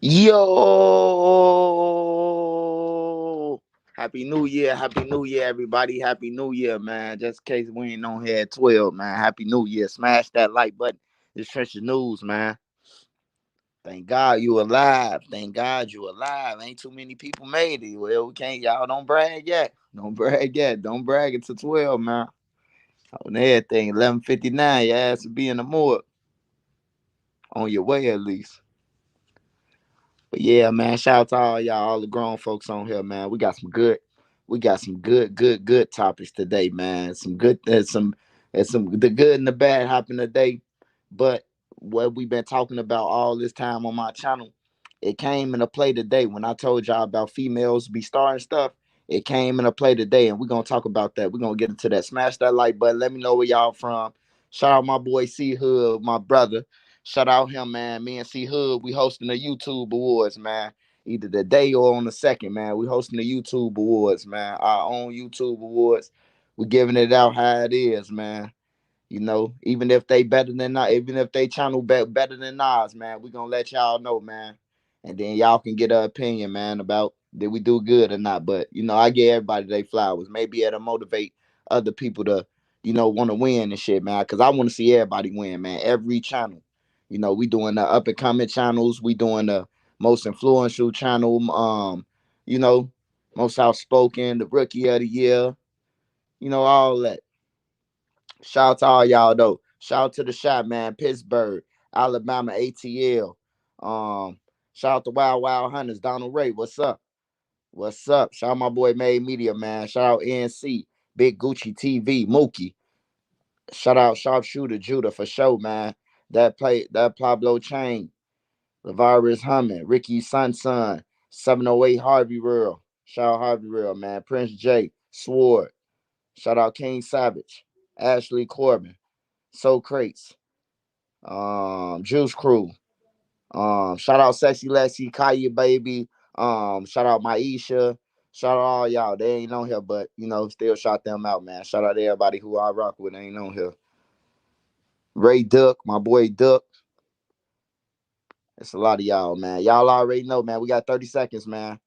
Yo, Happy New Year, everybody, Happy New Year, man. Just in case we ain't on here at 12, man. Happy New Year. Smash that like button. It's Trench News, man. Thank God you alive. Thank God you alive. Ain't too many people made it. Well, we can't, y'all don't brag yet. Don't brag yet. Don't brag until 12, man. On everything, 11:59, your ass will be in the morgue. On your way, at least. But yeah, man, shout out to all y'all, all the grown folks on here, man. We got some good topics today, man. The good and the bad happen today. But what we've been talking about all this time on my channel, it came into play today when I told y'all about females be starting stuff. It came into play today, and we're gonna talk about that. We're gonna get into that. Smash that like button. Let me know where y'all from. Shout out my boy C Hood, my brother. Shout out him, man. Me and C Hood, we hosting the YouTube Awards, man. Either the day or on the second, man. We hosting the YouTube Awards, man. Our own YouTube Awards. We giving it out how it is, man. Even if they better than not, even if they channel better than ours, man, we gonna let y'all know, man. And then y'all can get an opinion, man, about did we do good or not. But I give everybody their flowers. Maybe it'll motivate other people to, want to win and shit, man. Cause I want to see everybody win, man. Every channel. We doing the up and coming channels. We doing the most influential channel. You know, most outspoken, the rookie of the year. All that. Shout out to all y'all though. Shout out to the shot, man. Pittsburgh, Alabama, ATL. Shout out to Wild Wild Hunters, Donald Ray. What's up? What's up? Shout out my boy Made Media, man. Shout out NC, Big Gucci TV, Mookie. Shout out Sharpshooter Judah for sure, man. That Pablo Chain, Lavarus Humming, Ricky Sun 708 Harvey Real. Shout out Harvey Real, man. Prince J, Sword. Shout out King Savage, Ashley Corbin, So Crates, Juice Crew. Shout out Sexy Lexi, Kaya Baby. Shout out Maisha. Shout out all y'all. They ain't on here, but still shout them out, man. Shout out to everybody who I rock with. They ain't on here. Ray Duck, my boy Duck. It's a lot of y'all, man. Y'all already know, man. We got 30 seconds, man.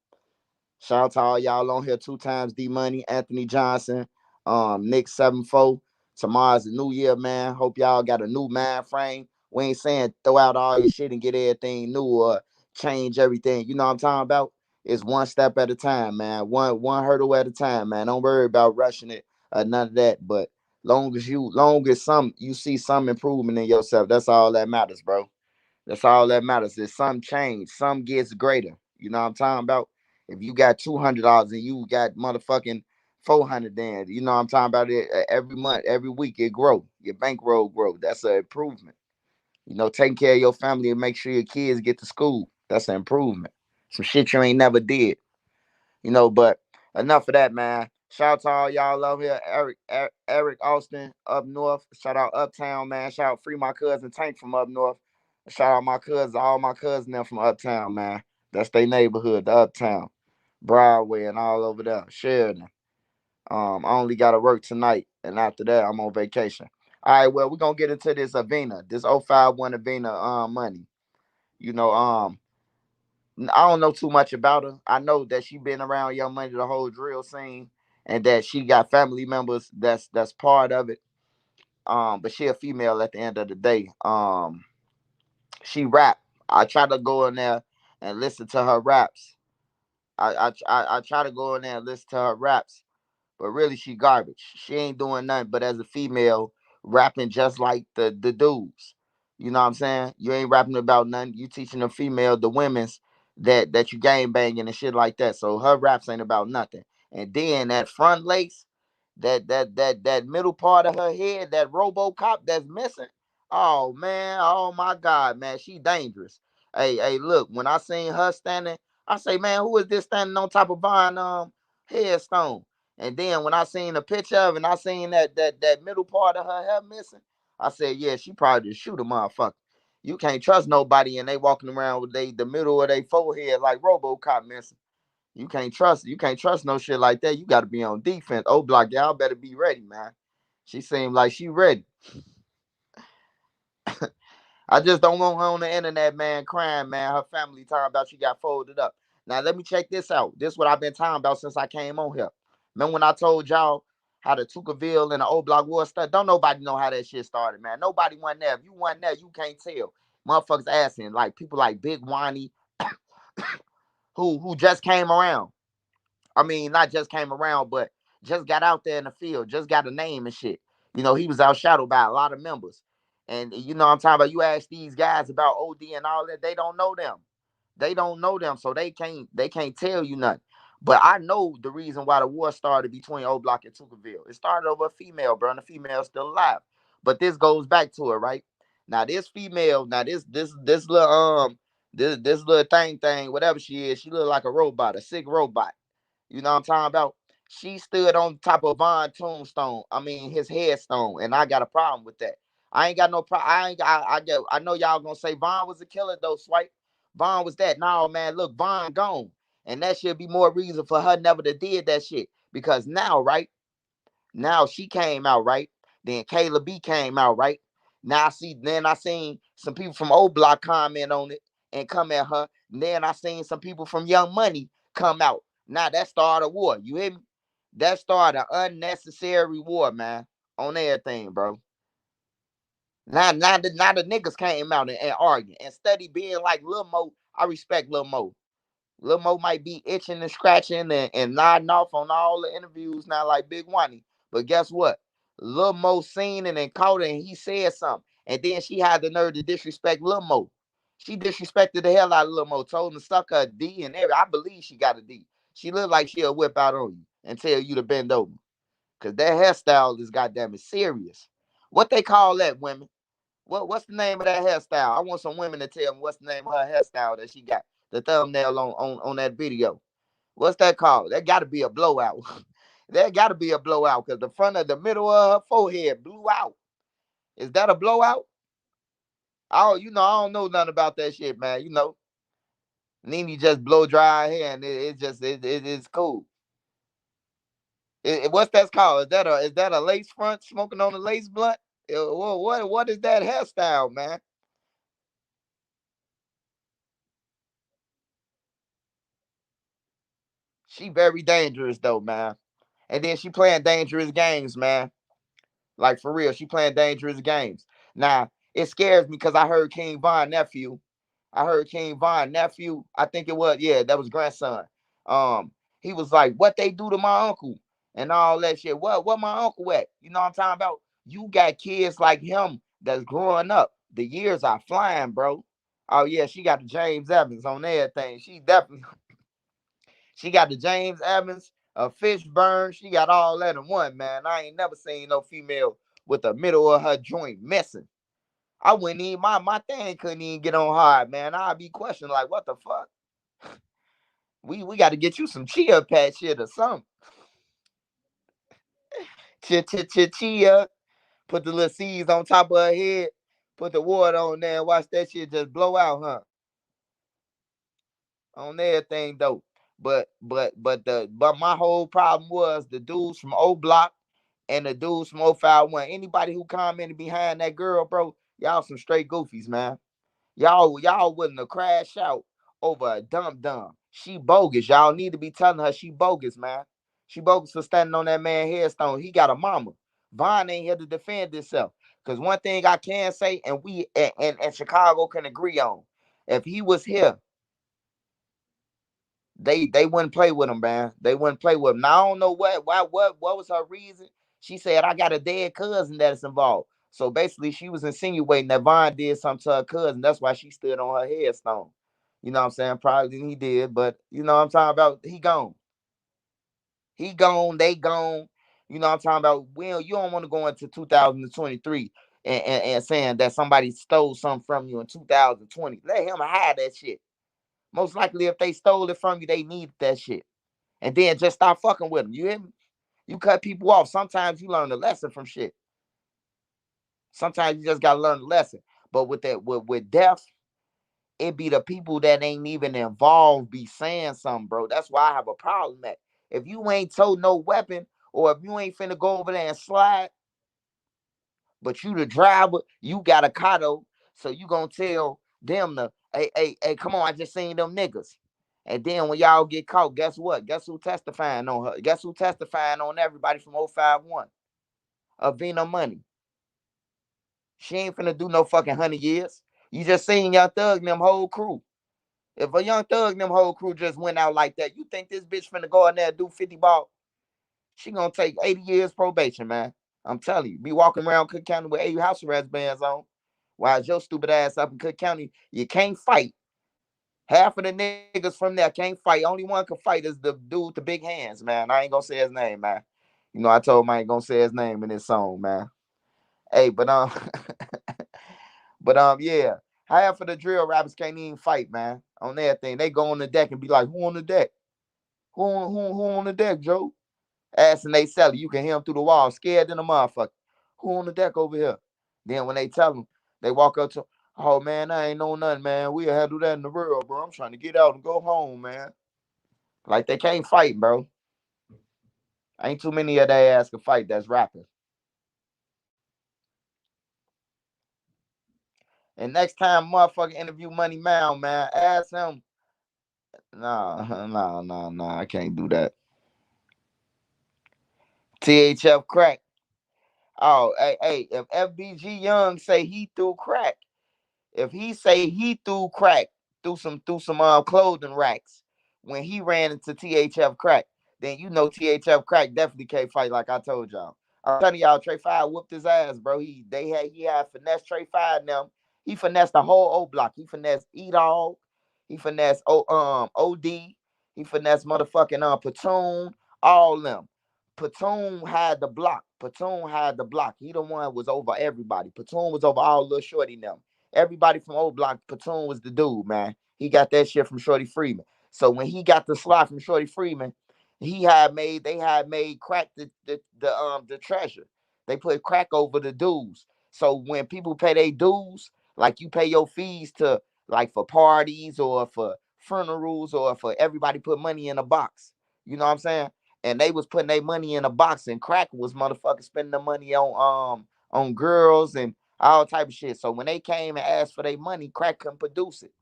Shout out to all y'all on here 2 times D Money, Anthony Johnson, Nick 74. Tomorrow's the new year, man. Hope y'all got a new mind frame. We ain't saying throw out all your shit and get everything new or change everything. You know what I'm talking about? It's one step at a time, man. One hurdle at a time, man. Don't worry about rushing it or none of that. But long as you see some improvement in yourself, that's all that matters, bro. That's all that matters. Is some change, some gets greater. You know what I'm talking about? If you got $200 and you got motherfucking 400, then you know what I'm talking about. It every month, every week, it grow. Your bankroll grow. That's an improvement. Taking care of your family and make sure your kids get to school. That's an improvement. Some shit you ain't never did. But enough of that, man. Shout out to all y'all over here, Eric Austin up north. Shout out Uptown, man. Shout out Free my cousin Tank from up north. Shout out my cousins, all my cousins them from Uptown, man. That's their neighborhood, the Uptown, Broadway, and all over there. Sheridan. I only got to work tonight, and after that, I'm on vacation. All right, well, we're gonna get into this Avena, this 051 Avena money. You know, um, I don't know too much about her. I know that she been around Young Money the whole drill scene, and that she got family members that's part of it. But she a female at the end of the day. She rap. I try to go in there and listen to her raps. I try to go in there and listen to her raps, but really she garbage. She ain't doing nothing but as a female rapping just like the dudes. You know what I'm saying? You ain't rapping about nothing. You teaching the female, the women's that you game banging and shit like that. So her raps ain't about nothing. And then that front lace, that middle part of her head, that RoboCop that's missing. Oh man, oh my God, man, she dangerous. Hey, look, when I seen her standing, I say, man, who is this standing on top of Vine headstone? And then when I seen the picture of it and I seen that middle part of her hair missing, I said, yeah, she probably just shoot a motherfucker. You can't trust nobody and they walking around with the middle of their forehead like RoboCop missing. You can't trust no shit like that. You gotta be on defense. Oh block, y'all better be ready, man. She seemed like she ready. I just don't want her on the internet, man, crying, man. Her family talking about she got folded up. Now let me check this out. This is what I've been talking about since I came on here. Remember when I told y'all how the Tuckerville and the old block war stuff? Don't nobody know how that shit started, man. Nobody went there. If you went there, you can't tell. Motherfuckers asking, like people like Big Wani, who just came around. I mean, not just came around, but just got out there in the field, just got a name and shit. You know, he was outshadowed by a lot of members. And you know what I'm talking about? You ask these guys about OD and all that, they don't know them. They don't know them, so they can't tell you nothing. But I know the reason why the war started between O Block and Tuckerville. It started over a female, bro, and the female's still alive. But this goes back to it, right? Now this female, now this little this little thing, whatever she is, she look like a robot, a sick robot. You know what I'm talking about? She stood on top of Von tombstone. I mean his headstone, and I got a problem with that. I ain't got no problem. I ain't. I know y'all gonna say Von was a killer though. Swipe. Von was that. No man, look, Von gone, and that should be more reason for her never to did that shit. Because now, right now, she came out right. Then Kayla B came out right. Now I see. Then I seen some people from O Block comment on it and come at her. And then I seen some people from Young Money come out. Now that started a war. You hear me? That started an unnecessary war, man, on everything, bro. Now the niggas came out and arguing and study being like Lil Mo. I respect Lil Mo. Lil Mo might be itching and scratching and nodding off on all the interviews now like Big Wani. But guess what? Lil Mo seen it and caught it and he said something. And then she had the nerve to disrespect Lil Mo. She disrespected the hell out of Lil Mo, told him to suck her a D and everything. I believe she got a D. She looked like she'll whip out on you and tell you to bend over. Cause that hairstyle is goddamn serious. What they call that, women? What's the name of that hairstyle? I want some women to tell me what's the name of her hairstyle that she got. The thumbnail on that video. What's that called? That got to be a blowout. That got to be a blowout because the front of the middle of her forehead blew out. Is that a blowout? Oh, I don't know nothing about that shit, man. Nene just blow dry hair and it's cool. What's that called? Is that a lace front smoking on a lace blunt? What is that hairstyle, man? She very dangerous though, man. And then she playing dangerous games, man. Like for real, she playing dangerous games. Now it scares me because I heard King Von nephew. I heard King Von nephew. I think it was, yeah, that was grandson. Um, he was like, "What they do to my uncle and all that shit? What my uncle at? You know what I'm talking about? You got kids like him that's growing up. The years are flying, bro. Oh yeah, she got the James Evans on everything. She got the James Evans, a Fishburne. She got all that in one, man. I ain't never seen no female with the middle of her joint missing. I wouldn't even my thing couldn't even get on hard, man. I'd be questioning like, what the fuck? We got to get you some chia pet shit or something. Chia. Put the little seeds on top of her head. Put the water on there and watch that shit just blow out, huh? On everything though. But my whole problem was the dudes from O Block and the dudes from 051. Anybody who commented behind that girl, bro, y'all some straight goofies, man. Y'all wouldn't have crashed out over a dumb dumb. She bogus. Y'all need to be telling her she bogus, man. She bogus for standing on that man headstone. He got a mama. Vaughn ain't here to defend himself. Cause one thing I can say, and we and Chicago can agree on, if he was here, they wouldn't play with him, man. They wouldn't play with him. Now I don't know what was her reason. She said I got a dead cousin that's involved. So basically, she was insinuating that Vaughn did something to her cousin. That's why she stood on her headstone. You know what I'm saying? Probably he did, but you know what I'm talking about. He gone. He gone. They gone. You know what I'm talking about. Well, you don't want to go into 2023 and saying that somebody stole something from you in 2020. Let him hide that shit. Most likely, if they stole it from you, they need that shit. And then just stop fucking with them. You hear me? You cut people off. Sometimes you learn a lesson from shit. Sometimes you just gotta learn a lesson. But with that, with death, it be the people that ain't even involved be saying something, bro. That's why I have a problem at. If you ain't told no weapon, or if you ain't finna go over there and slide, but you the driver, you got a cotto, So you gonna tell them to, hey, come on, I just seen them niggas. And then when y'all get caught, guess what? Guess who testifying on her? Guess who testifying on everybody from 051? Aveena Money. She ain't finna do no fucking 100 years. You just seen Young Thug and them whole crew. If a Young Thug and them whole crew just went out like that, you think this bitch finna go in there and do 50 ball? She gonna take 80 years probation, man. I'm telling you. Be walking around Cook County with 8 house arrest bands on. While your stupid ass up in Cook County, you can't fight. Half of the niggas from there can't fight. Only one can fight is the dude with the big hands, man. I ain't gonna say his name, man. You know, I told him I ain't gonna say his name in this song, man. Hey, yeah. Half of the drill rappers can't even fight, man. On everything. They go on the deck and be like, who on the deck? Who on the deck, Joe? Asking they sell it. You can hear them through the wall, scared than a motherfucker. Who on the deck over here? Then when they tell them, they walk up to, oh man, I ain't know nothing, man. We'll handle that in the world, bro. I'm trying to get out and go home, man. Like they can't fight, bro. Ain't too many of they ass can fight that's rapping. And next time motherfucker interview Money Mound, man, ask him. Nah, nah. I can't do that. THF crack. Oh, hey, if FBG Young say he threw crack, if he say he threw crack through some clothing racks when he ran into THF crack, then you know THF crack definitely can't fight like I told y'all. I'm telling y'all, Trey Five whooped his ass, bro. He had finesse Trey Five and them. He finessed the whole O block. He finessed E-Dog. He finessed OD. He finessed motherfucking Platoon. All them. Platoon had the block. Platoon had the block. He the one was over everybody. Platoon was over all little shorty them. Everybody from old block, Platoon was the dude, man. He got that shit from Shorty Freeman. So when he got the slot from Shorty Freeman, they had made crack the treasure. They put crack over the dues. So when people pay their dues, like you pay your fees to like for parties or for funerals or for everybody put money in a box. You know what I'm saying? And they was putting their money in a box, and crack was motherfuckers spending the money on girls and all type of shit. So when they came and asked for their money, crack couldn't produce it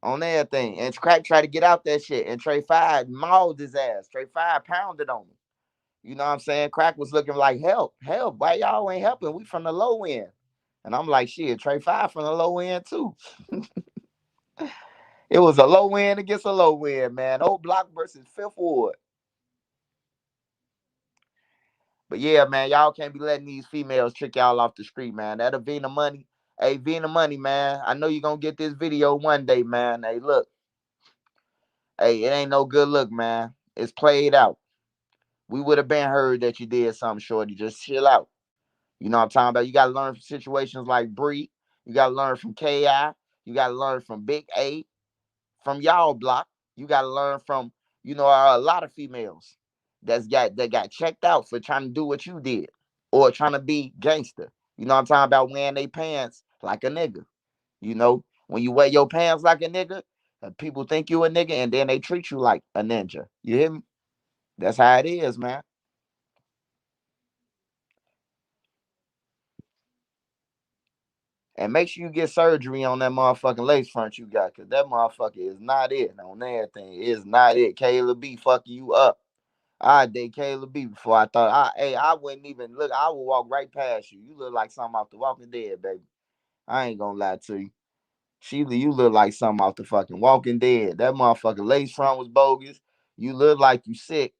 on everything. And crack tried to get out that shit, and Trey Five mauled his ass. Trey Five pounded on him. You know what I'm saying? Crack was looking like help. Why y'all ain't helping? We from the low end. And I'm like, shit, Trey Five from the low end too. It was a low end against a low end, man. Old Block versus Fifth Ward. But yeah, man, y'all can't be letting these females trick y'all off the street, man. That Aveena Money. Hey, Aveena Money, man. I know you're gonna get this video one day, man. Hey, look. Hey, it ain't no good look, man. It's played out. We would have been heard that you did something, shorty. Just chill out. You know what I'm talking about? You gotta learn from situations like Bree. You gotta learn from KI. You gotta learn from Big A, from y'all block. You gotta learn from, a lot of females that got checked out for trying to do what you did or trying to be gangster. You know what I'm talking about? Wearing their pants like a nigga. When you wear your pants like a nigga, people think you a nigga and then they treat you like a ninja. You hear me? That's how it is, man. And make sure you get surgery on that motherfucking lace front you got, cause that motherfucker is not it on everything. It's not it. Caleb B fucking you up. I date Caleb B before I thought I wouldn't even look. I would walk right past you. You look like something off the Walking Dead, baby. I ain't gonna lie to you. You look like something off the fucking Walking Dead. That motherfucking lace front was bogus. You look like you sick.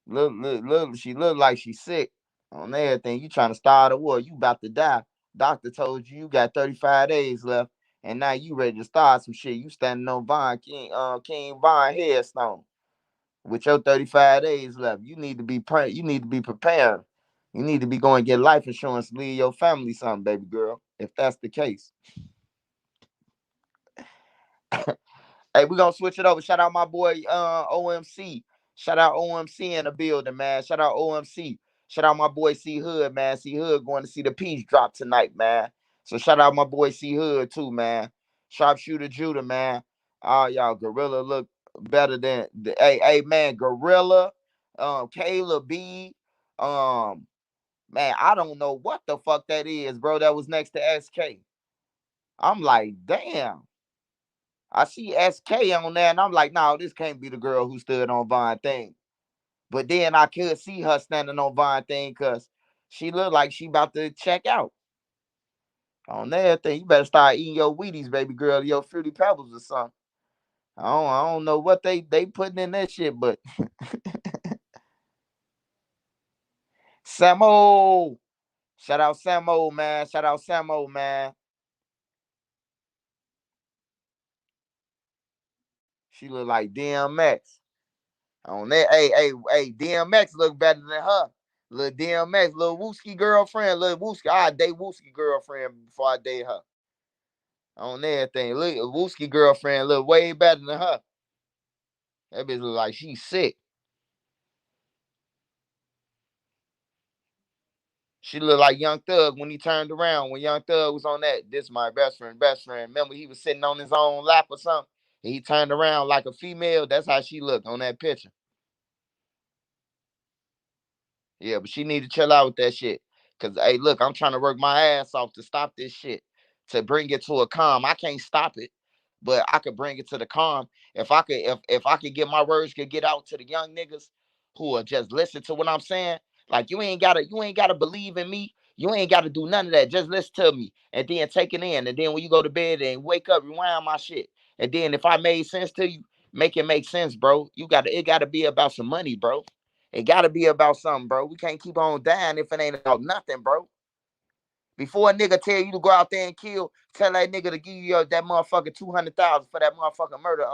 Look. She look like she sick on everything. You trying to start a war? You about to die. Doctor told you got 35 days left, and now you ready to start some shit. You standing on King Von headstone with your 35 days left. You need to be you need to be prepared. You need to be going to get life insurance to leave your family something, baby girl. If that's the case. Hey, we're gonna switch it over. Shout out my boy OMC. Shout out OMC in the building, man. Shout out OMC. Shout out my boy C Hood, man. C Hood going to see the peace drop tonight, man. So shout out my boy C Hood too, man. Sharpshooter Judah, man. Oh, y'all, Gorilla look better than hey man, Gorilla, Kayla B, um, Man, I don't know what the fuck that is, bro. That was next to SK. I'm like, damn. I see SK on there, and I'm like, no, this can't be the girl who stood on Von Thing. But then I could see her standing on Von Thing because she looked like she about to check out on that thing. You better start eating your Wheaties, baby girl, your Fruity Pebbles or something. I don't know what they putting in that shit, but Samo. Shout out Samo, man. Shout out Samo, man. She look like DMX. On that, hey, DMX look better than her. Little DMX, little Wooski girlfriend, little Wooski. I date Wooski girlfriend before I date her. On everything, little Wooski girlfriend look way better than her. That bitch look like she's sick. She looked like Young Thug when he turned around. When Young Thug was on that, this my best friend, best friend. Remember he was sitting on his own lap or something, and he turned around like a female. That's how she looked on that picture. Yeah, but she need to chill out with that shit. Cause hey, look, I'm trying to work my ass off to stop this shit, to bring it to a calm. I can't stop it, but I could bring it to the calm. If I could get my words could get out to the young niggas who will just listen to what I'm saying. Like you ain't gotta believe in me. You ain't gotta do none of that. Just listen to me and then take it in. And then when you go to bed and wake up, rewind my shit. And then if I made sense to you, make it make sense, bro. It gotta be about some money, bro. It gotta be about something, bro. We can't keep on dying if it ain't about nothing, bro. Before a nigga tell you to go out there and kill, tell that nigga to give you that motherfucker 200,000 for that motherfucking murder.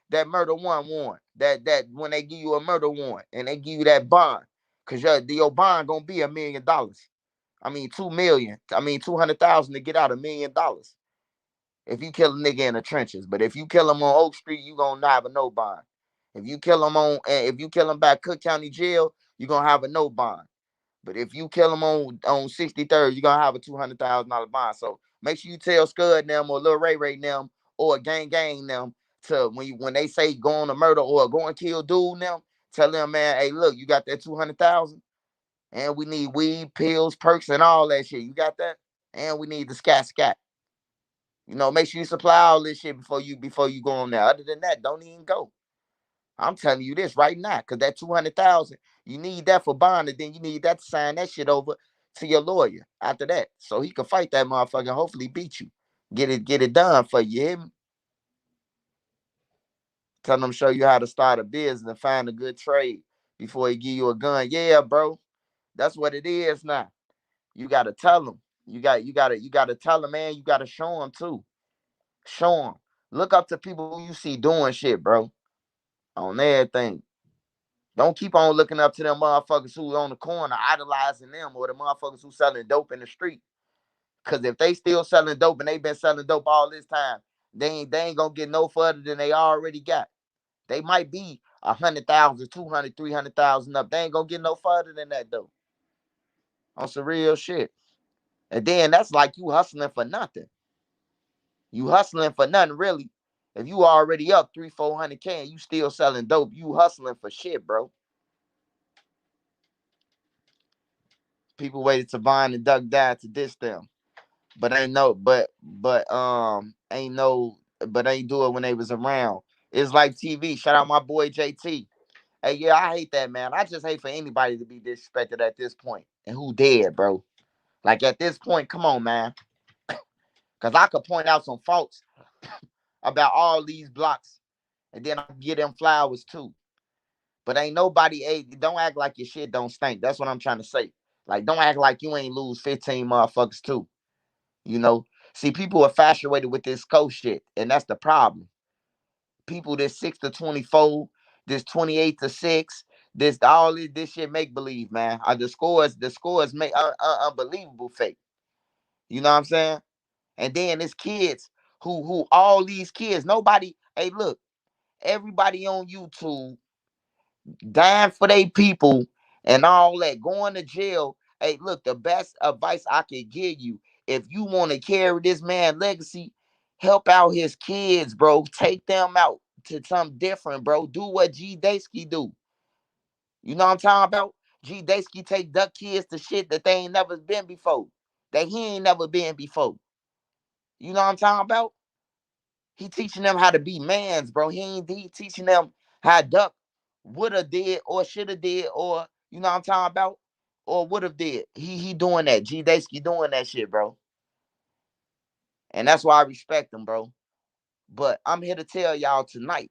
That murder one warrant. That when they give you a murder warrant and they give you that bond, cause your bond gonna be $1 million. I mean 2 million. I mean 200,000 to get out $1 million. If you kill a nigga in the trenches, but if you kill him on Oak Street, you gonna not have a no bond. If you kill him back Cook County Jail, you gonna have a no bond. But if you kill him on 63rd, you're gonna have a $200,000 bond. So make sure you tell Scud them or Lil Ray them or Gang them to when they say go on a murder or go and kill dude them, tell them, man, hey, look, you got that 200,000, and we need weed, pills, perks, and all that shit. You got that? And we need the scat. Make sure you supply all this shit before you go on there. Other than that, don't even go. I'm telling you this right now, because that 200,000, you need that for bond, and then you need that to sign that shit over to your lawyer after that, so he can fight that motherfucker and hopefully beat you. Get it done for you. Hear me? Tell them show you how to start a business and find a good trade before he give you a gun. Yeah, bro, that's what it is now. You gotta tell them. You gotta tell them, man. You gotta show them too. Show them. Look up to people who you see doing shit, bro. On everything. Don't keep on looking up to them motherfuckers who on the corner idolizing them or the motherfuckers who selling dope in the street. Cause if they still selling dope and they been selling dope all this time, they ain't gonna get no further than they already got. They might be 100,000, 200, 300,000 up. They ain't gonna get no further than that though. On some real shit. And then that's like you hustling for nothing. You hustling for nothing really. If you already up 300, 400K and you still selling dope, you hustling for shit, bro. People waited to Vine and Duck died to diss them. But ain't do it when they was around. It's like TV. Shout out my boy JT. Hey, yeah, I hate that, man. I just hate for anybody to be disrespected at this point. And who dead, bro? Like at this point, come on, man. Cause I could point out some faults about all these blocks, and then I can get them flowers too. But ain't nobody, hey, don't act like your shit don't stink. That's what I'm trying to say. Like, don't act like you ain't lose 15 motherfuckers too. You know, see, people are infatuated with this coach shit, and that's the problem. People this 6 to 24, this 28 to 6, this all this shit make believe, man. The scores make unbelievable fake. You know what I'm saying? And then it's kids who all these kids. Nobody. Hey, look, everybody on YouTube dying for their people and all that, going to jail. Hey, look, the best advice I could give you, if you want to carry this man legacy, help out his kids, bro. Take them out to something different, bro. Do what G Daysky do. You know what I'm talking about? G Daysky take duck kids to shit that they ain't never been before. That he ain't never been before. You know what I'm talking about? He teaching them how to be mans, bro. He teaching them how duck would have did or should have did, or you know what I'm talking about? Or would have did. He doing that. G Daysky doing that shit, bro. And that's why I respect him, bro. But I'm here to tell y'all tonight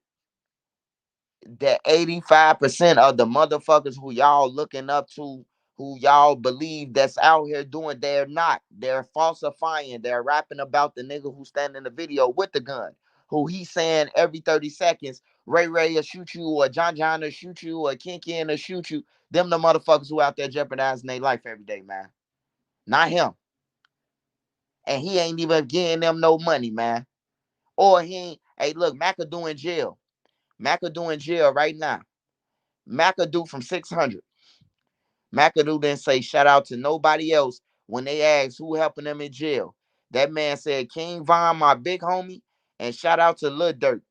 that 85% of the motherfuckers who y'all looking up to, who y'all believe that's out here doing, they're not. They're falsifying. They're rapping about the nigga who stand in the video with the gun, who he saying every 30 seconds, Ray Ray will shoot you, or John John will shoot you, or Ken Ken will shoot you. Them the motherfuckers who out there jeopardizing their life every day, man. Not him. And he ain't even getting them no money, man. Or he ain't, hey, look, McAdoo in jail. McAdoo in jail right now. McAdoo from 600. McAdoo didn't say shout out to nobody else when they asked who helping them in jail. That man said King Von, my big homie, and shout out to Lil Durk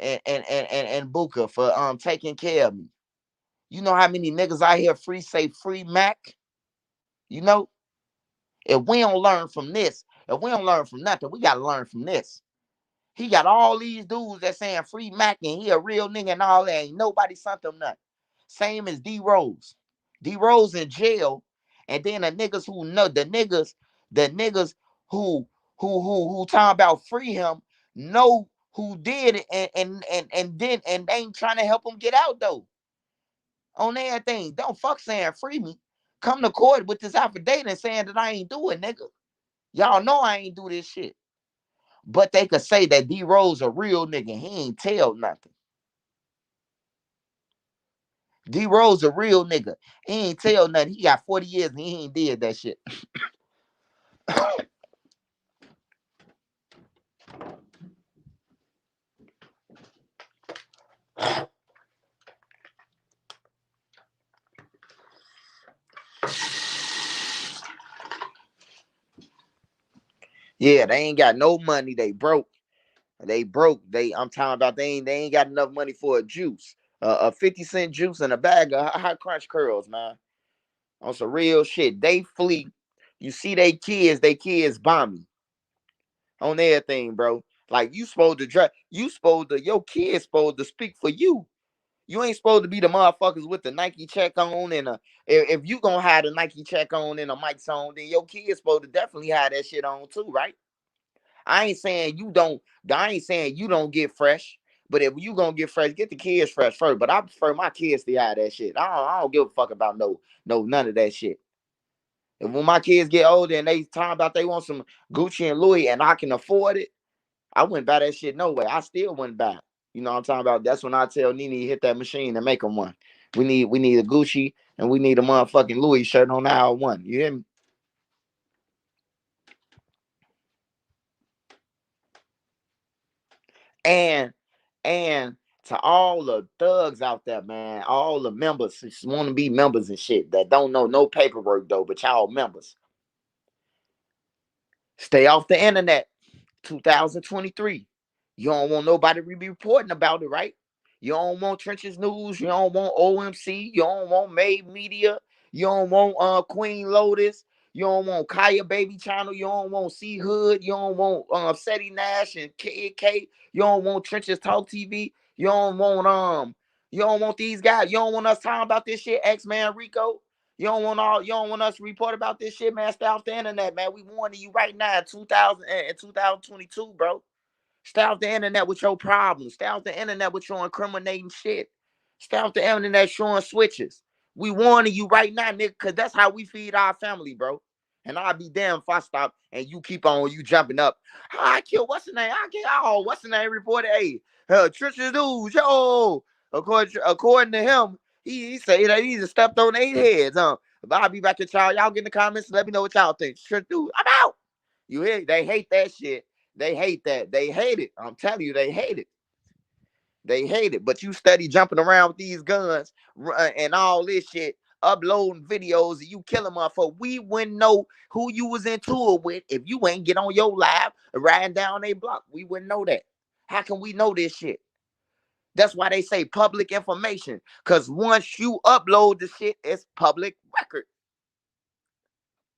and Booker for taking care of me. You know how many niggas out here free say free Mac? You know? If we don't learn from this, if we don't learn from nothing, we gotta learn from this. He got all these dudes that saying free Mac and he a real nigga and all that. Ain't nobody sent them nothing. Same as D Rose. D Rose in jail, and then the niggas who know the niggas who talking about free him know who did it and they ain't trying to help him get out though. On everything. Don't fuck saying free me. Come to court with this affidavit and saying that I ain't do it, nigga. Y'all know I ain't do this shit. But they could say that D Rose a real nigga. He ain't tell nothing. D Rose a real nigga. He ain't tell nothing. He got 40 years and he ain't did that shit. Yeah, they ain't got no money. They broke. They broke. I'm talking about they ain't got enough money for a juice. A 50-cent juice and a bag of hot crunch curls, man. On some real shit. They flee. You see they kids bombing on everything, bro. Like you supposed to drive, your kids supposed to speak for you. You ain't supposed to be the motherfuckers with the Nike check on and if you gonna have the Nike check on and a mic's on, then your kids supposed to definitely have that shit on too, right? I ain't saying you don't. I ain't saying you don't get fresh. But if you gonna get fresh, get the kids fresh first. But I prefer my kids to have that shit. I don't give a fuck about none of that shit. And when my kids get older and they talk about they want some Gucci and Louis and I can afford it, I wouldn't buy that shit no way. I still wouldn't buy it. You know what I'm talking about? That's when I tell Nene hit that machine and make them one. We need a Gucci and we need a motherfucking Louis shirt on aisle one. You hear me? And and to all the thugs out there, man, all the members who want to be members and shit that don't know no paperwork though, but y'all members, stay off the internet. 2023. You don't want nobody to be reporting about it, right? You don't want Trenches News. You don't want OMC. You don't want Made Media. You don't want Queen Lotus. You don't want Kaya Baby Channel. You don't want C Hood. You don't want Seti Nash and K. You don't want Trenches Talk TV. You don't want these guys. You don't want us talking about this shit, X-Man Rico. You don't want us to report about this shit, man. Stay off the internet, man. We warning you right now in 2022, bro. Stay off the internet with your problems. Stay off the internet with your incriminating shit. Stay off the internet showing switches. We warning you right now, nigga, because that's how we feed our family, bro. And I'll be damned if I stop and you keep on you jumping up. I kill what's the name? I kill what's the name reported? Hey, Trisha News, yo. According to him, he said that he just stepped on 8 heads. But I'll be back at y'all. Y'all get in the comments and let me know what y'all think. Trisha News, I'm out. You hear? They hate that shit. They hate that. They hate it. I'm telling you, they hate it. They hate it. But you steady jumping around with these guns and all this shit, uploading videos of you killing motherfuckers. We wouldn't know who you was into it with if you ain't get on your live riding down a block. We wouldn't know that. How can we know this shit? That's why they say public information. Because once you upload the shit, it's public record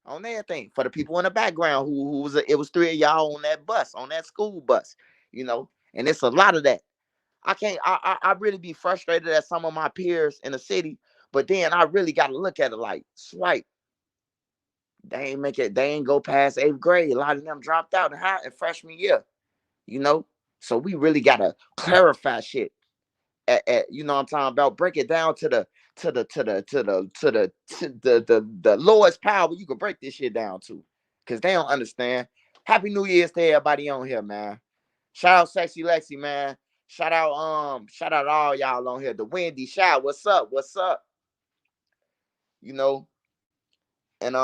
on everything. For the people in the background who was it was three of y'all on that bus, on that school bus, and it's a lot of that. I can't I really be frustrated at some of my peers in the city, but then I really gotta look at it like swipe. They ain't make it, they ain't go past 8th grade. A lot of them dropped out in freshman year, you know. So we really gotta clarify shit. You know what I'm talking about? Break it down to the lowest power you can break this shit down to. Cause they don't understand. Happy New Year's to everybody on here, man. Shout out Sexy Lexi, man. Shout out all y'all on here. The Wendy, shout, what's up? What's up? You know, and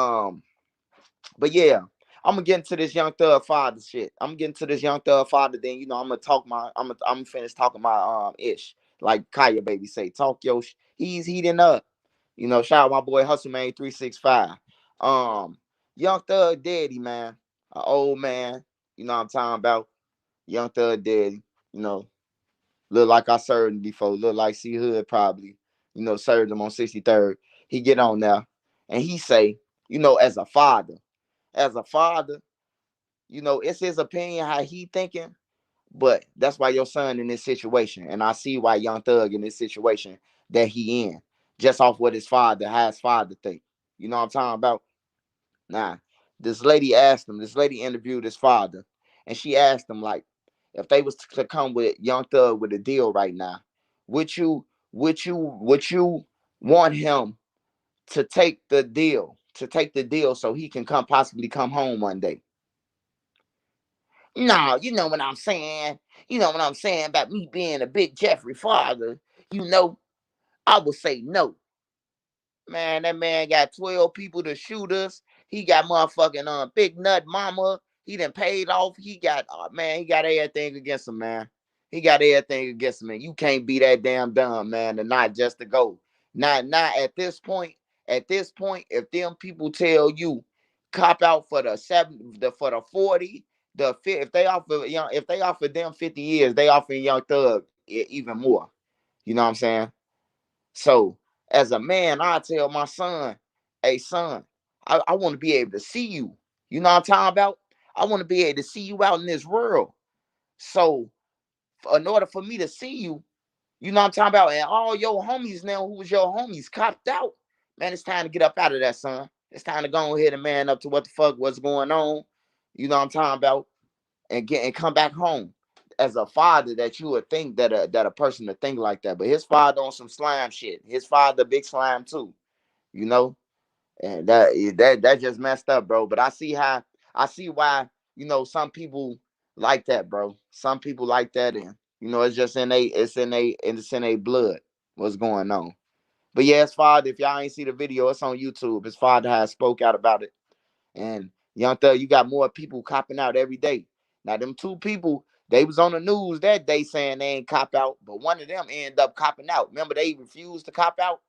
but yeah, I'm gonna get into this Young Thug father shit. I'm getting to this Young Thug father. Then I'm gonna talk I'm gonna finish talking my ish. Like Kaya baby say, talk yo. He's heating up. Shout out my boy Hustle Man 365. Um, Young Thug daddy man, an old man. You know what I'm talking about. Young Thug daddy. You know, look like I served him before. Look like C Hood probably. Served him on 63rd. He get on there and he say, as a father. As a father, it's his opinion how he thinking, but that's why your son in this situation, and I see why Young Thug in this situation that he in, just off what his father, how his father think. You know what I'm talking about? Nah, this lady interviewed his father, and she asked him like, if they was to come with Young Thug with a deal right now, would you want him to take the deal so he can possibly come home one day? No, you know what I'm saying. You know what I'm saying about me being a big Jeffrey father. You know, I would say no. Man, that man got 12 people to shoot us. He got motherfucking big nut mama. He done paid off. He got everything against him, man. He got everything against him, man. You can't be that damn dumb, man, and not just to go. Not at this point. At this point, if them people tell you cop out for the 40, if they offer them 50 years, they offer Young Thug even more. You know what I'm saying? So as a man, I tell my son, hey son, I want to be able to see you. You know what I'm talking about? I want to be able to see you out in this world. So in order for me to see you, you know what I'm talking about? And all your homies now, who was your homies, copped out. Man, it's time to get up out of that, son. It's time to go ahead and man up to what the fuck what's going on. You know what I'm talking about? And come back home. As a father, that you would think that a person to think like that, but his father on some slime shit. His father big slime too, you know, and that just messed up, bro. But I see why some people like that, bro. Some people like that, and it's just in a blood. What's going on? But yeah, his father. If y'all ain't see the video, it's on YouTube. His father has spoke out about it. And Young Thug, you got more people copping out every day. Now, them two people, they was on the news that day saying they ain't cop out, but one of them ended up copping out. Remember, they refused to cop out?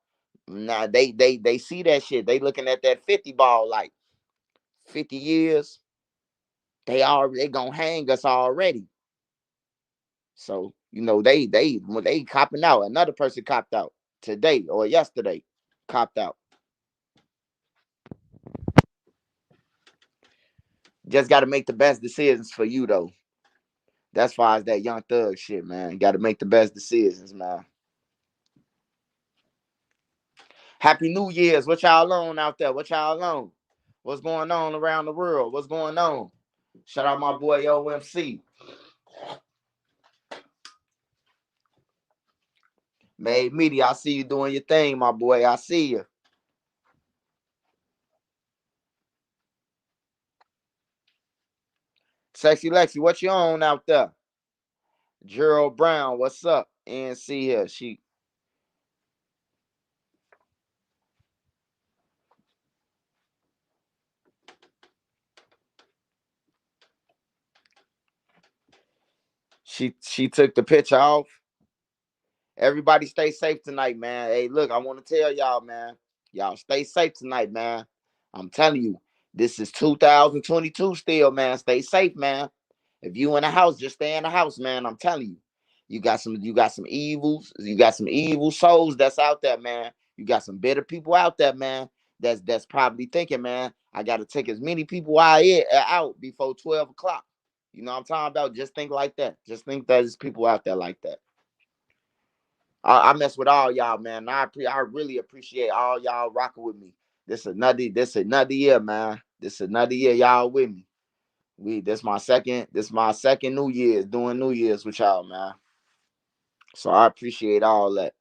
Now they see that shit. They looking at that 50 ball like 50 years. They gonna hang us already. So, when they copping out, another person copped out today or yesterday, copped out. Just gotta make the best decisions for you though. That's far as that Young Thug shit, man. Got to make the best decisions, man. Happy New Year's. What y'all on out there? What y'all on? What's going on around the world? What's going on? Shout out my boy OMC. Made Media, I see you doing your thing, my boy. I see you. Sexy Lexi, what you on out there? Gerald Brown, what's up? NC here. She took the picture off. Everybody stay safe tonight, man. Hey, look, I want to tell y'all, man. Y'all stay safe tonight, man. I'm telling you, this is 2022 still, man. Stay safe, man. If you in the house, just stay in the house, man. I'm telling you. You got some evils. You got some evil souls that's out there, man. You got some bitter people out there, man. That's probably thinking, man, I got to take as many people out before 12 o'clock. You know what I'm talking about? Just think like that. Just think there's people out there like that. I mess with all y'all, man. I really appreciate all y'all rocking with me. This another year, man. This another year, y'all with me. This my second New Year's doing New Year's with y'all, man. So I appreciate all that.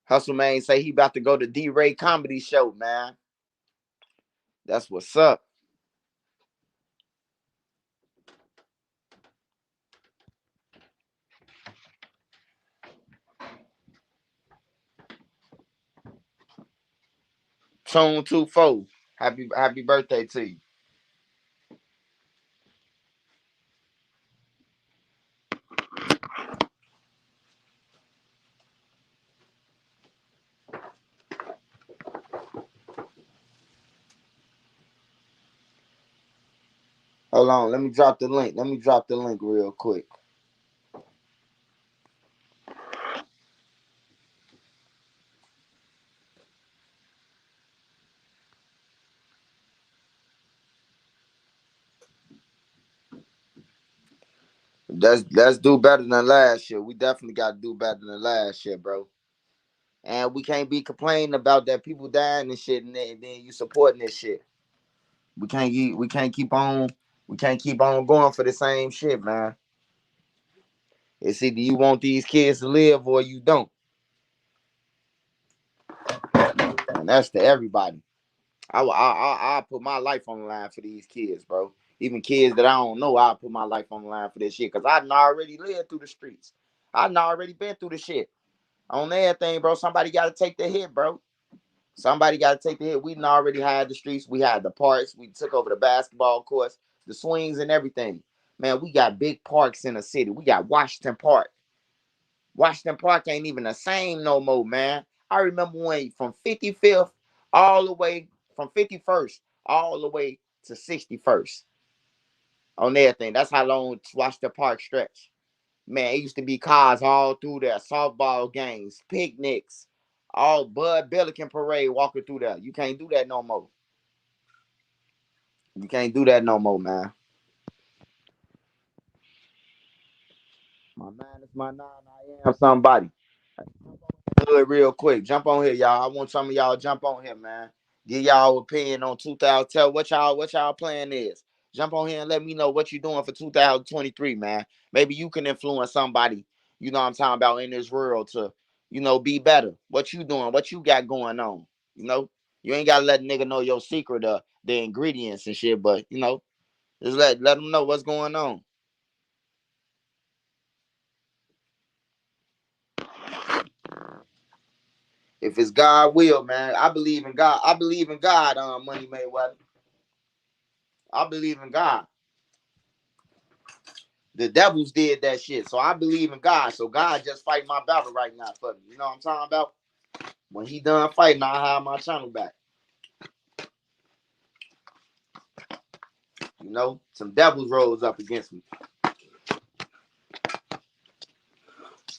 Hustle Man say he about to go to D-Ray comedy show, man. That's what's up. Tune 24. Happy birthday to you. Hold on, let me drop the link. Let me drop the link real quick. Let's do better than last year. We definitely got to do better than last year, bro. And we can't be complaining about that people dying and shit, and then you supporting this shit. We can't keep on going for the same shit, man. It's either you want these kids to live or you don't, and that's to everybody. I put my life on the line for these kids, bro. Even kids that I don't know, I put my life on the line for this shit because I done already lived through the streets. I done already been through the shit on everything, bro. Somebody got to take the hit, bro. Somebody got to take the hit. We done already had the streets. We had the parks. We took over the basketball courts, the swings, and everything. Man, we got big parks in the city. We got Washington Park. Washington Park ain't even the same no more, man. I remember when from 55th all the way from 51st all the way to 61st on everything. That's how long Washington Park stretch. Man, it used to be cars all through there, softball games, picnics, all Bud Billiken parade walking through there. You can't do that no more. You can't do that no more, man. My man is my nine. I am somebody. Do it real quick. Jump on here, y'all. I want some of y'all to jump on here, man. Give y'all opinion on 2000. Tell what y'all plan is. Jump on here and let me know what you're doing for 2023, man. Maybe you can influence somebody, you know what I'm talking about, in this world to, be better. What you doing? What you got going on? You know? You ain't gotta let a nigga know your secret, the ingredients and shit, but just let them know what's going on. If it's God will, man. I believe in God. I believe in God, Money Mayweather. I believe in God. The devils did that shit. So I believe in God. So God just fight my battle right now for me. You know what I'm talking about? When he done fighting, I'll have my channel back. Some devils rose up against me.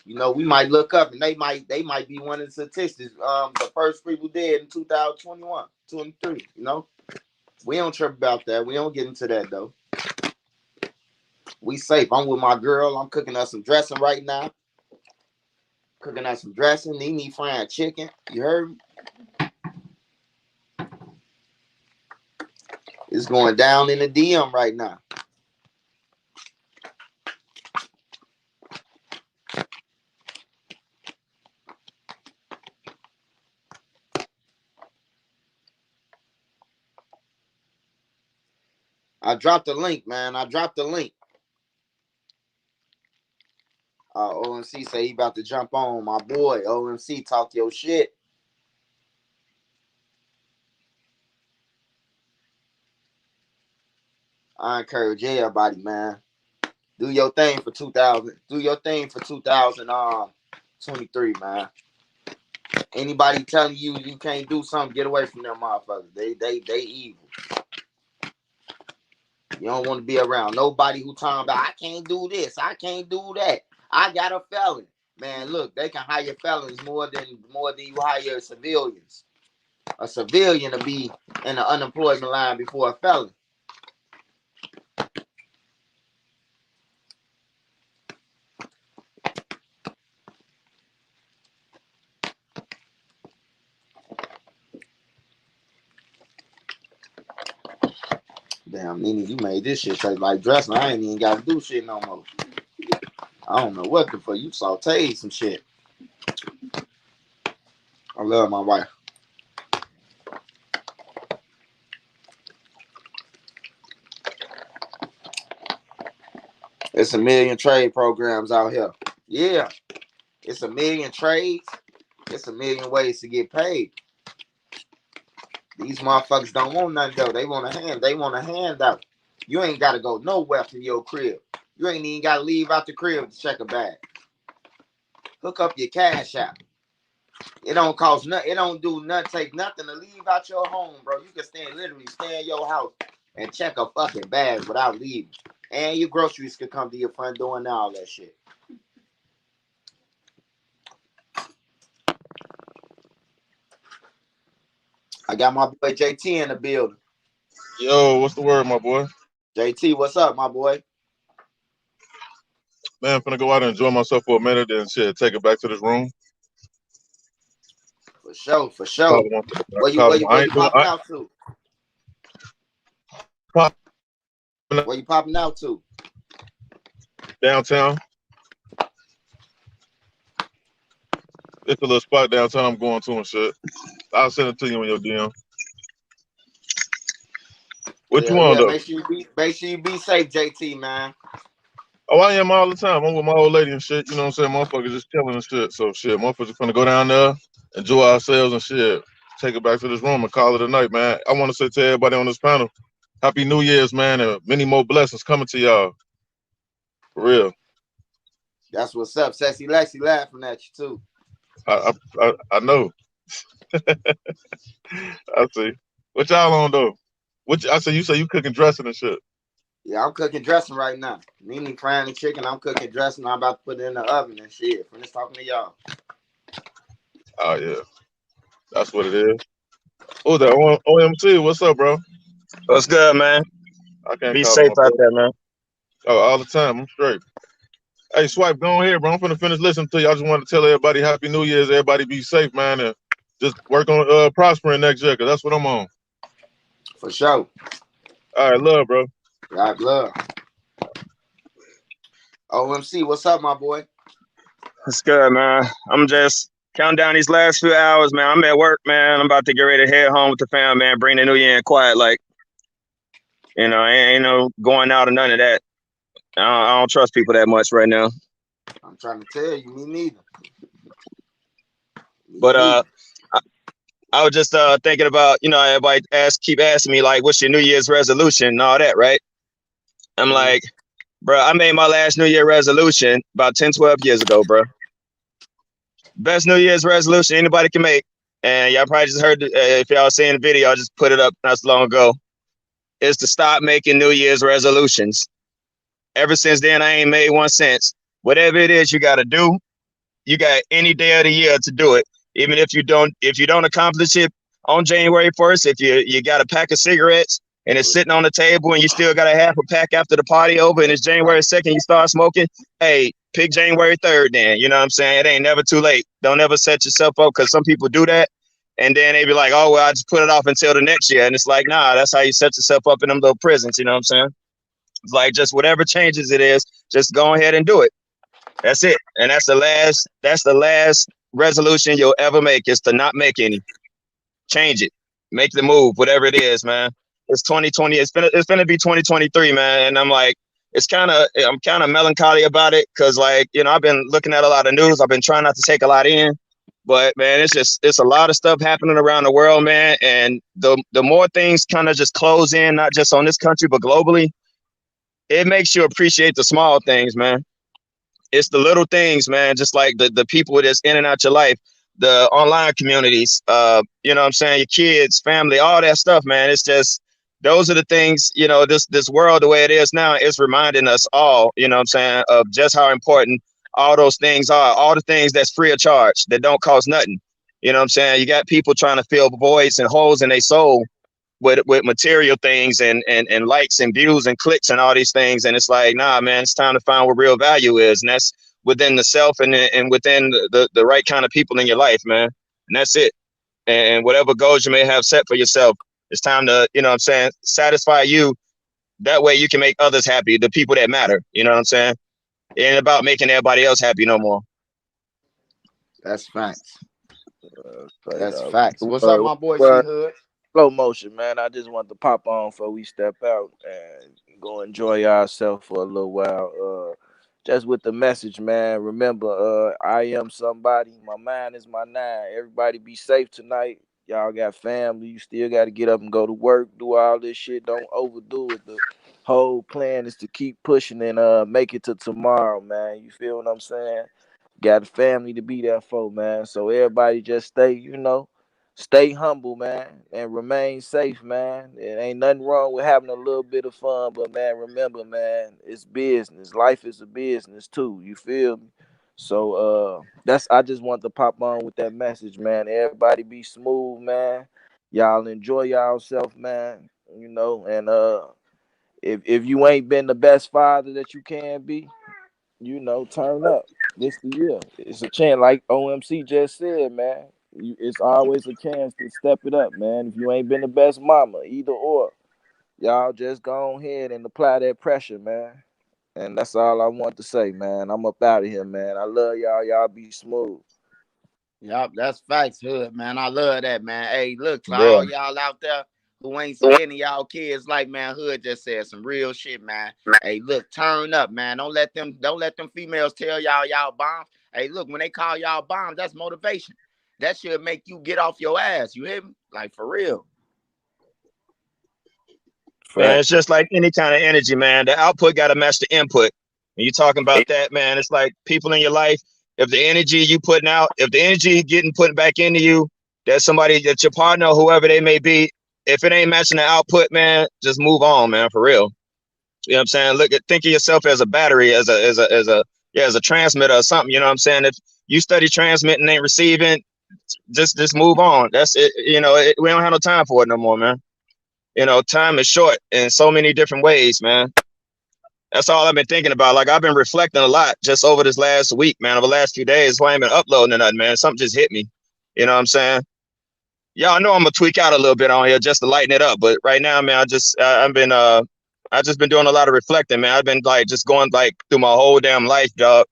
We might look up and they might be one of the statistics. The first people dead in 2021, 23. We don't trip about that. We don't get into that though. We safe. I'm with my girl. I'm cooking us some dressing right now. Cooking us some dressing. Nene frying chicken. You heard me? It's going down in the DM right now. I dropped the link, man. I dropped the link. OMC say he about to jump on. My boy, OMC, talk your shit. I encourage everybody, man. Do your thing for 2000. Do your thing for 2023, man. Anybody telling you can't do something, get away from them motherfuckers. They evil. You don't want to be around nobody who talking about I can't do this, I can't do that. I got a felon. Man, look, they can hire felons more than you hire civilians. A civilian to be in the unemployment line before a felon. Damn, Nene, you made this shit taste like dressing. I ain't even got to do shit no more. I don't know what the fuck. You sauteed some shit. I love my wife. It's a million trade programs out here. Yeah. It's a million trades. It's a million ways to get paid. These motherfuckers don't want nothing though. They want a hand. They want a handout. You ain't got to go nowhere from your crib. You ain't even got to leave out the crib to check a bag. Hook up your cash app. It don't cost nothing. It don't do nothing. Take nothing to leave out your home, bro. You can literally stay in your house and check a fucking bag without leaving. And your groceries could come to your front door and all that shit. I got my boy JT in the building. Yo, what's the word, my boy? JT, what's up, my boy? Man, I'm finna go out and enjoy myself for a minute and shit, take it back to this room. For sure, for sure. Where you popping out to? Where you popping out to? Downtown. It's a little spot downtown I'm going to and shit. I'll send it to you in your DM. What you want though? Make sure you be safe, JT, man. Oh, I am all the time. I'm with my old lady and shit. You know what I'm saying? Motherfuckers just chilling and shit. So shit, motherfuckers finna go down there, enjoy ourselves and shit. Take it back to this room and call it a night, man. I want to say to everybody on this panel, Happy New Year's, man, and many more blessings coming to y'all. For real. That's what's up. Sassy Lexi laughing at you too. I know. I see. What y'all on though? I say you cooking dressing and shit. Yeah, I'm cooking dressing right now. Nene frying the chicken. I'm cooking dressing. I'm about to put it in the oven and shit. Finish talking to y'all. Oh yeah, that's what it is. Oh, that OMC. What's up, bro? What's good, man? I can't Be call safe out there, man. Oh, all the time. I'm straight. Hey, Swipe, go on here, bro. I'm finna finish listening to you. I just want to tell everybody Happy New Year's. Everybody be safe, man, and just work on prospering next year, cause that's what I'm on. For sure. All right, love, bro. God love. OMC, what's up, my boy? What's good, man? I'm just counting down these last few hours, man. I'm at work, man. I'm about to get ready to head home with the fam, man. Bring the new year in quiet, like, you know, ain't no going out or none of that. I don't trust people that much right now. I'm trying to tell you, me neither. But I was just thinking about, you know, everybody keep asking me like, what's your New Year's resolution and all that, right? I'm like, bro, I made my last New Year resolution about 10, 12 years ago, bro. Best New Year's resolution anybody can make. And y'all probably just heard, if y'all seen the video, I just put it up not so long ago, is to stop making New Year's resolutions. Ever since then, I ain't made one since. Whatever it is you got to do, you got any day of the year to do it. Even if you don't accomplish it on January 1st, if you got a pack of cigarettes and it's sitting on the table and you still got a half a pack after the party over and it's January 2nd, you start smoking, hey, pick January 3rd then. You know what I'm saying? It ain't never too late. Don't ever set yourself up, because some people do that. And then they be like, oh, well, I just put it off until the next year. And it's like, nah, that's how you set yourself up in them little prisons. You know what I'm saying? It's like, just whatever changes it is, just go ahead and do it. That's it. And that's the last resolution you'll ever make, is to not make any. Change it. Make the move, whatever it is, man. It's 2020. It's gonna be 2023, man. And I'm kind of melancholy about it, because, like, you know, I've been looking at a lot of news. I've been trying not to take a lot in. But man, it's a lot of stuff happening around the world, man. And the more things kind of just close in, not just on this country, but globally, it makes you appreciate the small things, man. It's the little things, man. Just like the people that's in and out your life, the online communities, you know what I'm saying? Your kids, family, all that stuff, man. It's just, those are the things, this world, the way it is now, is reminding us all, you know what I'm saying, of just how important all those things are, all the things that's free of charge, that don't cost nothing. You know what I'm saying? You got people trying to fill voids and holes in their soul with material things and likes and views and clicks and all these things. And it's like, nah, man, it's time to find what real value is. And that's within the self and within the right kind of people in your life, man. And that's it. And whatever goals you may have set for yourself, it's time to, you know what I'm saying, satisfy you. That way you can make others happy, the people that matter. You know what I'm saying? It ain't about making everybody else happy no more. That's facts. Straight That's up. facts. What's up, my boy C Hood? Slow motion, man. I just want to pop on before we step out and go enjoy ourselves for a little while. Just with the message, man. Remember, I am somebody. My mind is my nine. Everybody be safe tonight. Y'all got family. You still got to get up and go to work. Do all this shit. Don't overdo it. The whole plan is to keep pushing and make it to tomorrow, man. You feel what I'm saying? Got a family to be there for, man. So everybody just stay humble, man, and remain safe, man. It ain't nothing wrong with having a little bit of fun, but man, remember, man, it's business. Life is a business too. You feel me? So that's I just want to pop on with that message, man. Everybody be smooth, man. Y'all enjoy yourself, man. And if you ain't been the best father that you can be, turn up. This the year. It's a chance, like OMC just said, man. It's always a chance to step it up, man. If you ain't been the best mama, either or, y'all just go ahead and apply that pressure, man. And that's all I want to say, man. I'm up out of here, man. I love y'all. Y'all be smooth. Yup, that's facts, Hood, man. I love that, man. Hey, look, to Bro. all y'all out there who ain't scared of y'all kids, like, man, Hood just said some real shit, man. Hey, look, turn up, man. Don't let them females tell y'all bombs. Hey, look, when they call y'all bombs, that's motivation. That should make you get off your ass. You hear me? Like, for real. Man, Fact. it's just like any kind of energy, man. The output got to match the input. When you talking about that, man, it's like people in your life. If the energy you putting out, if the energy getting put back into you, that somebody, that your partner, or whoever they may be, if it ain't matching the output, man, just move on, man, for real. You know what I'm saying? Think of yourself as a battery, as a transmitter or something. You know what I'm saying? If you study transmitting and ain't receiving, just move on. That's it. We don't have no time for it no more, man. Time is short in so many different ways, man. That's all I've been thinking about. Like, I've been reflecting a lot just over this last week, man, over the last few days. Why I ain't been uploading or nothing, man. Something just hit me. You know what I'm saying? Y'all know I'm gonna tweak out a little bit on here just to lighten it up. But right now, man, I just been doing a lot of reflecting, man. I've been like just going like through my whole damn life, dog,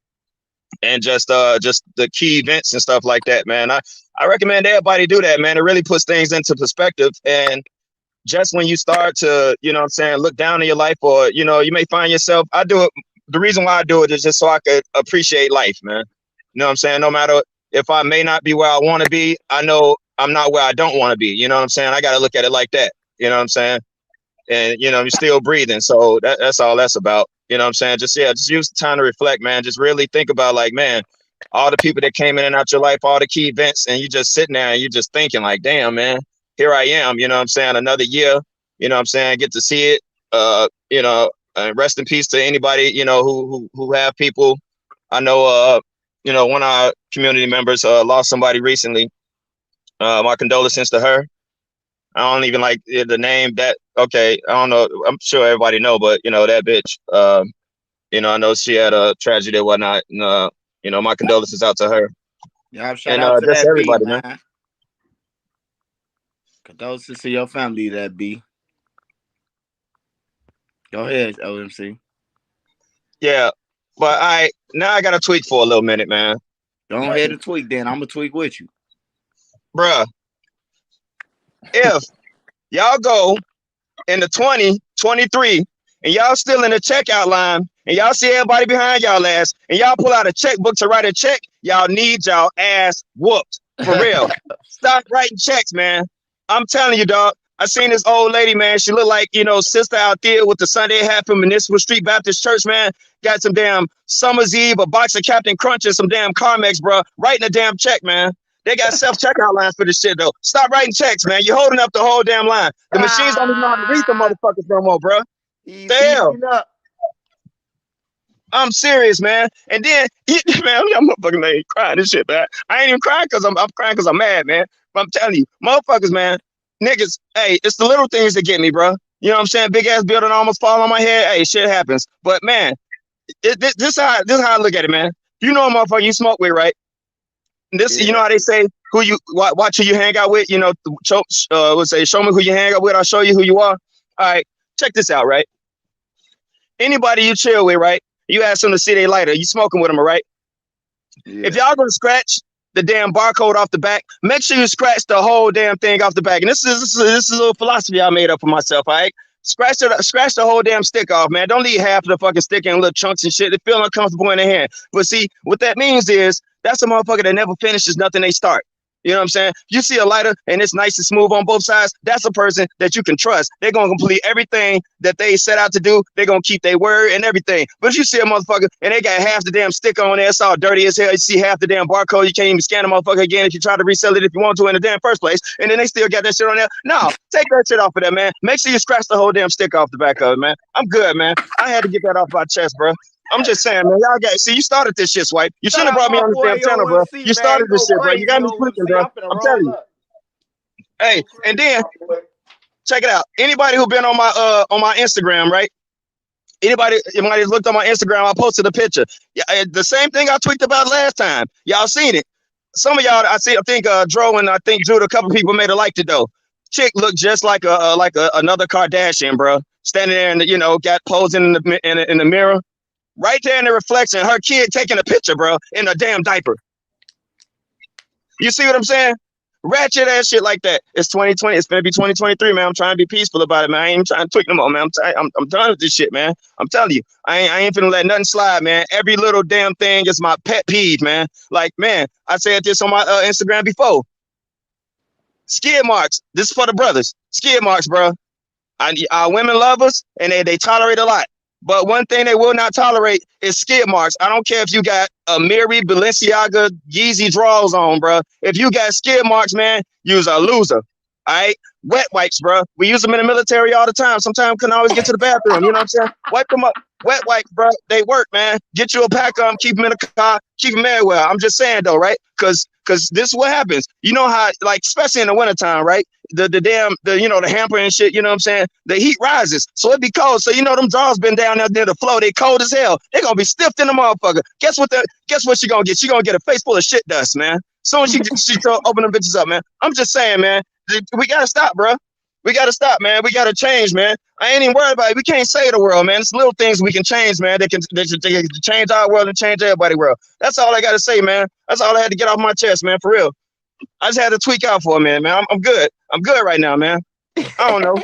and just the key events and stuff like that, man. I recommend everybody do that, man. It really puts things into perspective. And just when you start to, you know what I'm saying, look down in your life, or, you may find yourself, I do it. The reason why I do it is just so I could appreciate life, man. You know what I'm saying? No matter if I may not be where I want to be, I know I'm not where I don't want to be. You know what I'm saying? I got to look at it like that. You know what I'm saying? And, you're still breathing. So that's all that's about. You know what I'm saying? Just use the time to reflect, man. Just really think about, like, man, all the people that came in and out your life, all the key events, and you just sitting there and you just thinking like, damn, man, here I am, you know what I'm saying? Another year, you know what I'm saying? I get to see it. Rest in peace to anybody, who have people. I know, one of our community members lost somebody recently. My condolences to her. I don't even like the name that. Okay, I don't know. I'm sure everybody know, but that bitch. I know she had a tragedy or whatnot. And, my condolences out to her. Yeah, shout And out to just that B, everybody, man. man. Condolences to your family, that B. Go ahead, OMC. Yeah, but now I got to tweak for a little minute, man. Go ahead and tweak then. I'm going to tweak with you. Bruh, if y'all go into 2023 and y'all still in the checkout line and y'all see everybody behind y'all ass and y'all pull out a checkbook to write a check, y'all need y'all ass whooped. For real. Stop writing checks, man. I'm telling you, dog. I seen this old lady, man. She looked like, Sister out there with the Sunday hat from Municipal Street Baptist Church, man. Got some damn Summer's Eve, a box of Captain Crunch, and some damn Carmex, bro. Writing a damn check, man. They got self-checkout lines for this shit, though. Stop writing checks, man. You're holding up the whole damn line. The machines don't even know how to read the motherfuckers no more, bro. He's The hell? heating up. I'm serious, man. And then, man, I'm motherfucking ain't crying this shit, man. I ain't even crying because I'm crying because I'm mad, man. But I'm telling you, motherfuckers, man, niggas, hey, it's the little things that get me, bro. You know what I'm saying? Big ass building almost fall on my head. Hey, shit happens. But man, this how I look at it, man. You know a motherfucker you smoke with, right? This, you know how they say who you watch who you hang out with. You know, let's say show me who you hang out with. I'll show you who you are. All right, check this out, right? Anybody you chill with, right? You ask them to see their lighter. You smoking with them, all right? Yeah. If y'all gonna scratch the damn barcode off the back, make sure you scratch the whole damn thing off the back. And this is a little philosophy I made up for myself, all right? Scratch the whole damn stick off, man. Don't leave half of the fucking stick in little chunks and shit. They feel uncomfortable in their hand. But see, what that means is that's a motherfucker that never finishes nothing they start. You know what I'm saying? You see a lighter and it's nice and smooth on both sides. That's a person that you can trust. They're going to complete everything that they set out to do. They're going to keep their word and everything. But if you see a motherfucker and they got half the damn sticker on there, it's all dirty as hell. You see half the damn barcode. You can't even scan the motherfucker again if you try to resell it if you want to in the damn first place. And then they still got that shit on there. No, take that shit off of there, man. Make sure you scratch the whole damn sticker off the back of it, man. I'm good, man. I had to get that off my chest, bro. I'm just saying, man. Y'all got see. You started this shit, Swipe. You shouldn't have brought me on this damn channel, bro. You started this shit, bro. You got me tweaking, bro. I'm telling you. Hey, and then check it out. Anybody who been on my Instagram, right? Anybody looked on my Instagram, I posted a picture. Yeah, the same thing I tweaked about last time. Y'all seen it. Some of y'all, I think Dro and I think Jude, a couple people made it liked it though. Chick looked just like another Kardashian, bro. Standing there and got posing in the mirror. Right there in the reflection, her kid taking a picture, bro, in a damn diaper. You see what I'm saying? Ratchet ass shit like that. It's 2020. It's gonna be 2023, man. I'm trying to be peaceful about it, man. I ain't trying to tweak no more, man. I'm done with this shit, man. I'm telling you, I ain't finna let nothing slide, man. Every little damn thing is my pet peeve, man. Like, man, I said this on my Instagram before. Skid marks. This is for the brothers. Skid marks, bro. Our women love us, and they tolerate a lot. But one thing they will not tolerate is skid marks. I don't care if you got a Miri Balenciaga Yeezy draws on, bro. If you got skid marks, man, you's a loser. All right? Wet wipes, bro. We use them in the military all the time. Sometimes couldn't always get to the bathroom. You know what I'm saying? Wipe them up. Wet wipes, bro. They work, man. Get you a pack of them. Keep them in the car. Keep them everywhere. I'm just saying, though, right? Because this is what happens. You know how, like, especially in the wintertime, right? The hamper and shit, you know what I'm saying? The heat rises, so it be cold. So them drawers been down there near the floor. They cold as hell. They gonna be stiff in the motherfucker. Guess what she gonna get? She gonna get a face full of shit dust, man. Soon as she open them bitches up, man. I'm just saying, man. We gotta stop, bro. We gotta stop, man. We gotta change, man. I ain't even worried about it. We can't save the world, man. It's little things we can change, man. They can change our world and change everybody's world. That's all I gotta say, man. That's all I had to get off my chest, man. For real. I just had to tweak out for a minute, man. I'm good. I'm good right now, man. I don't know.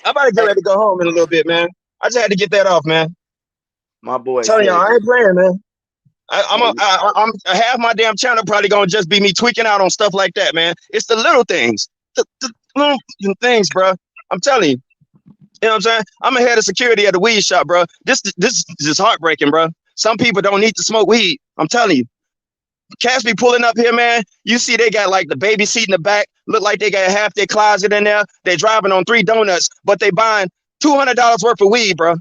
I'm about to get ready to go home in a little bit, man. I just had to get that off, man. My boy. Telling y'all, I ain't playing, man. I'm half my damn channel probably gonna just be me tweaking out on stuff like that, man. It's the little things, the little things, bro. I'm telling you. You know what I'm saying? I'm a head of security at a weed shop, bro. This is just heartbreaking, bro. Some people don't need to smoke weed. I'm telling you. Cats be pulling up here, man. You see they got like the baby seat in the back. Look like they got half their closet in there. They driving on 3 donuts, but they buying $200 worth of weed, bro.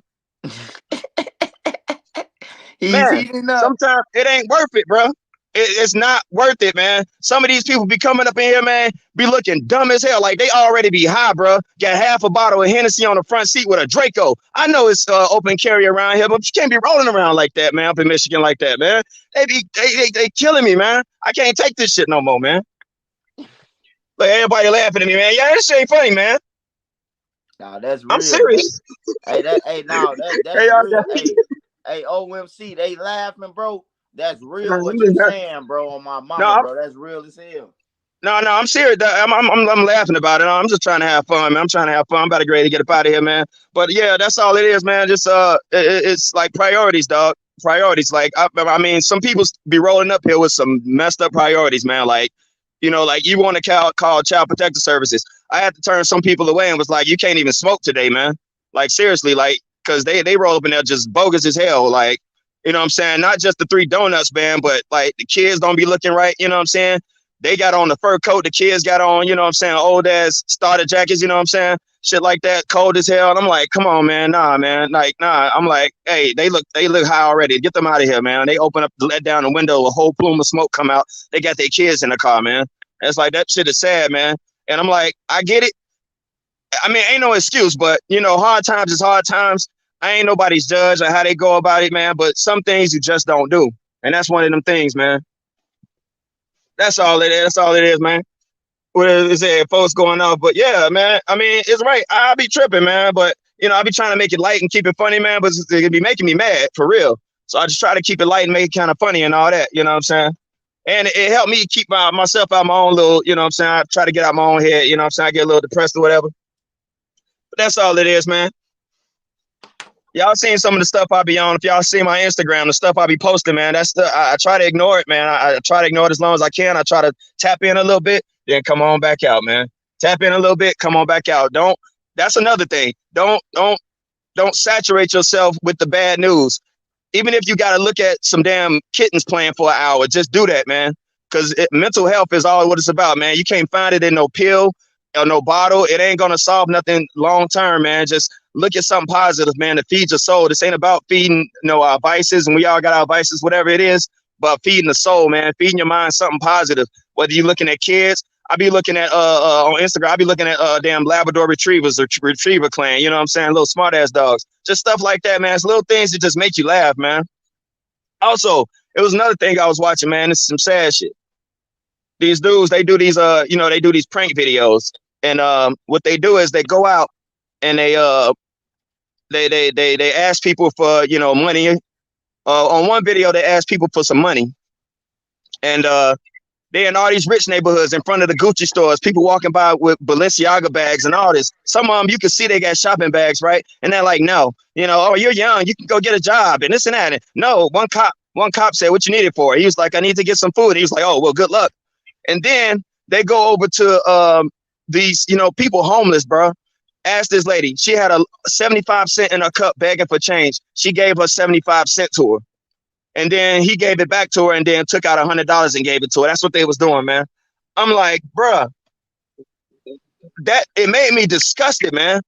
Man, sometimes it ain't worth it, bro. It's not worth it, man. Some of these people be coming up in here, man, be looking dumb as hell. Like they already be high, bro. Got half a bottle of Hennessy on the front seat with a Draco. I know it's open carry around here, but you can't be rolling around like that, man, up in Michigan like that, man. They killing me, man. I can't take this shit no more, man. Like everybody laughing at me, man. Yeah, this shit ain't funny, man. Nah, that's real. I'm serious. That's real. Hey, OMC, they laughing, bro. That's real what you're saying, bro, on my mama, bro. That's real as hell. No, I'm serious. I'm laughing about it. I'm just trying to have fun, man. I'm trying to have fun. I'm about to ready to get up out of here, man. But yeah, that's all it is, man. Just it's like priorities, dog. Priorities. Like I mean, some people be rolling up here with some messed up priorities, man. Like, like you want to call Child Protective Services. I had to turn some people away and was like, you can't even smoke today, man. Like seriously, like because they roll up in there just bogus as hell, like. You know what I'm saying? Not just the 3 donuts, man, but like the kids don't be looking right. You know what I'm saying? They got on the fur coat. The kids got on, you know what I'm saying, old ass starter jackets, you know what I'm saying? Shit like that, cold as hell. And I'm like, come on, man. Nah, man. Like, nah. I'm like, hey, they look high already. Get them out of here, man. They open up, let down the window, a whole plume of smoke come out. They got their kids in the car, man. And it's like, that shit is sad, man. And I'm like, I get it. I mean, ain't no excuse, but you know, hard times is hard times. I ain't nobody's judge on how they go about it, man. But some things you just don't do. And that's one of them things, man. That's all it is. That's all it is, man. What is it? Folks going off. But yeah, man. I mean, it's right. I be tripping, man. But you know, I be trying to make it light and keep it funny, man. But it be making me mad for real. So I just try to keep it light and make it kind of funny and all that. You know what I'm saying? And it helped me keep myself out my own little, you know what I'm saying? I try to get out my own head, you know what I'm saying? I get a little depressed or whatever. But that's all it is, man. Y'all seen some of the stuff I be on. If y'all see my Instagram, the stuff I be posting, man, that's I try to ignore it, man. I try to ignore it as long as I can. I try to tap in a little bit, then come on back out, man. Tap in a little bit, come on back out. That's another thing. Don't saturate yourself with the bad news. Even if you got to look at some damn kittens playing for an hour, just do that, man. Because mental health is all what it's about, man. You can't find it in no pill or no bottle. It ain't going to solve nothing long term, man. Just look at something positive, man, to feed your soul. This ain't about feeding, our vices, and we all got our vices, whatever it is, but feeding the soul, man, feeding your mind something positive. Whether you're looking at kids, I be looking at on Instagram, I be looking at damn Labrador retrievers or retriever clan, you know what I'm saying? Little smart ass dogs. Just stuff like that, man. It's little things that just make you laugh, man. Also, it was another thing I was watching, man. This is some sad shit. These dudes, they do these they do these prank videos. And what they do is they go out and they ask people for, money. On one video, they ask people for some money. And they in all these rich neighborhoods in front of the Gucci stores, people walking by with Balenciaga bags and all this. Some of them, you can see they got shopping bags, right? And they're like, no, oh, you're young, you can go get a job and this and that. And no, one cop said, what you need it for? He was like, I need to get some food. He was like, oh, well, good luck. And then they go over to these, people homeless, bro. Ask this lady. She had a 75 cent in her cup begging for change. She gave her 75 cents to her. And then he gave it back to her and then took out $100 and gave it to her. That's what they was doing, man. I'm like, bruh, it made me disgusted, man.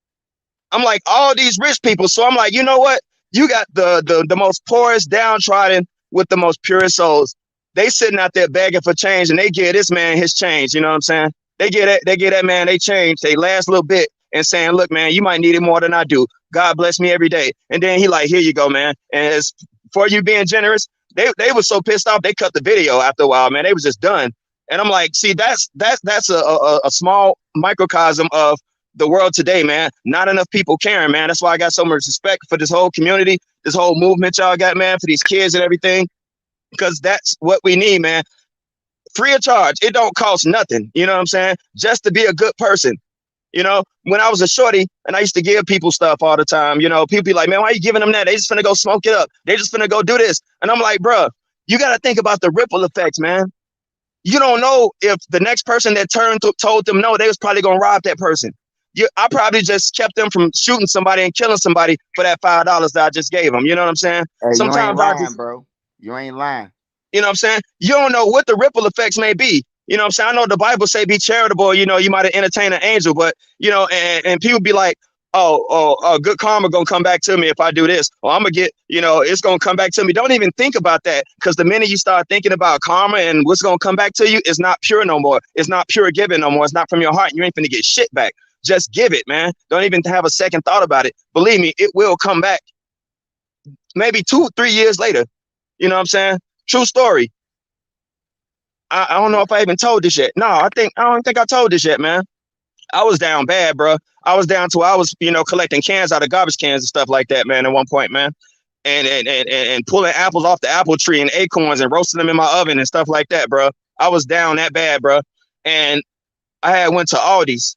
I'm like, all these rich people. So I'm like, you know what? You got the most poorest, downtrodden with the most purest souls. They sitting out there begging for change and they give this man his change. You know what I'm saying? They give that man they change, they last little bit and saying, look, man, you might need it more than I do. God bless me every day. And then he like, here you go, man. And as for you being generous, they were so pissed off, they cut the video after a while, man. They was just done. And I'm like, see, that's a small microcosm of the world today, man. Not enough people caring, man. That's why I got so much respect for this whole community, this whole movement y'all got, man, for these kids and everything. Because that's what we need, man. Free of charge. It don't cost nothing. You know what I'm saying? Just to be a good person. When I was a shorty and I used to give people stuff all the time, people be like, man, why are you giving them that? They just finna go smoke it up. They just finna go do this. And I'm like, bro, you got to think about the ripple effects, man. You don't know if the next person that told them no, they was probably going to rob that person. I probably just kept them from shooting somebody and killing somebody for that $5 that I just gave them. You know what I'm saying? Hey, sometimes you ain't lying, bro. You ain't lying. You know what I'm saying? You don't know what the ripple effects may be. You know what I'm saying? I know the Bible say be charitable, you might have entertained an angel, but, and people be like, oh, good karma going to come back to me if I do this. Or I'm going to get, it's going to come back to me. Don't even think about that. Because the minute you start thinking about karma and what's going to come back to you, it's not pure no more. It's not pure giving no more. It's not from your heart. You ain't finna get shit back. Just give it, man. Don't even have a second thought about it. Believe me, it will come back. Maybe 2-3 years later. You know what I'm saying? True story. I don't know if I even told this yet. No, I don't think I told this yet, man. I was down bad, bro. I was down to I was, collecting cans out of garbage cans and stuff like that, man, at one point, man. And pulling apples off the apple tree and acorns and roasting them in my oven and stuff like that, bro. I was down that bad, bro. And I had went to Aldi's.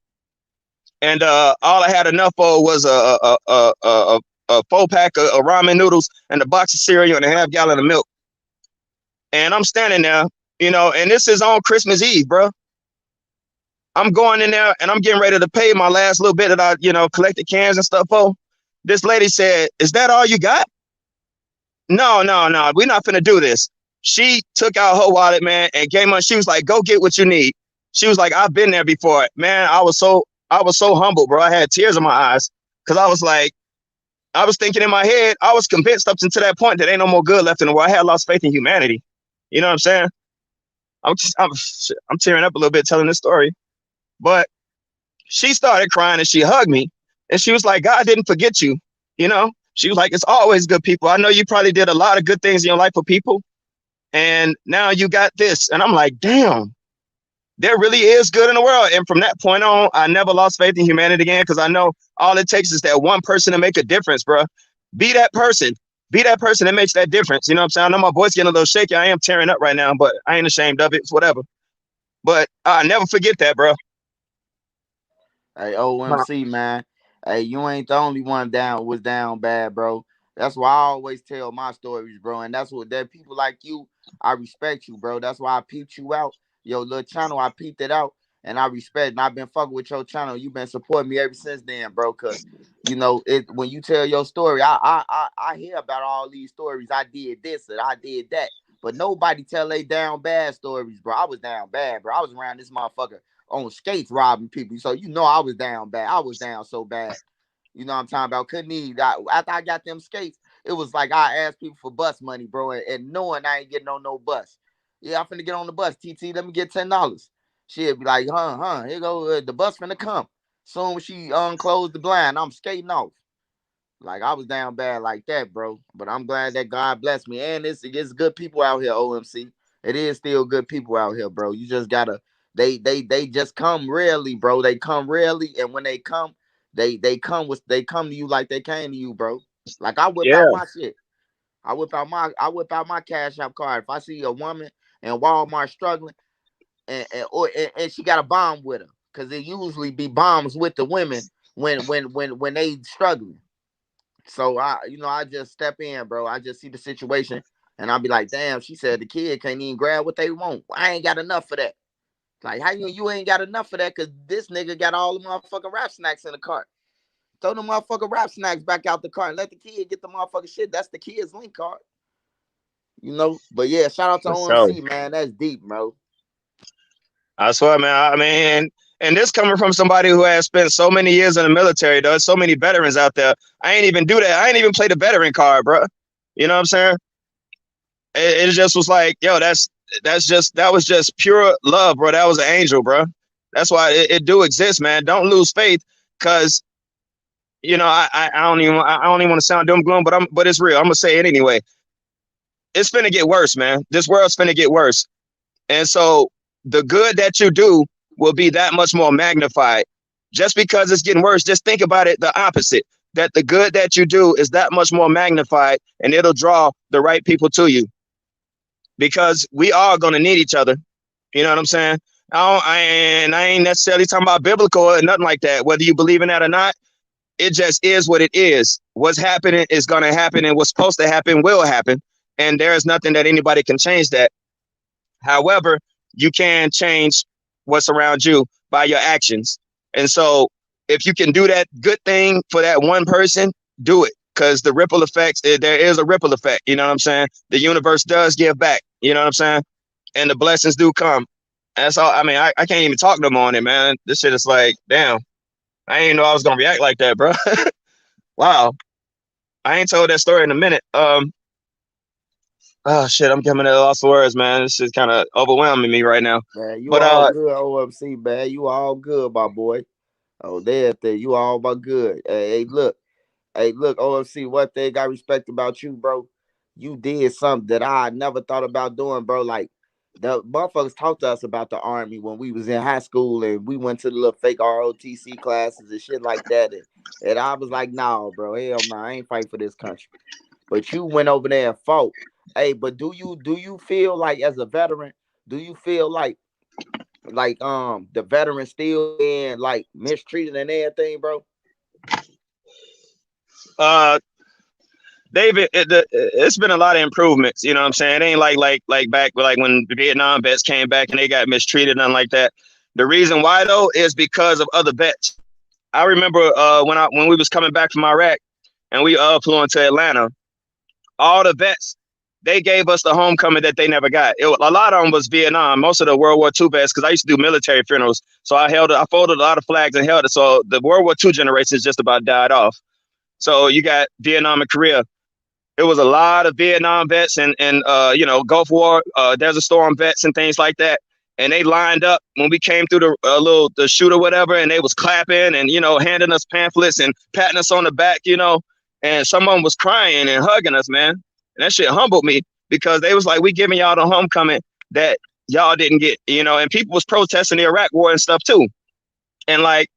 And all I had enough for was a 4-pack of ramen noodles and a box of cereal and a half gallon of milk. And I'm standing there, and this is on Christmas Eve, bro. I'm going in there and I'm getting ready to pay my last little bit that I, collected cans and stuff for. This lady said, is that all you got? No, we're not finna do this. She took out her wallet, man, and gave her. She was like, "Go get what you need." She was like, "I've been there before, man." I was so humble, bro. I had tears in my eyes because I was like, I was thinking in my head, I was convinced up until that point that ain't no more good left in the world. I had lost faith in humanity. You know what I'm saying? I'm tearing up a little bit telling this story, but she started crying and she hugged me and she was like, "God didn't forget you." You know, she was like, "It's always good people. I know you probably did a lot of good things in your life for people, and now you got this." And I'm like, damn, there really is good in the world. And from that point on, I never lost faith in humanity again because I know all it takes is that one person to make a difference, bro. Be that person. Be that person that makes that difference. You know what I'm saying? I know my voice getting a little shaky. I am tearing up right now, but I ain't ashamed of it. It's whatever. But I never forget that, bro. Hey, OMC, man. Hey, you ain't the only one was down bad, bro. That's why I always tell my stories, bro. And that's what that people like you, I respect you, bro. That's why I peeped you out. Your little channel, I peeped it out. And I respect, and I've been fucking with your channel. You've been supporting me ever since then, bro. Cause you know it when you tell your story, I hear about all these stories. I did this and I did that, but nobody tell they down bad stories, bro. I was down bad, bro. I was around this motherfucker on skates robbing people. So you know I was down bad. I was down so bad. You know what I'm talking about? Couldn't even after I got them skates, it was like I asked people for bus money, bro, and knowing I ain't getting on no bus. Yeah, I'm finna get on the bus. TT, let me get $10. She'd be like, here go the bus finna come. Soon as she unclosed the blind, I'm skating off. Like I was down bad like that, bro. But I'm glad that God blessed me. And it's good people out here, OMC. It is still good people out here, bro. You just gotta they just come rarely, bro. They come rarely, and when they come, they come to you like they came to you, bro. Like I whip out Yeah. my shit. I whip out my cash app card. If I see a woman in Walmart struggling and she got a bomb with her, because it usually be bombs with the women when they struggling. So I just step in, bro. I just see the situation and I'll be like, damn, she said the kid can't even grab what they want. I ain't got enough for that. Like, how you ain't got enough for that? Cause this nigga got all the motherfucking rap snacks in the cart. Throw the motherfucking rap snacks back out the cart and let the kid get the motherfucking shit. That's the kid's link card. But yeah, shout out to So OMC, man. That's deep, bro. I swear, man. I mean, and this coming from somebody who has spent so many years in the military, though. So many veterans out there. I ain't even do that. I ain't even play the veteran card, bro. You know what I'm saying? It just was like, yo, that was just pure love, bro. That was an angel, bro. That's why it do exist, man. Don't lose faith, cause I don't even want to sound doom gloom, but it's real. I'm gonna say it anyway. It's finna get worse, man. This world's finna get worse, and so the good that you do will be that much more magnified. Just because it's getting worse, just think about it the opposite. That the good that you do is that much more magnified, and it'll draw the right people to you because we are gonna need each other. You know what I'm saying? I ain't necessarily talking about biblical or nothing like that. Whether you believe in that or not, it just is what it is. What's happening is going to happen, and what's supposed to happen will happen. And there is nothing that anybody can change that. However, you can change what's around you by your actions. And so if you can do that good thing for that one person, do it. Because the ripple effects, there is a ripple effect. You know what I'm saying? The universe does give back. You know what I'm saying? And the blessings do come. That's all. I mean, I can't even talk no more on it, man. This shit is like, damn. I didn't know I was gonna react like that, bro. Wow. I ain't told that story in a minute. Oh shit, I'm coming at a loss of words, man. This is kind of overwhelming me right now. Man, you But all good, OMC, man. You all good, my boy. Oh, there. You all my good. Hey, look, OFC, one thing I respect about you, bro, you did something that I never thought about doing, bro. Like, the motherfuckers talked to us about the army when we was in high school and we went to the little fake ROTC classes and shit like that. And I was like, nah, bro, hell no, I ain't fight for this country. But you went over there and fought. Hey, but do you feel like as a veteran, do you feel like the veterans still being like mistreated and everything, bro? uh, David, it's been a lot of improvements. You know what I'm saying? It ain't like back like when the Vietnam vets came back and they got mistreated, nothing like that. The reason why though is because of other vets. I remember when we was coming back from Iraq and we flew into Atlanta, all the vets they gave us the homecoming that they never got. A lot of them was Vietnam. Most of the World War II vets, because I used to do military funerals, so I folded a lot of flags and held it. So the World War II generation just about died off. So you got Vietnam and Korea. It was a lot of Vietnam vets and Gulf War, Desert Storm vets and things like that. And they lined up when we came through the shoot or whatever, and they was clapping and handing us pamphlets and patting us on the back, and some of them was crying and hugging us, man. And that shit humbled me because they was like, we giving y'all the homecoming that y'all didn't get, and people was protesting the Iraq war and stuff too. And like,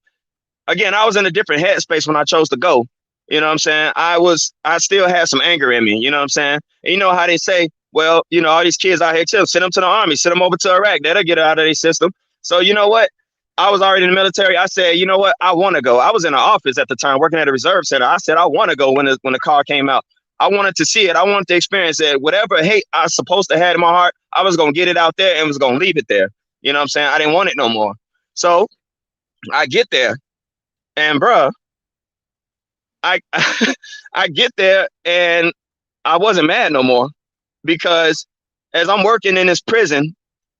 again, I was in a different headspace when I chose to go. You know what I'm saying? I still had some anger in me. You know what I'm saying? And you know how they say, well, all these kids out here too, send them to the army, send them over to Iraq. That'll get out of their system. So you know what? I was already in the military. I said, you know what? I want to go. I was in an office at the time working at a reserve center. I said, I want to go when the car came out. I wanted to see it. I wanted to experience it. Whatever hate I was supposed to have in my heart, I was going to get it out there and was going to leave it there. You know what I'm saying? I didn't want it no more. So I get there and bruh, I I get there and I wasn't mad no more because as I'm working in this prison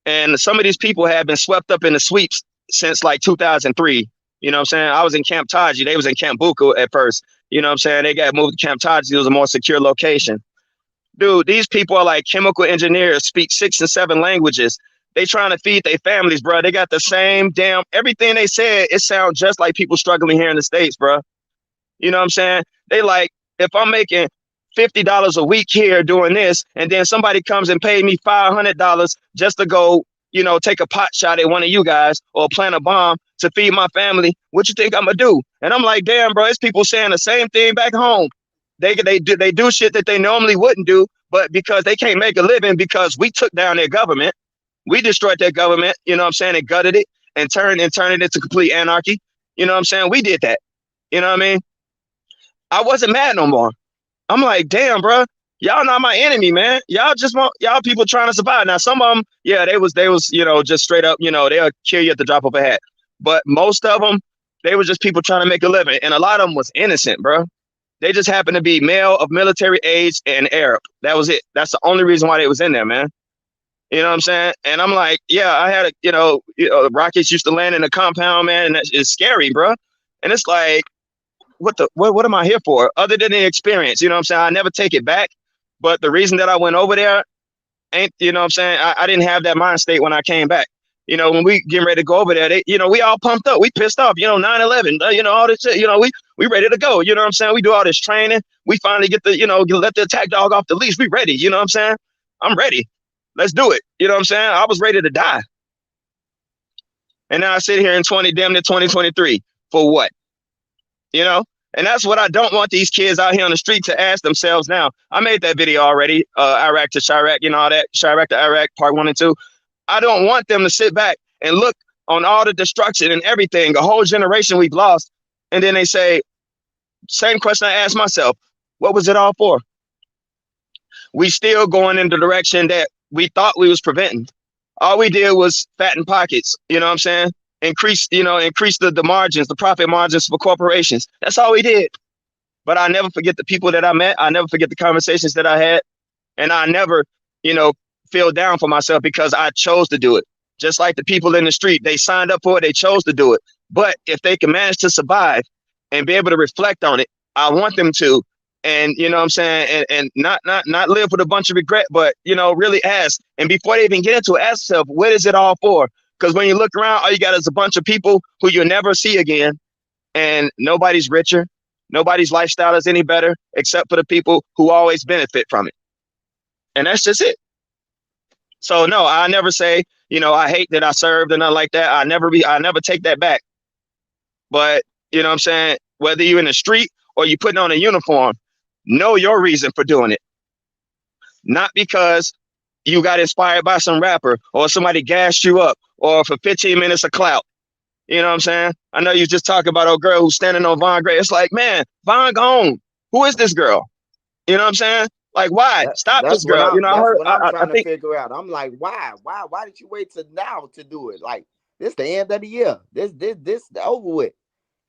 and some of these people have been swept up in the sweeps since like 2003. You know what I'm saying? I was in Camp Taji. They was in Camp Buku at first. You know what I'm saying? They got moved to Camp Taji. It was a more secure location. Dude, these people are like chemical engineers, speak 6 and 7 languages. They trying to feed their families, bro. They got the same damn, everything they said, it sounds just like people struggling here in the States, bro. You know what I'm saying? They like, if I'm making $50 a week here doing this, and then somebody comes and paid me $500 just to go, take a pot shot at one of you guys or plant a bomb to feed my family, what you think I'm gonna do? And I'm like, damn, bro, it's people saying the same thing back home. They do shit that they normally wouldn't do, but because they can't make a living because we took down their government, we destroyed their government, you know what I'm saying, and gutted it and turned it into complete anarchy. You know what I'm saying? We did that. You know what I mean? I wasn't mad no more. I'm like, damn, bro, y'all not my enemy, man. Y'all just want y'all people trying to survive. Now, some of them, yeah, they was, just straight up, they'll kill you at the drop of a hat. But most of them, they were just people trying to make a living. And a lot of them was innocent, bro. They just happened to be male of military age and Arab. That was it. That's the only reason why they was in there, man. You know what I'm saying? And I'm like, yeah, I had rockets used to land in the compound, man, and it's scary, bro. And it's like, what am I here for other than the experience? You know what I'm saying? I never take it back. But the reason that I went over there ain't, you know what I'm saying? I didn't have that mind state when I came back. When we getting ready to go over there, we all pumped up. We pissed off, 9/11, all this shit, we ready to go. You know what I'm saying? We do all this training. We finally get let the attack dog off the leash. We ready. You know what I'm saying? I'm ready. Let's do it. You know what I'm saying? I was ready to die. And now I sit here in damn near 2023 for what? And that's what I don't want these kids out here on the street to ask themselves now. I made that video already, Iraq to Chirac, all that, Chirac to Iraq, part 1 and 2. I don't want them to sit back and look on all the destruction and everything, a whole generation we've lost. And then they say, same question I asked myself, what was it all for? We still going in the direction that we thought we was preventing. All we did was fatten pockets, you know what I'm saying? Increase the margins, the profit margins for corporations. That's all we did. But I never forget the people that I met. I never forget the conversations that I had. And I never, feel down for myself because I chose to do it. Just like the people in the street, they signed up for it, they chose to do it. But if they can manage to survive and be able to reflect on it, I want them to. And you know what I'm saying, and not live with a bunch of regret, but really ask. And before they even get into it, ask yourself, what is it all for? Because when you look around, all you got is a bunch of people who you'll never see again, and nobody's richer, nobody's lifestyle is any better, except for the people who always benefit from it. And that's just it. So no, I never say, I hate that I served or nothing like that. I never take that back. But you know what I'm saying, whether you're in the street or you putting on a uniform, know your reason for doing it. Not because you got inspired by some rapper or somebody gassed you up or for 15 minutes of clout. You know what I'm saying? I know you just talking about a girl who's standing on Von Gray. It's like, man, Von gone. Who is this girl? You know what I'm saying? Like, why? Stop this girl. I'm trying to figure out. I'm like, why? Why did you wait till now to do it? Like, this the end of the year. This over with.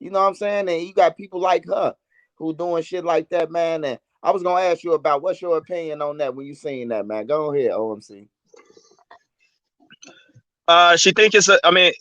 You know what I'm saying? And you got people like her who doing shit like that, man. And I was gonna ask you about what's your opinion on that when you seen that, man. Go ahead, OMC. She think it's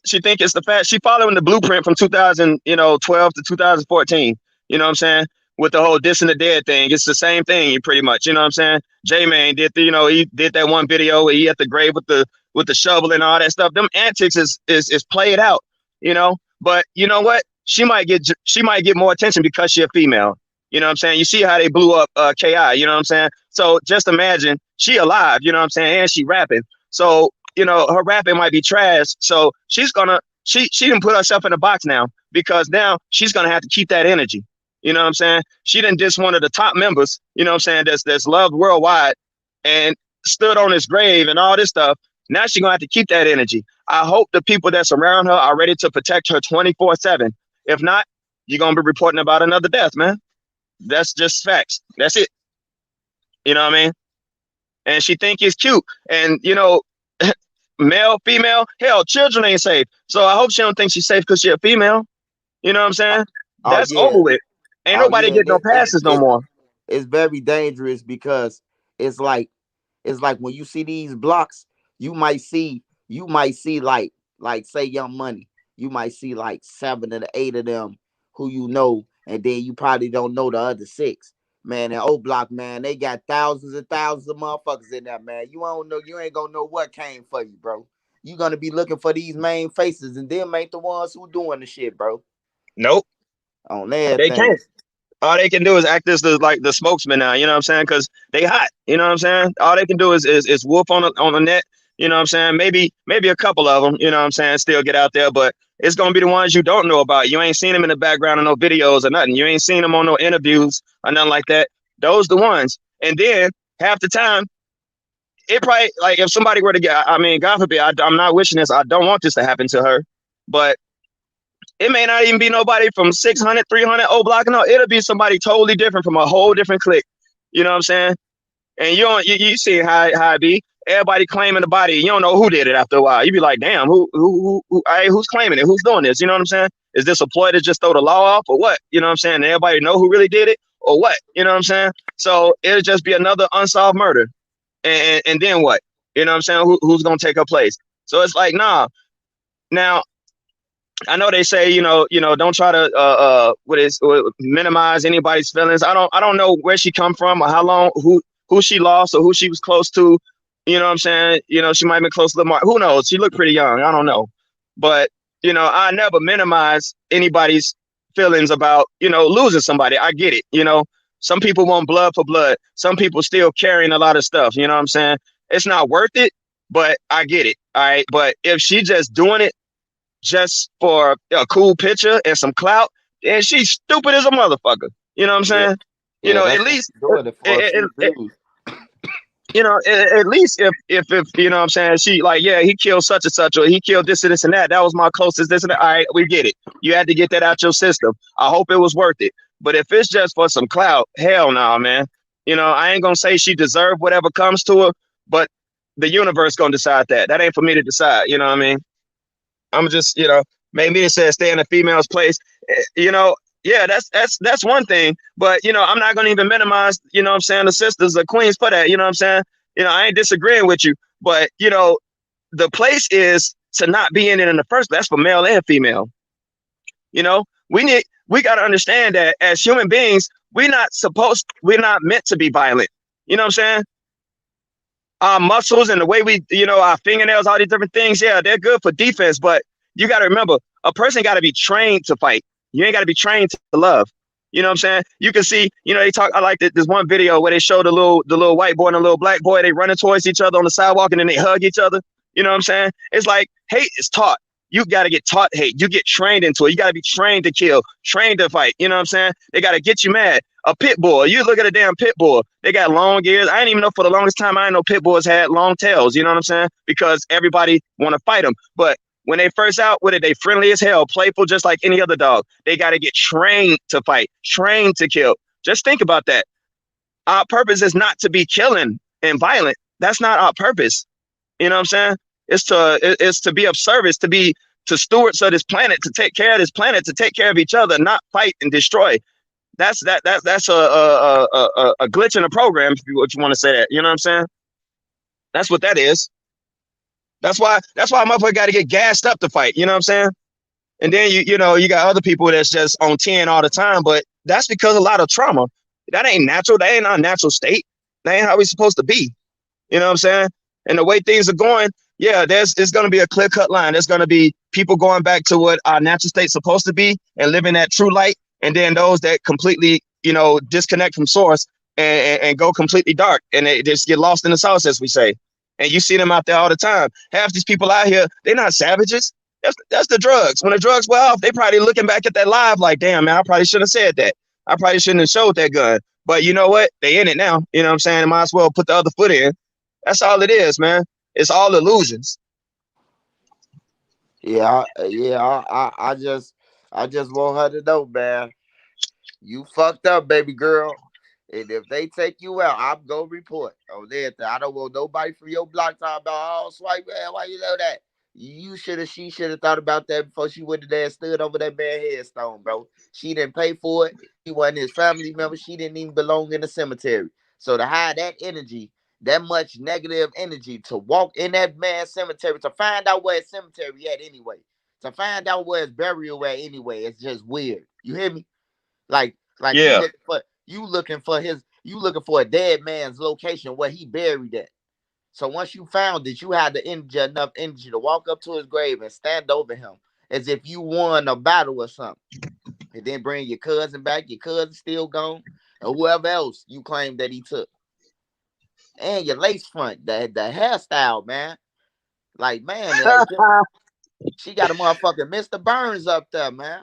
she think it's the fact she following the blueprint from 2012 to 2014. You know what I'm saying? With the whole This and the Dead thing, it's the same thing pretty much. You know what I'm saying? J-Man did he did that one video where he at the grave with the shovel and all that stuff. Them antics is played out, you know. But you know what? She might get more attention because she a female. You know what I'm saying? You see how they blew up KI, you know what I'm saying? So just imagine she alive, you know what I'm saying, and she rapping. So her rapping might be trash. So she didn't put herself in a box now because now she's gonna have to keep that energy. You know what I'm saying? She didn't diss one of the top members, you know what I'm saying, that's loved worldwide and stood on his grave and all this stuff. Now she's gonna have to keep that energy. I hope the people that's around her are ready to protect her 24/7. If not, you're gonna be reporting about another death, man. That's just facts. That's it. You know what I mean? And she think it's cute. And male, female, hell, children ain't safe. So I hope she don't think she's safe because she's a female. You know what I'm saying? Oh That's yeah, over with. Ain't oh nobody yeah. getting no passes no more. It's very dangerous because it's like when you see these blocks, you might see like say Young Money. You might see like 7 of the 8 of them who and then you probably don't know the other 6. Man, in O Block, man, they got thousands and thousands of motherfuckers in there, man. You don't know, you ain't gonna know what came for you, bro. You gonna be looking for these main faces, and them ain't the ones who doing the shit, bro. Nope, On they everything. can't. All they can do is act as the spokesman now. You know what I'm saying? Because they hot. You know what I'm saying? All they can do is wolf on the net. You know what I'm saying? Maybe a couple of them. You know what I'm saying? Still get out there, but it's gonna be the ones you don't know about. You ain't seen them in the background of no videos or nothing. You ain't seen them on no interviews or nothing like that. Those the ones. And then half the time, it probably like if somebody were to get. I mean, God forbid. I'm not wishing this. I don't want this to happen to her, but it may not even be nobody from 600, 300 O Block. No, it'll be somebody totally different from a whole different clique. You know what I'm saying? And you see how it be. Everybody claiming the body. You don't know who did it after a while. You be like, damn, who's claiming it? Who's doing this? You know what I'm saying? Is this a ploy to just throw the law off or what? You know what I'm saying? And everybody know who really did it or what? You know what I'm saying? So it'll just be another unsolved murder. And then what? You know what I'm saying? Who's gonna take her place? So it's like, nah. Now I know they say, don't try to minimize anybody's feelings. I don't know where she come from or how long, who she lost or who she was close to. You know what I'm saying? She might have been close to Lamar. Who knows? She looked pretty young. I don't know. But, I never minimize anybody's feelings about, losing somebody. I get it. Some people want blood for blood. Some people still carrying a lot of stuff. You know what I'm saying? It's not worth it, but I get it. All right. But if she just doing it just for a cool picture and some clout, and she's stupid as a motherfucker. You know what I'm Yeah, saying? yeah. At That's what least, she's doing it for a few views. at least if you know what I'm saying, she like, yeah, he killed such and such, or he killed this and this and that. That was my closest this and that. All right, we get it. You had to get that out your system. I hope it was worth it. But if it's just for some clout, hell no, man. I ain't gonna say she deserved whatever comes to her, but the universe gonna decide that. That ain't for me to decide. You know what I mean? I'm just, maybe it says stay in a female's place. Yeah, that's one thing. But I'm not gonna even minimize, what I'm saying, the sisters, the queens for that. You know what I'm saying? I ain't disagreeing with you, but the place is to not be in it in the first place. That's for male and female. We gotta understand that as human beings, we're not meant to be violent. You know what I'm saying? Our muscles and the way we, our fingernails, all these different things, yeah, they're good for defense. But you got to remember, a person got to be trained to fight. You ain't got to be trained to love. You know what I'm saying? You can see, they talk. I like this one video where they show the little white boy and the little black boy. They running towards each other on the sidewalk and then they hug each other. You know what I'm saying? It's like hate is taught. You got to get taught hate. You get trained into it. You got to be trained to kill, trained to fight. You know what I'm saying? They got to get you mad. A pit bull. You look at a damn pit bull. They got long ears. I didn't even know for the longest time. I didn't know pit bulls had long tails. You know what I'm saying? Because everybody want to fight them. But when they first out with it, they friendly as hell, playful, just like any other dog. They got to get trained to fight, trained to kill. Just think about that. Our purpose is not to be killing and violent. That's not our purpose. You know what I'm saying? It's to be of service, to stewards of this planet, to take care of this planet, to take care of each other, not fight and destroy. That's a glitch in the program, if you want to say that. You know what I'm saying? That's what that is. That's why a motherfucker got to get gassed up to fight. You know what I'm saying? And then you got other people that's just on 10 all the time, but that's because a lot of trauma. That ain't natural. That ain't our natural state. That ain't how we supposed to be. You know what I'm saying? And the way things are going, yeah, it's going to be a clear cut line. There's going to be people going back to what our natural state's supposed to be and living that true light, and then those that completely, disconnect from source and go completely dark, and they just get lost in the sauce, as we say. And you see them out there all the time. Half these people out here, they're not savages. That's the drugs. When the drugs wear off, they probably looking back at that live like, damn, man, I probably shouldn't have said that. I probably shouldn't have showed that gun. But you know what? They in it now. You know what I'm saying? They might as well put the other foot in. That's all it is, man. It's all illusions. Yeah, I just want her to know, man. You fucked up, baby girl. And if they take you out, I'm gonna report. Oh, there. I don't want nobody from your block talking about, oh, swipe, man, why you know that? She should have thought about that before she went there and stood over that man headstone, bro. She didn't pay for it. He wasn't his family member. She didn't even belong in the cemetery. So to hide that energy, that much negative energy, to walk in that man's cemetery, to find out where his cemetery at anyway, to find out where his burial at anyway, it's just weird. You hear me? Like Yeah. you looking for a dead man's location where he buried at. So once you found it, you had the energy, enough energy to walk up to his grave and stand over him as if you won a battle or something. And then bring your cousin back, your cousin still gone, or whoever else you claim that he took. And your lace front, the hairstyle, man. Like, man, she got a motherfucking Mr. Burns up there, man.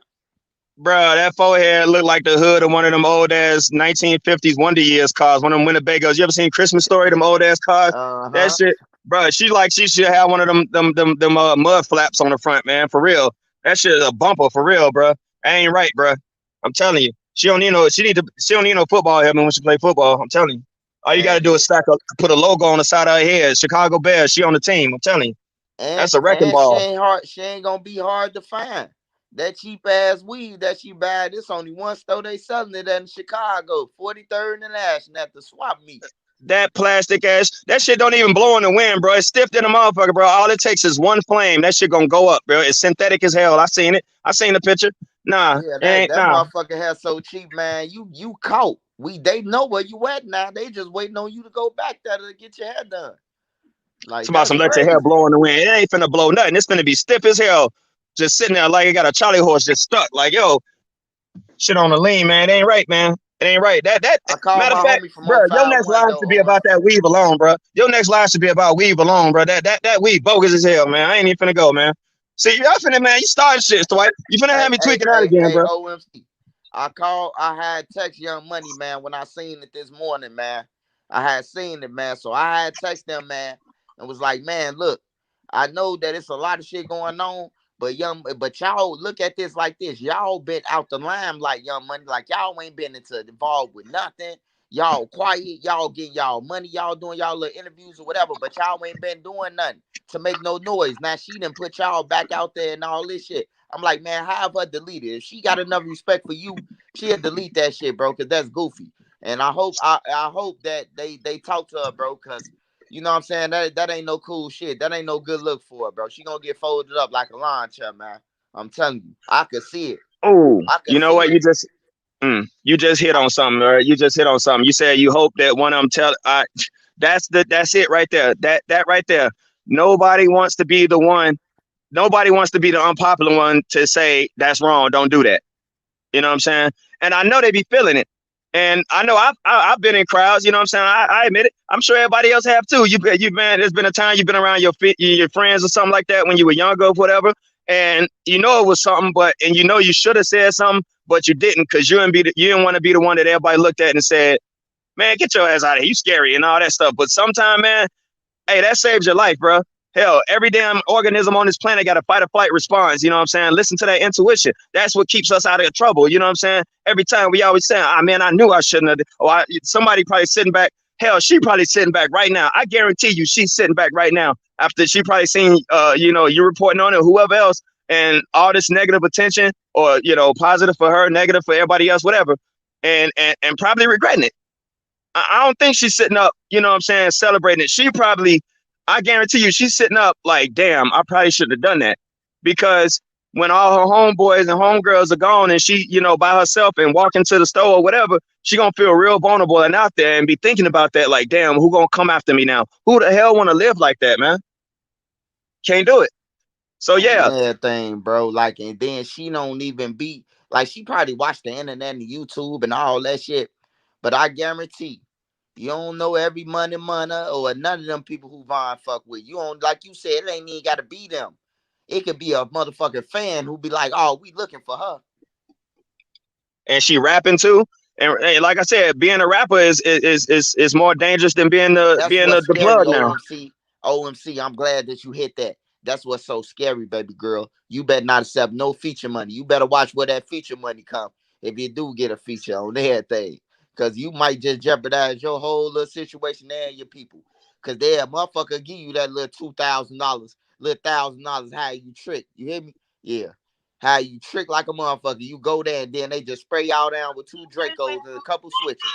Bro, that forehead looked like the hood of one of them old ass 1950s Wonder Years cars, one of them Winnebagos. You ever seen Christmas Story? Them old ass cars. That Uh-huh. shit, bro. She should have one of them mud flaps on the front, man. For real, that shit is a bumper for real, bro. That ain't right, bro. I'm telling you, she don't need no football helmet when she play football. I'm telling you, all you gotta And do is put a logo on the side of her head. Chicago Bears. She on the team. I'm telling you, that's a wrecking and ball. she ain't gonna be hard to find. That cheap ass weed that she buy, this only one store they selling it in Chicago, 43rd and Ashland at the swap meet. That plastic ass, that shit don't even blow in the wind, bro. It's stiff in the motherfucker, bro. All it takes is one flame. That shit gonna go up, bro. It's synthetic as hell. I seen it. I seen the picture. Nah, Yeah, it ain't that nah. motherfucker hair so cheap, man. You caught. They know where you at now. They just waiting on you to go back there to get your hair done. Like, Somebody that's some let your hair crazy. blow in the wind. It ain't finna blow nothing. It's finna be stiff as hell. Just sitting there like it got a Charlie horse just stuck. Like, yo, shit on the lean, man. It ain't right, man. It ain't right. That I called matter of my fact, homie from bro, your next 051 line though should be on about that weave alone, bro. Your next line should be about weave alone, bro. That weave bogus as hell, man. I ain't even finna go, man. See, y'all finna, man, you starting shit, Dwight. You finna have me tweaking out again, bro. OMC. I had text Young Money, man, when I seen it this morning, man. I had seen it, man. So I had text them, man, and was like, man, look, I know that it's a lot of shit going on, but y'all look at this like this. Y'all been out the limelight, Young Money. Like, y'all ain't been involved with nothing. Y'all quiet, y'all getting y'all money, y'all doing y'all little interviews or whatever, but y'all ain't been doing nothing to make no noise. Now she done put y'all back out there and all this shit. I'm like, man, have her delete it. If she got enough respect for you, she'll delete that shit, bro, because that's goofy. And I hope that they talk to her, bro, because you know what I'm saying? That ain't no cool shit. That ain't no good look for her, bro. She gonna get folded up like a lawn chair, man. I'm telling you. I could see it. Oh, I could you know see what? it. You just hit on something, or you just hit on something. You said you hope that one of them tell. That's it right there. That right there. Nobody wants to be the one. Nobody wants to be the unpopular one to say that's wrong. Don't do that. You know what I'm saying? And I know they be feeling it. And I know I've been in crowds. You know what I'm saying? I admit it. I'm sure everybody else have too. You man, there's been a time you've been around your friends or something like that when you were younger or whatever, and you know it was something, and you know you should have said something, but you didn't because you didn't want to be the one that everybody looked at and said, "Man, get your ass out of here. You scary," and all that stuff. But sometimes, man, hey, that saves your life, bro. Hell, every damn organism on this planet got a fight or flight response. You know what I'm saying? Listen to that intuition. That's what keeps us out of trouble. You know what I'm saying? Every time we always say, "Ah, man, I knew I shouldn't have." Or somebody probably sitting back. Hell, she probably sitting back right now. I guarantee you, she's sitting back right now after she probably seen, you reporting on it, whoever else, and all this negative attention, or positive for her, negative for everybody else, whatever. and probably regretting it. I don't think she's sitting up, you know what I'm saying, celebrating it. She probably, I guarantee you, she's sitting up like, damn, I probably should have done that. Because when all her homeboys and homegirls are gone and she, you know, by herself and walk into the store or whatever, she gonna feel real vulnerable and out there and be thinking about that, like, damn, who gonna come after me now? Who the hell wanna live like that, man? Can't do it. So On yeah, everything, bro. Like, and then she don't even be like she probably watched the internet and YouTube and all that shit. But I guarantee you don't know every money or none of them people who Vaughn fuck with. You don't like you said, it ain't even gotta be them. It could be a motherfucking fan who be like, oh, we looking for her. and she rapping too. And like I said, being a rapper is more dangerous than being That's what's the scary, blood now. OMC. OMC, I'm glad that you hit that. That's what's so scary, baby girl. You better not accept no feature money. You better watch where that feature money come if you do get a feature on everything. Because you might just jeopardize your whole little situation and your people. Because they a motherfucker give you that little $2,000, little $1,000, how you trick. You hear me? Yeah. How you trick like a motherfucker. You go there and then they just spray y'all down with 2 Dracos and a couple switches.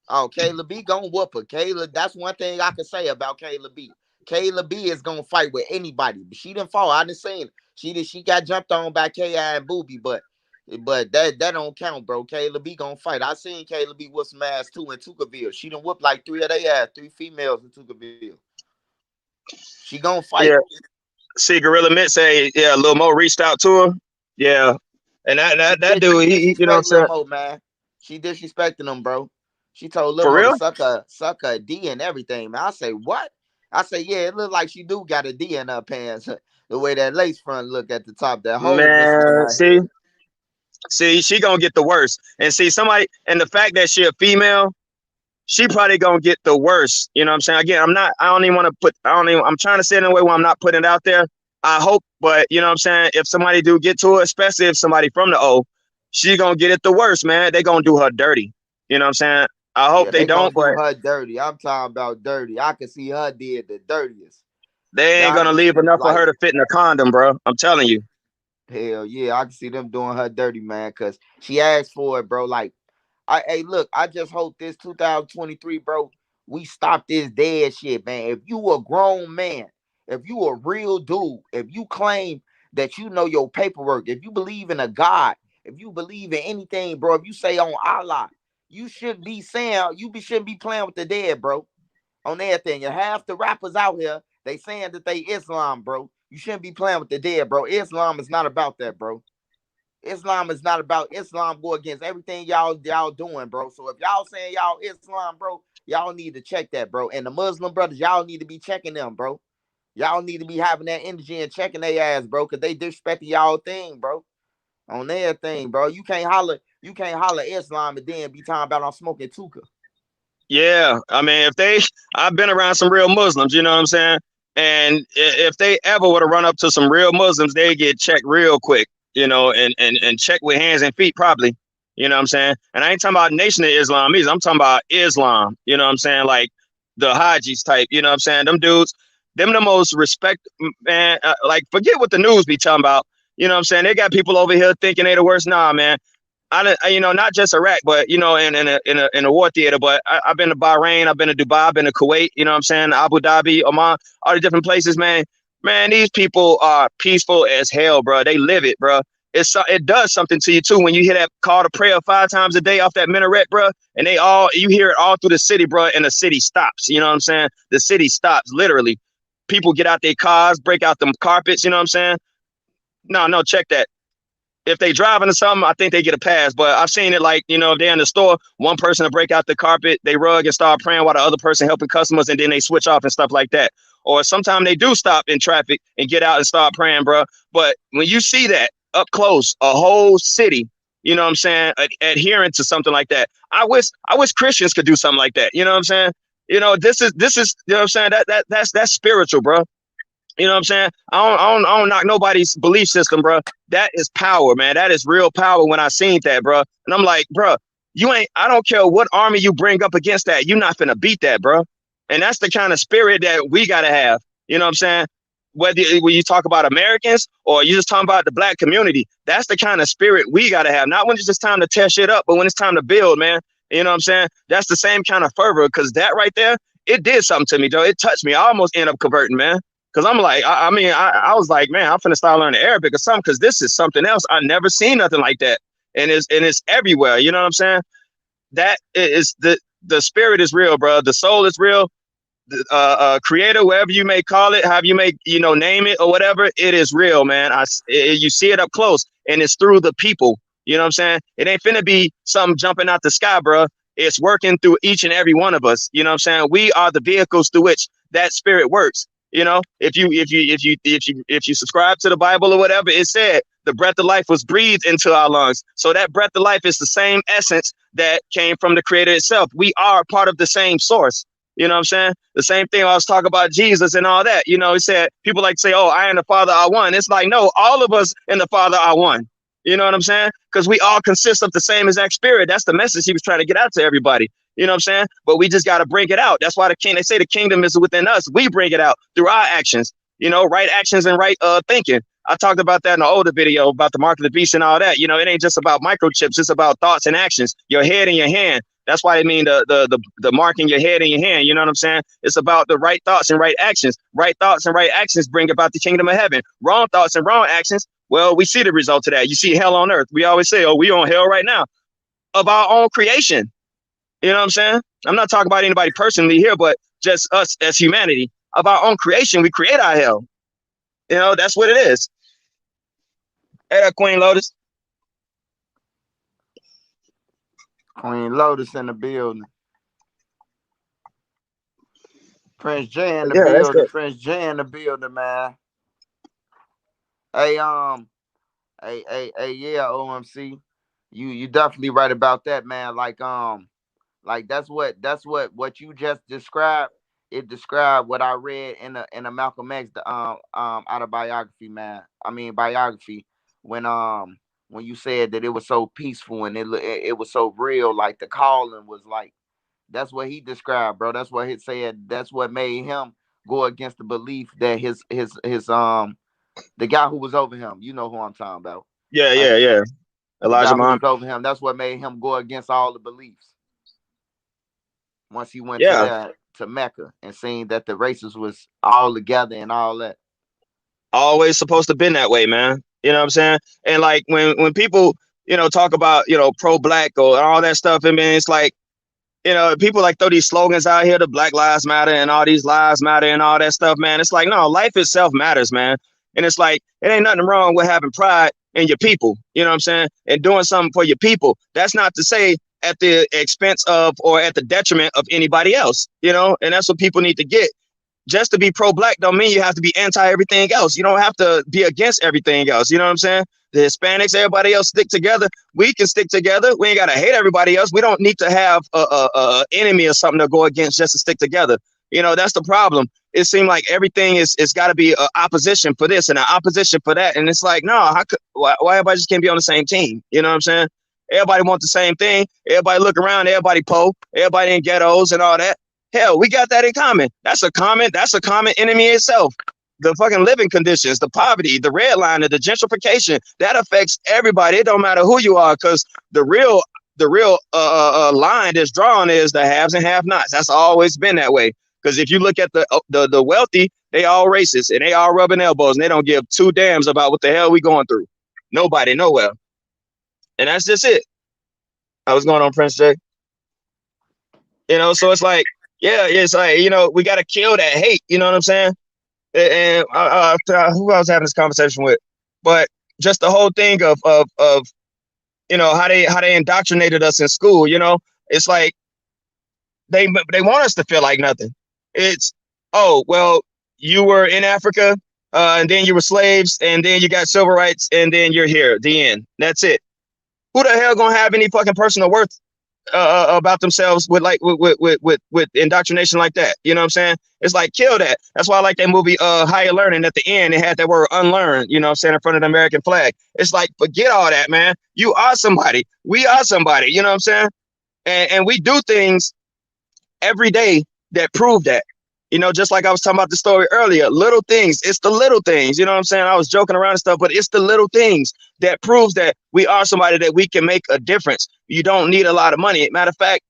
Oh, Kayla B gonna whoop her. Kayla, that's one thing I can say about Kayla B. Kayla B is gonna fight with anybody, but she didn't fall. I didn't say it. She got jumped on by K.I. and Booby, but that don't count, bro. Kayla B gonna fight. I seen Kayla B whoop some ass too in Tukaville. She done whooped like 3 of their ass, 3 females in Tukaville. She gonna fight. Yeah. See, Gorilla Mint say, yeah, Lil Mo reached out to her. Yeah. And that She dude, you know what I'm disrespect Lil saying? Mo, man. She disrespecting him, bro. She told Lil For Mo to real? suck a D and everything, man. I say, what? I say, yeah, it look like she do got a D in her pants. The way that lace front look at the top, that hole missing on Man, her head. see, she gonna get the worst. And see, somebody, and the fact that she a female, she probably gonna get the worst. You know what I'm saying? Again, I don't even want to I'm trying to say it in a way where I'm not putting it out there. I hope, but you know what I'm saying? If somebody do get to her, especially if somebody from the O, she gonna get it the worst, man. They gonna do her dirty. You know what I'm saying? I hope Yeah, they they don't, gonna do but her dirty. I'm talking about dirty. I can see her did the dirtiest. they ain't I gonna can see leave them enough for like her to fit in a condom, bro. I'm telling you. hell yeah. I can see them doing her dirty, man, because she asked for it, bro. Like hey, look, I just hope this 2023, bro, we stop this dead shit, man. If you a grown man, if you a real dude, if you claim that you know your paperwork, if you believe in a God, if you believe in anything, bro, if you say on Allah, you shouldn't be saying shouldn't be playing with the dead, bro. On everything. And half the rappers out here, they saying that they Islam, bro. You shouldn't be playing with the dead, bro. Islam is not about that, bro. Islam is not about Islam go against everything y'all doing, bro. So if y'all saying y'all Islam, bro, y'all need to check that, bro. And the Muslim brothers, y'all need to be checking them, bro. Y'all need to be having that energy and checking their ass, bro, because they disrespecting y'all thing, bro. On their thing, bro. You can't holler Islam and then be talking about I'm smoking tuka. Yeah, I mean, I've been around some real Muslims, you know what I'm saying? And if they ever would have run up to some real Muslims, they get checked real quick, you know, and checked with hands and feet probably, you know what I'm saying? And I ain't talking about Nation of Islam either. I'm talking about Islam, you know what I'm saying? Like the Hajis type, you know what I'm saying? Them dudes, them the most respect, man. Like forget what the news be talking about, you know what I'm saying? They got people over here thinking they the worst. Nah, man. You know, not just Iraq, but you know, in a war theater. But I've been to Bahrain, I've been to Dubai, I've been to Kuwait. You know what I'm saying? Abu Dhabi, Oman, all the different places, man. Man, these people are peaceful as hell, bro. They live it, bro. It does something to you too when you hear that call to prayer 5 times a day off that minaret, bro. And you hear it all through the city, bro. And the city stops. You know what I'm saying? The city stops literally. People get out their cars, break out them carpets. You know what I'm saying? No, check that. If they driving or something, I think they get a pass. But I've seen it like, you know, if they're in the store, one person to break out the carpet, they rug and start praying while the other person helping customers, and then they switch off and stuff like that. Or sometimes they do stop in traffic and get out and start praying, bro. But when you see that up close, a whole city, you know what I'm saying, adhering to something like that, I wish Christians could do something like that. You know what I'm saying? You know, this is you know what I'm saying, that's spiritual, bro. You know what I'm saying? I don't knock nobody's belief system, bro. That is power, man. That is real power when I seen that, bro. And I'm like, bro, I don't care what army you bring up against that. You're not finna beat that, bro. And that's the kind of spirit that we gotta have. You know what I'm saying? when you talk about Americans or you just talking about the black community, that's the kind of spirit we got to have. Not when it's just time to tear shit up, but when it's time to build, man. You know what I'm saying? That's the same kind of fervor, because that right there, it did something to me, Joe. It touched me. I almost end up converting, man. Because I'm like, I was like, man, I'm finna start learning Arabic or something, because this is something else. I never seen nothing like that. And it's everywhere. You know what I'm saying? That is the spirit is real, bro. The soul is real. Creator, wherever you may call it, however you may, name it or whatever, it is real, man. You see it up close, and it's through the people. You know what I'm saying? It ain't finna be something jumping out the sky, bro. It's working through each and every one of us. You know what I'm saying? We are the vehicles through which that spirit works. You know, if you subscribe to the Bible or whatever, it said the breath of life was breathed into our lungs. So that breath of life is the same essence that came from the Creator itself. We are part of the same source. You know what I'm saying? The same thing I was talking about Jesus and all that. You know, he said, people like to say, oh, I and the Father are one. It's like, no, all of us and the Father are one. You know what I'm saying? Because we all consist of the same exact spirit. That's the message he was trying to get out to everybody. You know what I'm saying? But we just got to bring it out. That's why they say the kingdom is within us. We bring it out through our actions, right actions and right thinking. I talked about that in an older video about the mark of the beast and all that. You know, it ain't just about microchips. It's about thoughts and actions, your head and your hand. That's why I mean the mark in your head and your hand. You know what I'm saying? It's about the right thoughts and right actions. Right thoughts and right actions bring about the kingdom of heaven. Wrong thoughts and wrong actions, well, we see the result of that. You see hell on earth. We always say, oh, we on hell right now of our own creation. You know what I'm saying? I'm not talking about anybody personally here, but just us as humanity. Of our own creation, we create our hell. You know, that's what it is. Hey, Queen Lotus. Queen Lotus in the building. Prince J in the Yeah, that's building. good. Prince J in the building, man. Hey, yeah, OMC. You definitely right about that, man. Like that's what you just described. It described what I read in a Malcolm X autobiography, man. I mean biography, when you said that it was so peaceful and it was so real, like the calling was like, that's what he described, bro. That's what he said. That's what made him go against the belief that his the guy who was over him, you know who I'm talking about. Yeah, Uh, yeah, yeah. the Elijah guy who Muhammad. was over him, that's what made him go against all the beliefs. Once he went Yeah, to Mecca and seen that the races was all together and all that. always supposed to been that way, man. You know what I'm saying? And like when people, talk about, pro-black or all that stuff, I mean, it's like, people like throw these slogans out here, the Black Lives Matter and all these lives matter and all that stuff, man. It's like, no, life itself matters, man. And it's like, it ain't nothing wrong with having pride in your people, you know what I'm saying? And doing something for your people. That's not to say at the expense of or at the detriment of anybody else, and that's what people need to get. Just to be pro-black don't mean you have to be anti everything else. You don't have to be against everything else. You know what I'm saying? The Hispanics, everybody else stick together. We can stick together. We ain't got to hate everybody else. We don't need to have a enemy or something to go against just to stick together. That's the problem. It seems like everything it's got to be an opposition for this and an opposition for that. And it's like, no, why everybody just can't be on the same team? You know what I'm saying? Everybody wants the same thing. Everybody look around. Everybody poor. Everybody in ghettos and all that. Hell, we got that in common. That's a common enemy itself. The fucking living conditions, the poverty, the redlining, the gentrification, that affects everybody. It don't matter who you are, because the real line that's drawn is the haves and have-nots. That's always been that way. Because if you look at the wealthy, they all racist and they all rubbing elbows and they don't give two damns about what the hell we going through. Nobody, nowhere. And that's just it. I was going on, Prince J. So it's like, yeah, it's like, we got to kill that hate. You know what I'm saying? And who I was having this conversation with, but just the whole thing of how they indoctrinated us in school. It's like they want us to feel like nothing. It's, oh, well, you were in Africa and then you were slaves and then you got civil rights and then you're here. The end. That's it. Who the hell gonna have any fucking personal worth about themselves with indoctrination like that? You know what I'm saying? It's like, kill that. That's why I like that movie Higher Learning. At the end it had that word unlearn, you know what I'm saying, in front of the American flag. It's like, forget all that, man. You are somebody. We are somebody, you know what I'm saying? And we do things every day that prove that. You know, just like I was talking about the story earlier, little things. It's the little things. You know what I'm saying? I was joking around and stuff, but it's the little things that proves that we are somebody that we can make a difference. You don't need a lot of money. Matter of fact,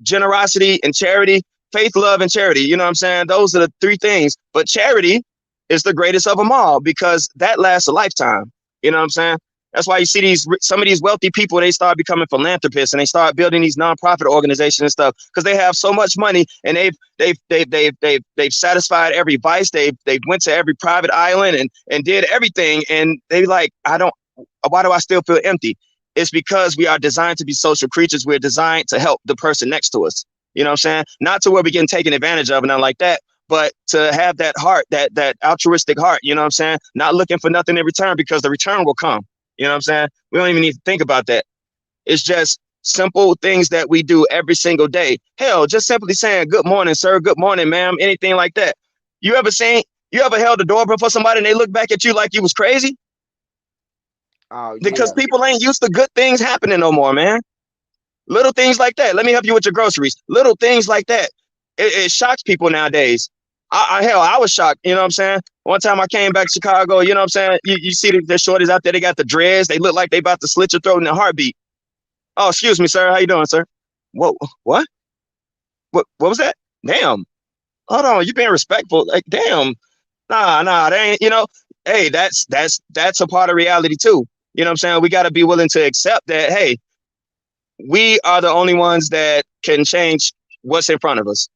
generosity and charity, faith, love, and charity. You know what I'm saying? Those are the three things. But charity is the greatest of them all because that lasts a lifetime. You know what I'm saying? That's why you see some of these wealthy people, they start becoming philanthropists and they start building these nonprofit organizations and stuff because they have so much money and they've satisfied every vice. They've went to every private island and did everything. And they like, why do I still feel empty? It's because we are designed to be social creatures. We're designed to help the person next to us. You know what I'm saying? Not to where we're getting taken advantage of and nothing like that, but to have that heart, that altruistic heart. You know what I'm saying? Not looking for nothing in return because the return will come. You know what I'm saying? We don't even need to think about that. It's just simple things that we do every single day. Hell, just simply saying, good morning, sir. Good morning, ma'am. Anything like that. You ever held the doorbell for somebody and they look back at you like you was crazy? Oh, Because yeah. people ain't used to good things happening no more, man. Little things like that. Let me help you with your groceries. Little things like that. It shocks people nowadays. I was shocked. You know what I'm saying? One time I came back to Chicago, you know what I'm saying? You see the shorties out there, they got the dreads. They look like they about to slit your throat in a heartbeat. Oh, excuse me, sir. How you doing, sir? What? What was that? Damn. Hold on. You being respectful. Like, damn. Nah, they ain't, you know, hey, that's a part of reality too. You know what I'm saying? We got to be willing to accept that, hey, we are the only ones that can change what's in front of us.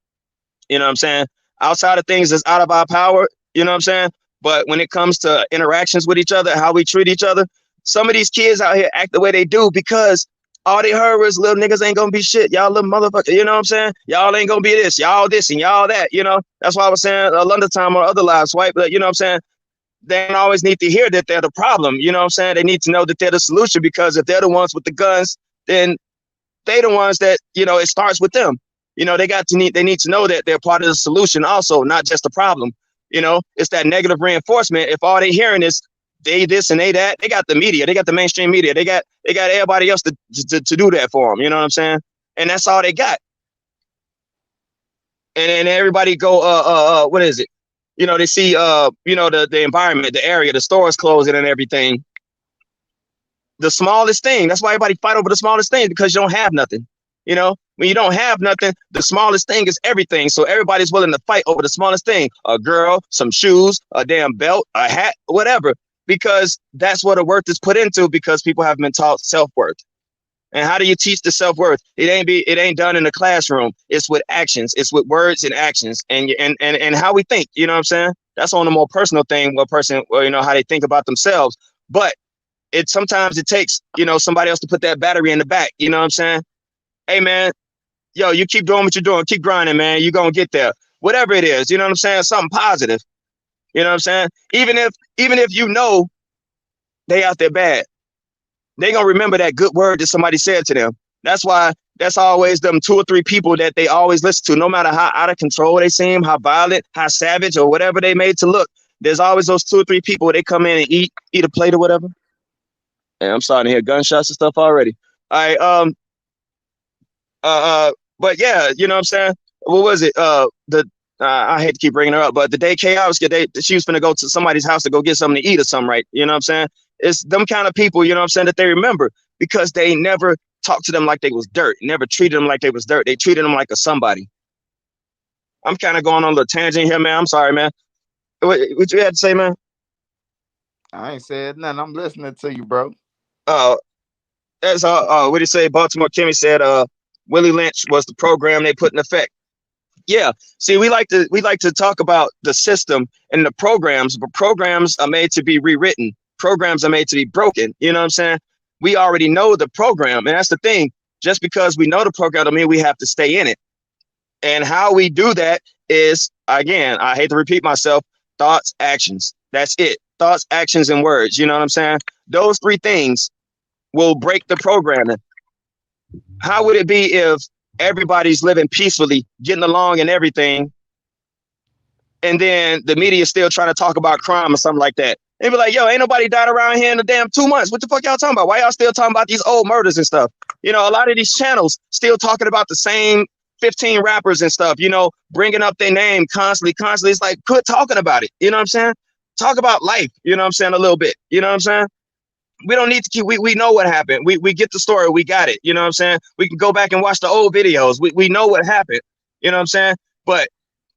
You know what I'm saying? Outside of things that's out of our power, you know what I'm saying? But when it comes to interactions with each other, how we treat each other, some of these kids out here act the way they do because all they heard was little niggas ain't gonna be shit. Y'all little motherfucker, you know what I'm saying? Y'all ain't gonna be this and y'all that, you know? That's why I was saying London time or other lives, right? But you know what I'm saying? They don't always need to hear that they're the problem. You know what I'm saying? They need to know that they're the solution because if they're the ones with the guns, then they the ones that, you know, it starts with them. You know, they need to know that they're part of the solution also, not just the problem. You know, it's that negative reinforcement. If all they hearing is they this and they that, they got the media, they got the mainstream media, they got everybody else to do that for them. You know what I'm saying? And that's all they got. And everybody go, what is it? You know, they see, you know, the environment, the area, the stores closing and everything. The smallest thing. That's why everybody fight over the smallest thing because you don't have nothing. You know, when you don't have nothing, the smallest thing is everything. So everybody's willing to fight over the smallest thing. A girl, some shoes, a damn belt, a hat, whatever, because that's what the worth is put into because people have been taught self-worth. And how do you teach the self-worth? It ain't done in the classroom. It's with actions. It's with words and actions and how we think. You know what I'm saying? That's on a more personal thing, what person, or, you know, how they think about themselves. But sometimes it takes, you know, somebody else to put that battery in the back. You know what I'm saying? Hey, man, yo, you keep doing what you're doing. Keep grinding, man. You're going to get there. Whatever it is, you know what I'm saying? Something positive. You know what I'm saying? Even if you know they out there bad, they going to remember that good word that somebody said to them. That's why that's always them 2 or 3 people that they always listen to, no matter how out of control they seem, how violent, how savage, or whatever they made to look. There's always those 2 or 3 people. They come in and eat a plate or whatever. And I'm starting to hear gunshots and stuff already. All right. But yeah, you know what I'm saying? What was it? I hate to keep bringing her up, but the day Chaos, she was gonna go to somebody's house to go get something to eat or something, right? You know what I'm saying? It's them kind of people, you know what I'm saying, that they remember because they never talked to them like they was dirt, never treated them like they was dirt. They treated them like a somebody. I'm kind of going on a little tangent here, man. I'm sorry, man. What you had to say, man? I ain't said nothing. I'm listening to you, bro. That's what did he say? Baltimore Kimmy said, Willie Lynch was the program they put in effect. Yeah. See, we like to talk about the system and the programs, but programs are made to be rewritten. Programs are made to be broken. You know what I'm saying? We already know the program, and that's the thing. Just because we know the program, I mean we have to stay in it. And how we do that is, again, I hate to repeat myself, thoughts, actions. That's it. Thoughts, actions, and words. You know what I'm saying? Those 3 things will break the programming. How would it be if everybody's living peacefully, getting along and everything, and then the media is still trying to talk about crime or something like that? They'd be like, yo, ain't nobody died around here in the damn 2 months. What the fuck y'all talking about? Why y'all still talking about these old murders and stuff? You know, a lot of these channels still talking about the same 15 rappers and stuff, you know, bringing up their name constantly. It's like, quit talking about it. You know what I'm saying? Talk about life. You know what I'm saying? A little bit. You know what I'm saying? We don't need to keep, we know what happened. We get the story. We got it. You know what I'm saying? We can go back and watch the old videos. We know what happened. You know what I'm saying? But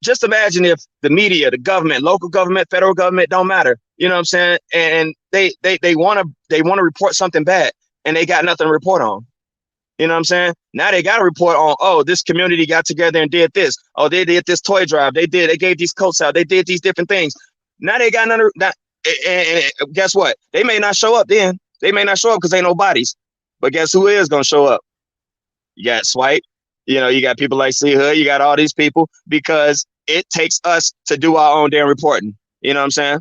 just imagine if the media, the government, local government, federal government, don't matter. You know what I'm saying? And they want to report something bad and they got nothing to report on. You know what I'm saying? Now they got to report on, oh, this community got together and did this. Oh, they did this toy drive. They gave these coats out. They did these different things. Now they got none of that. And guess what? They may not show up then. They may not show up because ain't no bodies. But guess who is going to show up? You got Swipe. You know, you got people like C Hood. You got all these people because it takes us to do our own damn reporting. You know what I'm saying?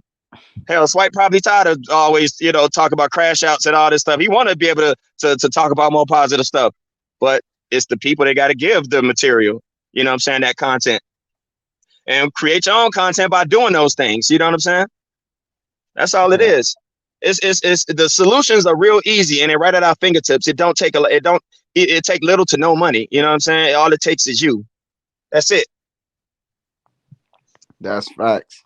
Hell, Swipe probably tired of always, you know, talk about crash outs and all this stuff. He want to be able to talk about more positive stuff. But it's the people that got to give the material, you know what I'm saying, that content. And create your own content by doing those things. You know what I'm saying? That's all it is. It's the solutions are real easy and they're right at our fingertips. It take little to no money. You know what I'm saying? All it takes is you. That's it. That's facts.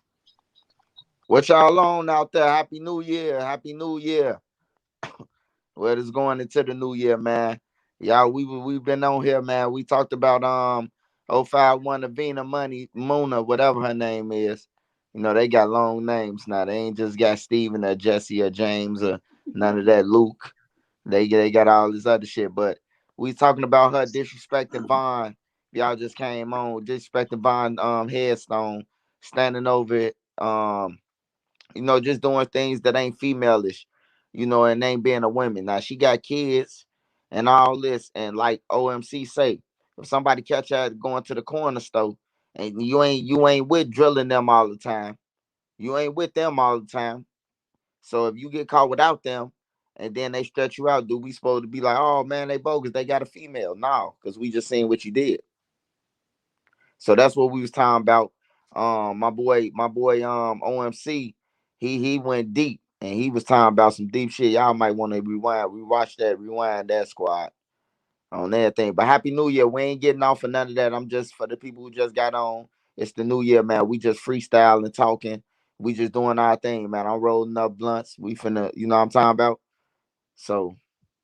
What y'all on out there? Happy New Year. Happy New Year. Well, it's going into the new year, man. Y'all, we've been on here, man. We talked about 051 Aveena Money, Muna, whatever her name is. You know, they got long names now. They ain't just got Steven or Jesse or James or none of that Luke. They got all this other shit. But we talking about her disrespecting Vaughn. Y'all just came on disrespecting Vaughn headstone, standing over it. You know, just doing things that ain't femaleish, you know, and ain't being a woman. Now she got kids and all this, and like OMC say, if somebody catch her going to the corner store and you ain't with drilling them all the time, you ain't with them all the time. So if you get caught without them and then they stretch you out, do we supposed to be like, oh man, they bogus, they got a female? No, because we just seen what you did. So that's what we was talking about. My boy, OMC, he went deep and he was talking about some deep shit. Y'all might want to rewind that squad on everything. But happy New Year. We ain't getting off of none of that. I'm just for the people who just got on. It's the new year, man. We just freestyling, talking. We just doing our thing, man. I'm rolling up blunts. We finna, you know what I'm talking about? So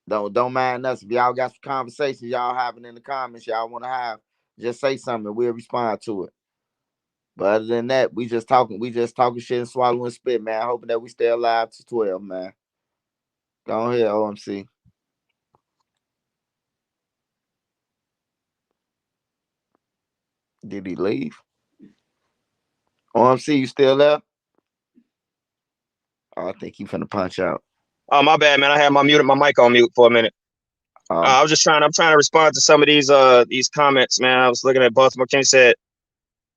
don't mind us. If y'all got some conversations y'all having in the comments, y'all want to have, just say something. We'll respond to it. But other than that, we just talking shit and swallowing spit, man. Hoping that we stay alive to 12, man. Go ahead, OMC. Did he leave? OMC, you still there? Oh, I think he finna punch out. Oh, my bad, man. I had my mic on mute for a minute. I'm trying to respond to some of these comments, man. I was looking at Baltimore. Kenny said,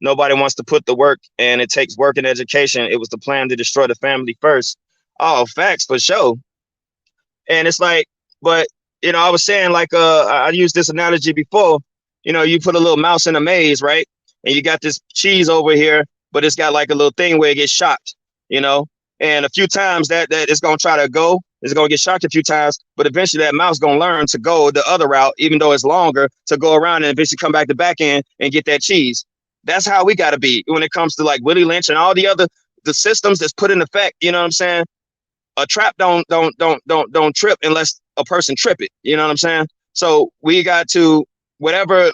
nobody wants to put the work, and it takes work and education. It was the plan to destroy the family first. Oh, facts for sure. And it's like, but you know, I was saying like, I used this analogy before. You know, you put a little mouse in a maze, right? And you got this cheese over here, but it's got like a little thing where it gets shocked. You know, and a few times that it's gonna try to go. It's gonna get shocked a few times, but eventually that mouse gonna learn to go the other route, even though it's longer, to go around and eventually come back the back end and get that cheese. That's how we gotta be when it comes to like Willie Lynch and all the systems that's put in effect. You know what I'm saying? A trap don't trip unless a person trip it. You know what I'm saying? So we got to whatever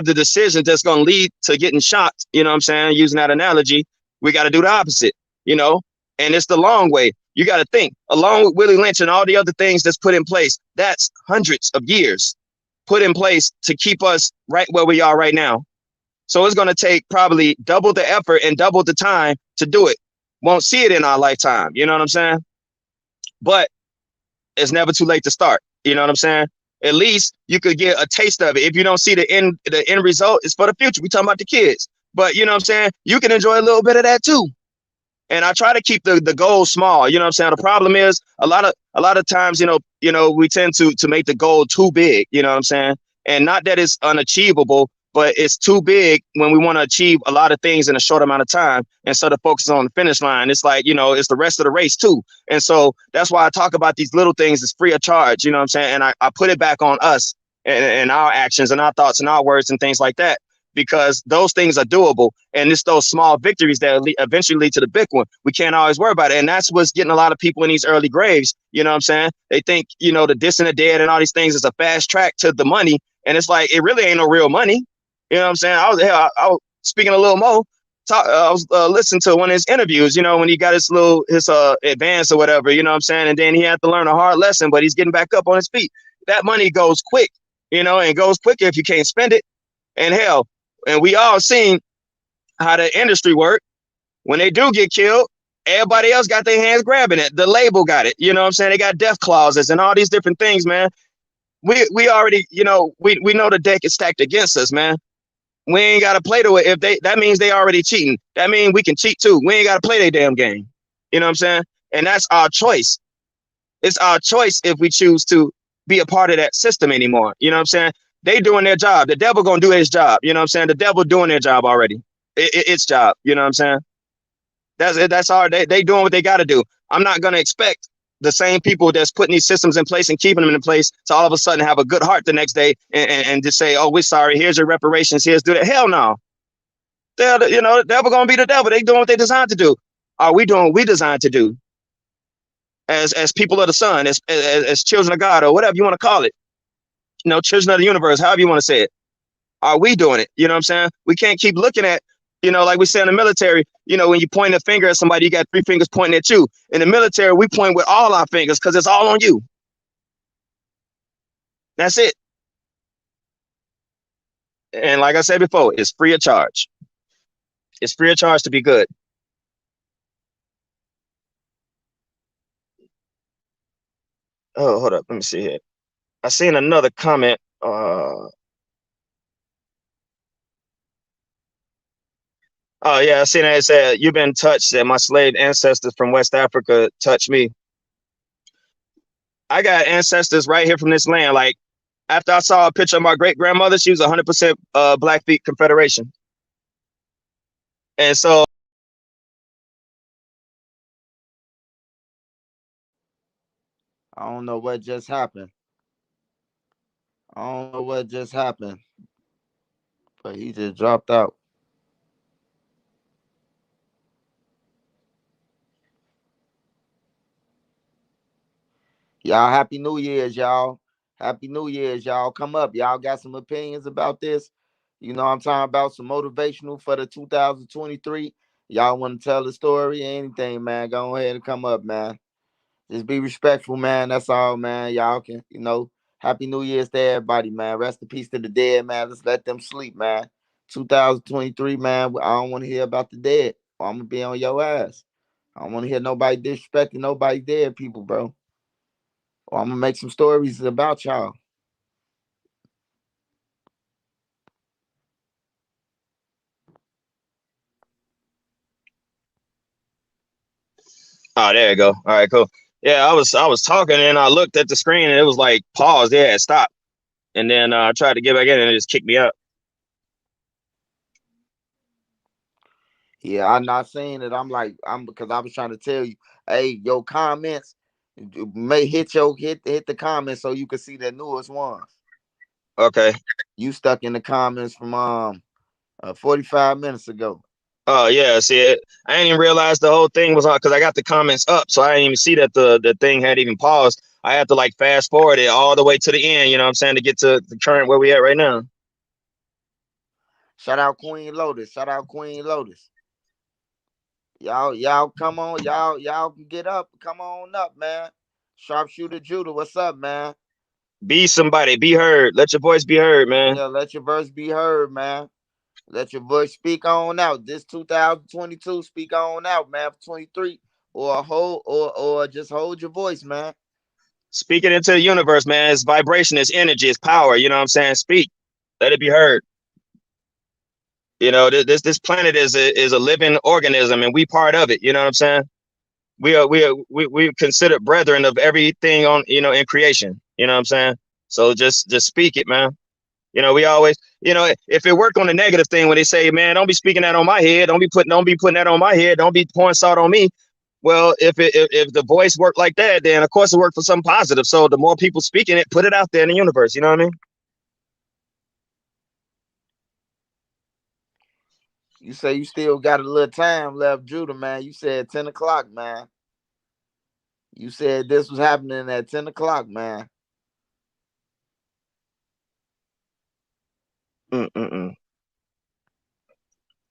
the decision that's gonna lead to getting shocked. You know what I'm saying? Using that analogy, we got to do the opposite. You know, and it's the long way. You got to think, along with Willie Lynch and all the other things that's put in place, that's hundreds of years put in place to keep us right where we are right now. So it's going to take probably double the effort and double the time to do it. Won't see it in our lifetime. You know what I'm saying? But it's never too late to start. You know what I'm saying? At least you could get a taste of it. If you don't see the end result, it's for the future. We talking about the kids. But you know what I'm saying? You can enjoy a little bit of that too. And I try to keep the goal small. You know what I'm saying? The problem is a lot of times, you know, we tend to make the goal too big, you know what I'm saying? And not that it's unachievable, but it's too big when we want to achieve a lot of things in a short amount of time instead of focusing on the finish line. It's like, you know, it's the rest of the race too. And so that's why I talk about these little things as free of charge, you know what I'm saying? And I put it back on us and our actions and our thoughts and our words and things like that, because those things are doable, and it's those small victories that eventually lead to the big one. We can't always worry about it, and that's what's getting a lot of people in these early graves. You know what I'm saying? They think, you know, the this and the dead and all these things is a fast track to the money, and it's like, it really ain't no real money. You know what I'm saying? I was speaking a little more. I was listening to one of his interviews, you know, when he got his advance or whatever, you know what I'm saying? And then he had to learn a hard lesson, but he's getting back up on his feet. That money goes quick, you know, and goes quicker if you can't spend it. And hell, and we all seen how the industry work. When they do get killed, everybody else got their hands grabbing it. The label got it. You know what I'm saying? They got death clauses and all these different things, man. We already, you know, we know the deck is stacked against us, man. We ain't got to play to it. That means they already cheating. That means we can cheat too. We ain't got to play their damn game. You know what I'm saying? And that's our choice. It's our choice if we choose to be a part of that system anymore. You know what I'm saying? They doing their job. The devil gonna do his job. You know what I'm saying? The devil doing their job already. Its job. You know what I'm saying? That's it. That's all. They doing what they got to do. I'm not gonna expect the same people that's putting these systems in place and keeping them in place to all of a sudden have a good heart the next day and just say, oh, we're sorry. Here's your reparations. Here's do that. Hell no. You know, the devil gonna be the devil. They doing what they designed to do. Are we doing what we designed to do? As people of the sun, as children of God, or whatever you want to call it, you know, children of the universe, however you want to say it. Are we doing it? You know what I'm saying? We can't keep looking at, you know, like we say in the military, you know, when you point a finger at somebody, you got 3 fingers pointing at you. In the military, we point with all our fingers because it's all on you. That's it. And like I said before, it's free of charge. It's free of charge to be good. Oh, hold up. Let me see here. I seen another comment. Oh yeah, I seen that. It said, "You've been touched, and my slave ancestors from West Africa touched me." I got ancestors right here from this land. Like, after I saw a picture of my great grandmother, she was 100% Blackfeet Confederation, and so I don't know what just happened. I don't know what just happened, but he just dropped out. Y'all, happy New Year's, y'all. Happy New Year's, y'all. Come up. Y'all got some opinions about this? You know, I'm talking about some motivational for the 2023. Y'all want to tell the story or anything, man? Go ahead and come up, man. Just be respectful, man. That's all, man. Y'all can, you know, happy New Year's to everybody, man. Rest in peace to the dead, man. Let's let them sleep, man. 2023, man. I don't want to hear about the dead. I'm gonna be on your ass. I don't want to hear nobody disrespecting nobody dead people, bro. Or I'm gonna make some stories about y'all. oh, there you go. All right, cool. Yeah, I was talking and I looked at the screen and it was like paused. Yeah, stop. And then I tried to get back in and it just kicked me out. Yeah, I'm not saying it. I'm because I was trying to tell you, hey, your comments may hit the comments so you can see the newest ones. Okay. You stuck in the comments from 45 minutes ago. Oh yeah, see it. I didn't even realize the whole thing was on because I got the comments up, so I didn't even see that the thing had even paused. I had to like fast forward it all the way to the end, you know what I'm saying, to get to the current where we at right now. Shout out Queen Lotus. Shout out Queen Lotus. Y'all come on. Y'all can get up. Come on up, man. Sharpshooter Judah, what's up, man? Be somebody, be heard. Let your voice be heard, man. Yeah, let your verse be heard, man. Let your voice speak on out. This 2022, speak on out, man. For 23, or just hold your voice, man. Speak it into the universe, man. It's vibration, it's energy, it's power. You know what I'm saying? Speak. Let it be heard. You know, this planet is a living organism, and we part of it. You know what I'm saying? We consider brethren of everything on, you know, in creation. You know what I'm saying? So just speak it, man. You know, we always, you know, if it work on the negative thing when they say, man, don't be speaking that on my head, don't be putting that on my head, don't be pouring salt on me. Well, if the voice worked like that, then of course it worked for something positive. So the more people speaking it, put it out there in the universe. You know what I mean? You say you still got a little time left, Judah, man. You said 10 o'clock, man. You said this was happening at 10 o'clock, man. Mm-mm-mm.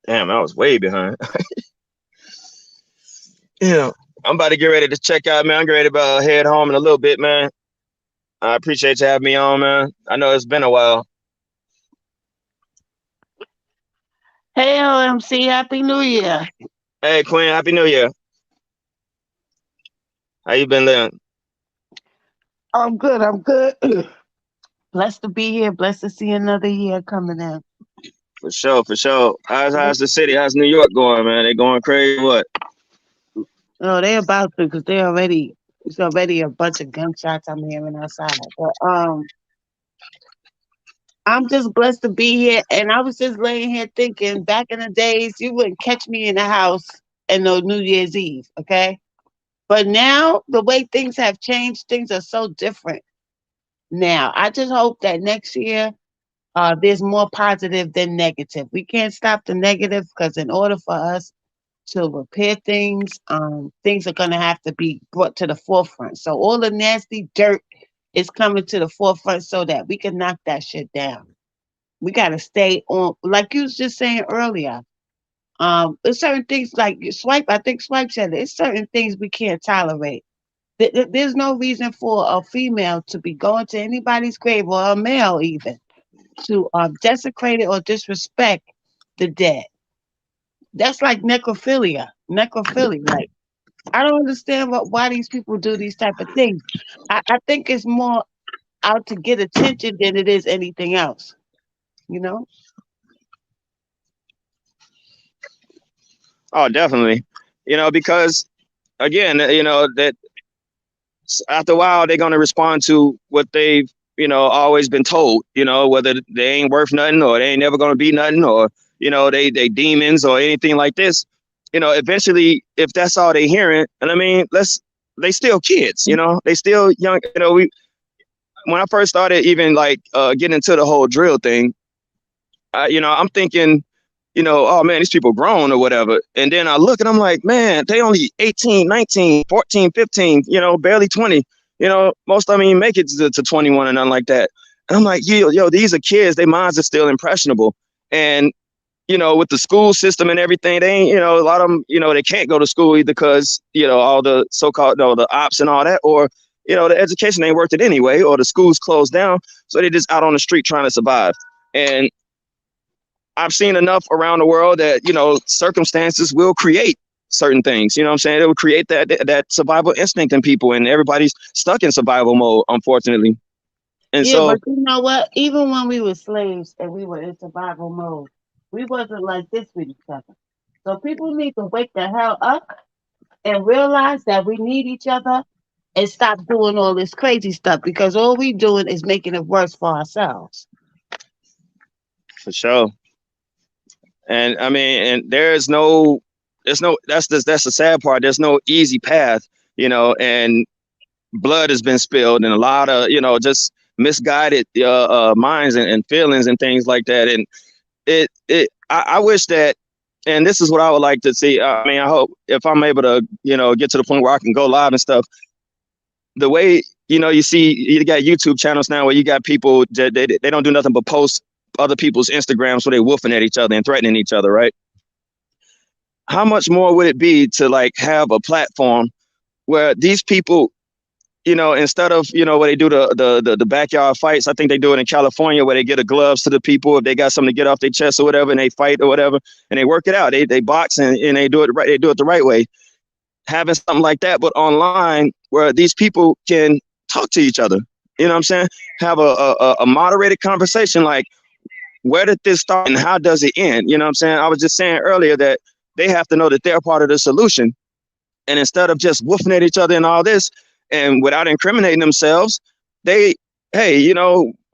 Damn, I was way behind. Yeah, I'm about to get ready to check out, man. I'm getting ready to head home in a little bit, man. I appreciate you having me on, man. I know it's been a while. Hey, OMC, Happy New Year. Hey, Queen, Happy New Year. How you been living? I'm good. I'm good. Blessed to be here. Blessed to see another year coming in. For sure, for sure. How's the city? How's New York going, man? They going crazy? What? Oh, they about to because it's already a bunch of gunshots I'm hearing outside. But I'm just blessed to be here, and I was just laying here thinking. Back in the days, you wouldn't catch me in the house and no New Year's Eve, okay? But now the way things have changed, things are so different now. I just hope that next year there's more positive than negative. We can't stop the negative because in order for us to repair things, things are going to have to be brought to the forefront. So all the nasty dirt is coming to the forefront so that we can knock that shit down. We got to stay on, like you was just saying earlier. There's certain things like Swipe. I think Swipe said it. It's certain things we can't tolerate. There's no reason for a female to be going to anybody's grave or a male even to desecrate it or disrespect the dead. That's like necrophilia. Necrophilia. Like I don't understand why these people do these type of things. I think it's more out to get attention than it is anything else. You know? Oh, definitely. Because again, that after a while they're gonna respond to what they've always been told. Whether they ain't worth nothing or they ain't never gonna be nothing or they demons or anything like this. Eventually, if that's all they hearing, and I mean, they still kids. They still young. When I first started even like getting into the whole drill thing, I'm thinking, oh man, these people grown or whatever. And then I look and I'm like, man, they only 18, 19, 14, 15, barely 20. Most of them even make it to 21 and nothing like that. And I'm like, yo, these are kids. Their minds are still impressionable. And, with the school system and everything, they ain't, a lot of them, they can't go to school either because, all the so-called, the ops and all that, or, the education ain't worth it anyway, or the schools closed down. So they just out on the street trying to survive. And I've seen enough around the world that, circumstances will create certain things. You know what I'm saying? It will create that survival instinct in people, and everybody's stuck in survival mode, unfortunately. And Yeah, so, but you know what? Even when we were slaves and we were in survival mode, we wasn't like this with each other. So people need to wake the hell up and realize that we need each other and stop doing all this crazy stuff because all we doing is making it worse for ourselves. for sure. And I mean, and that's the sad part. There's no easy path, and blood has been spilled and a lot of, just misguided minds and feelings and things like that. And I wish that, and this is what I would like to see. I mean, I hope if I'm able to, get to the point where I can go live and stuff, the way, you see, you got YouTube channels now where you got people, they don't do nothing but post other people's Instagrams where they're woofing at each other and threatening each other, right? How much more would it be to like have a platform where these people, instead of, where they do the backyard fights, I think they do it in California where they get a gloves to the people if they got something to get off their chest or whatever, and they fight or whatever, and they work it out. They box and they do it right. They do it the right way. Having something like that, but online where these people can talk to each other. You know what I'm saying? Have a moderated conversation like, where did this start and how does it end? You know what I'm saying? I was just saying earlier that they have to know that they're part of the solution. And instead of just woofing at each other and all this, and without incriminating themselves, they, hey,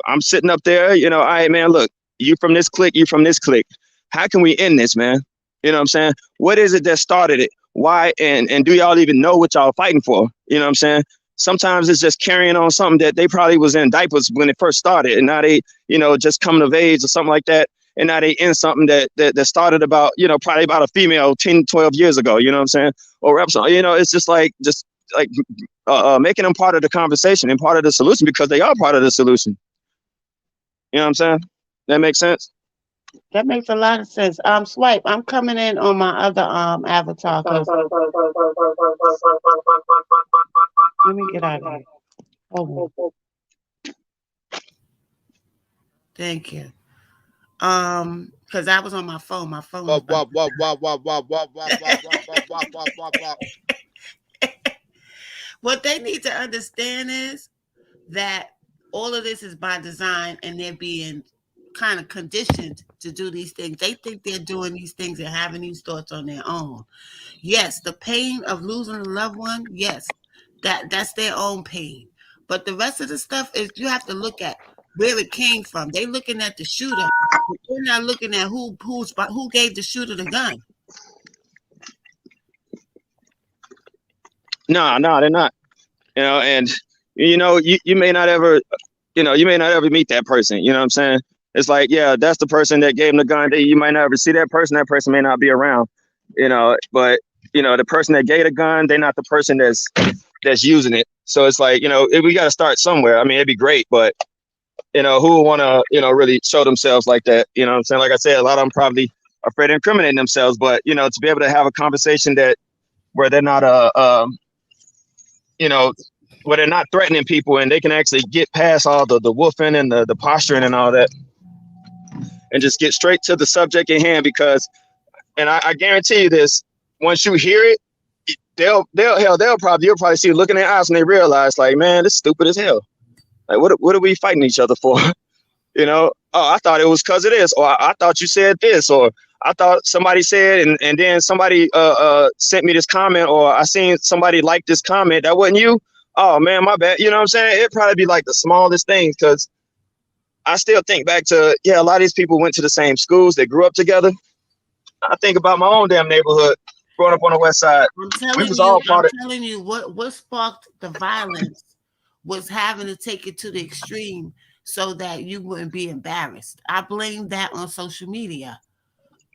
I'm sitting up there, all right, man, look, you from this clique, you from this clique. How can we end this, man? You know what I'm saying? What is it that started it? Why? And do y'all even know what y'all fighting for? You know what I'm saying? Sometimes it's just carrying on something that they probably was in diapers when it first started. And now they, just coming of age or something like that. and now they in something that started about, probably about a female 10, 12 years ago, you know what I'm saying? Or rap song, it's just like making them part of the conversation and part of the solution, because they are part of the solution. You know what I'm saying? That makes sense? That makes a lot of sense. Swipe. I'm coming in on my other avatar because let me get out of here. Hold on. Thank you. Because I was on my phone. My phone. What they need to understand is that all of this is by design, and they're being kind of conditioned to do these things. They think they're doing these things and having these thoughts on their own. Yes, the pain of losing a loved one, yes, that's their own pain. But the rest of the stuff is, you have to look at where it came from. They're looking at the shooter, but they're not looking at who gave the shooter the gun. No, they're not. And you may not ever, meet that person. You know what I'm saying? It's like, yeah, that's the person that gave him the gun. You might never see that person. That person may not be around. But the person that gave the gun, they're not the person that's using it. So it's like, we got to start somewhere. I mean, it'd be great, but who would want to, really show themselves like that? You know what I'm saying? Like I said, a lot of them probably afraid of incriminating themselves, but to be able to have a conversation where they're not where they're not threatening people, and they can actually get past all the woofing and the posturing and all that, and just get straight to the subject at hand. Because, and I guarantee you this, once you hear it, you'll probably see it look in their eyes, and they realize, like, man, this is stupid as hell. Like, what are we fighting each other for? Oh, I thought it was because of this, or I thought you said this, or I thought somebody said, and then somebody sent me this comment, or I seen somebody like this comment. That wasn't you? Oh man, my bad. You know what I'm saying? It'd probably be like the smallest things, because I still think back to, a lot of these people went to the same schools. They grew up together. I think about my own damn neighborhood growing up on the west side. I'm telling you what sparked the violence was having to take it to the extreme so that you wouldn't be embarrassed. I blame that on social media.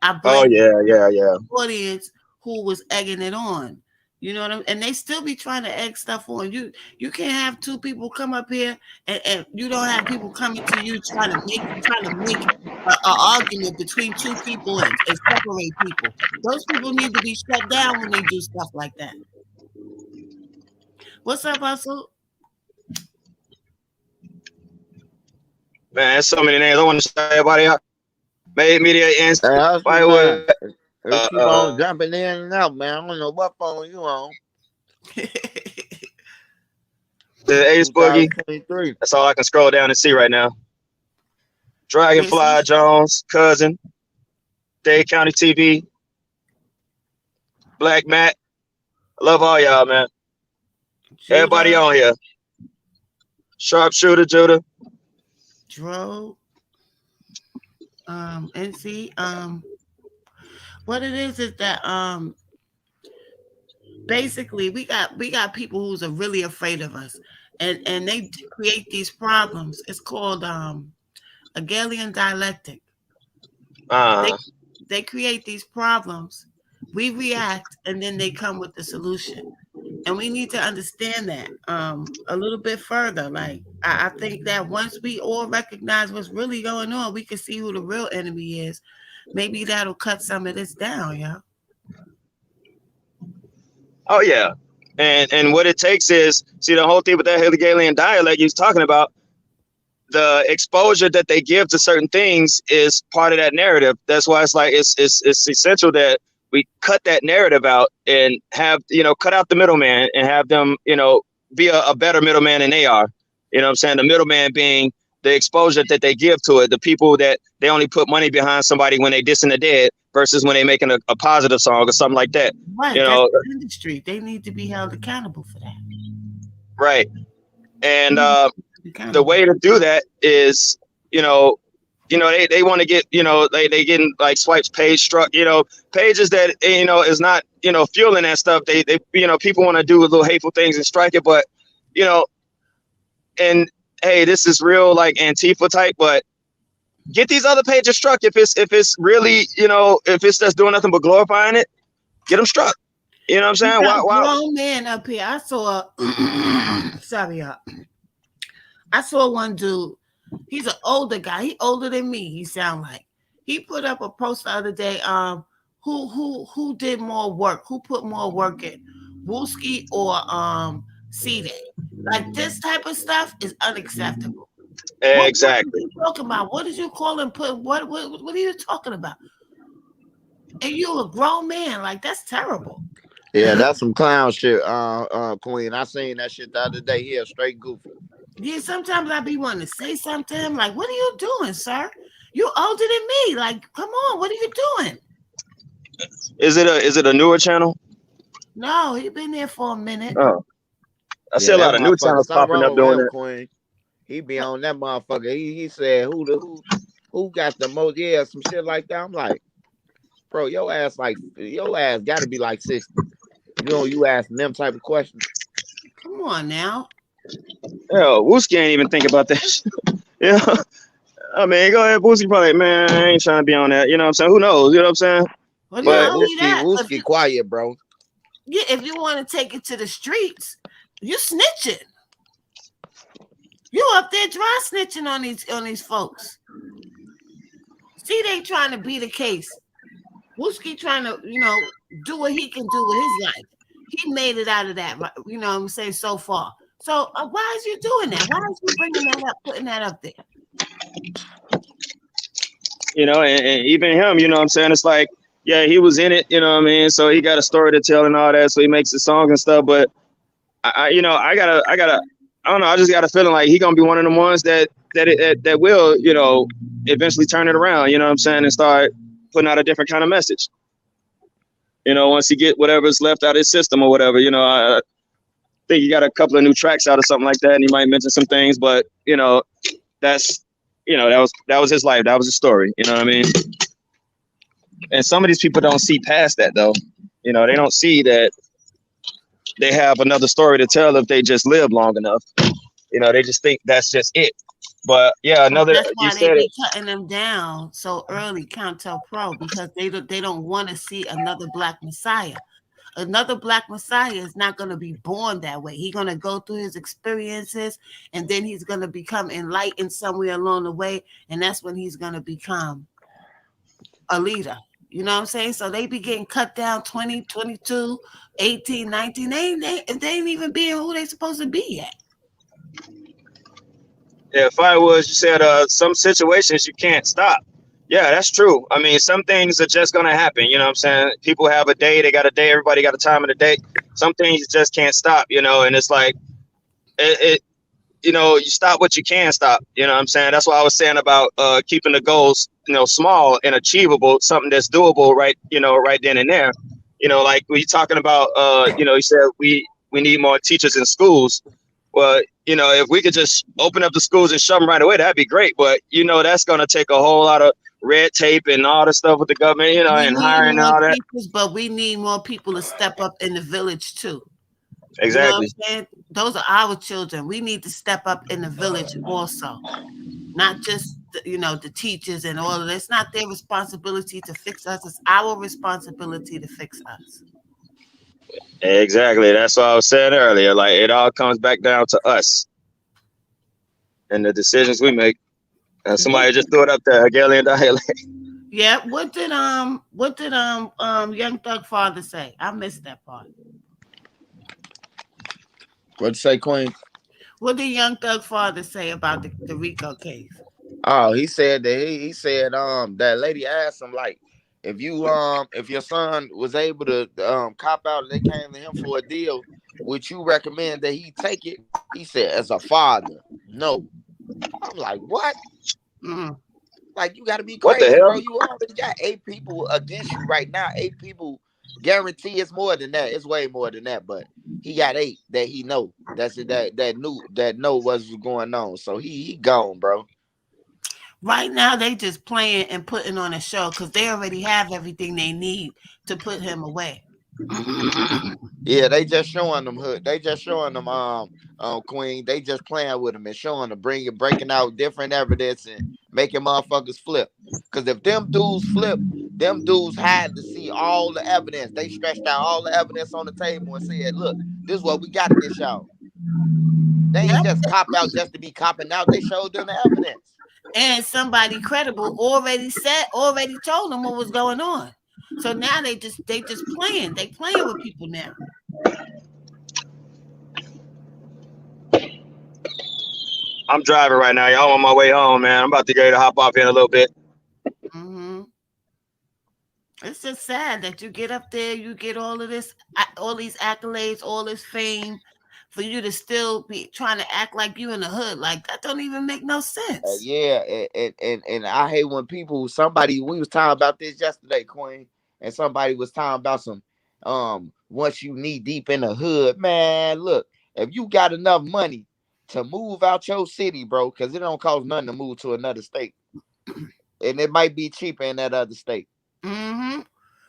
I blame the audience who was egging it on. You know what I mean? And they still be trying to egg stuff on you. You can't have two people come up here and you don't have people coming to you trying to make an argument between two people and separate people. Those people need to be shut down when they do stuff like that. What's up, Hustle? Man, there's so many names. I want to say everybody out. Made media and keep on jumping in and out, man. I don't know what phone you on. The Ace Boogie. That's all I can scroll down and see right now. Dragonfly Jones, Cousin, Dade County TV, Black Matt. I love all y'all, man. Judah. Everybody on here. Sharpshooter, Judah. Dro. NC. What it is that basically we got people who's are really afraid of us, and they create these problems. It's called Hegelian dialectic. They create these problems. We react, and then they come with the solution. And we need to understand that a little bit further. Like, I think that once we all recognize what's really going on, we can see who the real enemy is. Maybe that'll cut some of this down, yeah. Oh yeah, and what it takes is, see, the whole thing with that Hegelian dialect you're talking about. The exposure that they give to certain things is part of that narrative. That's why it's like it's essential that we cut that narrative out and have, cut out the middleman and have them, be a better middleman than they are. You know what I'm saying? The middleman being the exposure that they give to it, the people that they only put money behind somebody when they dissing the dead versus when they making a positive song or something like that. Right. That's the industry. They need to be held accountable for that. Right. And the way to do that is, they want to get, they getting like Swipe's page struck, pages that, is not, fueling that stuff. They people want to do little hateful things and strike it, but, and hey, this is real like Antifa type, but get these other pages struck if it's really, if it's just doing nothing but glorifying it, get them struck. You know what I'm You saying? got a Wow. grown man up here. I saw sorry, y'all. I saw one dude. He's an older guy. He older than me. He sound like. He put up a post the other day. Who did more work? Who put more work in? Wooski or C-Day? Like this type of stuff is unacceptable. What are Exactly. you talking about? What did you call him? What are you talking about? And you a grown man. Like that's terrible. Yeah, that's some clown shit, Queen. I seen that shit the other day. Here, straight goofy. Yeah, sometimes I be wanting to say something to him, like, what are you doing, sir? You older than me. Like, come on, what are you doing? Is it a newer channel? No, he been there for a minute. Oh, I see Yeah, a that lot of new motherfucker. channels Something popping up wrong with doing him, it. Queen. He be on that motherfucker. He said who got the most? Yeah, some shit like that. I'm like, bro, your ass got to be like 60. You asking them type of questions. Come on now. Hell, Wooski ain't even think about that shit. Yeah. I mean, go ahead, Boosie. Probably, man, I ain't trying to be on that. You know what I'm saying? Who knows? You know what I'm saying? Well, Yeah, not But only Wooski, that, Wooski, quiet, bro. if you want to take it to the streets, you snitching. You up there dry snitching on these folks. See, they trying to be the case. Wooski trying to, do what he can do with his life. He made it out of that, you know what I'm saying, so far. So why is you doing that? Why is you bringing that up, putting that up there? and even him, you know what I'm saying? It's like, yeah, he was in it, you know what I mean? So he got a story to tell and all that. So he makes the songs and stuff. But I don't know. I just got a feeling like he gonna be one of the ones that will, eventually turn it around. You know what I'm saying? And start putting out a different kind of message. Once he get whatever's left out of his system or whatever. I think he got a couple of new tracks out or something like that, and he might mention some things. But that's that was his life. That was his story. You know what I mean? And some of these people don't see past that though. They don't see that they have another story to tell if they just live long enough. They just think that's just it. But yeah, That's you why they said it. be cutting them down so early, Count Pro, because they don't want to see another Black Messiah. Another Black Messiah is not going to be born that way. He's going to go through his experiences, and then he's going to become enlightened somewhere along the way, and that's when he's going to become a leader. You know what I'm saying? So they be getting cut down 20, 22, 18, 19. They ain't even being who they supposed to be yet. Yeah, Firewood, you said some situations you can't stop. Yeah, that's true. I mean, some things are just gonna happen. You know what I'm saying? People have a day, they got a day, everybody got a time of the day. Some things you just can't stop, and it's like you stop what you can stop. You know what I'm saying? That's why I was saying about keeping the goals, small and achievable, something that's doable right then and there. Like we talking about you said we need more teachers in schools. Well, if we could just open up the schools and shove them right away, that'd be great. But that's gonna take a whole lot of red tape and all the stuff with the government, We and need hiring and more all that. teachers, but we need more people to step up in the village too. You know what Exactly. I'm saying? Those are our children. We need to step up in the village also, not just the teachers and all of that. It's not their responsibility to fix us. It's our responsibility to fix us. Exactly. That's what I was saying earlier. Like it all comes back down to us and the decisions we make. And somebody just threw it up there, Hegelian dialect. Yeah. What did Young Thug father say? I missed that part. What'd you say, Queen? What did Young Thug father say about the Rico case? Oh, he said that he said that lady asked him like if your son was able to cop out and they came to him for a deal, would you recommend that he take it? He said, as a father, no. I'm like, what? Mm. Like, you gotta be What the crazy, bro. hell? You already got 8 people against you right now. 8 people guarantee it's more than that. It's way more than that, but he got 8 that he know. That's it that know what's going on. So he gone, bro. Right now, they just playing and putting on a show because they already have everything they need to put him away. Yeah, they just showing them hood. They just showing them Queen. They just playing with them and showing them, breaking out different evidence and making motherfuckers flip. Cause if them dudes flip, them dudes had to see all the evidence. They stretched out all the evidence on the table and said, "Look, this is what we got against y'all." They Yeah. ain't just cop out just to be copping out. They showed them the evidence. And somebody credible already told them what was going on. So now they just playing. They playing with people now. I'm driving right now, y'all. On my way home, man. I'm about to get ready to hop off here in a little bit. Hmm. It's just sad that you get up there, you get all of this, all these accolades, all this fame, for you to still be trying to act like you in the hood. Like that don't even make no sense. Yeah, and I hate when people we was talking about this yesterday, Queen, and somebody was talking about some once you knee deep in the hood, man. Look, if you got enough money to move out your city, bro, because it don't cost nothing to move to another state, and it might be cheaper in that other state, Hmm.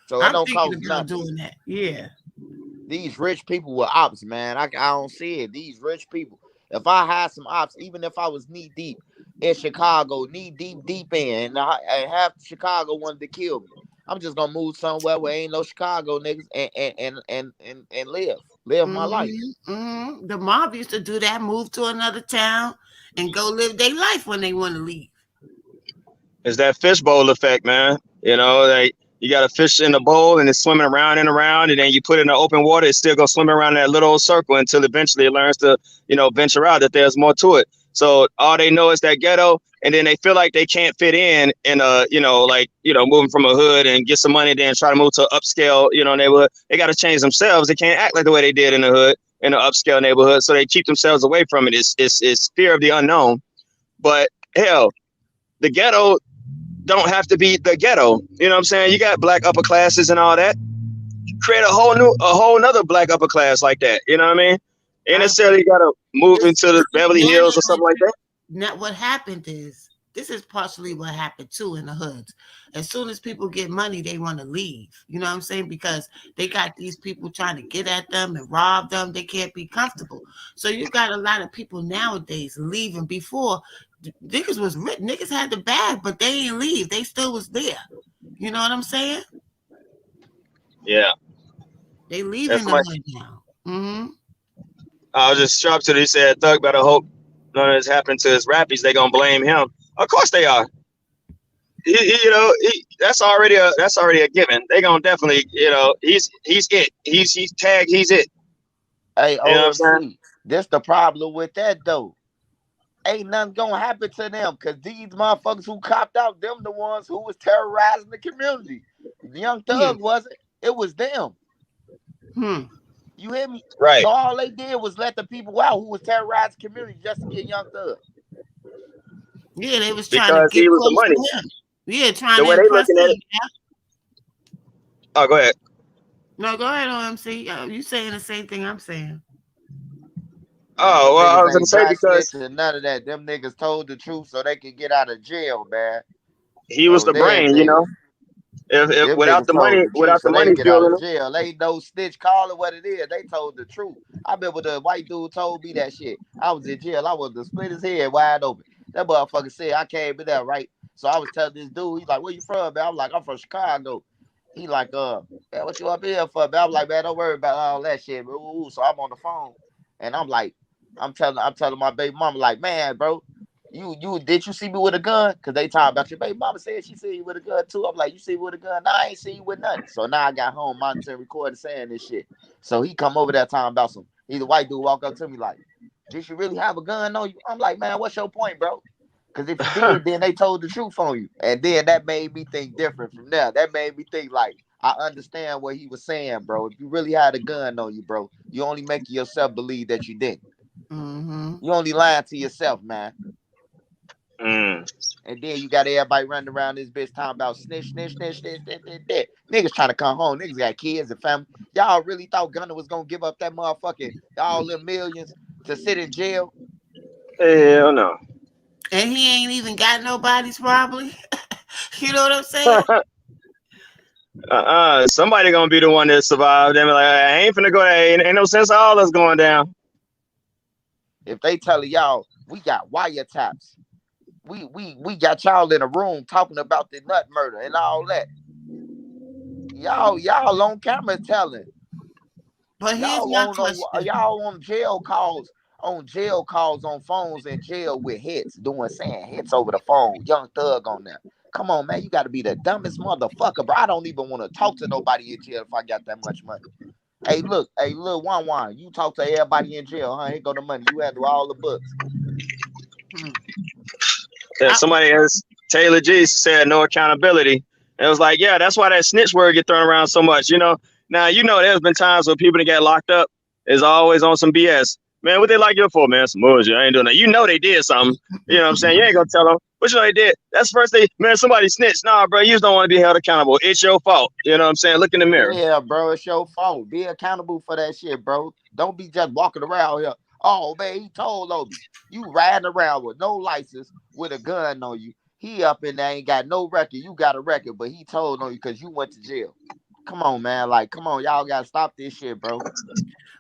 so it I'm don't thinking cost about nothing. doing that. Yeah. These rich people with ops, man. I don't see it. These rich people. If I had some ops, even if I was knee deep in Chicago, knee deep in, and half Chicago wanted to kill me, I'm just gonna move somewhere where ain't no Chicago niggas and live my life. The mob used to do that, move to another town and go live their life when they want to leave. It's that fishbowl effect, man. You know, like you got a fish in a bowl and it's swimming around and around, and then you put it in the open water, it's still gonna swim around that little old circle until eventually it learns to, venture out, that there's more to it. So all they know is that ghetto, and then they feel like they can't fit in a, moving from a hood and get some money, then try to move to an upscale, neighborhood. They got to change themselves. They can't act like the way they did in the hood, in an upscale neighborhood. So they keep themselves away from it. It's fear of the unknown. But hell, the ghetto don't have to be the ghetto. You know what I'm saying? You got black upper classes and all that. Create a whole nother black upper class like that. You know what I mean? Ain't I necessarily got to move into the Beverly now Hills or something like that. Now, what happened is this is partially what happened too in the hoods. As soon as people get money, they want to leave. You know what I'm saying? Because they got these people trying to get at them and rob them. They can't be comfortable. So you got a lot of people nowadays leaving. Before niggas was rich, niggas had the bag, but they didn't leave. They still was there. You know what I'm saying? Yeah. They That's leaving the my. hood now. Hmm. I was just sharp to. He said, "Thug better hope none of this happened to his rappies. They gonna blame him. Of course they are. That's already a given. They gonna definitely, he's it. He's tagged. He's it. Hey, You know what I'm saying? OMC, this the problem with that though. Ain't nothing gonna happen to them because these motherfuckers who copped out, them the ones who was terrorizing the community. Young Yeah. Thug wasn't. It was them. Hmm. You hear me? Right. So all they did was let the people out who was terrorizing the community just to get Young Thug. Yeah, they was trying to Because he get was the close money. to him. Yeah, trying The to way they impress looking at it. him. Yeah. Oh, go ahead. No, go ahead, OMC. You saying the same thing I'm saying. Man, Oh them well, I niggas was gonna ain't say got because snitching and none of that. Them niggas told the truth so they could get out of jail, man. he That was was the their brain. niggas. If Them without niggas the told money, the truth so they can get out fueling of them. jail. Ain't no snitch, call it what it is. They told the truth. I remember the white dude told me that shit. I was in jail. I was to split his head wide open. That motherfucker said I came in there, right? So I was telling this dude, he's like, "Where you from, man?" I'm like, "I'm from Chicago." He like, "Man, what you up here for?" Man, I'm like, "Man, don't worry about all that shit." Ooh, so I'm on the phone, and I'm like, I'm telling my baby mama, like, "Man, bro, you did you see me with a gun?" Cause they talking about your baby mama said she see you with a gun too. I'm like, "You see me with a gun?" "Nah, I ain't see you with nothing." So now I got home monitoring, recording, saying this shit. So he come over there talking about some. He's a white dude walk up to me like, "Did you really have a gun on you?" I'm like, "Man, what's your point, bro?" Cause if you did, then they told the truth on you. And then that made me think different from there. That made me think like I understand what he was saying, bro. If you really had a gun on you, bro, you only make yourself believe that you didn't. Mm-hmm. You only lying to yourself, man. Mm. And then you got everybody running around this bitch talking about snitch. Niggas trying to come home. Niggas got kids and family. Y'all really thought Gunner was gonna give up that motherfucking all them millions to sit in jail? Hell no. And he ain't even got nobody's probably. You know what I'm saying? Somebody gonna be the one that survived. Them like, I ain't finna go there. Ain't no sense of all us going down. If they telling y'all we got wiretaps, we got y'all in a room talking about the nut murder and all that. Y'all on camera telling. But here's my question. Y'all on jail calls on phones in jail with hits saying hits over the phone. Young Thug on there. Come on, man, you got to be the dumbest motherfucker, bro. I don't even want to talk to nobody in jail if I got that much money. Hey, look, Wan, you talk to everybody in jail, huh? Here go the money. You handle all the books. Hmm. Yeah, I, somebody has Taylor G said no accountability. And it was like, yeah, that's why that snitch word get thrown around so much. Now there's been times when people that get locked up is always on some BS. Man, what they lock you up for, man? Some bullshit. I ain't doing that. They did something. You know what I'm saying? You ain't gonna tell them. But they did. That's the first thing. Man, somebody snitched. Nah, bro, you just don't want to be held accountable. It's your fault. You know what I'm saying? Look in the mirror. Yeah, bro, it's your fault. Be accountable for that shit, bro. Don't be just walking around here. Oh man, he told Obi. You riding around with no license with a gun on you. He up in there ain't got no record. You got a record, but he told on you because you went to jail. Come on, man. Like, come on, y'all gotta stop this shit, bro.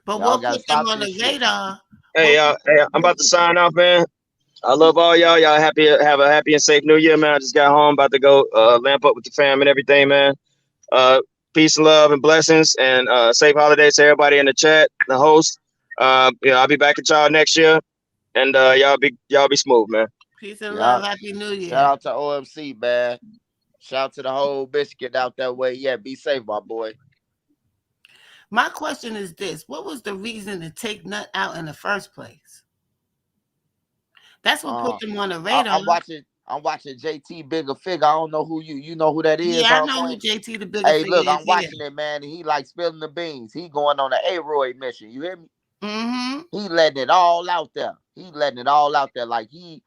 but Y'all what gotta put them stop on this the shit. radar? Hey, I'm about to sign off, man. I love all y'all. Y'all have a happy and safe New Year, man. I just got home, about to go lamp up with the fam and everything, man. Uh, Peace and love and blessings, and safe holidays to everybody in the chat, the host. I'll be back at y'all next year, and y'all be smooth, man. Peace and love. Yeah. Happy New Shout Year. out to OMC, man. Shout out to the whole biscuit out that way. Yeah, be safe, my boy. My question is this: what was the reason to take Nut out in the first place? That's what put Uh, them on the radar. I'm watching JT Bigger Figure. I don't know who you know who that is, Yeah, I huh, know who Queen? JT the bigger Hey, figure look, is. I'm Yeah. watching it, man, and he like spilling the beans. He going on an A-Roy mission. You hear me? Mm-hmm. He letting it all out there. He letting it all out there. Like he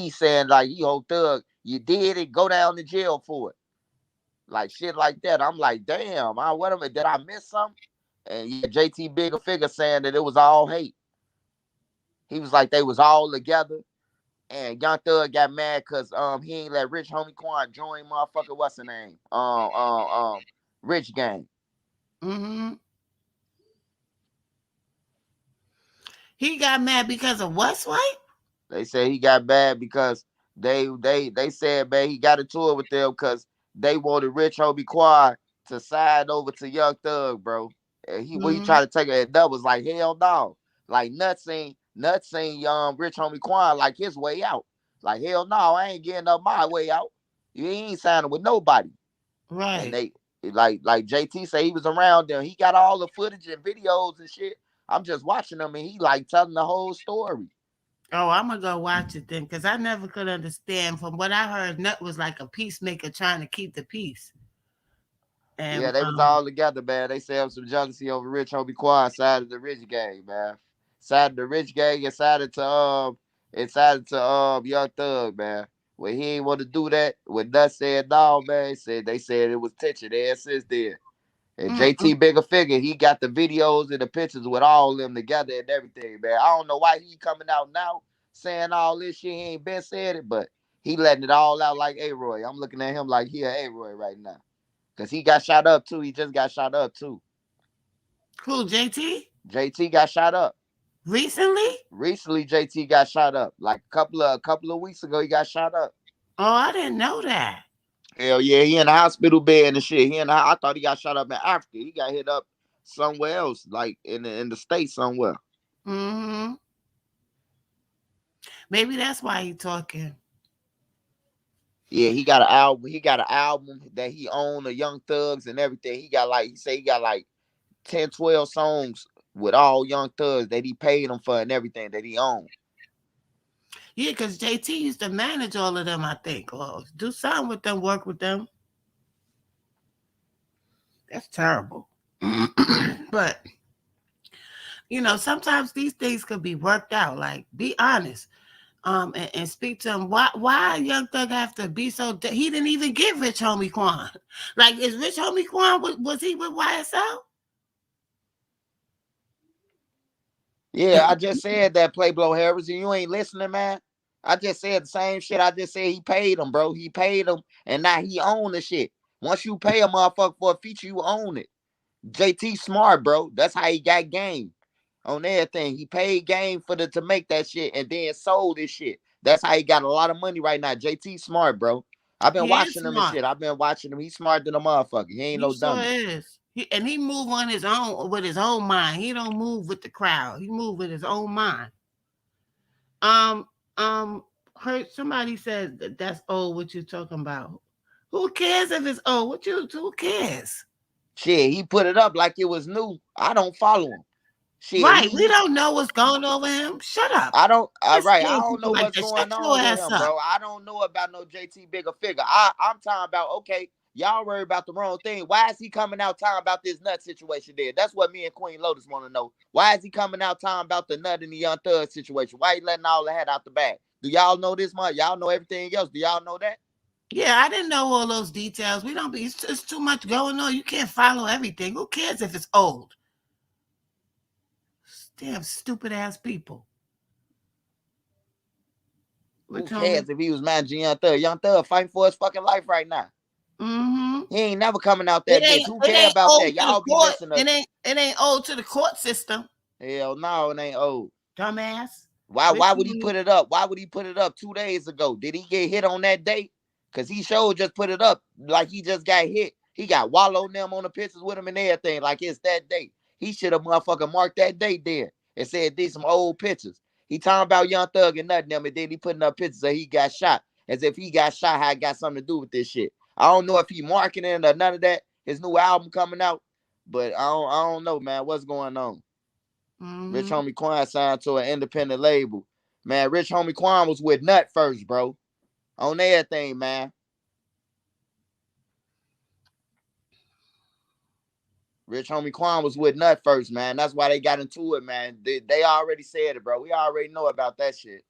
saying like he whole thug. You did it. Go down to jail for it. Like shit like that. I'm like, damn. Did I miss something? And yeah, JT Bigger Figure saying that it was all hate. He was like they was all together. And Young Thug got mad because he ain't let Rich Homie Quan join motherfucker what's the name? Rich Gang. Mm-hmm. He got mad because of what, Swipe? They say he got bad because they said man he got into it with them because they wanted Rich Homie Quan to side over to Young Thug, bro. And he Mm-hmm. tried to take it, and that was like hell no. Like nuts ain't Rich Homie Quan like his way out. Like hell no, I ain't getting up my way out. You ain't signing with nobody. And Right. they like JT say he was around them. He got all the footage and videos and shit. I'm just watching them and he like telling the whole story. Oh, I'm gonna go watch it then, because I never could understand. From what I heard, Nut was like a peacemaker trying to keep the peace. Yeah, And they was all together, man. They say some jealousy over Rich Homie Quad side of the Rich gang, man. Side of the Rich gang and side to Young Thug, man. When he ain't want to do that, when Nut said no, man, they said it was tension there since then. And JT mm-mm. Bigger Figure, he got the videos and the pictures with all of them together and everything, man. I don't know why he coming out now saying all this shit. He ain't been said it, but he letting it all out like A-Roy. I'm looking at him like he a A-Roy right now. Cause he got shot up too. He just got shot up too. Who, JT? JT got shot up. Recently? Recently, JT got shot up. Like a couple of weeks ago, he got shot up. Oh, I didn't know that. Hell yeah, he in the hospital bed and shit. I thought he got shot up in Africa. He got hit up somewhere else, like in the States somewhere. Mm-hmm. Maybe that's why he talking. Yeah, he got an album. He got an album that he owned of Young Thugs and everything. He got like 10, 12 songs with all Young Thugs that he paid him for and everything that he owned. Yeah, because JT used to manage all of them, I think, or do something with them, work with them. That's terrible. But sometimes these things could be worked out. Like, be honest, and speak to him. Why Young Thug have to be so? He didn't even get Rich Homie Quan. Like, is Rich Homie Quan was he with YSL? Yeah, I just said that Playboy Harris, and you ain't listening, man. I just said the same shit. I just said he paid him, bro. He paid him, and now he own the shit. Once you pay a motherfucker for a feature, you own it. JT smart, bro. That's how he got game on everything. He paid game for the to make that shit and then sold this shit. That's how he got a lot of money right now. JT smart, bro. I've been He is watching him and smart. shit. I've been watching him. He's smarter than a motherfucker. He ain't He no sure dummy. is. He move on his own with his own mind. He don't move with the crowd. He move with his own mind. Um, heard somebody said that that's old. What you talking about? Who cares if it's old? Who cares? Shit, he put it up like it was new. I don't follow him. Shit, Right. We don't know what's going on with him. Shut up. I don't. Let's Right, I kill don't people know like what's that. Shut going your on with ass him, up. bro. I don't know about no JT bigger figure. I'm talking about okay. Y'all worry about the wrong thing. Why is he coming out talking about this nut situation there? That's what me and Queen Lotus want to know. Why is he coming out talking about the nut and the Young Thug situation? Why he letting all the head out the bag? Do y'all know this much? Y'all know everything else? Do y'all know that? Yeah, I didn't know all those details. We don't be. It's too much going on. You can't follow everything. Who cares if it's old? Damn stupid ass people. Who Which homie? cares if he was managing Young Thug? Young Thug fighting for his fucking life right now. Mm-hmm. He ain't never coming out It that bitch. ain't Who it care ain't about that? old to the Y'all be court. listening to It ain't old to the court system. hell no, it ain't old. Dumbass. Why Which would he homie? put it up? Why would he put it up 2 days ago? Did he get hit on that date? Cause he showed just put it up like he just got hit. He got Wallow and them on the pictures with him and everything. Like it's that date. He should have motherfucking marked that date there and said these some old pictures. He talking about Young Thug and nothing them, and then he putting up pictures that he got shot. As if he got shot, how it got something to do with this shit. I don't know if he marketing or none of that. His new album coming out. But I don't know, man. What's going on? Rich Mm-hmm. Homie Quan signed to an independent label. Man, Rich Homie Quan was with Nut first, bro. On everything, man. Rich Homie Quan was with Nut first, man. That's why they got into it, man. They already said it, bro. We already know about that shit.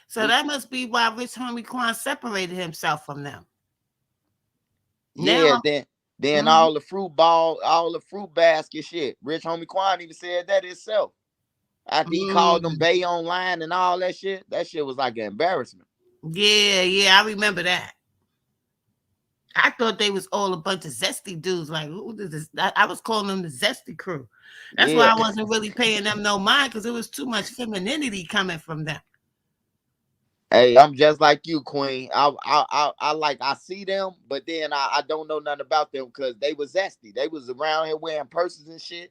So We that must be why Rich Homie Quan separated himself from them. yeah, Now, then mhm, all the fruit ball, all the fruit basket shit. Rich Homie Quan even said that himself. After he called them mm, Bay online and all that shit was like an embarrassment. yeah, I remember that. I thought they was all a bunch of zesty dudes. Like, who did this? I was calling them the zesty crew. That's why Yeah. I wasn't really paying them no mind because it was too much femininity coming from them. Hey, I'm just like you, Queen. I see them, but then I don't know nothing about them because they was zesty. They was around here wearing purses and shit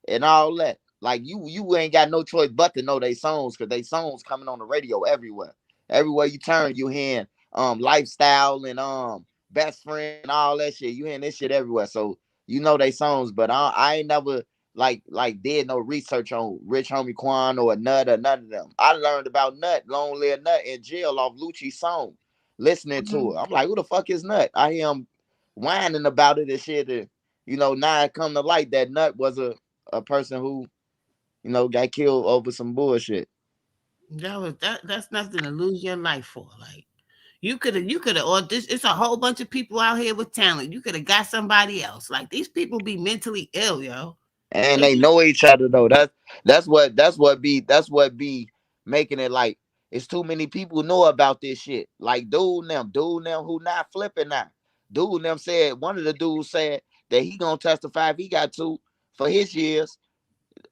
and all that. Like you ain't got no choice but to know they songs because they songs coming on the radio everywhere. Everywhere you turn, you hearing lifestyle and best friend and all that shit. You hearing this shit everywhere. So you know they songs, but I ain't never like did no research on Rich Homie Quan or Nut or none of them. I learned about Nut, Long Live Nut in jail off Lucci's song, listening to it. Mhm. I'm like, who the fuck is Nut? I hear him whining about it and shit. And, now it come to light that Nut was a person who, got killed over some bullshit. That's nothing to lose your life for. Like you could have or this it's a whole bunch of people out here with talent. You could have got somebody else. Like these people be mentally ill, yo. And They they be know each other though. That's what be making it like it's too many people know about this shit. Like dude them who not flipping now. Dude them said one of the dudes said that he gonna testify if he got to for his years.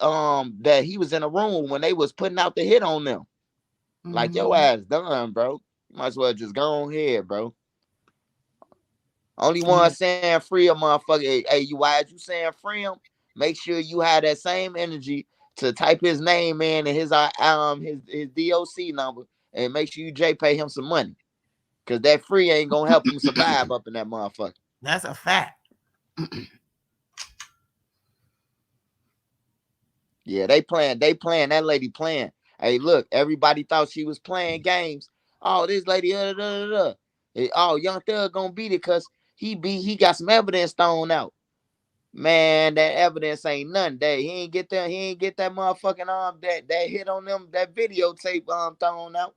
That he was in a room when they was putting out the hit on them. Like your mhm. ass done, bro. You might as well just go on here, bro. Only one Yeah. saying free a motherfucker. Hey, you why you saying free him? Make sure you have that same energy to type his name in and his DOC number and make sure you J pay him some money. Cause that free ain't gonna help him survive up in that motherfucker. That's a fact. Yeah, they playing, that lady playing. Hey, look, everybody thought she was playing games. Oh, this lady, oh, Young Thug gonna beat it because he got some evidence thrown out. Man, that evidence ain't nothing. That he ain't get that motherfucking that hit on them, that videotape thrown out.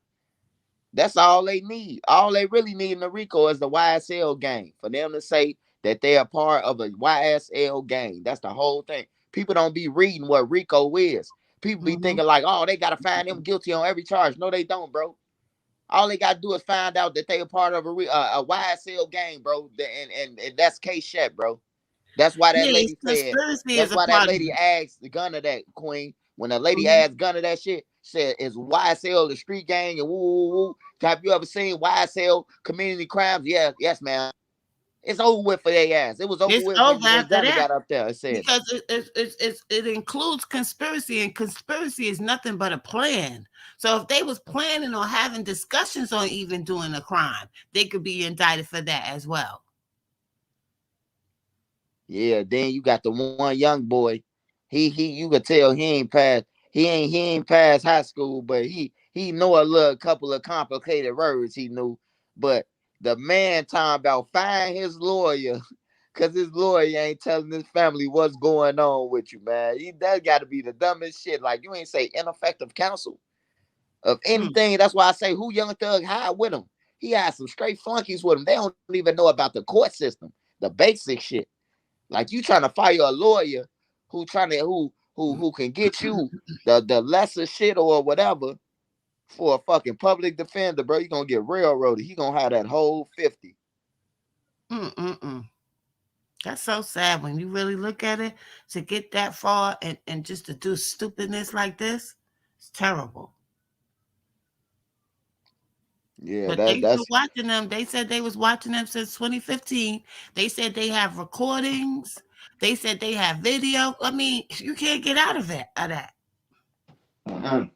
That's all they need. All they really need in the Rico is the YSL gang. For them to say that they are part of a YSL gang. That's the whole thing. People don't be reading what Rico is. People be Mhm. thinking like, oh, they gotta find him guilty on every charge. No, they don't, bro. All they gotta do is find out that they a part of a YSL gang, bro. And that's K Shet, bro. That's why that Yes, lady said. conspiracy is That's a why that part of lady it. asked the gunner that Queen. When the lady Mhm. asked gunner that shit, said, "Is YSL the street gang and woo woo woo? Have you ever seen YSL community crimes?" Yeah, yes, man. It's over with for their ass. It was over It's with over when after gunner that got up there and said, because it includes conspiracy, and conspiracy is nothing but a plan. So if they was planning on having discussions on even doing a crime, they could be indicted for that as well. "Yeah." Then you got the one young boy. You could tell he ain't passed high school, but he know a little couple of complicated words he knew. But the man talking about find his lawyer because his lawyer ain't telling his family what's going on with you, man. That got to be the dumbest shit. Like, you ain't say ineffective counsel of Hmm. anything. That's why I say who Young Thug had with him. He had some straight flunkies with him. They don't even know about the court system, the basic shit. Like, you trying to fire a lawyer who can get you the lesser shit or whatever for a fucking public defender, bro. You gonna get railroaded. He gonna have that whole 50. Mm-mm-mm. That's so sad when you really look at it. To get that far and just to do stupidness like this, it's terrible. Yeah, But they still that's watching them. They said they was watching them since 2015. They said they have recordings. They said they have video. I mean, you can't get out of it of that. mm,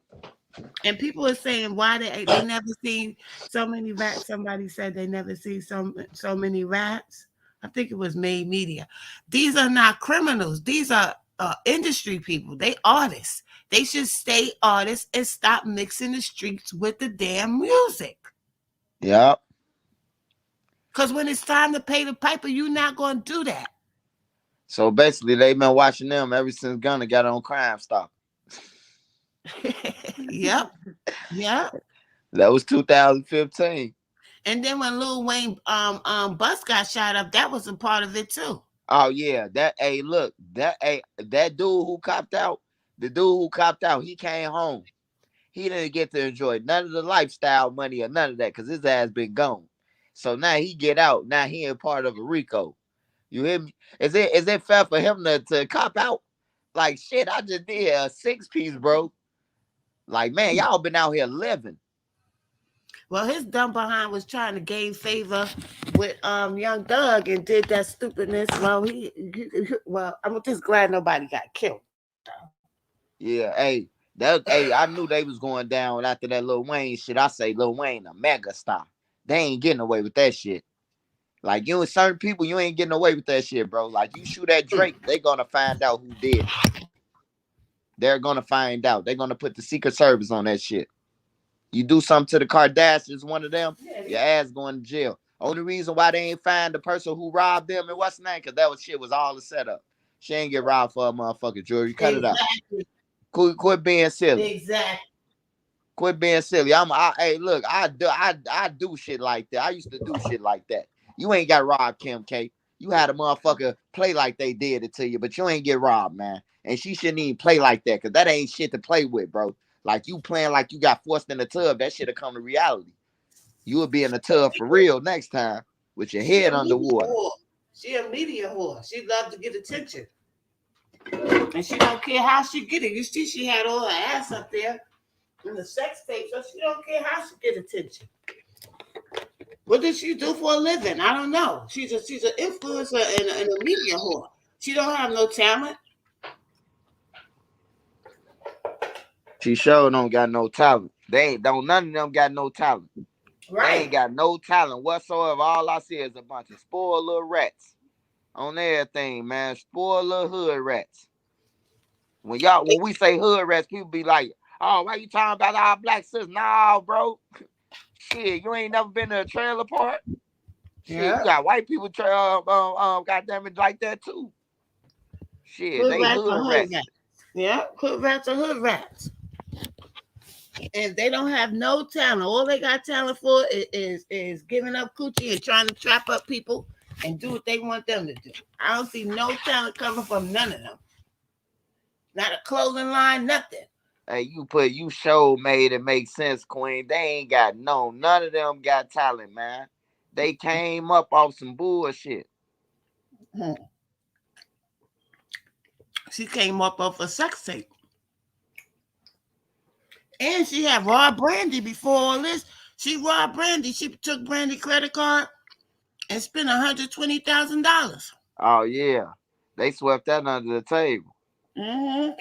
And people are saying why they never seen so many rats. Somebody said they never see so many rats. I think it was Made Media. These are not criminals. These are industry people. They artists. They should stay artists and stop mixing the streets with the damn music. yeah. Because when it's time to pay the piper, you're not going to do that. So basically, they been watching them ever since Gunna got on Crime Stop. Yep. Yep. That was 2015. And then when Lil Wayne bus got shot up, that was a part of it too. Oh yeah, that hey look that dude who copped out, the dude who copped out, he came home. He didn't get to enjoy none of the lifestyle money or none of that because his ass been gone. So now he get out. Now he ain't part of a Rico. You hear me? Is it fair for him to cop out? Like shit, I just did a 6 piece, bro. Like man, y'all been out here living. Well, his dumb behind was trying to gain favor with Young Thug and did that stupidness. Well, well, I'm just glad nobody got killed. Yeah, hey, I knew they was going down after that Lil Wayne shit. I say Lil Wayne a mega star. They ain't getting away with that shit. Like you and certain people, you ain't getting away with that shit, bro. Like you shoot at Drake, they gonna find out who did it. They're gonna find out. They're gonna put the Secret Service on that shit. You do something to the Kardashians, one of them, your ass going to jail. Only reason why they ain't find the person who robbed them and what's the name, because that was shit was all a setup. She ain't get robbed for a motherfucking jewelry. Cut it out. Exactly. Quit being silly. Exactly. Quit being silly. Hey, look, I do shit like that. I used to do shit like that. You ain't got robbed, Kim K. You had a motherfucker play like they did it to you, but you ain't get robbed, man. And she shouldn't even play like that, cause that ain't shit to play with, bro. Like you playing like you got forced in the tub, that shit'll come to reality. You will be in the tub for real next time with your She head a media underwater. whore. She a media whore. She love to get attention. And she don't care how she get it. You see, she had all her ass up there in the sex tape, so she don't care how she get attention. What does she do for a living? I don't know. She's an influencer and a media whore. She don't have no talent. She sure don't got no talent. They ain't don't none of them got no talent. They ain't Right. got no talent whatsoever. All I see is a bunch of spoiled little rats on everything, man. Spoiled little hood rats. When we say hood rats, people be like, "Oh, why you talking about our black sisters?" Nah, bro. Shit, you ain't never been to a trailer park. Shit, you Yeah. got white people goddamn it, like that too. Shit, Hood they rats are hood hood rats. rats. Yeah. Hood rats are hood rats. And they don't have no talent. All they got talent for is giving up coochie and trying to trap up people and do what they want them to do. I don't see no talent coming from none of them. Not a clothing line, nothing. Hey, you show made it make sense, Queen. They ain't got none of them got talent, man. They came up off some bullshit. Hmm. She came up off a sex tape. And she had Raw Brandy before all this. She robbed Brandy. She took Brandy credit card and spent $120,000. Oh yeah, they swept that under the table. Mm-hmm.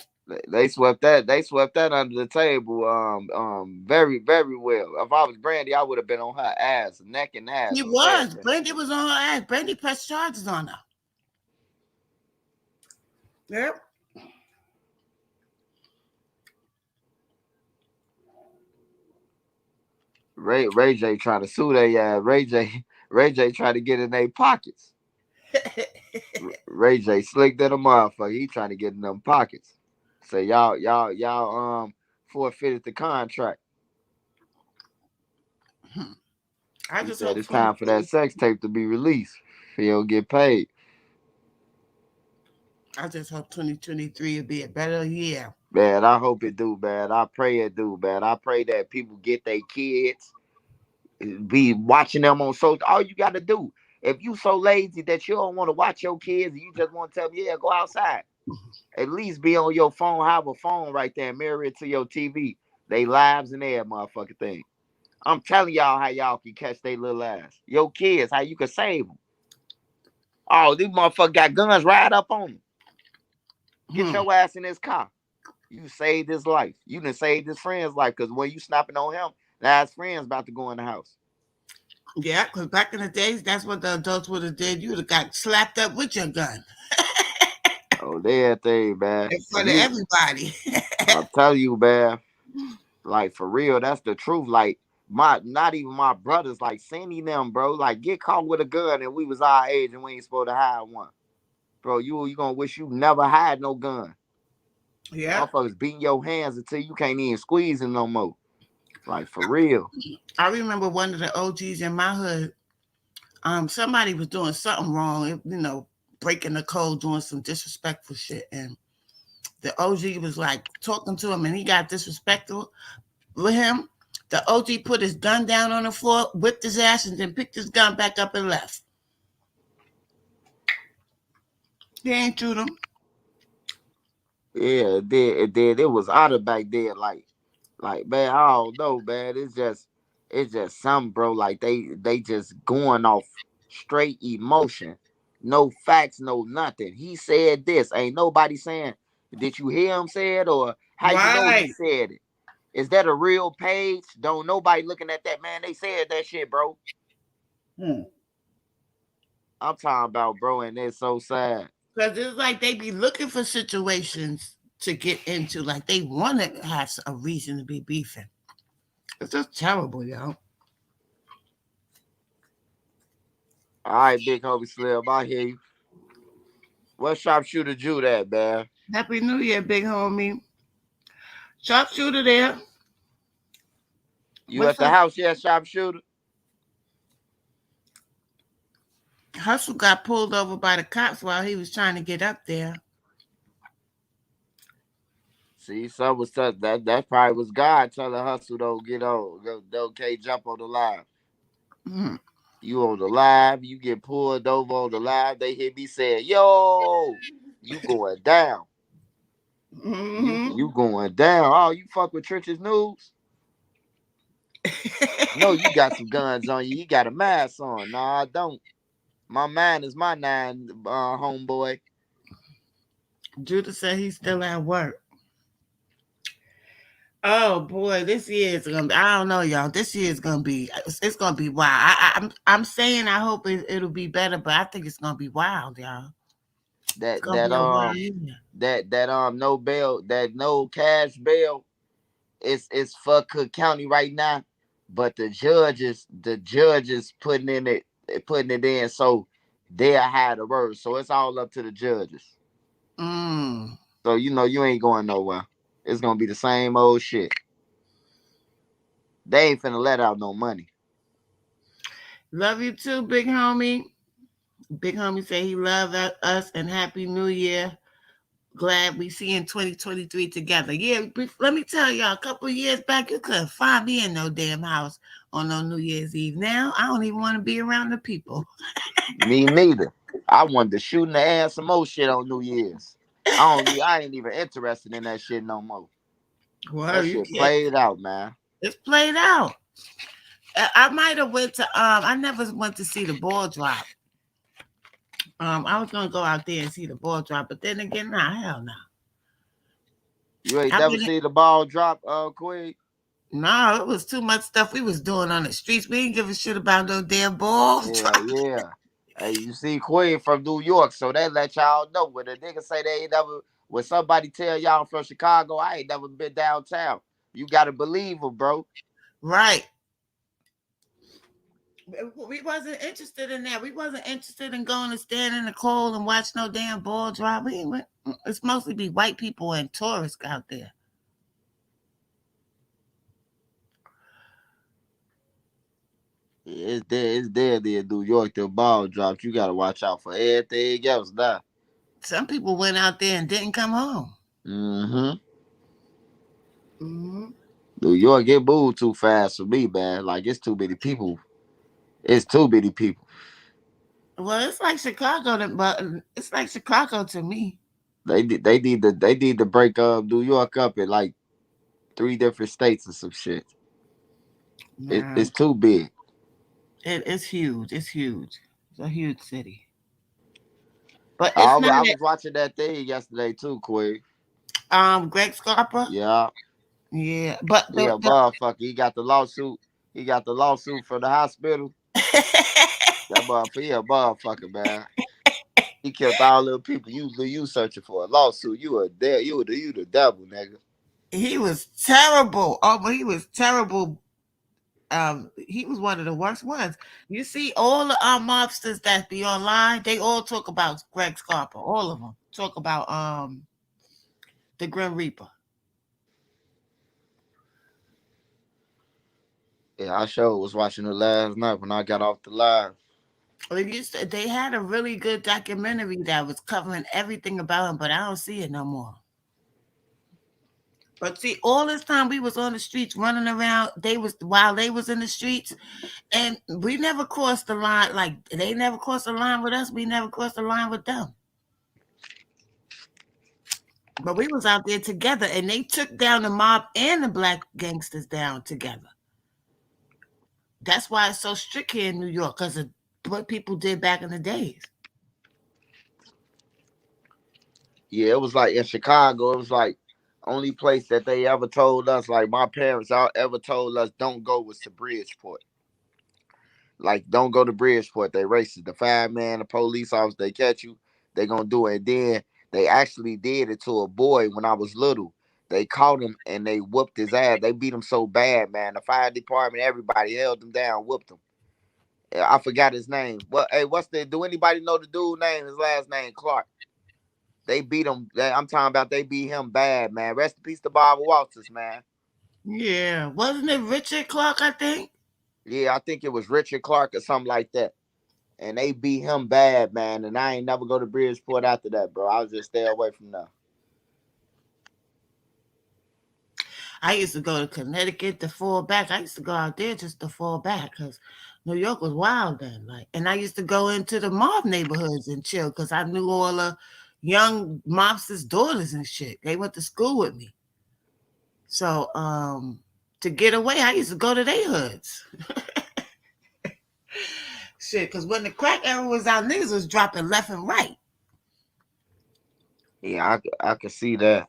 They swept that. They swept that under the table. Very, very well. If I was Brandy, I would have been on her ass, neck and ass She on was. everything. Brandy was on her ass. Brandy pressed charges on her. Yep. Ray J trying to sue they ass. Ray J trying to get in their pockets. Ray J slick than a motherfucker. He trying to get in them pockets. Say y'all forfeited the contract. I He just said hope it's time for that 2020. sex tape to be released. He'll get paid. I just hope 2023 will be a better year. Man, I hope it do, man. I pray it do, man. I pray that people get their kids, be watching them on social. All you got to do, if you so lazy that you don't want to watch your kids and you just want to tell them, yeah, go outside. At least be on your phone, have a phone right there, mirror it to your TV. They lives in there, motherfucking thing. I'm telling y'all how y'all can catch they little ass. Your kids, how you can save them. Oh, these motherfuckers got guns right up on them. Get Hmm. your ass in this car. You saved his life. You done saved his friend's life because when you snapping on him, now his friend's about to go in the house. Yeah, because back in the days, that's what the adults would have did. You would have got slapped up with your gun Oh, that thing, man. in And front of these, everybody. I'm telling you, man, like for real, that's the truth. Like my, not even my brothers, like sending them, bro. Like get caught with a gun and we was our age and we ain't supposed to have one, bro. You gonna wish you never had no gun. Yeah. Motherfuckers beating your hands until you can't even squeeze them no more. Like for real. I remember one of the OGs in my hood. Somebody was doing something wrong, breaking the code, doing some disrespectful shit, and the OG was like talking to him, and he got disrespectful with him. The OG put his gun down on the floor, whipped his ass, and then picked his gun back up and left. He ain't shoot him. Yeah, it was out of back then. Like man, I don't know, man. It's just some bro. Like they just going off straight emotion, no facts, no nothing. He said this. Ain't nobody saying. Did you hear him say it or how you know he Right. said it? Is that a real page? Don't nobody looking at that man. They said that shit, bro. Hmm. I'm talking about, bro, and it's so sad. Because it's like they be looking for situations to get into. Like they want to have a reason to be beefing. It's just terrible, yo. All right, big homie Slim, I hear you. What sharpshooter Jew that, man? Happy New Year, big homie. Sharpshooter there. You What's at the up? house yet, sharpshooter? Hustle got pulled over by the cops while he was trying to get up there. See, some was that probably was God telling Hustle don't get on, don't can't jump on the live. Mm-hmm. You on the live, you get pulled over on the live. They hear me saying, "Yo, you going down? Mm-hmm. You going down? Oh, you fuck with Trench's News? No, you got some guns on you. You got a mask on? Nah, I don't. My man is my nine, homeboy. Judah said he's still at work. Oh boy, this year is gonna be. I don't know, y'all. This year is gonna be. It's gonna be wild. I'm saying I hope it'll be better, but I think it's gonna be wild, y'all. It's That gonna that be a wild year. no bail, that no cash bail. It's for Cook County right now, but the judges putting it in so they'll have the word. So it's all up to the judges. Mm. So you ain't going nowhere. It's gonna be the same old shit. They ain't finna let out no money. Love you too, big homie. Big homie say he love us and happy New Year. glad we see in 2023 together. Yeah, let me tell y'all, a couple of years back, you couldn't find me in no damn house on no New Year's Eve. Now, I don't even want to be around the people. Me neither. I wanted to shoot in the ass some more shit on New Year's. I ain't even interested in that shit no more. Well, That you shit can't. played out, man. It's played out. I might have went to I never went to see the ball drop. I was gonna go out there and see the ball drop, but then again, nah, hell no. You ain't I never mean, see the ball drop, Quig? no, it was too much stuff we was doing on the streets. We didn't give a shit about no damn ball Yeah, drop. yeah. Hey, you see Quig from New York, so that let y'all know. When a nigga say they ain't never, when somebody tell y'all I'm from Chicago, I ain't never been downtown. You gotta believe them, bro. Right. We wasn't interested in that. We wasn't interested in going to stand in the cold and watch no damn ball drop. It's mostly be white people and tourists out there. It's dead there in New York. The ball drops. You gotta watch out for everything else now. Some people went out there and didn't come home. Mm-hmm. Hmm. New York get moved too fast for me, man. Like it's too many people. It's too many people. Well, it's like Chicago, but it's like Chicago to me. They need to break up New York up in like three different states or some shit. It's Man, too big. it's huge. It's huge. It's a huge city. But I, it's not I was watching that thing yesterday too, Queen. Greg Scarpa. Yeah, Yeah, but he a motherfucker. He got the lawsuit. He got the lawsuit from the hospital. That motherfucker, he a motherfucker, man. He killed all little people. You searching for a lawsuit. You a dead. You the devil, nigga. he was terrible. Oh, but he was terrible. He was one of the worst ones. You see, all the mobsters that be online, they all talk about Greg Scarpa. All of them talk about the Grim Reaper. Yeah, I sure was watching it last night when I got off the live. They had a really good documentary that was covering everything about him, but I don't see it no more. But see, all this time we was on the streets running around. They was while they was in the streets, and we never crossed the line. Like they never crossed the line with us. We never crossed the line with them. But we was out there together, and they took down the mob and the black gangsters down together. That's why it's so strict here in New York, because of what people did back in the days. Yeah, it was like in Chicago. It was like only place that they ever told us, like my parents all ever told us, don't go was to Bridgeport. Like, don't go to Bridgeport. They racist. The fireman, the police officer, they catch you, they gonna do it. And then they actually did it to a boy when I was little. They caught him and they whooped his ass. They beat him so bad, man. The fire department, everybody held him down, whooped him. I forgot his name. Hey, do anybody know the dude name? His last name Clark. They beat him. I'm talking about they beat him bad, man. Rest in peace to Barbara Walters, man. Yeah, wasn't it Richard Clark? I think. Yeah, I think it was Richard Clark or something like that. And they beat him bad, man. And I ain't never go to Bridgeport after that, bro. I was just stay away from there. I used to go to Connecticut to fall back. I used to go out there just to fall back because New York was wild then. Like, and I used to go into the mob neighborhoods and chill because I knew all the young mobsters' daughters and shit. They went to school with me. So, to get away, I used to go to their hoods. Shit, because when the crack era was out, niggas was dropping left and right. Yeah, I could see that.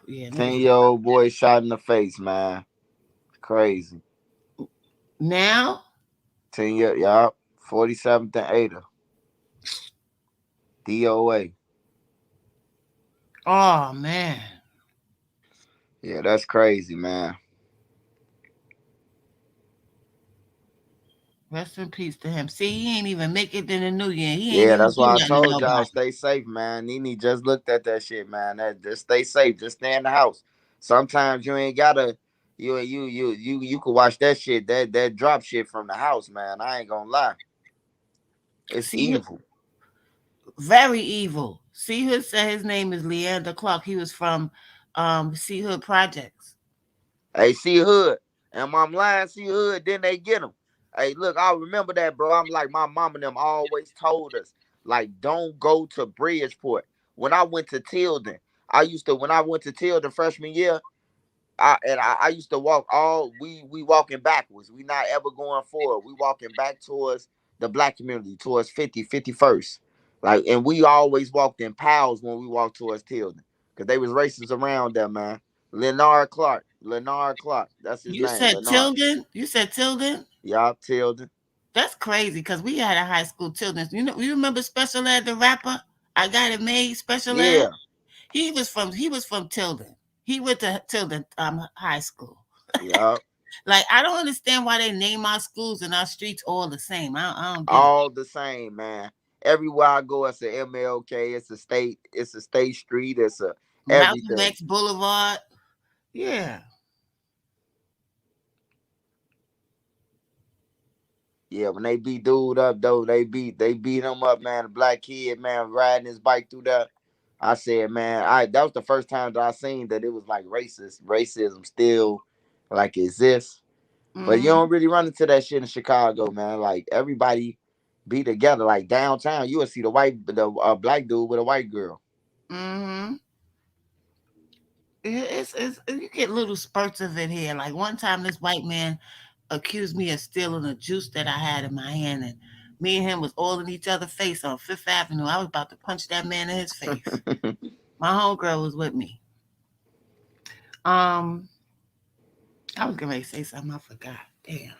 Yeah, niggas. 10-year-old boy shot in the face, man. Crazy. Now, 10 year, y'all. 47th and Ada. DOA. oh man, Yeah, that's crazy, man. rest in peace to him. See, he ain't even make it in the new year. He ain't Yeah, even that's do why I nothing to told y'all nobody. stay safe, man. Nene just looked at that shit, man. Just stay safe. Just stay in the house. Sometimes you ain't gotta you could watch that shit, that drop shit from the house, man. I ain't gonna lie. It's See, evil. Very evil. See Hood said his name is Leander Clark. He was from See Hood Projects. Hey, see Hood. And I'm lying, see Hood, then they get him. Hey, look, I remember that, bro. I'm like, my mom and them always told us, like, don't go to Bridgeport. When I went to Tilden, when I went to Tilden freshman year, I used to walk we walking backwards. We not ever going forward. We walking back towards the black community, towards 51st. Like, and we always walked in pals when we walked towards Tilden. Cause they was racists around there, man. Leonard Clark. That's his You name. said Leonard. Tilden? You said Tilden? Y'all Tilden. That's crazy because we had a high school Tilden. You remember Special Ed, the rapper? I got it made, Special Ed. Yeah. He was from Tilden. He went to Tilden high school. Yeah. Like I don't understand why they name our schools and our streets all the same. I don't get it. All the same, man. Everywhere I go, it's a MLK, it's a state street, it's a Malcolm everything. X Boulevard. Yeah. Yeah, when they beat dude up though, they beat him up, man. The black kid, man, riding his bike through there. I said, man, I that was the first time that I seen that it was like racism still like exists. But you Mm-hmm. don't really run into that shit in Chicago, man. Like everybody be together. Like downtown, you will see the black dude with a white girl. Mm-hmm. It's you get little spurts of it here. Like one time, this white man accused me of stealing a juice that I had in my hand, and me and him was all in each other's face on Fifth Avenue. I was about to punch that man in his face. My homegirl was with me. Um, I was gonna say something. I forgot. Damn.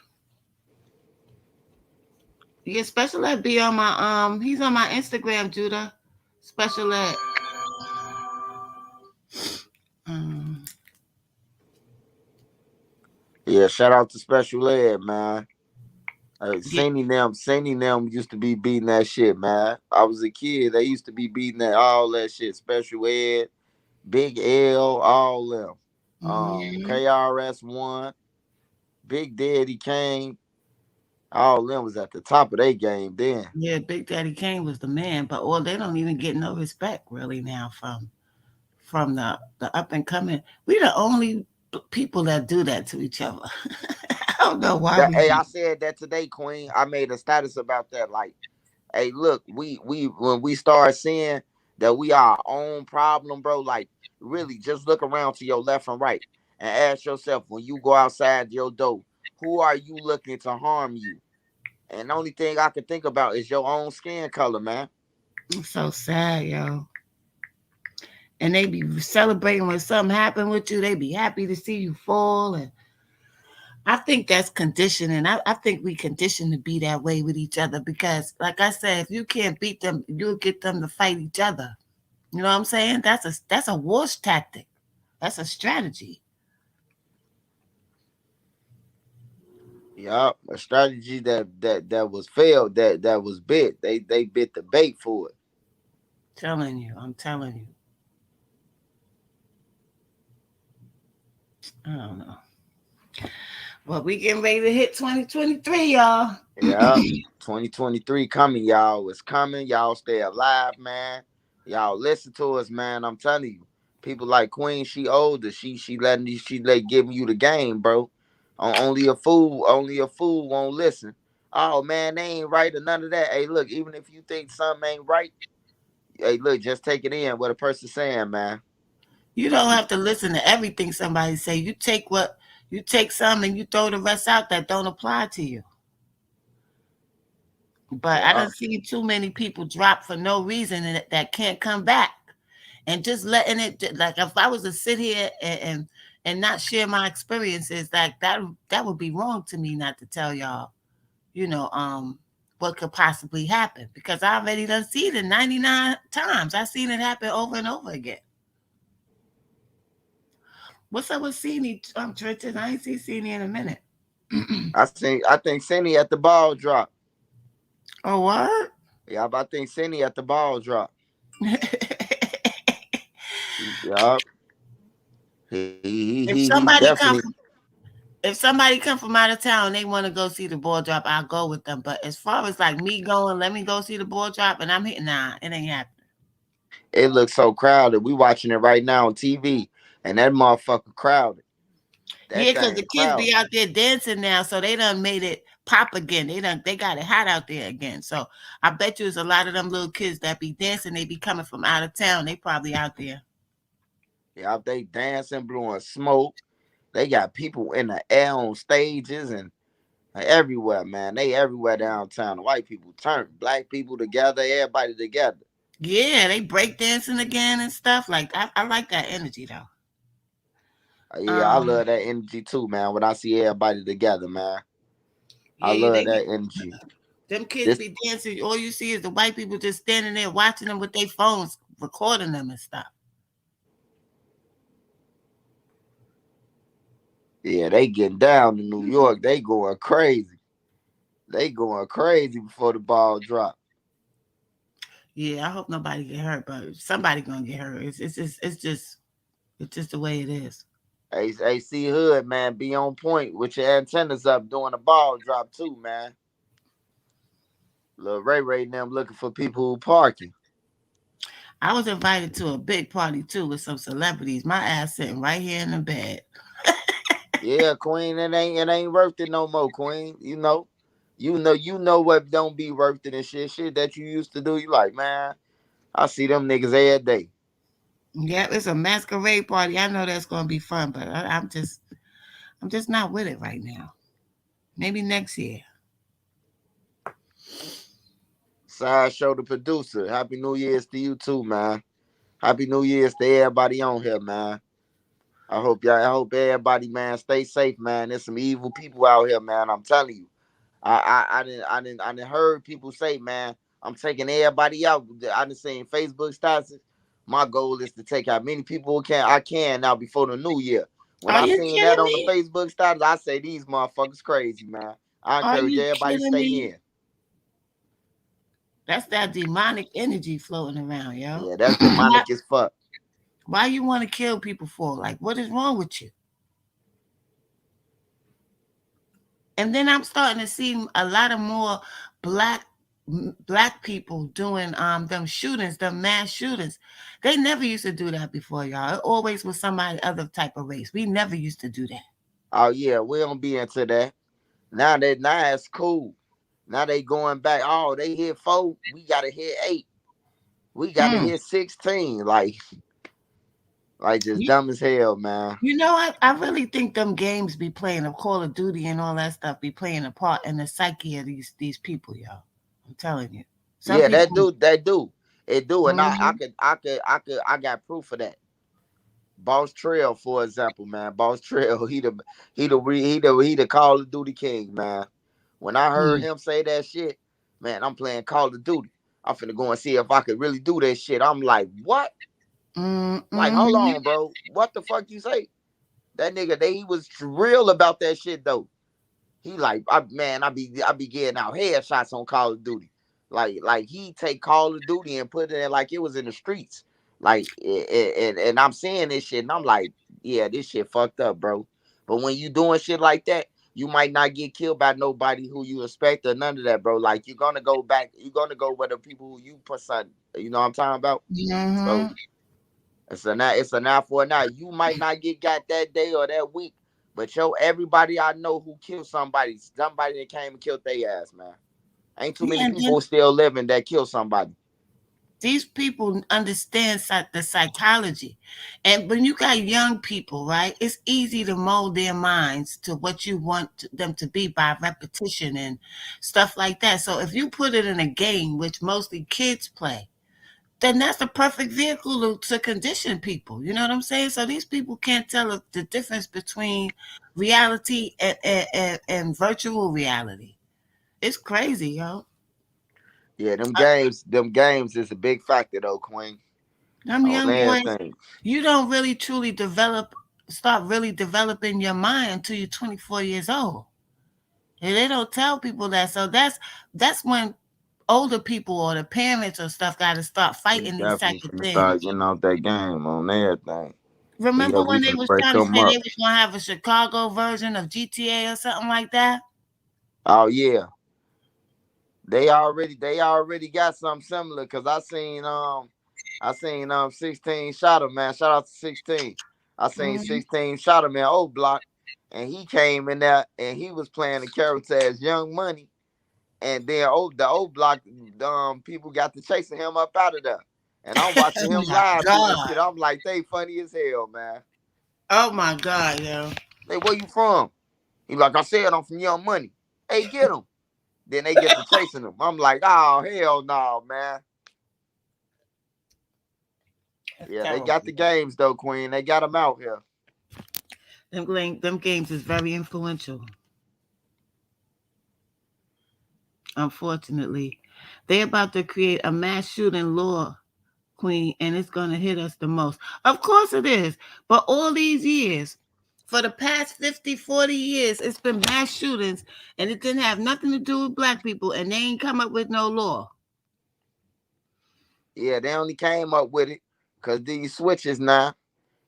Yeah, Special Ed be on my He's on my Instagram, Judah. Special Ed. Um, Yeah, shout out to Special Ed, man. yeah. Sending them used to be beating that shit, man. I was a kid. They used to be beating all that shit. Special Ed, Big L, all them. Hmm. KRS-One, Big Daddy Kane, all them was at the top of their game then. Yeah, Big Daddy Kane was the man, but all they don't even get no respect really now from the up and coming. We the only people that do that to each other. I don't know why we Hey, do. I said that today, Queen. I made a status about that. Like, hey, look, we when we start seeing that we are our own problem, bro. Like, really, just look around to your left and right and ask yourself when you go outside your door, who are you looking to harm you? And the only thing I can think about is your own skin color, man. It's so sad, yo. And they be celebrating when something happened with you. They be happy to see you fall. And I think that's conditioning. I think we condition to be that way with each other because, like I said, if you can't beat them, you'll get them to fight each other. You know what I'm saying? That's a war tactic. That's a strategy. Yeah, a strategy that was failed, that was bit. They bit the bait for it. Telling you, I'm telling you. I don't know. But we getting ready to hit 2023, y'all. Yeah, 2023 coming, y'all. It's coming. Y'all stay alive, man. Y'all listen to us, man. I'm telling you, people like Queen, she older. She giving you the game, bro. Only a fool won't listen. Oh man, they ain't right or none of that. Hey, look, even if you think something ain't right, hey, look, just take it in what a person's saying, man. You don't have to listen to everything somebody say. You take some and you throw the rest out that don't apply to you. But I Yeah, don't see too many people drop for no reason that can't come back. And just letting it like if I was to sit here and not share my experiences, like that would be wrong to me not to tell y'all, you know, what could possibly happen. Because I already done seen it 99 times. I seen it happen over and over again. What's up with Cini, Trenton? I ain't seen Cini in a minute. I think Cindy at the ball drop. Oh, what? Yeah, I think Cindy at the ball drop. Yeah, he if he somebody come definitely. If somebody come from out of town and they want to go see the ball drop, I'll go with them. But as far as like me going, let me go see the ball drop, and I'm hitting, nah, it ain't happening. It looks so crowded. We watching it right now on TV, and that motherfucker crowded. That Yeah, because the thing kids be crowded. out there dancing now, so they done made it pop again. They got it hot out there again. So I bet you it's a lot of them little kids that be dancing. They be coming from out of town. They probably out there. Yeah, they dancing, blowing smoke. They got people in the air on stages and everywhere, man. They everywhere downtown. The white people turn black people together, everybody together. Yeah, they break dancing again and stuff. Like I like that energy though. Yeah, I Um, love that energy too, man. When I see everybody together, man, I yeah, love they that energy. them kids This, be dancing. All you see is the white people just standing there watching them with their phones, recording them and stuff. yeah, they getting down to New York. They going crazy. They going crazy before the ball drop. Yeah, I hope nobody get hurt, but somebody gonna get hurt. It's just the way it is. Hey, see Hood, man, be on point with your antennas up during the ball drop too, man. Lil Ray Ray and them looking for people who parking. I was invited to a big party too with some celebrities. My ass sitting right here in the bed. Yeah, Queen, it ain't worth it no more, Queen. You know what don't be worth it and shit that you used to do. You like, man, I see them niggas every day. Yeah, it's a masquerade party. I know that's gonna be fun, but I'm just not with it right now. Maybe next year. Sideshow the producer. Happy New Year's to you too, man. Happy New Year's to everybody on here, man. I hope everybody, man, stay safe, man. There's some evil people out here, man. I'm telling you. I didn't heard people say, man, I'm taking everybody out. I didn't seen Facebook statuses. My goal is to take out many people I can now before the new year. When Are I you seen that kidding on the me? Facebook status, I say these motherfuckers crazy, man. I Are encourage you everybody kidding stay me? in. That's that demonic energy floating around, yo. Yeah, that's why, demonic as fuck. why you want to kill people for? Like, what is wrong with you? And then I'm starting to see a lot of more black black people doing them shootings, them mass shootings. They never used to do that before, y'all. It always was somebody other type of race. We never used to do that. Oh yeah, we don't be into that. Now it's cool. Now they going back. Oh, they hit 4. We gotta hit 8. We gotta Mm. hit 16. Like just You, dumb as hell, man. I really think them games be playing of Call of Duty and all that stuff be playing a part in the psyche of these people, yo. I'm telling you. Some Yeah, people. that do. It do. And Mhm. I got proof of that. Boss Trail, for example, man. Boss Trail, he the Call of Duty king, man. When I heard Mm. him say that shit, man, I'm playing Call of Duty. I'm finna go and see if I could really do that shit. I'm like, what? Mm, Like, hold mhm. on, bro. What the fuck you say? That nigga, he was real about that shit though. He like, I be getting out headshots on Call of Duty. Like he take Call of Duty and put it in like it was in the streets. And I'm seeing this shit and I'm like, yeah, this shit fucked up, bro. But when you doing shit like that, you might not get killed by nobody who you expect or none of that, bro. Like you're gonna go back, you're gonna go with the people who you put son. You know what I'm talking about? So Mhm. it's a now for a now. You might not get got that day or that week, but everybody I know who killed somebody that came and killed their ass, man. Ain't too Yeah, many and then people still living that kill somebody. these people understand the psychology. And when you got young people, right, it's easy to mold their minds to what you want them to be by repetition and stuff like that. So if you put it in a game, which mostly kids play, then that's the perfect vehicle to condition people. You know what I'm saying? So these people can't tell the difference between reality and virtual reality. It's crazy, yo. Yeah, them games is a big factor though, Queen. Them On young boys, everything. you don't really truly start really developing your mind until you're 24 years old. And they don't tell people that. So that's when older people or the parents or stuff got to start We fighting these type definitely of finna start things. getting off that game on everything. Remember Yeah, we when they can was break trying to them say they up. was gonna have a Chicago version of GTA or something like that? Oh yeah, they already got something similar. Cause I seen 16 shot him, man. Shout out to 16. I seen Mm-hmm. 16 shot him in O Block, and he came in there and he was playing the character as Young Money. And then the old block, people got to chasing him up out of there. And I'm watching Oh him my live through this god! shit. I'm like, they funny as hell, man. Oh my god, yo! Hey, where you from? He like, I said I'm from Young Money. Hey, get him. Then they get to chasing him. I'm like, oh hell no, man. It's Yeah, they terrible. got the games though, Queen. They got them out here. Them games is very influential. Unfortunately, they about to create a mass shooting law, Queen, and it's gonna hit us the most. Of course it is. But all these years, for the past 50, 40 years, it's been mass shootings and it didn't have nothing to do with black people and they ain't come up with no law. Yeah, they only came up with it because these switches now,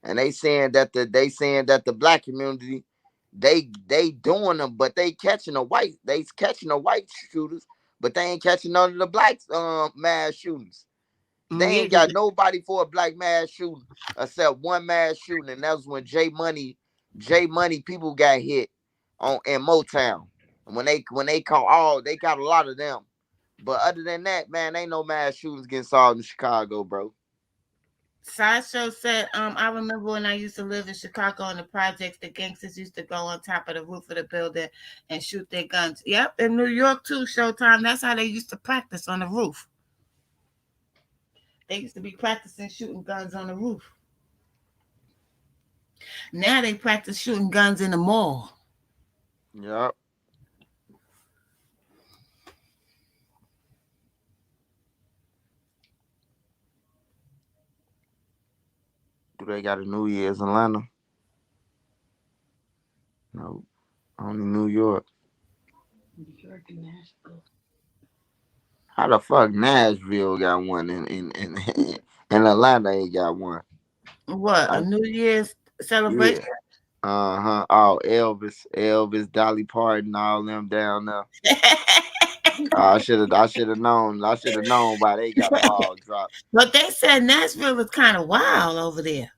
and they saying that the black community they doing them, but they catching the white shooters, but they ain't catching none of the black mass shootings. They Yeah, ain't got nobody for a black mass shooting except one mass shooting, and that was when J Money people got hit on in Motown. And when they caught they got a lot of them. But other than that, man, ain't no mass shootings getting solved in Chicago, bro. Sideshow said, I remember when I used to live in Chicago in the projects, the gangsters used to go on top of the roof of the building and shoot their guns. Yep, in New York too, Showtime. That's how they used to practice on the roof. They used to be practicing shooting guns on the roof. Now they practice shooting guns in the mall. Yep. Do they got a New Year's in Atlanta? No, only New York. How the fuck Nashville got one and Atlanta ain't got one? What, a I, New Year's yeah. celebration? Uh-huh. Oh, Elvis, Dolly Parton, all them down there. I should have known. I should have known why they got a ball drop. But they said Nashville is kind of wild over there.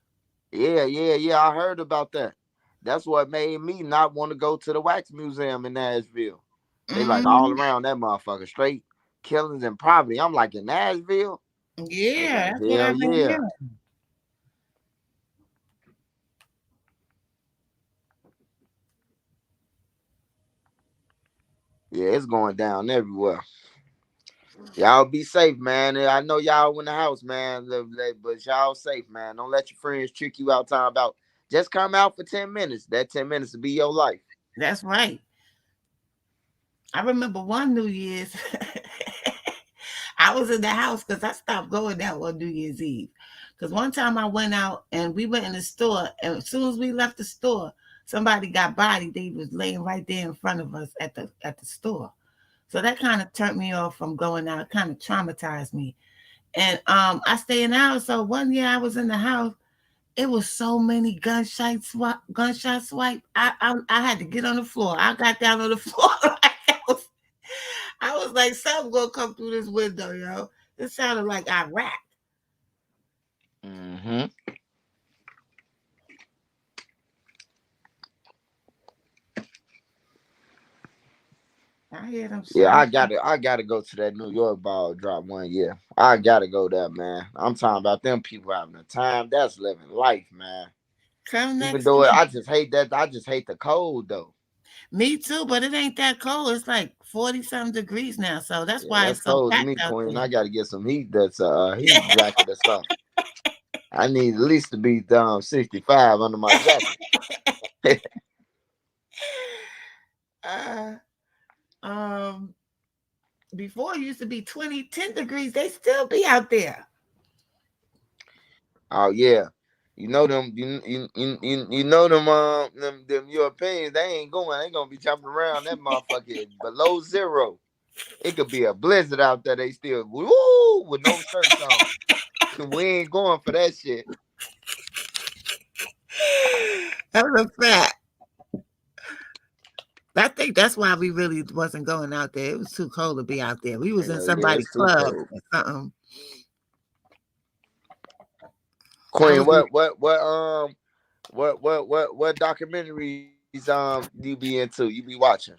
Yeah. I heard about that. That's what made me not want to go to the Wax Museum in Nashville. They like all Hmm. around that motherfucker, straight killings and poverty. I'm like in Nashville. They Yeah, like that's what hell I've been yeah, hearing. yeah. It's going down everywhere. Y'all be safe, man. And I know y'all in the house, man. But y'all safe, man. Don't let your friends trick you out talking about just come out for 10 minutes. That 10 minutes will be your life. That's right. I remember one New Year's. I was in the house because I stopped going out on New Year's Eve. Because one time I went out and we went in the store, and as soon as we left the store, somebody got bodied. They was laying right there in front of us at the store. So that kind of turned me off from going out. It kind of traumatized me. And I stay in the house. So one year I was in the house. It was so many gunshot swipe. I had to get on the floor. I got down on the floor. I was like, something gonna come through this window, yo. It sounded like Iraq. Mm-hmm. I hear them Yeah, shots. I gotta go to that New York ball drop one year. I gotta go there, man. I'm talking about them people having a time. That's living life, man. Come Even next though year. I just hate that. I just hate the cold though. Me too, but it ain't that cold. It's like 40 something degrees now. So that's Yeah, why that's it's so cold to packed me, out Queen. there. I gotta get some heat. That's heat jacket or something. I need at least to be 65 under my jacket. uh, um, Before it used to be 10 degrees. They still be out there. Oh yeah, you know them. You know them Europeans. They ain't going. They gonna be jumping around that motherfucker below zero. It could be a blizzard out there. They still woo with no shirts on. We ain't going for that shit. That's a fact. I think that's why we really wasn't going out there. It was too cold to be out there. We was in Hell yeah, somebody's it's too club cold. or something. I Queen, was. what documentaries you be into? You be watching?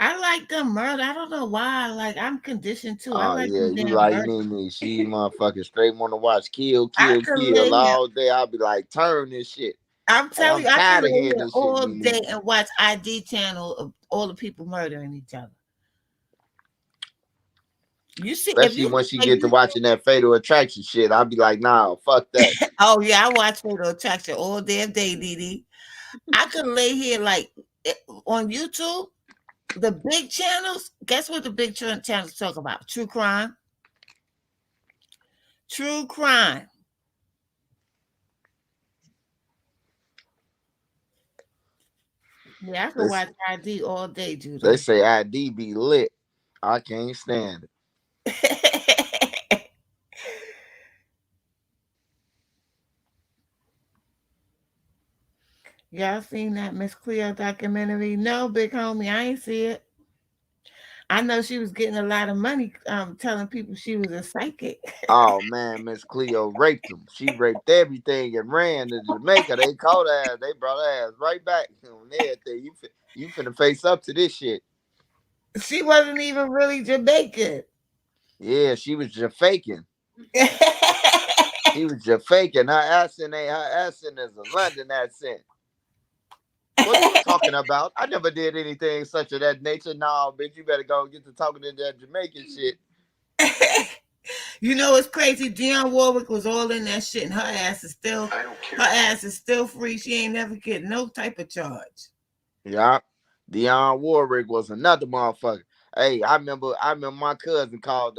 I like them murder. I don't know why. Like I'm conditioned too. I Oh like yeah, them you damn like murder. me. She motherfucking straight wanna watch kill, I kill, could lay kill here. all day. I'll be like, turn this shit. I'm Like telling I'm you, I could tired of lay hearing here this shit, all Nene. day and watch ID channel of all the people murdering each other. You see, if Especially you once look she at get to YouTube, watching that Fatal Attraction shit. I'll be like, nah, fuck that. oh yeah, I watch Fatal Attraction all damn day, Dee. I could lay here like on YouTube, the big channels. Guess what the big channels talk about? True crime, true crime. Yeah, I could They, watch ID all day, they Judah. say ID be lit. I can't stand it. Y'all seen that Miss Cleo documentary? No, big homie, I ain't see it. I know she was getting a lot of money telling people she was a psychic. Oh man, Miss Cleo raped him. She raped everything and ran to Jamaica. They caught her ass. They brought her ass right back on everything. You finna face up to this shit. She wasn't even really Jamaican. Yeah, she was just faking. She was just faking. Her accent is a London accent. What you talking about? I never did anything such of that nature. Nah, bitch, you better go get to talking in that Jamaican shit. You know what's crazy? Dionne Warwick was all in that shit, and her ass is still free. She ain't never get no type of charge. Yeah. Dionne Warwick was another motherfucker. Hey, I remember my cousin called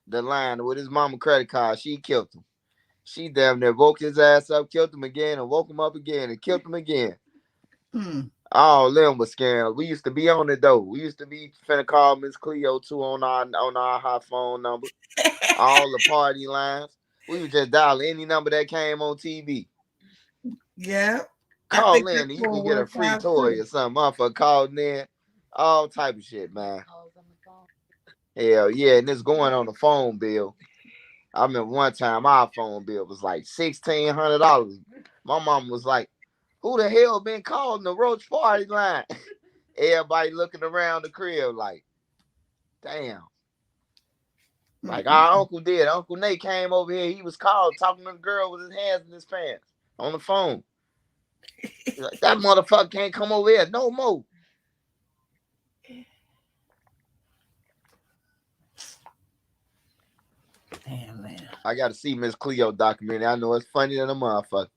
the line with his mama credit card. She killed him. She damn near woke his ass up, killed him again, and woke him up again and killed him again. Hmm. All them was scams. We used to be on it though. We used to be finna call Miss Cleo too on our hot phone number. All the party lines. We would just dial any number that came on TV. Yeah, I Call think that's in and you what can get a worked free out toy too. or something. Motherfucker called in. All type of shit, man. Hell yeah, and it's going on the phone bill. I remember one time our phone bill was like $1,600. My mom was like, "Who the hell been calling the Roach Party line?" Everybody looking around the crib like, "Damn." Like our Mm-mm. uncle did. Uncle Nate came over here. He was called talking to the girl with his hands in his pants on the phone. He's like, that motherfucker can't come over here no more. Damn man, I got to see Miss Cleo documentary. I know it's funny than a motherfucker.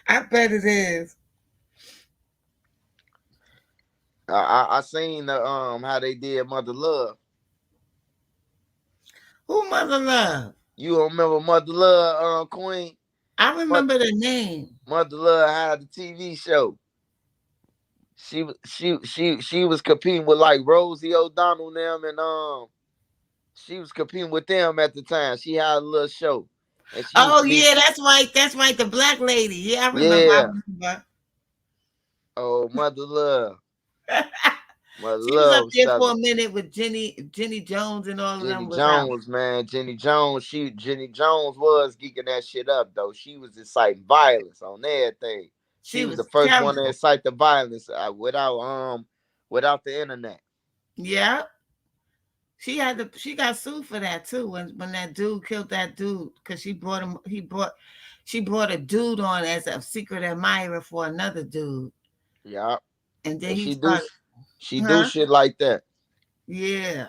I bet it is. I seen the how they did Mother Love. Who Mother Love? You don't remember Mother Love, Queen? I Mother, remember the name. Mother Love had the TV show. She was competing with like Rosie O'Donnell and them, and she was competing with them at the time. She had a little show, and she used Oh to be yeah, that's right. That's right. The black lady. Yeah, I remember. I yeah. remember. Oh, Mother Love, Mother She was up Love there for Southern. a minute with Jenny Jones and all of Jenny them was out. Jones, man, Jenny Jones was geeking that shit up though. She was inciting violence on everything. She She was the was first one to terrible. incite the violence without the internet. Yeah. She got sued for that too when that dude killed that dude because she brought a dude on as a secret admirer for another dude. Yeah, And then and he she do started, she do huh? shit like that. Yeah.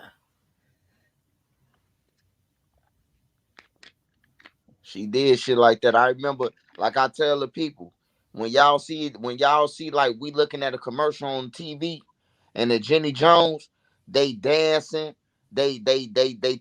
She did shit like that. I remember, like I tell the people, when y'all see like we looking at a commercial on TV, and the Jenny Jones, they dancing, they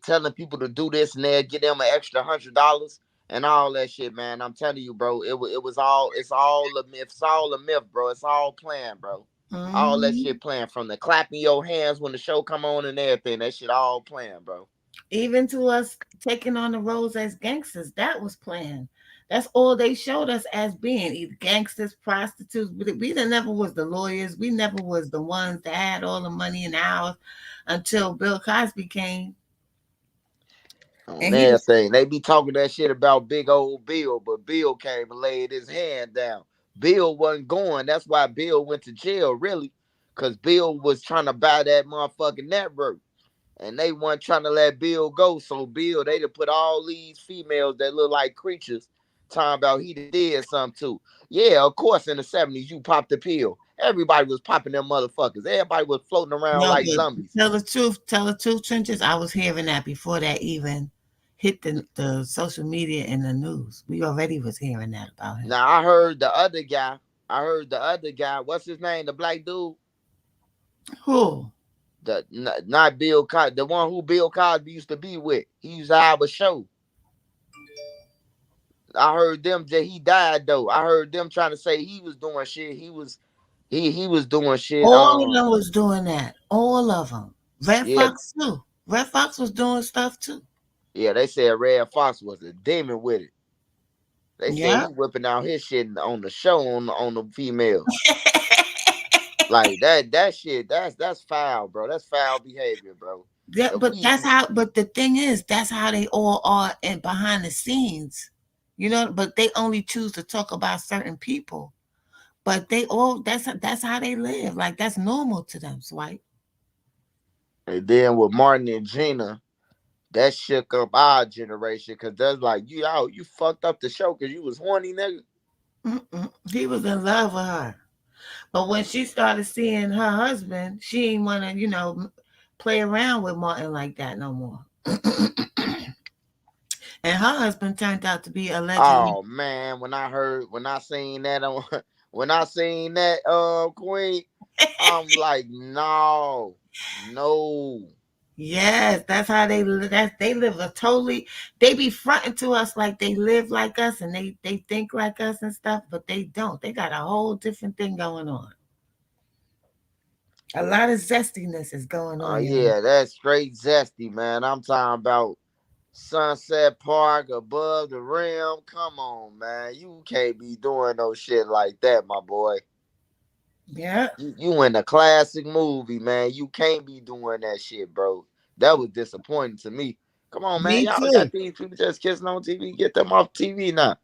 telling people to do this and they get them an extra $100 and all that shit, man. I'm telling you, bro, it was all it's all a myth, bro. It's all planned, bro. All that Hmm. shit planned from the clapping your hands when the show come on and everything. That shit all planned, bro. Even to us taking on the roles as gangsters, that was planned. That's all they showed us as being either gangsters, prostitutes. We never was the lawyers. We never was the ones that had all the money in the house until Bill Cosby came. On And he, everything. They be talking that shit about big old Bill, but Bill came and laid his hand down. Bill wasn't going. That's why Bill went to jail, really. Because Bill was trying to buy that motherfucking network. And they weren't trying to let Bill go. So Bill, they done put all these females that look like creatures talking about he did something too. Yeah, of course in the 70s you popped the pill. Everybody was popping them motherfuckers. Everybody was floating around no, like but zombies. tell the truth, Trenches. I was hearing that before that even hit the social media and the news. We already was hearing that about him. Now I heard the other guy. I heard the other guy. What's his name? The black dude. Who? The not Bill Cosby. The one who Bill Cosby used to be with. He used to have a show. I heard them that he died though. I heard them trying to say he was doing shit. He was doing shit. All of them was doing that. All of them. Red Yeah, Fox too. Red Fox was doing stuff too. yeah. They said Red Fox was a demon with it. They said Yeah. he whipping out his shit on the show on the females. Like that shit. That's foul, bro. That's foul behavior, bro. Yeah, If but we that's how. But the thing is, that's how they all are in behind the scenes, you know. But they only choose to talk about certain people. But they all that's how they live. Like that's normal to them, Swipe. and then with Martin and Gina, that shook up our generation because that's like you out, you fucked up the show because you was horny, nigga. Mm-mm. He was in love with her, but when she started seeing her husband, she didn't want to, play around with Martin like that no more. And her husband turned out to be allegedly. Oh man, when I seen that on when I seen that Queen, I'm like, no, no. Yes, that's how they live. They live a totally. They be fronting to us like they live like us and they think like us and stuff, but they don't. They got a whole different thing going on. A lot of zestiness is going Oh on, y'all. yeah, that's straight zesty, man. I'm talking about Sunset Park above the rim. Come on, man. You can't be doing no shit like that, my boy. Yeah, You in a classic movie, man. You can't be doing that shit, bro. That was disappointing to me. Come on, man. me Y'all too. got these people just kissing on TV. Get them off TV now.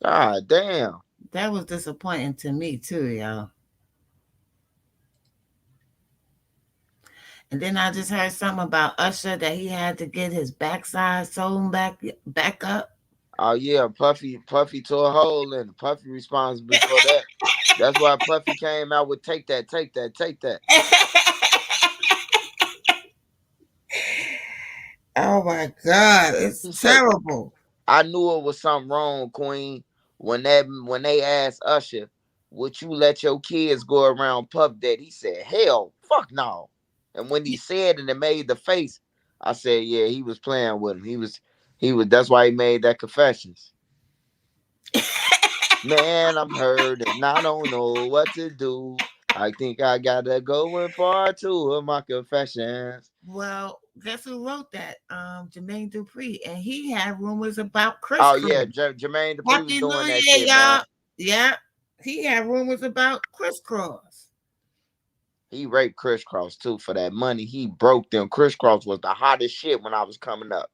God damn. That was disappointing to me too, y'all. And then I just heard something about Usher that he had to get his backside sewn back up. Oh yeah, Puffy tore a hole in it. Puffy responsible for that. That's why Puffy came out with take that, take that, take that. Oh my God, it's He said, terrible. I knew it was something wrong, Queen, when they asked Usher, would you let your kids go around Puff Daddy? He said, hell, fuck no. And when he said and it made the face, I said, yeah, he was playing with him. He was that's why he made that confessions. Man, I'm hurt and I don't know what to do. I think I gotta go in part two of my confessions. Well, guess who wrote that? Jermaine Dupri, and he had rumors about Chris Oh Cross. yeah, Jermaine Dupri was Happy New doing that Year, shit, man. y'all! Yeah, he had rumors about Chris Cross. He raped Chris Cross too for that money. He broke them. Chris Cross was the hottest shit when I was coming up.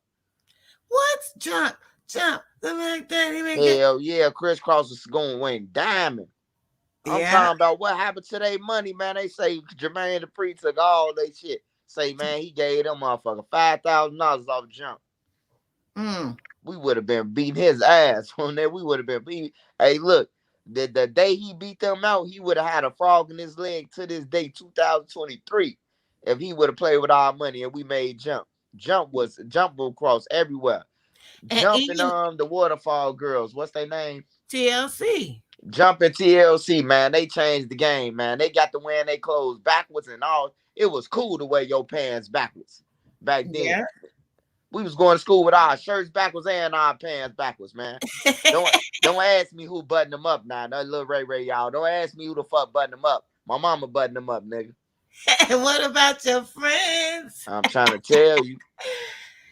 What? Jump, something like that. He didn't get. Hell yeah, Chris Cross is going to win diamond. I'm Yeah, talking about what happened to their money, man. They say Jermaine Dupri took all they shit. Say, man, he gave them motherfucker $5,000 off jump. mm. We would have been beating his ass on there. We would have been beating. Hey, look, the day he beat them out, he would have had a frog in his leg to this day, 2023. If he would have played with our money and we made jump. Jump will cross everywhere. And Jumping even the waterfall girls. What's their name? TLC. Jumping TLC, man. They changed the game, man. They got to wearing their clothes backwards and all. It was cool to wear your pants backwards back then. Yeah. We was going to school with our shirts backwards and our pants backwards, man. Don't ask me who buttoned them up now. That little Ray, y'all. Don't ask me who the fuck buttoned them up. My mama buttoned them up, nigga. What about your friends? I'm trying to tell you.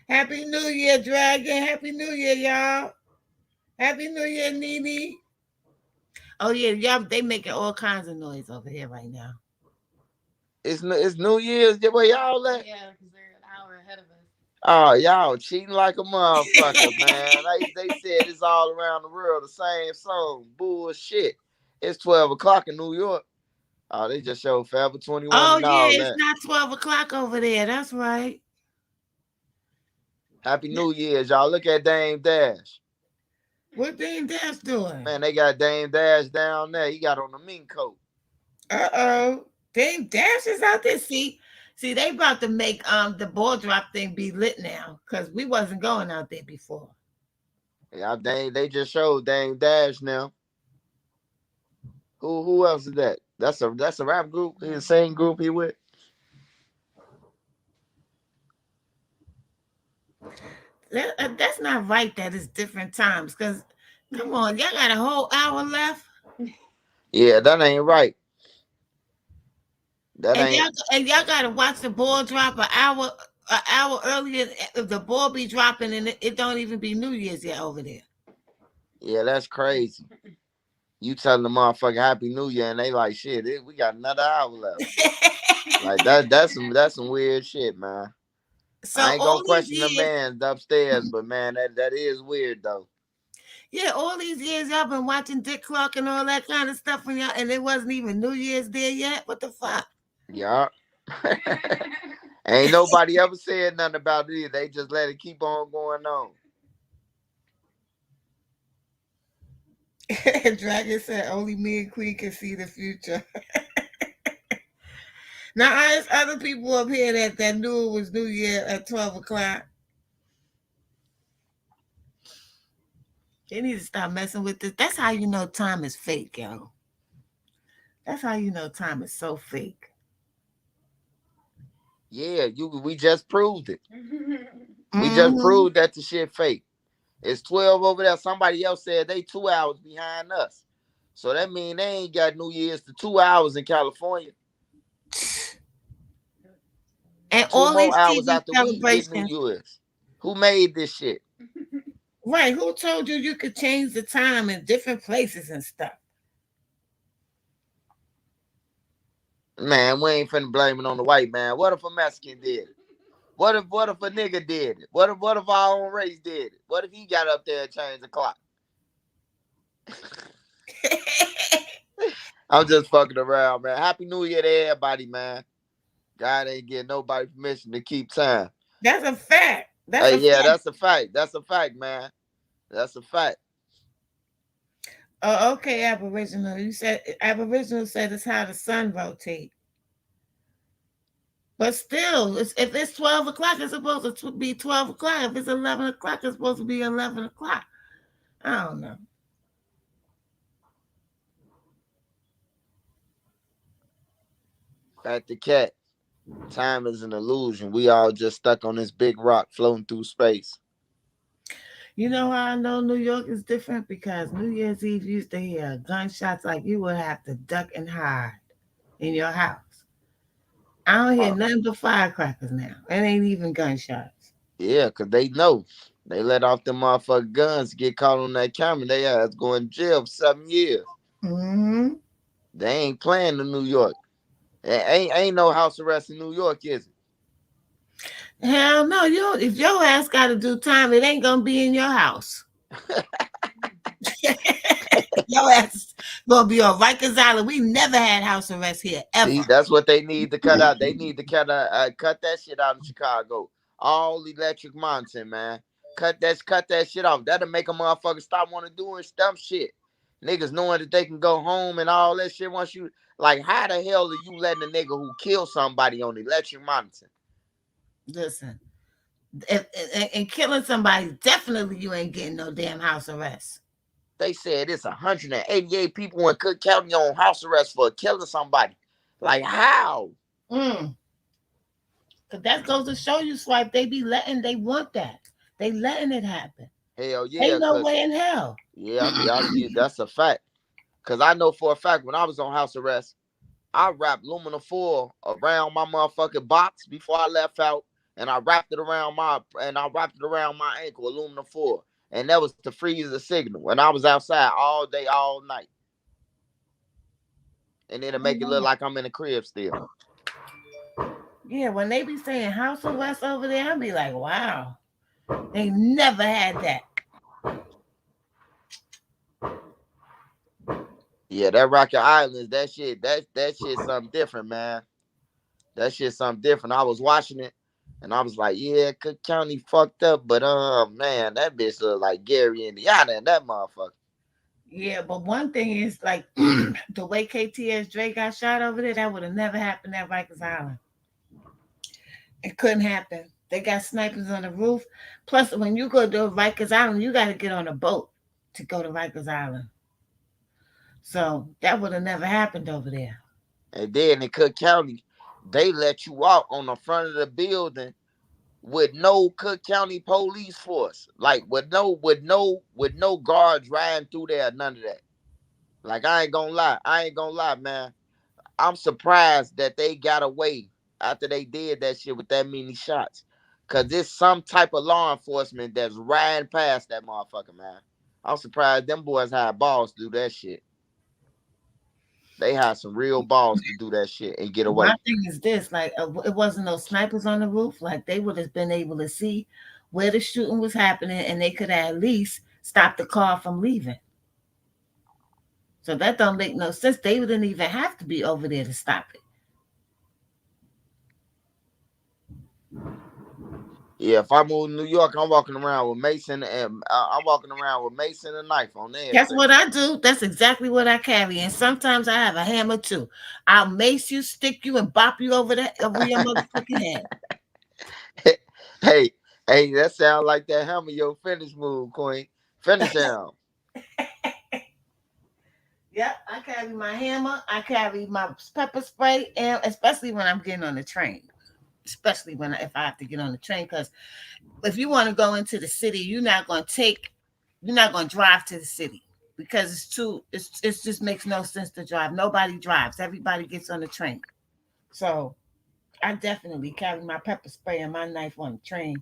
Happy New Year, Dragon. Happy New Year, y'all. Happy New Year, Nene. Oh yeah, y'all they making all kinds of noise over here right now. It's New Year's. Where y'all at? Yeah, because they're an hour ahead of us. Oh, y'all cheating like a motherfucker, man. They said it's all around the world the same song. Bullshit. It's 12 o'clock in New York. Oh, they just showed Forever 21 Oh and yeah, all it's that. not 12 o'clock over there. That's right. Happy New Year's, y'all. Look at Dame Dash. What Dame Dash doing? Man, they got Dame Dash down there. He got on the mink coat. Dame Dash is out there. See, they about to make the ball drop thing be lit now because we wasn't going out there before. Yeah, they just showed Dame Dash now. Who else is that? That's a rap group. He the same group he with. That's not right. That it's different times. Cause come on, y'all got a whole hour left. Yeah, that ain't right. That And ain't. y'all gotta watch the ball drop an hour earlier. If the ball be dropping and it don't even be New Year's yet over there. Yeah, that's crazy. You telling the motherfucker Happy New Year and they like shit. We got another hour left. Like that's some weird shit, man. So I ain't all gonna these question the years, man upstairs, but man, that is weird though. yeah, all these years y'all been watching Dick Clark and all that kind of stuff when y'all, and it wasn't even New Year's there yet. What the fuck? Yeah. Ain't nobody ever said nothing about it either. They just let it keep on going on. Dragon said only me and Queen can see the future. Now there's other people up here that knew it was New Year at 12 o'clock. They need to stop messing with this. That's how you know time is fake, yo. That's how you know time is so fake. Yeah, we just proved it. We just Mm-hmm. proved that the shit fake. It's 12 over there. Somebody else said they 2 hours behind us. So that mean they ain't got New Year's to 2 hours in California. And Two all more these hours TV after we get New celebrations. Year's. Who made this shit? Right. Who told you could change the time in different places and stuff? Man, we ain't finna blame it on the white man. What if a Mexican did it? What if a nigga did it? What if our own race did it? What if he got up there and changed the clock? I'm just fucking around, man. Happy New Year to everybody, man. God ain't getting nobody permission to keep time. That's a fact. That's Hey, a yeah, fact. that's a fact. That's a fact, man. That's a fact. Oh, okay, Aboriginal. You said Aboriginal said it's how the sun rotates. But still, if it's 12 o'clock, it's supposed to be 12 o'clock. If it's 11 o'clock, it's supposed to be 11 o'clock. I don't know. Back to cat. Time is an illusion. We all just stuck on this big rock floating through space. You know how I know New York is different? Because New Year's Eve you used to hear gunshots like you would have to duck and hide in your house. I don't hear Uh, nothing but firecrackers now. It ain't even gunshots. yeah, cause they know. They let off them motherfucking guns, get caught on that camera. They ass going to jail for 7 years. Mm-hmm. They ain't playing in New York. Ain't no house arrest in New York, is Hell no, if your ass got to do time, it ain't gonna be in your house. it? Your ass is gonna be on Rikers Island. We never had house arrest here See, ever. that's what they need to cut out. They need to cut that shit out in Chicago. All electric monitoring, man. Cut that shit off. That'll make a motherfucker stop wanting to doing dumb shit. Niggas knowing that they can go home and all that shit once you like. How the hell are you letting a nigga who killed somebody on electric monitoring? Listen, and killing somebody, definitely you ain't getting no damn house arrest. They said it's 188 people in Cook County on house arrest for killing somebody. Like how? Mm. Cause that goes to show you, Swipe. They want that. They letting it happen. Hell yeah, Ain't no cause way in hell. that's a fact. Cause I know for a fact when I was on house arrest, I wrapped aluminum foil around my motherfucking box before I left out, and I wrapped it around my ankle, aluminum foil. and that was to freeze the signal. And I was outside all day, all night, and it'll make it look like I'm in the crib still. Yeah, when they be saying House of West over there, I'll be like, wow, they never had that. Yeah, that Rocky Islands, that shit something different, man. That shit something different. I was watching it, and I was like, yeah, Cook County fucked up, but man, that bitch look like Gary, Indiana, and that motherfucker. Yeah, but one thing is like the way KTS Dre got shot over there, that would have never happened at Rikers Island. It couldn't happen. They got snipers on the roof. Plus, when you go to Rikers Island, you got to get on a boat to go to Rikers Island. So that would have never happened over there. And then in Cook County, they let you out on the front of the building with no Cook County police force, like with no guards riding through there, none of that. Like I ain't gonna lie, man. I'm surprised that they got away after they did that shit with that many shots. Cause there's some type of law enforcement that's riding past that motherfucker, man. I'm surprised them boys had balls to do that shit. They had some real balls to do that shit and get My away. thing is this: like, it wasn't no snipers on the roof. Like, they would have been able to see where the shooting was happening, and they could at least stop the car from leaving. So that don't make no sense. They wouldn't even have to be over there to stop it. Yeah, if I move to New York, I'm walking around with Mason and I'm walking around with Mason and knife on That's everything. what I do. That's exactly what I carry. And sometimes I have a hammer too. I'll mace you, stick you, and bop you over your motherfucking head. hey, hey, that sound like that hammer your finish move, Queen. Finish him. Yep, I carry my hammer. I carry my pepper spray, and especially when I'm getting on the train. Especially if I have to get on the train, because if you want to go into the city, you're not going to drive to the city because it just makes no sense to drive. Nobody drives. Everybody gets on the train. So I definitely carry my pepper spray and my knife on the train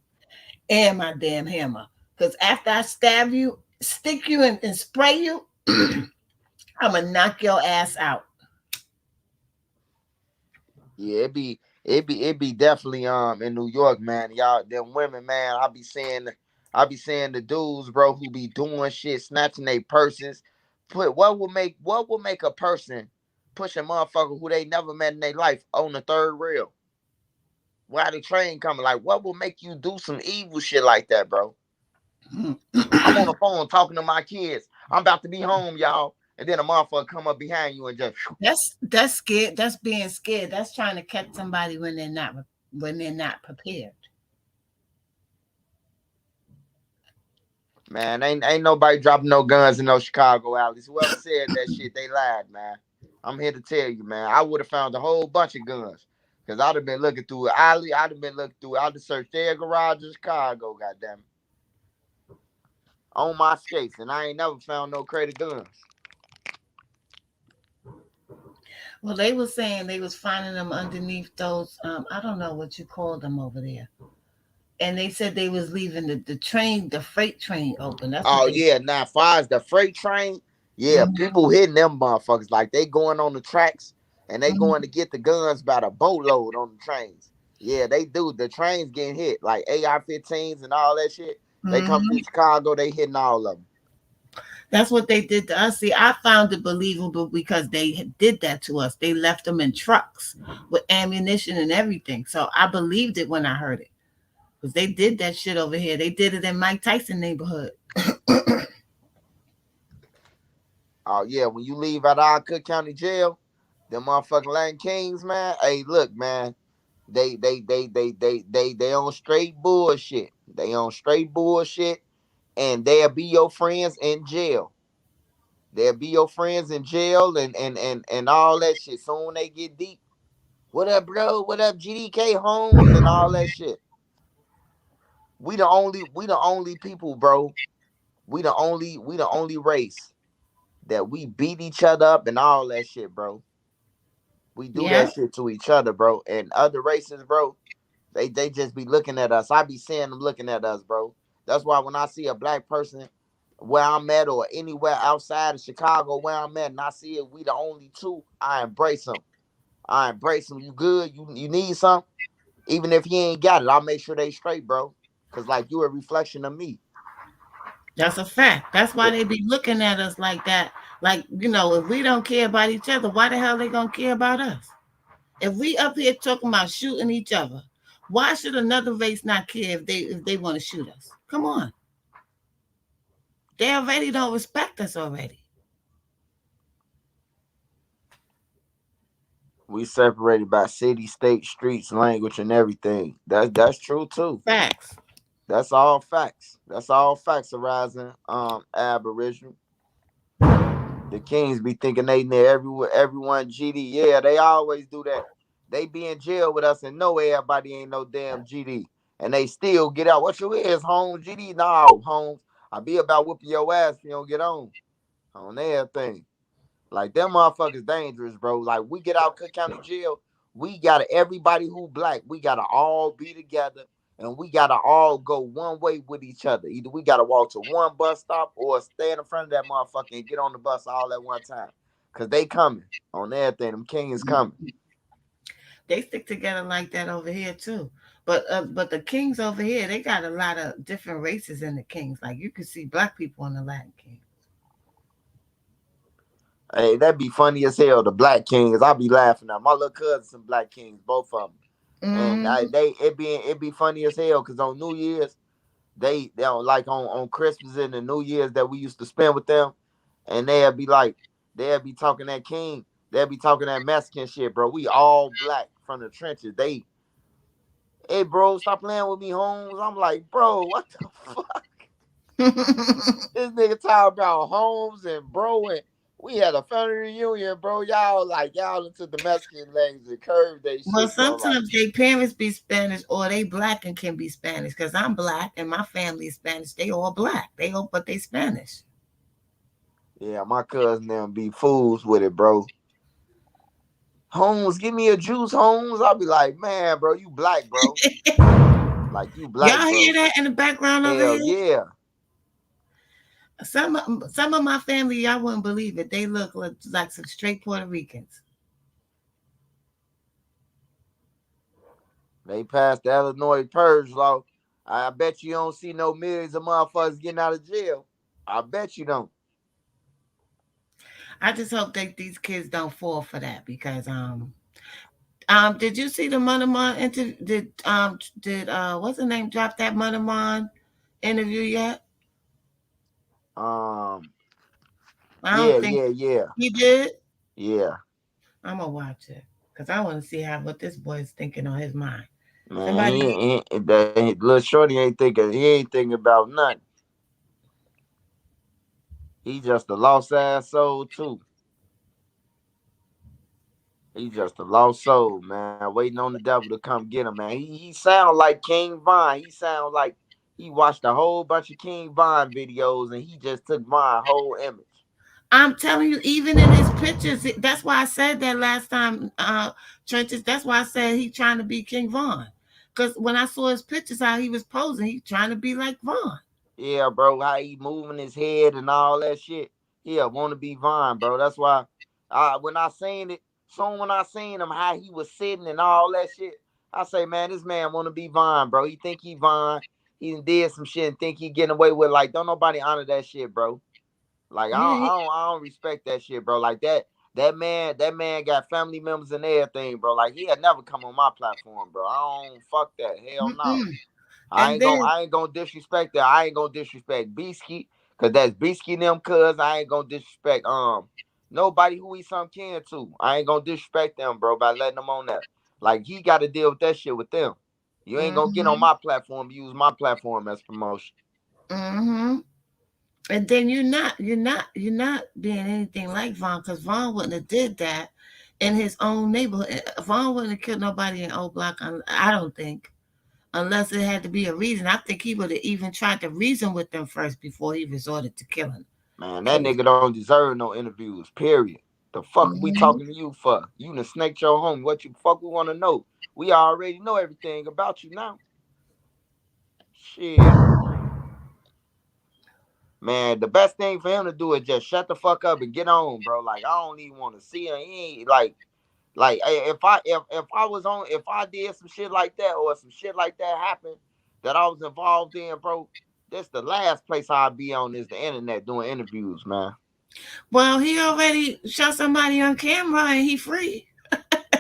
and my damn hammer. Because after I stab you, stick you, and spray you, I'm gonna knock your ass out. Yeah, it be definitely in New York, man. Y'all them women, man. I be seeing the dudes, bro, who be doing shit, snatching their purses. What will make a person push a motherfucker who they never met in their life on the third rail? While the train coming, like what will make you do some evil shit like that, bro? I'm on the phone talking to my kids. I'm about to be home, y'all. And then a motherfucker come up behind you and just That's scared. That's being scared. That's trying to catch somebody when they're not prepared. man, ain't nobody dropping no guns in no Chicago alleys. Whoever said that shit, they lied, man. I'm here to tell you, man. I would have found a whole bunch of guns. Cause I'd have been looking through an alley. I'd have searched their garage in Chicago, goddamn it. On my skates. And I ain't never found no crate of guns. Well, they were saying they was finding them underneath those. I don't know what you call them over there. And they said they was leaving the freight train open. That's what Oh they. yeah, now as far as the freight train, yeah, Mhm. people hitting them motherfuckers like they going on the tracks and they going to get the guns by the boatload on the trains. Yeah, they do. The trains getting hit like AR-15s and all that shit. They come through Mhm. Chicago, they hitting all of them. That's what they did to us. See, I found it believable because they did that to us. They left them in trucks with ammunition and everything. So I believed it when I heard it because they did that shit over here. They did it in Mike Tyson neighborhood. Oh yeah, when you leave out of our Cook County jail, them motherfucking Latin Kings, man. Hey, look, man. They on straight bullshit. They on straight bullshit, and they'll be your friends in jail. They'll be your friends in jail and all that shit. Soon they get deep. What up, bro? What up, GDK Holmes and all that shit. We the only people, bro. We the only race that we beat each other up and all that shit, bro. We do Yeah. that shit to each other, bro. And other races, bro, they just be looking at us. I be seeing them looking at us, bro. That's why when I see a black person where I'm at or anywhere outside of Chicago where I'm at, and I see it, we the only two, I embrace them. I embrace them. You good? You need something? Even if he ain't got it, I'll make sure they straight, bro. Cause like you a reflection of me. That's a fact. That's why they be looking at us like that. Like, if we don't care about each other, why the hell they gonna care about us? If we up here talking about shooting each other, why should another race not care if they want to shoot us? Come on. They already don't respect us already. We separated by city, state, streets, language, and everything. That's true too. Facts. That's all facts. That's all facts arising. Aboriginal. The Kings be thinking they near everyone GD. Yeah, they always do that. They be in jail with us and know everybody ain't no damn GD. And they still get out. What you is, Holmes? GD? No, Holmes. I be about whooping your ass if you don't get on everything. Like them motherfuckers dangerous, bro. Like we get out Cook County Jail, we gotta everybody who black, we gotta all be together and we gotta all go one way with each other. Either we gotta walk to one bus stop or stand in front of that motherfucker and get on the bus all at one time. Cause they coming on everything. Them kings coming. They stick together like that over here too. But the kings over here, they got a lot of different races in the kings. Like you can see black people in the Latin king. Hey, that'd be funny as hell. The black kings, I'll be laughing at my little cousins, some black kings, both of them. And Mm-hmm. it be funny as hell because on New Year's they don't like on Christmas and the New Year's that we used to spend with them, and they'll be talking that king, they'll be talking that Mexican shit, bro. We all black from the trenches. Hey, bro, stop playing with me, Holmes. I'm like, bro, what the fuck? This nigga talking about Holmes and bro, and we had a family reunion, bro. Y'all into the Mexican language and curve they Well, shit, bro. Like, sometimes their parents be Spanish or they black and can be Spanish. Cause I'm black and my family is Spanish. They all black. They all but they Spanish. yeah, my cousin them be fools with it, bro. Holmes, give me a juice, Holmes. I'll be like, man, bro, you black, bro. Like you black, Y'all hear bro. that in the background over Hell here? yeah. Some of my family, y'all wouldn't believe it. They look like some straight Puerto Ricans. They passed the Illinois purge law. I bet you don't see no millions of motherfuckers getting out of jail. I bet you don't. I just hope that these kids don't fall for that because did you see the Money interview? Did what's the name drop that Money interview yet? Um, I yeah, don't think yeah, yeah, he did. yeah. I'm gonna watch it because I want to see what this boy is thinking on his mind. Man, Somebody, that little shorty he ain't thinking about nothing. He just a lost ass soul too. He just a lost soul, man, waiting on the devil to come get him, man. He sound like King Von. He sound like he watched a whole bunch of King Von videos and he just took Von whole image. I'm telling you, even in his pictures, that's why I said that last time, Trenches. That's why I said he trying to be King Von. Because when I saw his pictures, how he was posing, he trying to be like Von. Yeah, bro, how he moving his head and all that shit. Yeah, want to be Von, bro. That's why when I seen it, soon when I seen him, how he was sitting and all that shit, I say, man, this man want to be Von, bro. He think he Von. He done did some shit and think he getting away with like, don't nobody honor that shit, bro. Like Yeah, I don't respect that shit, bro. Like that man got family members and everything, bro. Like he had never come on my platform, bro. I don't fuck that. Hell no. mm-mm. I And ain't gonna then I ain't gonna disrespect that. I ain't gonna disrespect Beasky, cause that's Beasky and them cuz I ain't gonna disrespect nobody who he some kin to. I ain't gonna disrespect them, bro, by letting them on there. Like he gotta deal with that shit with them. You ain't gonna get on mm-hmm, my platform, use my platform as promotion. mm-hmm. And then you're not being anything like Vaughn because Vaughn wouldn't have did that in his own neighborhood. Vaughn wouldn't have killed nobody in Old Block. I don't think, unless it had to be a reason. I think he would have even tried to reason with them first before he resorted to killing. Man, that Killing. nigga don't deserve no interviews, period. The fuck we Mhm. talking to you for? You done snaked your home. What you fuck we wanna know? We already know everything about you now. Shit. man, the best thing for him to do is just shut the fuck up and get on, bro. Like I don't even want to see him. He ain't like if I was on if I did some shit like that or some shit like that happened that I was involved in, bro. This the last place I'd be on is the internet doing interviews, man. Well, he already shot somebody on camera and he free.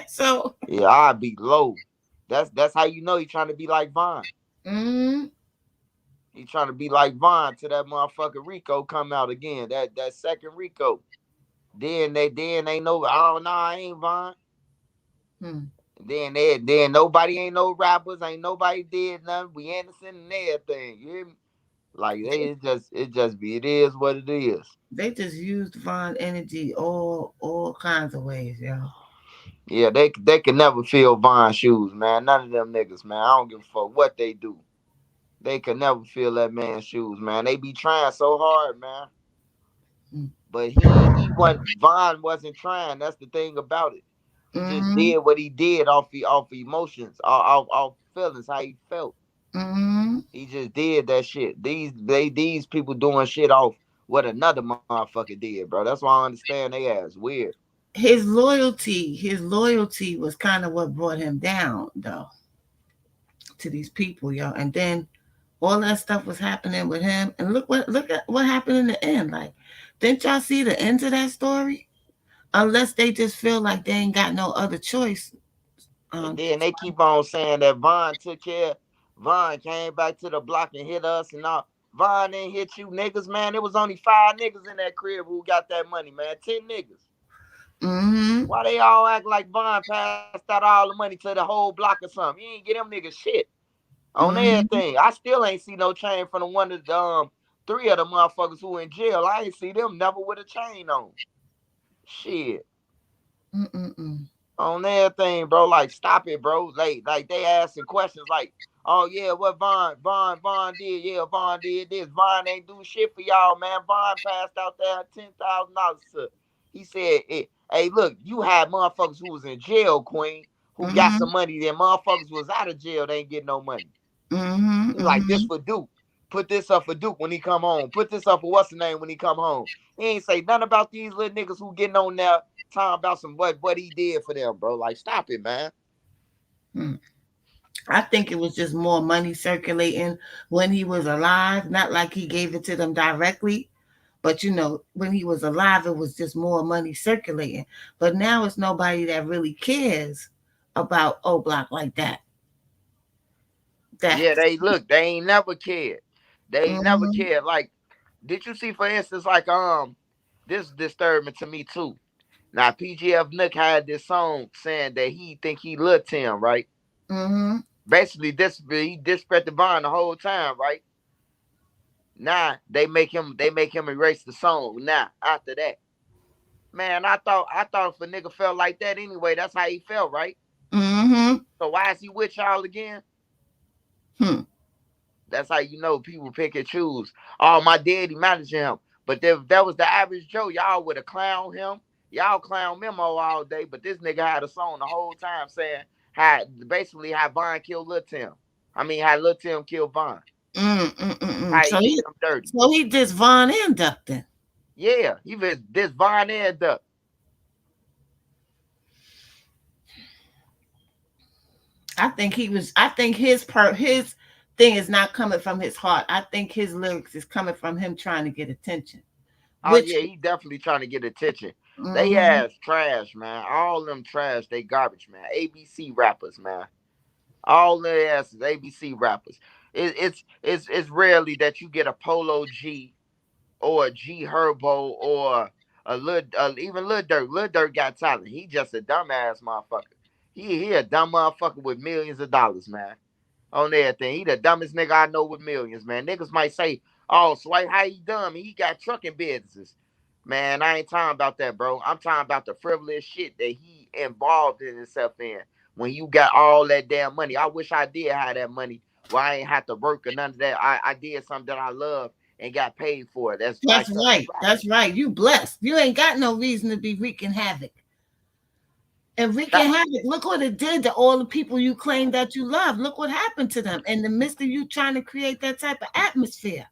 So Yeah, I'd be low. That's how you know he trying to be like Vaughn. mm, He trying to be like Vaughn till that motherfucker Rico come out again. That second Rico. Then they know. Oh no, I ain't Vaughn. hmm. Then nobody ain't no rappers. Ain't nobody did nothing. We innocent and everything. You hear me? Like it is what it is. They just used Von energy all kinds of ways, yo. Yeah, they can never fill Vaughn shoes, man. None of them niggas, man. I don't give a fuck what they do. They could never fill that man's shoes, man. They be trying so hard, man. But he wasn't Vaughn wasn't trying. That's the thing about it. He just Mm-hmm. did what he did off emotions, off feelings, how he felt. Mm-hmm. He just did that shit. These people doing shit off what another motherfucker did, bro. That's why I understand they ass weird. His loyalty was kind of what brought him down, though, to these people, yo. And then all that stuff was happening with him, and look at what happened in the end. Like, didn't y'all see the end of that story? Unless they just feel like they ain't got no other choice. And then they keep on saying that Vaughn took care. Vaughn came back to the block and hit us and all. Vaughn didn't hit you niggas, man. There was only 5 niggas in that crib who got that money, man. 10 niggas. Mm-hmm. Why they all act like Vaughn passed out all the money to the whole block or something? You ain't get them niggas shit on Mm-hmm. everything. I still ain't see no chain from the one of the 3 of the motherfuckers who in jail. I ain't see them never with a chain on. Shit. Mm-mm-mm. On everything, bro. Like, stop it, bro. Like they asking questions like, oh yeah, what Vaughn did? Yeah, Vaughn did this. Vaughn ain't do shit for y'all, man. Vaughn passed out there $10,000 to. He said, hey, look, you had motherfuckers who was in jail, Queen, who got Mm-hmm. some money. Then motherfuckers was out of jail, they ain't get no money. Mm-hmm. He like this Mm-hmm. for Duke. Put this up for Duke when he come home. Put this up for what's the name when he come home. He ain't say nothing about these little niggas who getting on there talking about some what he did for them, bro. Like, stop it, man. Mm. I think it was just more money circulating when he was alive. Not like he gave it to them directly, but when he was alive, it was just more money circulating. But now it's nobody that really cares about O Block like that. That. Yeah, they ain't never cared. They ain't never Mm-hmm. cared. Like, did you see, for instance, like this disturbing to me too. Now PGF Nook had this song saying that he think he looked him, right? Mm-hmm. Basically, he disrespected Vaughn the whole time, right? Now they make him erase the song. Now after that, man, I thought if a nigga felt like that anyway, that's how he felt, right? Mm-hmm. So why is he with y'all again? Hmm. That's how you know people pick and choose. Oh, my daddy managing him. But if that was the average Joe, y'all would have clowned him. Y'all clown Memo all day, but this nigga had a song the whole time saying how Vaughn killed Lil Tim. I mean, how Lil Tim killed Vaughn. Mm-mm-mm. How So he did he, him dirty. so he just Von and Duckton. Yeah, he was this Vaughn and Duck. I think he was. I think his thing is not coming from his heart. I think his lyrics is coming from him trying to get attention. Oh Which. yeah, he definitely trying to get attention. They Mm-hmm. ass trash, man. All them trash, they garbage, man. ABC rappers, man. All their asses, ABC rappers. It's rarely that you get a Polo G or a G Herbo or even Lil Durk. Lil Durk got talent. He just a dumbass motherfucker. He a dumb motherfucker with millions of dollars, man. On everything. He the dumbest nigga I know with millions, man. Niggas might say, oh, Swipe, how he dumb? He got trucking businesses. Man, I ain't talking about that, bro. I'm talking about the frivolous shit that he involved in himself in when you got all that damn money. I wish I did have that money where I ain't have to work or none of that. I did something that I love and got paid for it. That's That's like selling right. crack. That's right. You blessed. You ain't got no reason to be wreaking havoc. And wreaking That, havoc, look what it did to all the people you claim that you love. Look what happened to them in the midst of you trying to create that type of atmosphere.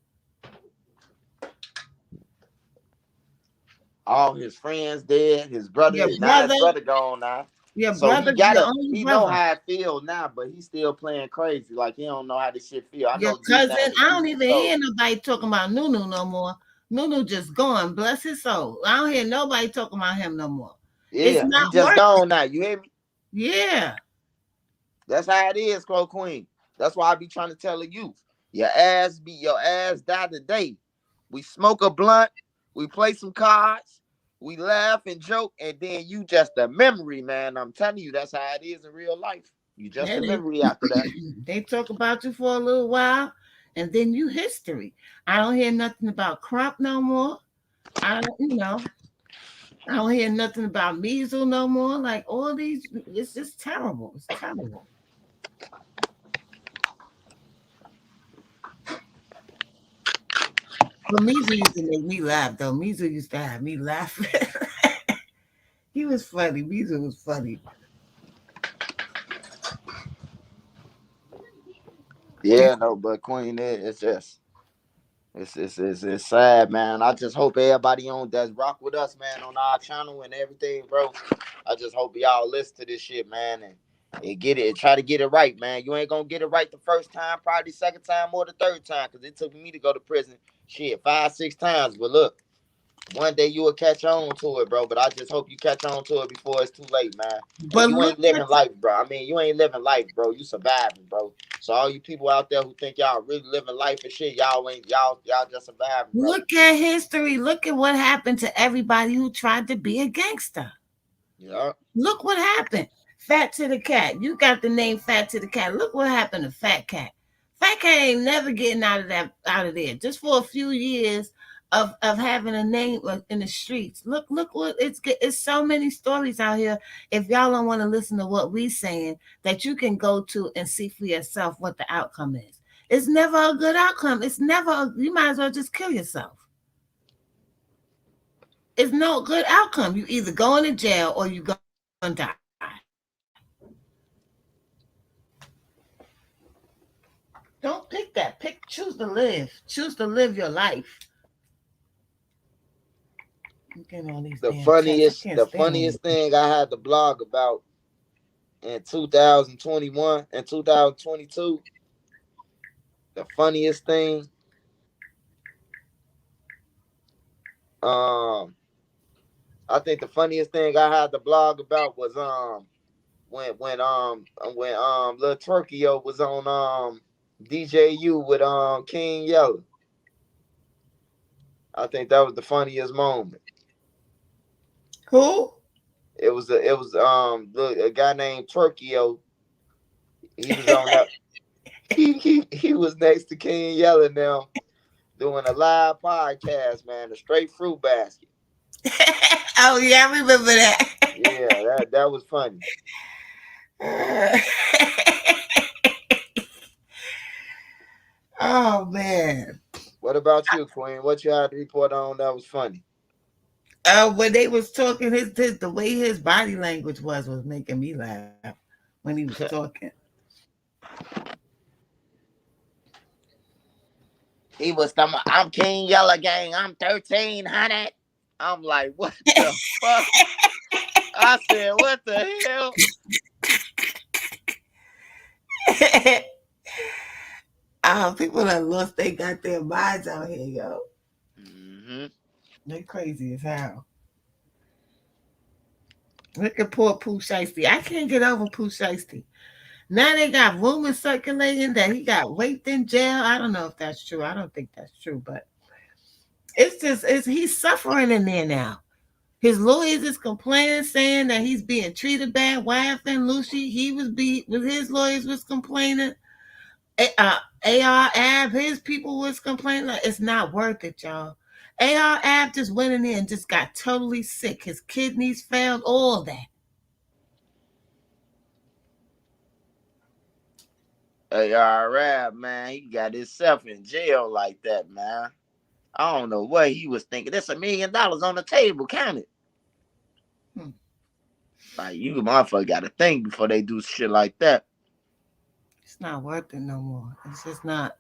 All his friends dead. His brother, Your now his brother, brother gone now. your So brother, your only he know brother, how it feel now, but he's still playing crazy. Like he don't know how this shit feel. I your know deep cousin. down the I truth don't be even told. hear nobody talking about Nunu no more. Nunu just gone. Bless his soul. I don't hear nobody talking about him no more. It's Yeah, he not just worth it. gone now. You hear me? Yeah. That's how it is, Crow Queen. That's why I be trying to tell the youth. Your ass die today. We smoke a blunt, we play some cards, we laugh and joke, and then you just a memory, man. I'm telling you, that's how it is in real life. You just Yeah, a memory after that. they talk about you for a little while, and then you history. I don't hear nothing about Crump no more. I don't, I don't hear nothing about measles no more. Like all these, it's just terrible. It's terrible. But measles used to make me laugh though. Measles used to have me laughing. He was funny. Measles was funny. Yeah, no, but Queen, it's just it's sad, man. I just hope everybody on that's rock with us, man, on our channel and everything, bro. I just hope y'all listen to this shit, man, and get it, try to get it right, man. You ain't gonna get it right the first time, probably the second time or the third time, because it took me to go to prison, shit, 5, 6 times. But look, one day you will catch on to it, bro. But I just hope you catch on to it before it's too late, man. And But you look ain't at living life, bro. I mean, you ain't living life, bro. You surviving, bro. So all you people out there who think y'all really living life and shit, y'all ain't y'all just surviving, bro. look at history. Look at what happened to everybody who tried to be a gangster. Yeah. Look what happened. Fat to the cat. You got the name Fat to the cat. Look what happened to Fat Cat. Fat Cat ain't never getting out of there. Just for a few years of having a name in the streets. Look what it's so many stories out here. If y'all don't want to listen to what we saying, that you can go to and see for yourself what the outcome is. It's never a good outcome. It's never you might as well just kill yourself. It's no good outcome. You either go into jail or you gonna die. Don't pick that. Choose to live. Choose to live your life. I'm getting all these The damn texts. I can't the stand when you. funniest thing I had to blog about in 2021 and 2022. The funniest thing, um, I think the funniest thing I had to blog about was when Lil Turkio was on DJU with King Yella. I think that was the funniest moment. Who? A guy named Turkio. He was on that. He was next to King Yella now doing a live podcast, man. A straight fruit basket. Oh yeah, I remember that. Yeah, that was funny. Oh man. What about you, Queen? What you had to report on that was funny? When they was talking, his the way his body language was making me laugh when he was talking. He was talking, I'm King Yellow Gang, I'm 1300. I'm like, what the fuck? I said, what the hell? People that lost they got their minds out here, yo. Hmm. They crazy as hell. Look at poor Pooh Shiesty. I can't get over Pooh Shiesty. Now they got rumors circulating that he got raped in jail. I don't know if that's true. I don't think that's true, but it's he's suffering in there now. His lawyers is complaining, saying that he's being treated bad. Wife and Lucy, he was beat. With his lawyers was complaining. AR Ab, his people was complaining. Like, it's not worth it, y'all. AR Ab just went in there and just got totally sick. His kidneys failed, all that. Hey, all right, man. He got himself in jail like that, man. I don't know what he was thinking. There's $1 million on the table. Count it. Hmm. Like, you motherfucker got to think before they do shit like that. It's not worth it no more. It's just not.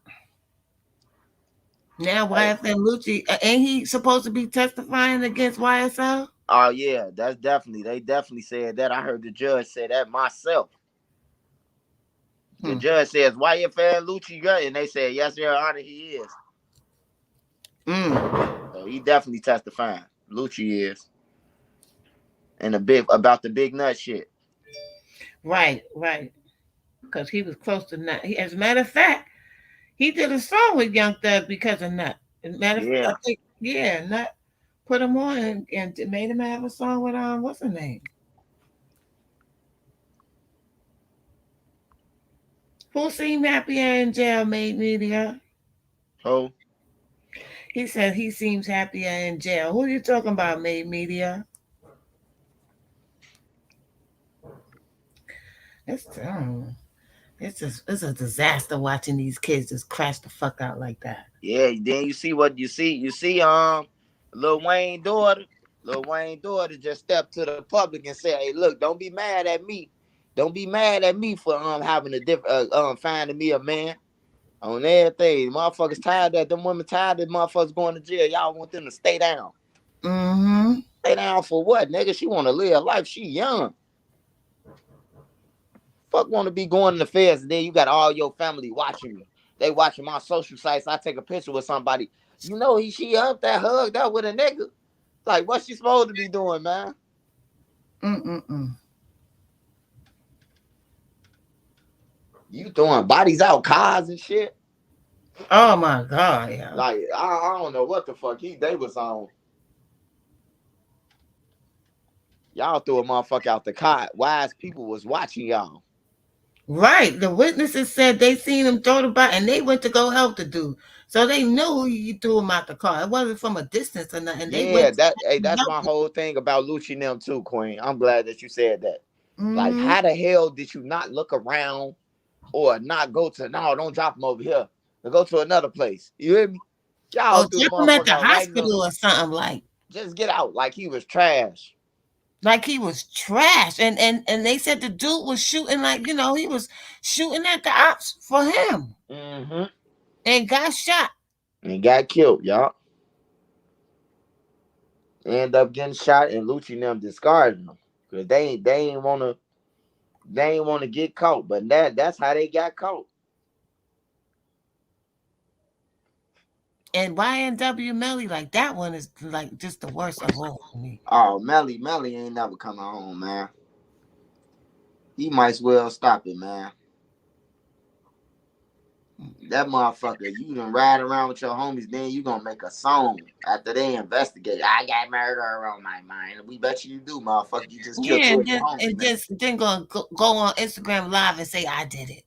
Now Hey, YFN Lucci, ain't he supposed to be testifying against YSL? oh yeah, that's definitely they definitely said that. I heard the judge say that myself. The Hmm. judge says, "Why you fan Lucci good?" And they said, "Yes, Your Honor, he is." Mm. So he definitely testifying. Lucci is, and the big about the big nut shit. Right, right. Because he was close to Nut. As a matter of fact, he did a song with Young Thug because of Nut. As a matter of fact, I Yeah. think, yeah, Nut put him on and made him have a song with what's her name? Who seemed happier in jail made media. Oh He said he seems happier in jail. Who you talking about, made media? It's it's a disaster watching these kids just crash the fuck out like that. yeah. Then you see what you see. You see Lil Wayne daughter. Lil Wayne daughter just stepped to the public and said, "Hey, look, don't be mad at me. Don't be mad at me for having a different finding me a man." On everything. Motherfuckers tired that them women tired that motherfuckers going to jail. Y'all want them to stay down. Mm-hmm. Stay down for what, nigga? She want to live life. She young. Fuck want to be going in the feds and then you got all your family watching you. They watching my social sites. I take a picture with somebody. You know she up that hugged up with a nigga. Like what she supposed to be doing, man? Mm-mm-mm. You throwing bodies out cars and shit. Oh my god, yeah. Like I don't know what the fuck they was on. Y'all threw a motherfucker out the car. Wise people was watching y'all. Right. The witnesses said they seen him throw the body and they went to go help the dude. So they knew he threw him out the car. It wasn't from a distance or nothing. They Yeah, went to that's help my him. whole thing about Lucci and them too, Queen. I'm glad that you said that. Like, Mm-hmm. how the hell did you not look around or not go to no, don't drop him over here. Go to another place. You hear me? Oh, Y'all threw the drop him at motherfucker the out right in the hospital or something just get out like he was trash. like he was trash. And they said the dude was shooting like, he was shooting at the ops for him Mm-hmm. and got shot. And got killed, y'all. End up getting shot and Lucci and them discarding him. Cause they ain't wanna get caught. But that's how they got caught. And YNW Melly, like that one is like just the worst of all for me. Oh, Melly ain't never coming home, man. He might as well stop it, man. That motherfucker, you done ride around with your homies, then you gonna make a song after they investigate. I got murder on my mind. We bet you do, motherfucker. You just killed Yeah, two and of your then homies, and man. just then go on Instagram live and say I did it.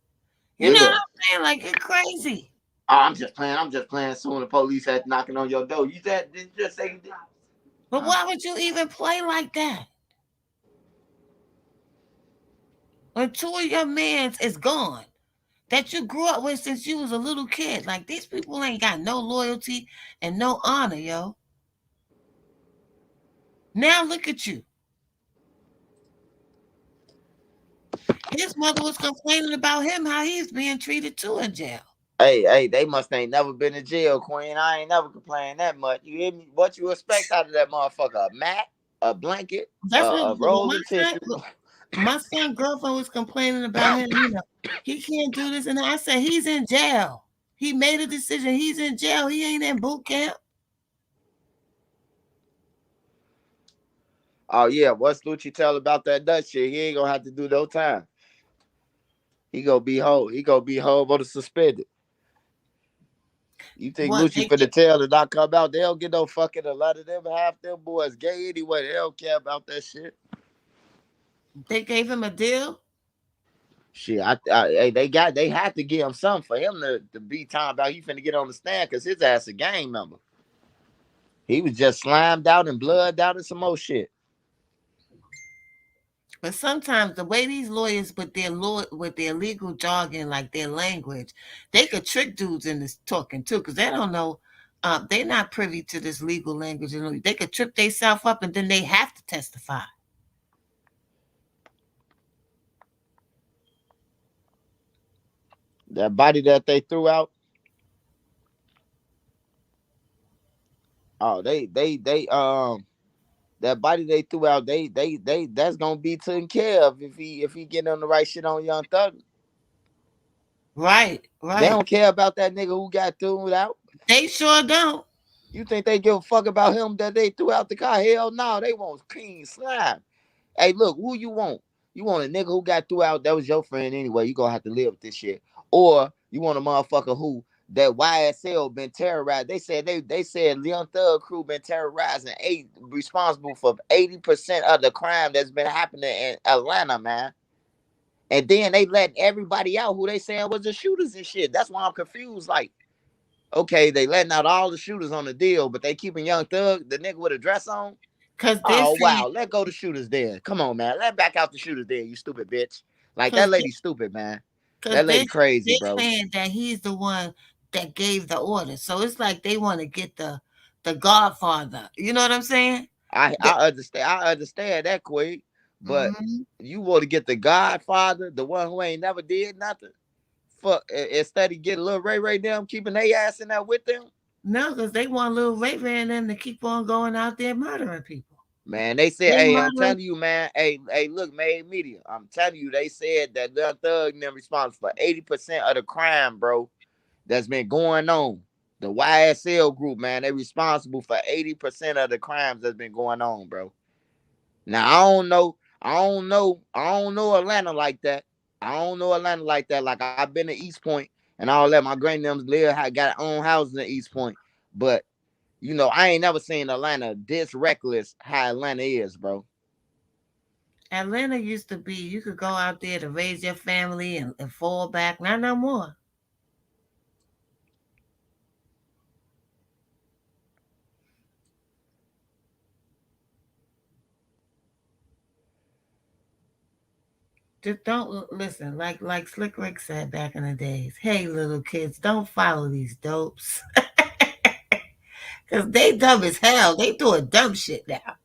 You know what Yeah. I'm saying? Like you're crazy. Oh, I'm just playing. I'm just playing. Soon the police had knocking on your door. You did just say you did. But Huh? why would you even play like that? When two of your mans is gone that you grew up with since you was a little kid. Like these people ain't got no loyalty and no honor, yo. Now look at you. His mother was complaining about him, how he's being treated too in jail. Hey, they must ain't never been in jail, Queen. I ain't never complained that much. You hear me? What you expect out of that motherfucker? A mat, a blanket, That's what a roll of tissue. my son girlfriend was complaining about him. He can't do this, and I said he's in jail. He made a decision. He's in jail. He ain't in boot camp. Oh yeah, what's Lucci tell about that Dutch shit? He ain't gonna have to do no time. He gonna be home. He gonna be home on the suspended. You think What Lucci for the tell to not come out? They don't get no fucking a lot of them. Half them boys gay anyway. They don't care about that shit. they gave him a deal? Shit, hey, they had to give him something for him to be talking about he finna get on the stand because his ass a gang member. He was just slimed out and blood out and some more shit. But sometimes the way these lawyers with their legal jargon, like their language, they could trick dudes into talking too, because they don't know. They're not privy to this legal language. They could trip themselves up, and then they have to testify. That body that they threw out, Oh, that body they threw out, they that's gonna be taken care of if he getting on the right shit on Young Thug. Right, They right. don't care about that nigga who got thrown out. They sure don't. You think they give a fuck about him that they threw out the car? Hell no, they want clean slime. Hey, look, who you want? You want a nigga who got threw out? That was your friend anyway. You gonna have to live with this shit. Or you want a motherfucker who that YSL been terrorized? They said Young Thug crew been terrorizing, responsible for 80% of the crime that's been happening in Atlanta, man. And then they let everybody out who they saying was the shooters and shit. That's why I'm confused. Like, okay, they letting out all the shooters on the deal, but they keeping Young Thug, the nigga with a dress on. Cause they're Oh saying, wow, let go the shooters then. Come on, man. Let back out the shooters then, you stupid bitch. Like cause that they, lady stupid, man. cause That they lady crazy, they're bro. saying that he's the one that gave the order. So it's like they want to get the Godfather. You know what I'm saying? I The, I understand. I understand that, Quake. But mhm. you want to get the Godfather, the one who ain't never did nothing. Fuck, instead of getting little Ray Ray them, keeping their ass in there with them. No, because they want little Ray Ray and them to keep on going out there murdering people. Man, they said, They hey, I'm murdering. telling you, man. Hey, look, Made Media. I'm telling you, they said that Lil Thug and them responsible for 80% of the crime, bro, that's been going on. The YSL group, man, they responsible for 80% of the crimes that's been going on, bro. Now I don't know Atlanta like that. I don't know Atlanta like that. Like I've been to East Point and all that. My granny them live got own houses in East Point. But I ain't never seen Atlanta this reckless how Atlanta is, bro. Atlanta used to be you could go out there to raise your family and fall back. Not no more. Just don't listen. Like Slick Rick said back in the days. Hey, little kids, don't follow these dopes. Cause they dumb as hell. They doing dumb shit now.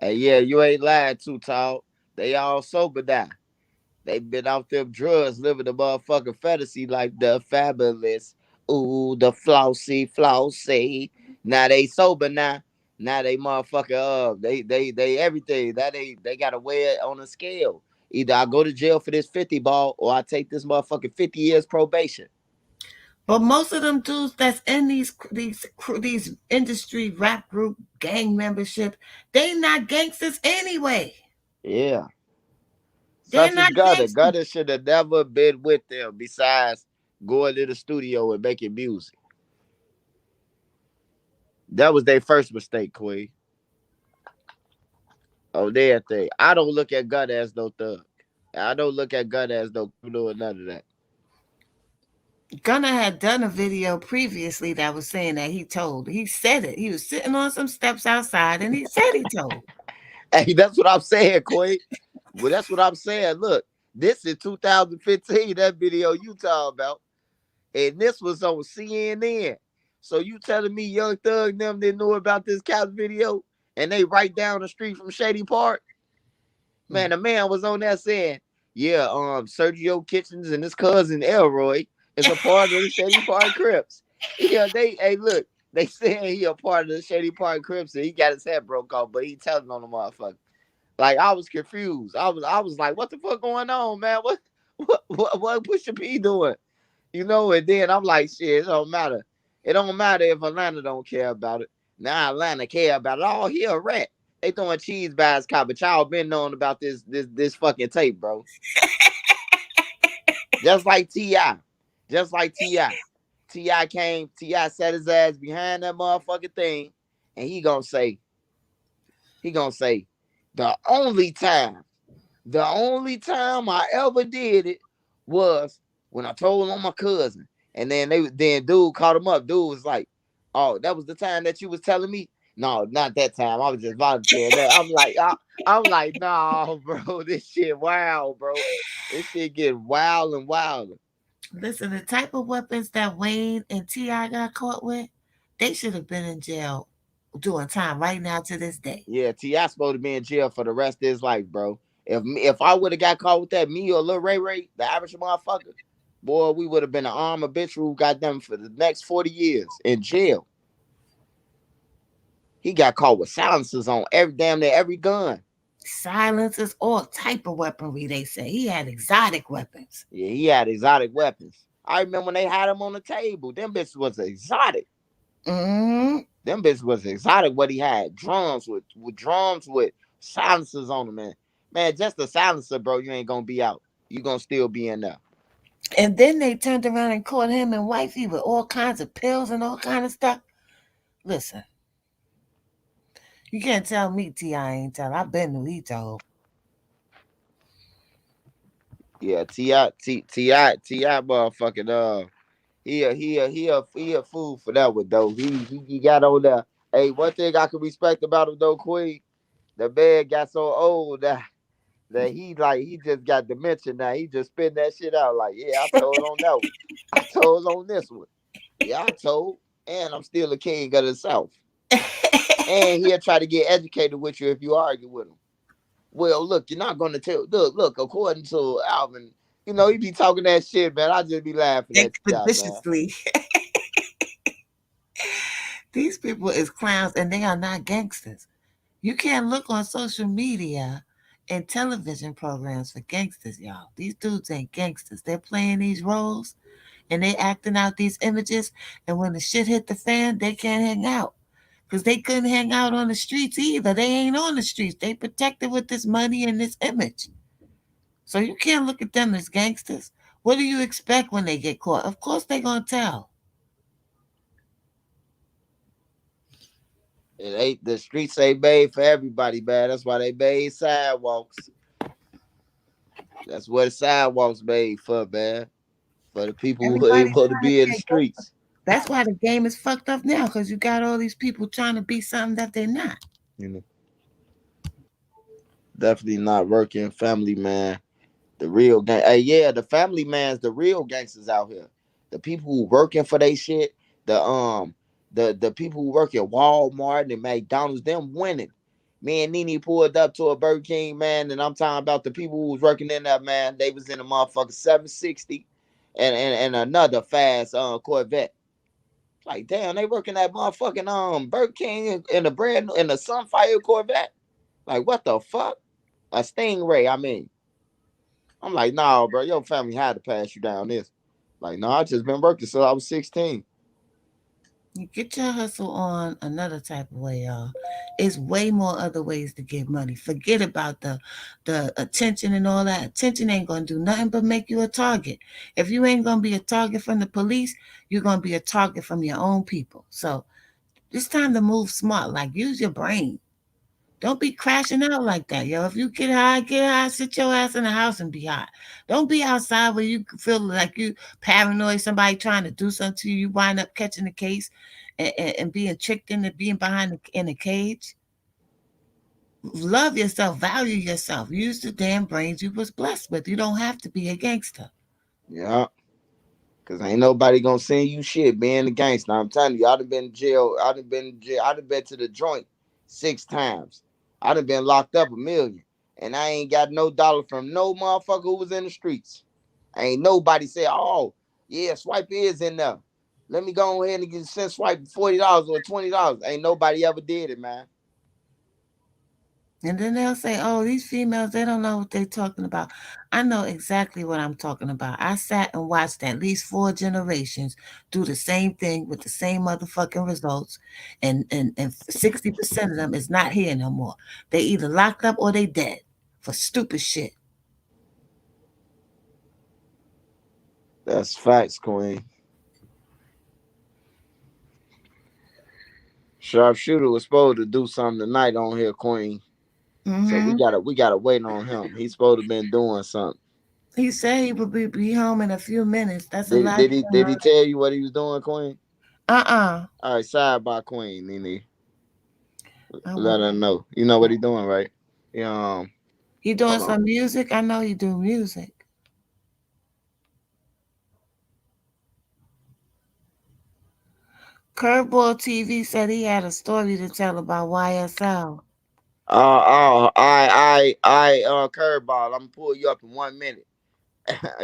Hey, yeah, you ain't lying too, tall. They all sober now. They been off them drugs, living the motherfucking fantasy like the fabulous. Ooh, the flossy. Now they sober now. Now they motherfucker they everything. That they gotta weigh it on a scale. Either I go to jail for this 50 ball or I take this motherfucking 50 years probation. But most of them dudes that's in these industry rap group gang membership, they not gangsters anyway. Yeah. They're Such as not Gutter. gangsters. Gutter should have never been with them besides going to the studio and making music. That was their first mistake, Queen. Oh, their thing. I don't look at Gutter as no thug. I don't look at Gutter as no criminal or none of that. Gunna had done a video previously that was saying that he said it. He was sitting on some steps outside and he said he told. Hey, that's what I'm saying, Queen. Well, that's what I'm saying. Look, this is 2015, that video you talking about. And this was on CNN. So you telling me Young Thug and them didn't know about this couch video and they right down the street from Shady Park? Man, the man was on there saying, yeah, Sergio Kitchens and his cousin Elroy is a part of the Shady Park Crips. Yeah, hey, look, they saying he a part of the Shady Park Crips and he got his head broke off, but he telling on the motherfucker. Like I was confused. I was like, what the fuck going on, man? What Pusha P doing? And then I'm like, shit, it don't matter. It don't matter if Atlanta don't care about it. Now Atlanta care about it. Oh, he a rat. They throwing cheese by his car, but y'all been knowing about this fucking tape, bro. Just like T.I. Just like T.I. T.I. came, T.I. set his ass behind that motherfucking thing, and he gonna say, the only time The only time I ever did it was when I told on my cousin. And then dude caught him up. Dude was like, oh, that was the time that you was telling me? No, not that time. I was just volunteering that. I'm like, nah, bro. This shit wild, bro. This shit get wild and wilder. Listen, the type of weapons that Wayne and T.I. got caught with, they should have been in jail doing time right now to this day. Yeah, T.I. supposed to be in jail for the rest of his life, bro. If I would have got caught with that, me or Lil Ray Ray, the average motherfucker, boy, we would have been an arm habitual, goddamn, for the next 40 years in jail. He got caught with silencers on every damn near every gun. Silencers, all type of weaponry. They say he had exotic weapons. Yeah, he had exotic weapons. I remember when they had him on the table. Them bitches was exotic. Mm-hmm. Them bitches was exotic. What he had drums with drums with silencers on them, man. Man, just a silencer, bro. You ain't gonna be out. You gonna still be in there. And then they turned around and caught him and wifey with all kinds of pills and all kind of stuff. Listen, you can't tell me T.I. ain't tell. I've been to he told. Yeah, Ti motherfucking he a fool for that one though. He got on there. Hey, one thing I can respect about him though, Queen, the man got so old that he just got dementia now. He just spit that shit out like, yeah, I told on that one. I told on this one. Yeah, I told. And I'm still a king of the South. And he'll try to get educated with you if you argue with him. Well, look, you're not gonna tell. Look. According to Alvin, he be talking that shit, man. I just be laughing at that, man. Expeditiously. These people is clowns and they are not gangsters. You can't look on social media and television programs for gangsters, y'all. These dudes ain't gangsters. They're playing these roles and they acting out these images. And when the shit hit the fan, they can't hang out. Because they couldn't hang out on the streets either. They ain't on the streets. They protected with this money and this image. So you can't look at them as gangsters. What do you expect when they get caught? Of course they gonna tell. It ain't the streets ain't made for everybody, man. That's why they made sidewalks. That's what the sidewalks made for, man. For the people who are Everybody's able to trying to be in be the a gangster. streets. That's why the game is fucked up now, because you got all these people trying to be something that they're not. You know, definitely not working family, man. The real gang. Hey, yeah, the family man's the real gangsters out here. The people who working for they shit. The people who work at Walmart and McDonald's, them winning. Me and Nene pulled up to a Burger King, man, and I'm talking about the people who was working in that, man. They was in a motherfucker 760 and another fast Corvette. Like, damn, they working that motherfucking Burger King in the Sunfire Corvette. Like, what the fuck? A Stingray, I mean. I'm like, nah, bro, your family had to pass you down this. Like, no, I just been working since I was 16. You get your hustle on another type of way, y'all. It's way more other ways to get money. Forget about the attention and all that. Attention ain't gonna do nothing but make you a target. If you ain't gonna be a target from the police, you're gonna be a target from your own people. So it's time to move smart. Like use your brain. Don't be crashing out like that, yo. If you get high, sit your ass in the house and be high. Don't be outside where you feel like you paranoid, somebody trying to do something to you, you wind up catching the case and being tricked into being behind in a cage. Love yourself, value yourself. Use the damn brains you was blessed with. You don't have to be a gangster. Yeah. Cause ain't nobody gonna send you shit being a gangster. I'm telling you, I done been in jail. I done been in jail. I done been to the joint 6 times. I done been locked up 1 million. And I ain't got no dollar from no motherfucker who was in the streets. Ain't nobody say, oh, yeah, Swipe is in there. Let me go ahead and get send Swipe $40 or $20. Ain't nobody ever did it, man. And then they'll say, oh, these females, they don't know what they're talking about. I know exactly what I'm talking about. I sat and watched at least 4 generations do the same thing with the same motherfucking results. And 60% of them is not here no more. They either locked up or they dead for stupid shit. That's facts, Queen. Sharpshooter was supposed to do something tonight on here, Queen. So we Hmm. gotta wait on him. He's supposed to been doing something. He said he would be home in a few minutes. That's the Did last did he thing did he tell you what he was doing, Queen? Uh-uh. All right, side by Queen, Nene. I will. Let her know. You know what he doing, right? Yeah. He doing Hold on. some music? I know he do music. Curveball TV said he had a story to tell about YSL. Curveball. I'm gonna pull you up in 1 minute.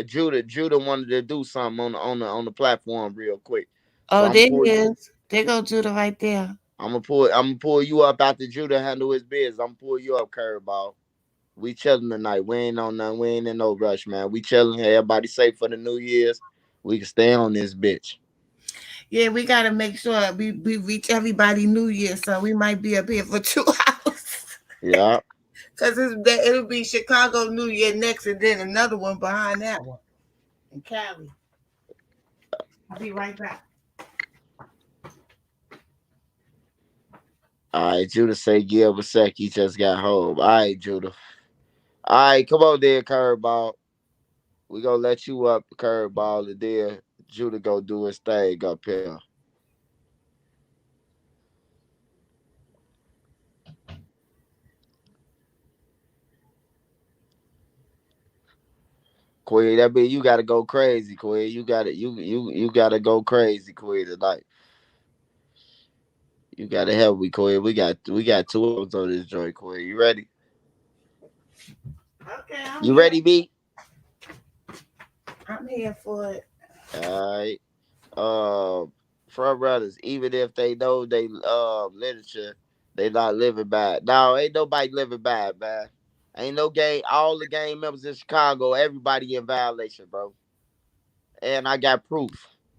Judah wanted to do something on the platform real quick, so Oh, I'm there pull he you. is. There go Judah right there. I'm gonna pull you up after Judah handle his biz. I'm gonna pull you up, curveball. We chilling tonight. We ain't on nothing. We ain't in no rush, man. We chilling. Everybody safe for the New Year's. We can stay on this bitch. Yeah, we gotta make sure we reach everybody New Year, so we might be up here for 2 hours. Yeah. Cause it'll be Chicago New Year next, and then another one behind that one in Cali. I'll be right back. All right, Judah say give a sec. He just got home. All right, Judah. All right, come on there, curveball. We gonna let you up, curveball, and then Judah go do his thing up here. Queen, that mean you gotta go crazy, Queen. You gotta go crazy, Queen, tonight. You gotta help me, Queen. We got 2 hours on this joint, Queen. You ready? Okay, I'm You here. ready, B? I'm here for it. All right. Front runners, even if they know they literature, they not living bad. No, ain't nobody living bad, man. Ain't no game. All the game members in Chicago, everybody in violation, bro. And I got proof.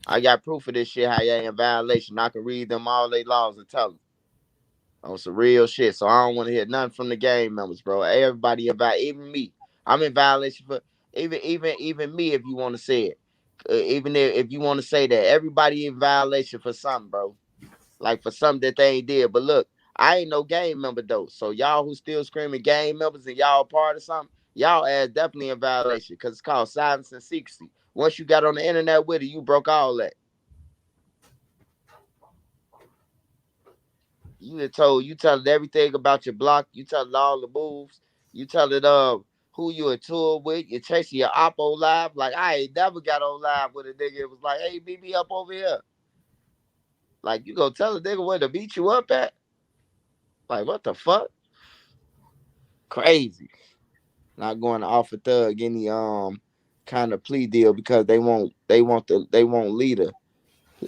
I got proof of this shit. How they in violation? I can read them all they laws and tell them on some real shit. So I don't want to hear nothing from the game members, bro. Everybody in violation, even me. I'm in violation for even me. If you want to say it, even if you want to say that, everybody in violation for something, bro. Like for something that they ain't did. But look, I ain't no game member though. So y'all who still screaming game members and y'all part of something, y'all ass definitely in violation because it's called silence and secrecy. Once you got on the internet with it, you broke all that. You tell it everything about your block. You tell it all the moves. You tell it who you a tour with. You chasing your oppo live. Like I ain't never got on live with a nigga. It was like, hey, meet me up over here. Like you go tell a nigga where to beat you up at. Like what the fuck? Crazy. Not going to offer Thug any kind of plea deal because they want leader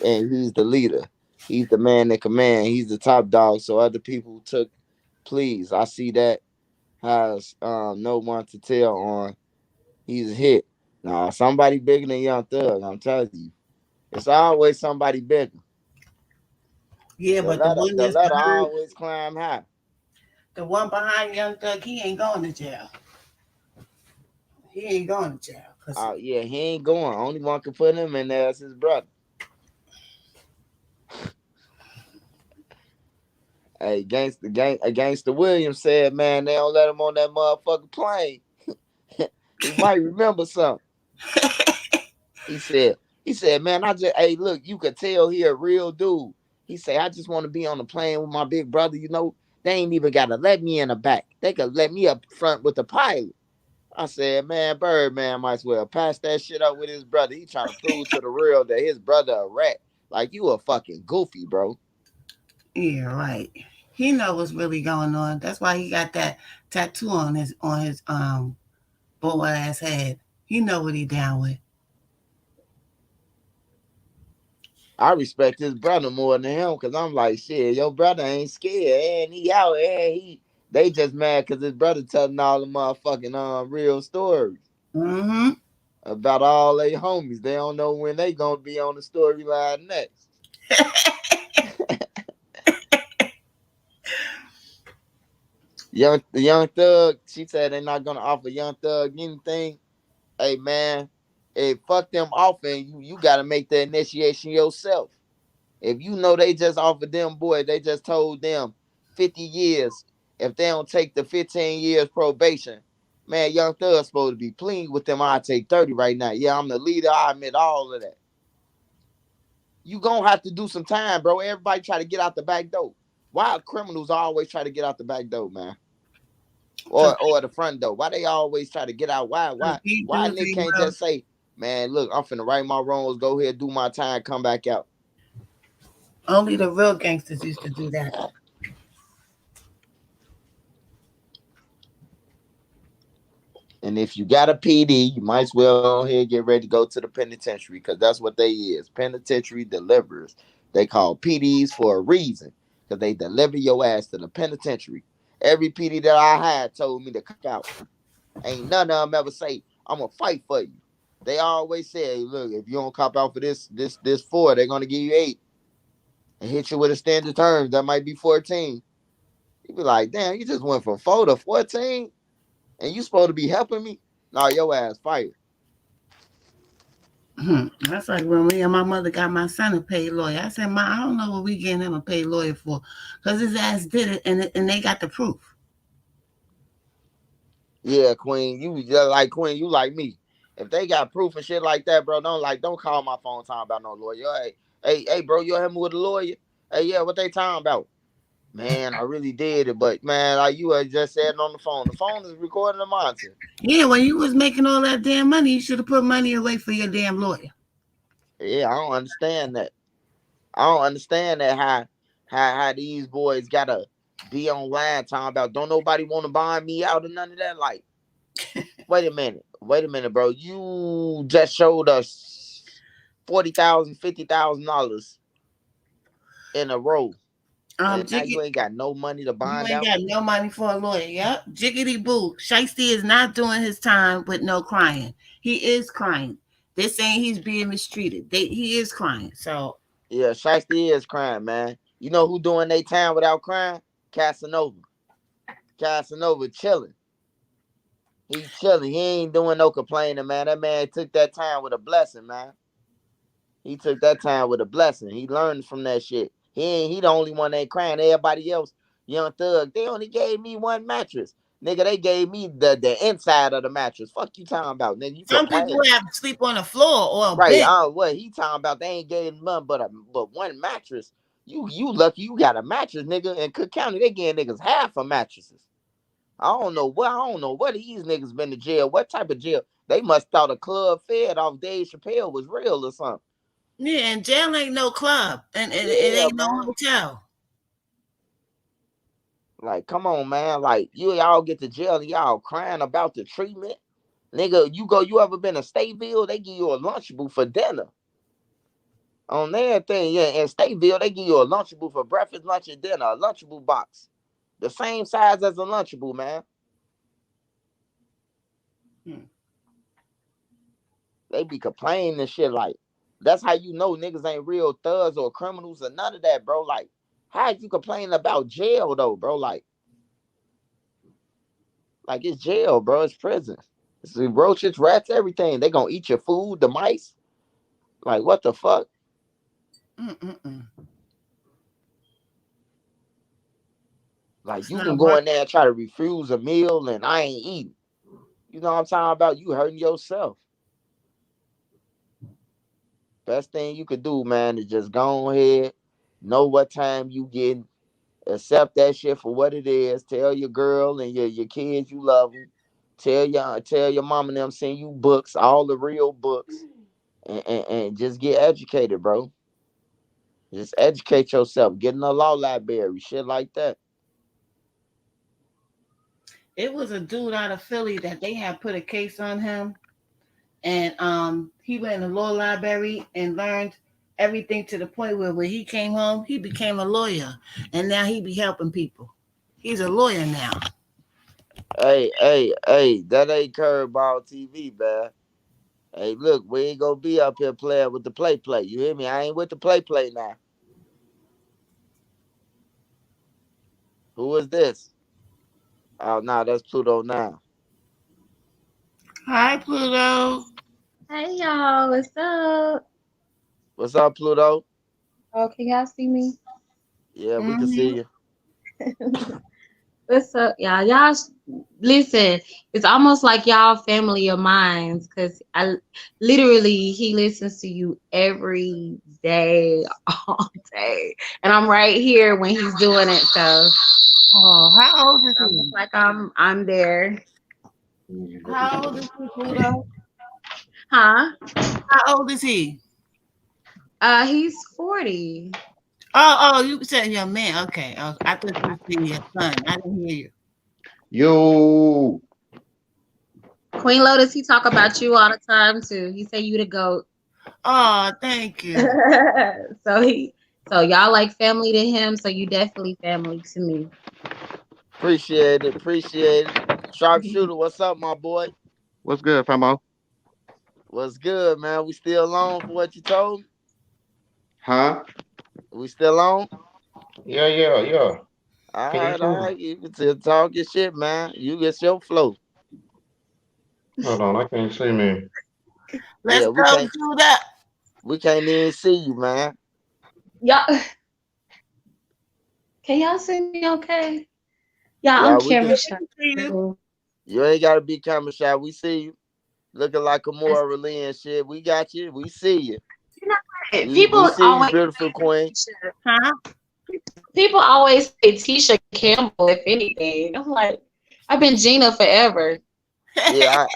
and he's the leader. He's the man that command. He's the top dog. So other people took pleas. I see that has no one to tell on. He's a hit. Nah, somebody bigger than Young Thug. I'm telling you, it's always somebody bigger. Yeah, The but the letter, one the that's letter behind always climb high. the one behind Young Thug, he ain't going to jail. He ain't going to jail. Yeah, he ain't going. Only one can put him in there is his brother. Hey, against the Williams said, man, they don't let him on that motherfucking plane. He might remember something. He said, man, hey, look, you could tell he a real dude. He said, I just want to be on the plane with my big brother. They ain't even got to let me in the back. They could let me up front with the pilot. I said, man, Birdman might as well pass that shit up with his brother. He trying to prove to the real that his brother a rat. Like, you a fucking goofy, bro. Yeah, right. He know what's really going on. That's why he got that tattoo on his bull ass head. He know what he down with. I respect his brother more than him because I'm like, shit, your brother ain't scared. And he out and they just mad because his brother telling all the motherfucking real stories Mm-hmm. about all they homies. They don't know when they gonna be on the storyline next. Young Thug, she said they're not gonna offer Young Thug anything. Hey man, hey, fuck them offering. You gotta make the initiation yourself. If you know they just offered them, boy, they just told them 50 years. If they don't take the 15 years probation, man, Young Thug's supposed to be pleading with them. I take 30 right now. Yeah, I'm the leader. I admit all of that. You gonna have to do some time, bro. Everybody try to get out the back door. Why criminals always try to get out the back door, man? Cause, Or the front door? Why they always try to get out? Why cause why these why dudes Nick ain't can't well. just say, man, look, I'm finna right my wrongs, go ahead, do my time, come back out. Only the real gangsters used to do that. And if you got a PD, you might as well go ahead and get ready to go to the penitentiary because that's what they is. Penitentiary deliverers. They call PDs for a reason. because they deliver your ass to the penitentiary. Every PD that I had told me to cop out. Ain't none of them ever say, I'm gonna fight for you. They always say, hey, look, if you don't cop out for this 4, they're gonna give you 8 and hit you with a standard terms. That might be 14. You be like, damn, you just went from 4 to 14 and you supposed to be helping me? Nah, your ass fired. That's like when me and my mother got my son a paid lawyer. I said, Ma, I don't know what we getting him a paid lawyer for, because his ass did it, and they got the proof. Yeah, Queen, you just like Queen, you like me. If they got proof and shit like that, bro, don't call my phone talking about no lawyer. Hey, bro, you help me with a lawyer? Hey, yeah, what they talking about? Man, I really did it, but man, like you had just said on the phone. The phone is recording the monitor. Yeah, when you was making all that damn money, you should have put money away for your damn lawyer. Yeah, I don't understand that. I don't understand that how these boys gotta be online talking about don't nobody want to buy me out or none of that. Like, wait a minute, bro. You just showed us $40,000, $50,000 in a row, and now you Jiggy, ain't got no money to you bind ain't out. got no money for a lawyer. Yep, jiggity boo. Shiesty is not doing his time with no crying. He is crying. They're saying he's being mistreated. He is crying. So Yeah, Shiesty is crying, man. You know who doing their time without crying? Casanova. Casanova chilling. He chilling. He ain't doing no complaining, man. That man took that time with a blessing, man. He took that time with a blessing. He learned from that shit. He the only one that ain't crying. Everybody else, Young Thug, they only gave me one mattress. Nigga, they gave me the inside of the mattress. Fuck you talking about, nigga. You some people complaining. have to sleep on the floor or a Right. bench. What he talking about? They ain't gave him none but one mattress. You lucky you got a mattress, nigga. In Cook County, they giving niggas half of mattresses. I don't know what these niggas been to jail. What type of jail? They must thought a club fed off Dave Chappelle was real or something. Yeah, and jail ain't no club, and it Yeah, ain't no man. hotel. Like, come on, man. Like, y'all get to jail and y'all crying about the treatment. Nigga, you ever been to Stateville? They give you a Lunchable for dinner. On their thing, yeah, in Stateville, they give you a Lunchable for breakfast, lunch, and dinner. A Lunchable box. The same size as a Lunchable, man. Hmm. They be complaining and shit like, that's how you know niggas ain't real thugs or criminals or none of that, bro. Like, how you complaining about jail though, bro? Like it's jail, bro. It's prison. It's the roaches, rats, everything. They gonna eat your food, the mice. Like what the fuck? Mm-mm-mm. Like It's you not can go worth. in there and try to refuse a meal and I ain't eating. You know what I'm talking about? You hurting yourself. Best thing you could do, man, is just go ahead, know what time you getting, accept that shit for what it is. Tell your girl and your kids you love them. Tell your mom and them send you books, all the real books, and just get educated, bro. Just educate yourself. Get in a law library, shit like that. It was a dude out of Philly that they had put a case on him, and he went in the law library and learned everything to the point where when he came home, he became a lawyer, and now he be helping people. He's a lawyer now. Hey, that ain't Curveball TV, man. Hey, look, we ain't gonna be up here playing with the play. You hear me? I ain't with the play now. Who is this? Oh, no, that's Pluto now. Hi, Pluto. Hey y'all, what's up? What's up, Pluto? Oh, can y'all see me? Yeah, we can see Mm-hmm. you. What's up, y'all? Listen, it's almost like y'all family of mine because I literally he listens to you every day, all day, and I'm right here when he's doing it. So Oh, how old is it's almost he? like I'm there. How old is he, Pluto? Huh? How old is he? He's 40. Oh, you said your man. Okay. I thought you were saying your son. I didn't hear you. Yo, Queen Lotus, he talk about you all the time too. He say you the goat. Oh, thank you. so So y'all like family to him, so you definitely family to me. Appreciate it. Appreciate it. Sharpshooter, what's up, my boy? What's good, famo? What's good, man? We still on for what you told me? Huh? We still on? Yeah. All Can you right, see all me? right. You can still talk your shit, man. You get your flow. Hold on, I can't see me. Yeah, Let's go, Judah. we can't even see you, man. Y'all, can y'all see me okay? Yeah, I'm Yeah, we camera can. shy. See you. You ain't gotta be camera shy. We see you. Looking like a That's- Morally and shit. We got you. We see you. You know what? We see you, beautiful queen. Huh? People always say Tisha Campbell, if anything. I'm like, I've been Gina forever. Yeah,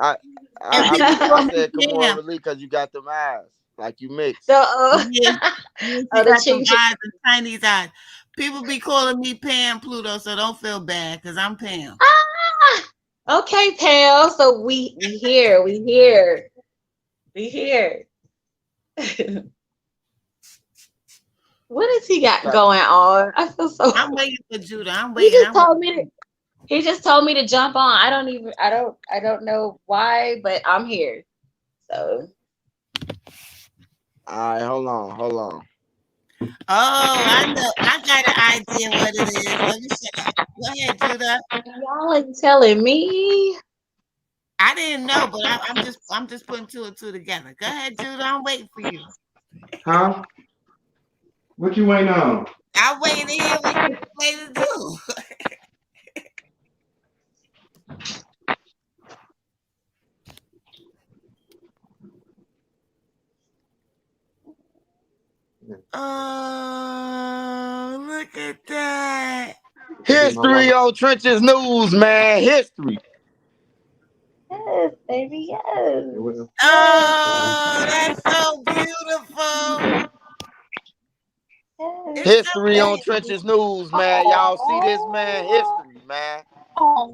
And people I call me said Kamora Pam. Really because you got them eyes. Like you mix. The Yeah, yeah, she oh, the got some ching ching. eyes and Chinese eyes. People be calling me Pam Pluto, so don't feel bad because I'm Pam. Ah, okay, pal. So we here, we here, we here. What has he got Right. going on? I feel so. I'm waiting for Judah. I'm He waiting. just told me to. He just told me to jump on. I don't even. I don't know why, but I'm here. So All right, hold on. Oh, I know. I got an idea what it is. Let me say. Go ahead, Judah. y'all ain't telling me. I didn't know, but I'm just putting two and two together. Go ahead, Judah. I'm waiting for you. Huh? What you waiting on? I'm waiting to hear what you play to do. Oh, look at that. That'd be my History wife. on Trenches News, man. History. Yes, baby. Yes. It will. Oh, that's so beautiful. It's so History on beautiful. Trenches News, man. Y'all see this, man? History, man.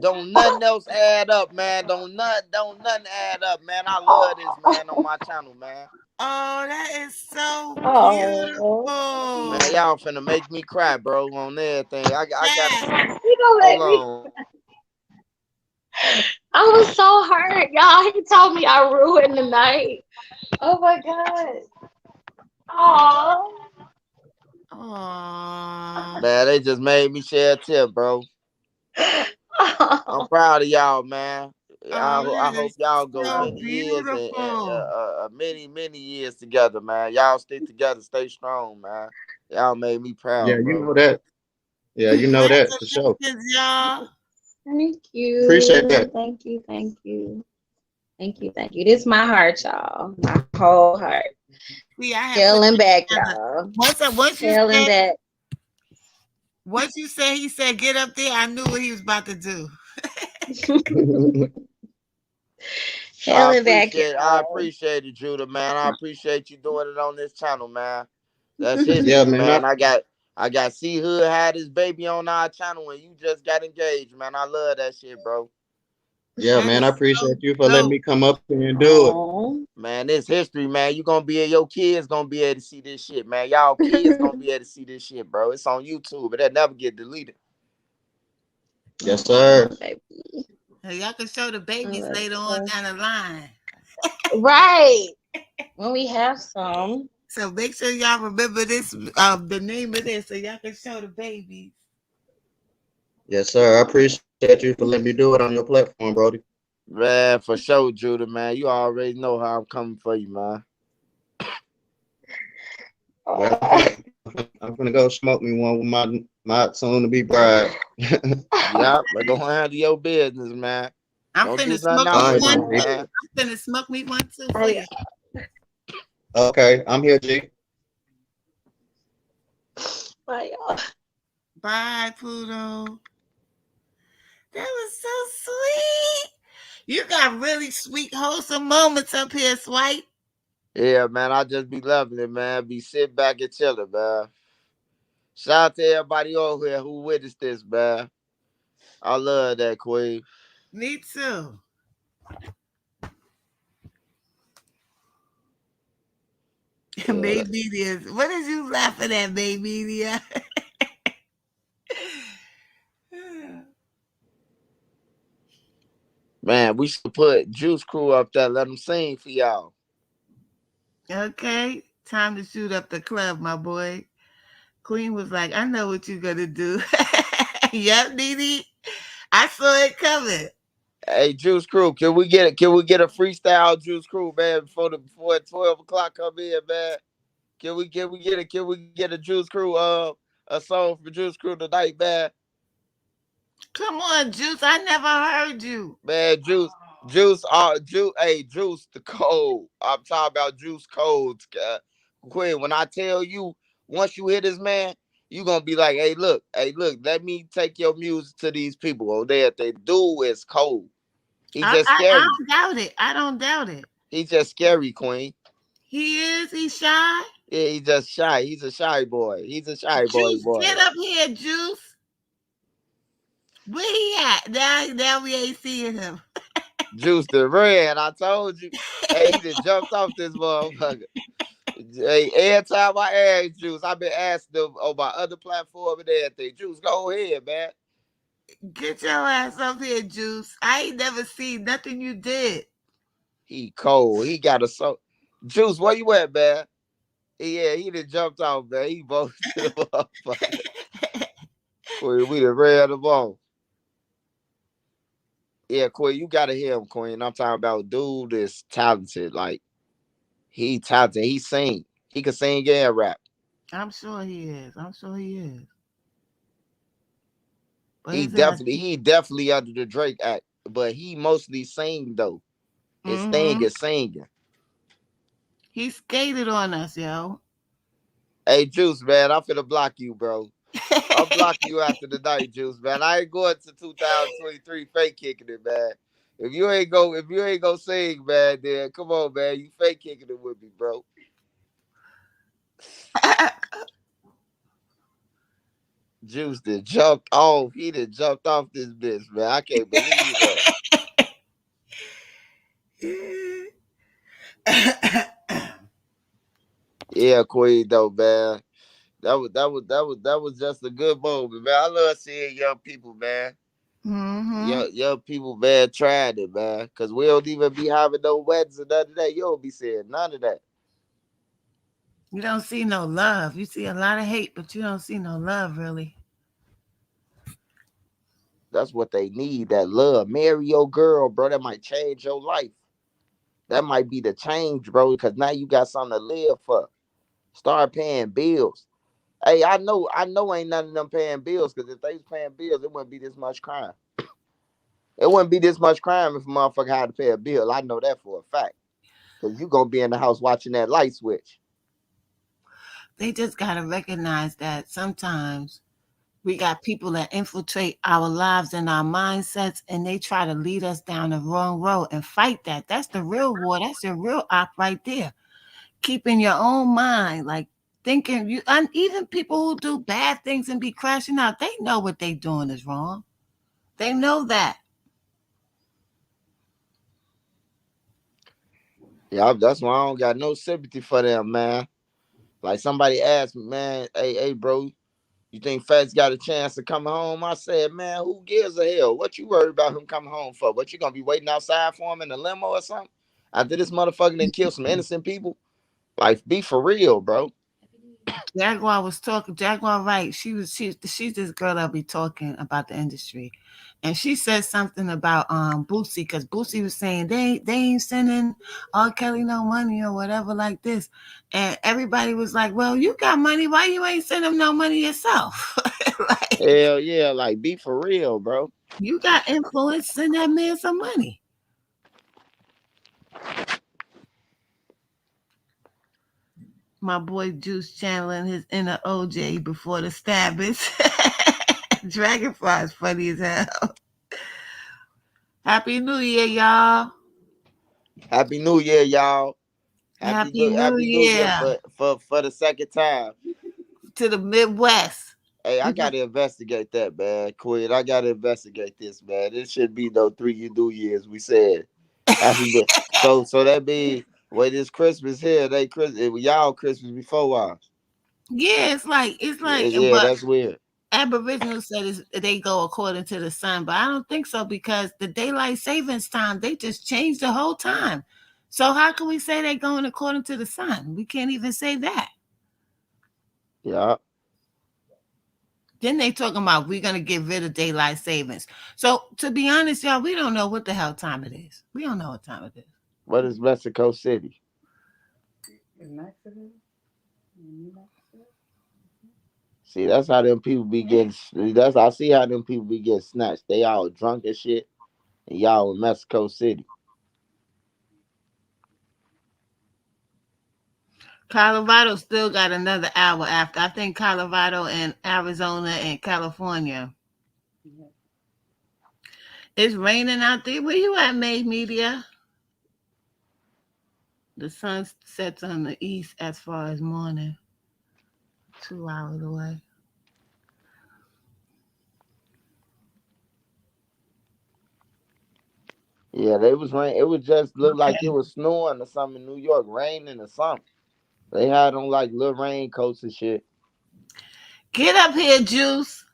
Don't nothing else add up, man. Don't nothing add up, man. I love this, man, on my channel, man. Oh, that is so Oh, Man, beautiful. y'all finna make me cry, bro, on everything. I gotta Yes. see. you gonna Hold make me. on. I was so hurt, y'all. He told me I ruined the night. Oh my god. Oh. Oh, Man, they just made me share a tip, bro. I'm proud of y'all, man. oh, I that hope is y'all go so many years and beautiful. many years together, man. Y'all stick together, stay strong, man. Y'all made me Yeah, proud, you bro. know that. Yeah, you know that for sure. Congratulations, y'all. Thank Appreciate you. that. Thank you. Thank you. Thank you. Thank you. This is my heart, y'all. My whole heart. See, I had Hell put and that back, together. y'all. Once you Hell and said back. he said get up there, I knew what he was about to do. Hell and back, I y'all. appreciate it, Judah, man. I appreciate you doing it on this channel, man. That's Yeah, history, man. man. I got C Hood had his baby on our channel and you just got engaged, man. I love that shit, bro. Yeah, That man. I is appreciate so you for letting dope. me come up here and do it. Oh. Man, this history, man. Your kids gonna be able to see this shit, man. Y'all kids gonna be able to see this shit, bro. It's on YouTube, but that never get deleted. Yes, sir. Baby. Hey, y'all can show the I babies love later on it. down the line. Right. When we have some. So make sure y'all remember this, the name of this, so y'all can show the babies. Yes, sir. I appreciate you for letting me do it on your platform, Brody. Man, for sure, Judah, man. You already know how I'm coming for you, man. Well, I'm finna go smoke me one with my soon to be bride. Yeah, but go handle your business, man. I'm Don't do finna nothing smoke out me All the right, one blue, then, G. too. man. I'm finna smoke me one too Oh, for yeah. you. Okay, I'm here, G. Bye, y'all. Bye, Pluto. That was so sweet. You got really sweet, wholesome moments up here, Swipe. Yeah, man. I just be loving it, man. Be sitting back and chilling, man. Shout out to everybody over here who witnessed this, man. I love that, Queen. Me too. Maybe what is you laughing at, baby? Man, we should put Juice Crew up there. Let them sing for y'all. Okay, time to shoot up the club, my boy. Queen was like, I know what you're gonna do. Yep, Dee. I saw it coming. Hey, Juice Crew, can we get it? Can we get a freestyle Juice Crew, man, before 12 o'clock come in, man? Can we get a Juice Crew a song for Juice Crew tonight, man? Come on, Juice. I never heard you. Man, Juice the Code. I'm talking about Juice Codes. Quinn, when I tell you, once you hear this man, you gonna be like, hey, look, let me take your music to these people. Oh, there, they do is cold. He I, just I, I scary. don't doubt it. I don't doubt it. He just scary, Queen. He is. He's shy. Yeah, he's just shy. He's a shy boy. He's a shy boy. Juice, get up here, Juice. Where he at? Now we ain't seeing him. Juice the red. I told you. Hey, he done jumped off this motherfucker. Hey, every time I ask Juice, I've been asking them on my other platform and everything. Juice, go ahead, man. Get your ass up here, Juice. I ain't never seen nothing you did. He cold. He got a so. Juice, where you at, man? Yeah, he done jumped off, man. He both to the motherfucker. We done ran him on. Yeah, Queen, you gotta hear him, Queen. I'm talking about dude is talented. Like, he talented. He sing. He can sing and rap. I'm sure he is. I'm sure he is. But He definitely under the Drake act. But he mostly sing though. His thing is singing. He skated on us, yo. Hey, Juice, man, I'm finna block you, bro. I'll block you after the night, Juice, man. I ain't going to 2023 fake kicking it, man. If you ain't go sing, man, then come on, man. You fake kicking it with me, bro. Juice done jumped off. He done jumped off this bitch, man. I can't believe that. Yeah, Queen, though, man. That was just a good moment, man. I love seeing young people, man. Young people, man, trying it, man. Cause we don't even be having no weddings or none of that. You don't be seeing none of that. You don't see no love. You see a lot of hate, but you don't see no love, really. That's what they need, that love. Marry your girl, bro. That might change your life. That might be the change, bro, because now you got something to live for. Start paying bills. Hey, I know ain't none of them paying bills, because if they was paying bills, it wouldn't be this much crime. It wouldn't be this much crime if a motherfucker had to pay a bill. I know that for a fact. Because you going to be in the house watching that light switch. They just got to recognize that sometimes we got people that infiltrate our lives and our mindsets, and they try to lead us down the wrong road, and fight that. That's the real war. That's your real op right there. Keeping your own mind, like thinking you, and even people who do bad things and be crashing out, they know what they doing is wrong. They know that. Yeah, that's why I don't got no sympathy for them, man. Like somebody asked me, man, hey, bro, you think Fats got a chance to come home? I said, man, who gives a hell? What you worried about him coming home for? What, you gonna be waiting outside for him in a limo or something? After this motherfucker done kill some innocent people? Like, be for real, bro. Jaguar was talking. Jaguar, right? She's this girl that be talking about the industry, and she said something about Boosie, because Boosie was saying they ain't sending R. Kelly no money or whatever like this, and everybody was like, well, you got money, why you ain't send him no money yourself? Like, Hell yeah, like, be for real, bro. you got influence, send that man some money. My boy Juice channeling his inner OJ before the stabbings. Dragonfly is funny as hell. Happy New Year, y'all. Happy New Year, y'all. Happy New Happy New Year Year for the second time. to the Midwest. Hey, I gotta investigate that, man. Quinn, I gotta investigate this, man. It should be no 3 New Years. We said happy. So that means Wait, it's Christmas here. Y'all Christmas before us. Yeah, it's like, Yeah, but that's weird. Aboriginals said they go according to the sun, but I don't think so because the daylight savings time they just changed the whole time. So how can we say they're going according to the sun? We can't even say that. Yeah. Then they talking about we're gonna get rid of daylight savings. So to be honest, y'all, we don't know what the hell time it is. We don't know what time it is. What is Mexico City? Mexico. See, that's how them people be getting. That's I see how them people be getting snatched. They all drunk and shit, and y'all in Mexico City. Colorado still got another hour after. I think Colorado and Arizona and California. It's raining out there. Where you at, Made Media? The sun sets on the east as far as morning. 2 hours away. Yeah, they was rain. It was just look like it Okay. was snowing or something in New York, raining or something. They had on like little raincoats and shit. Get up here, Juice.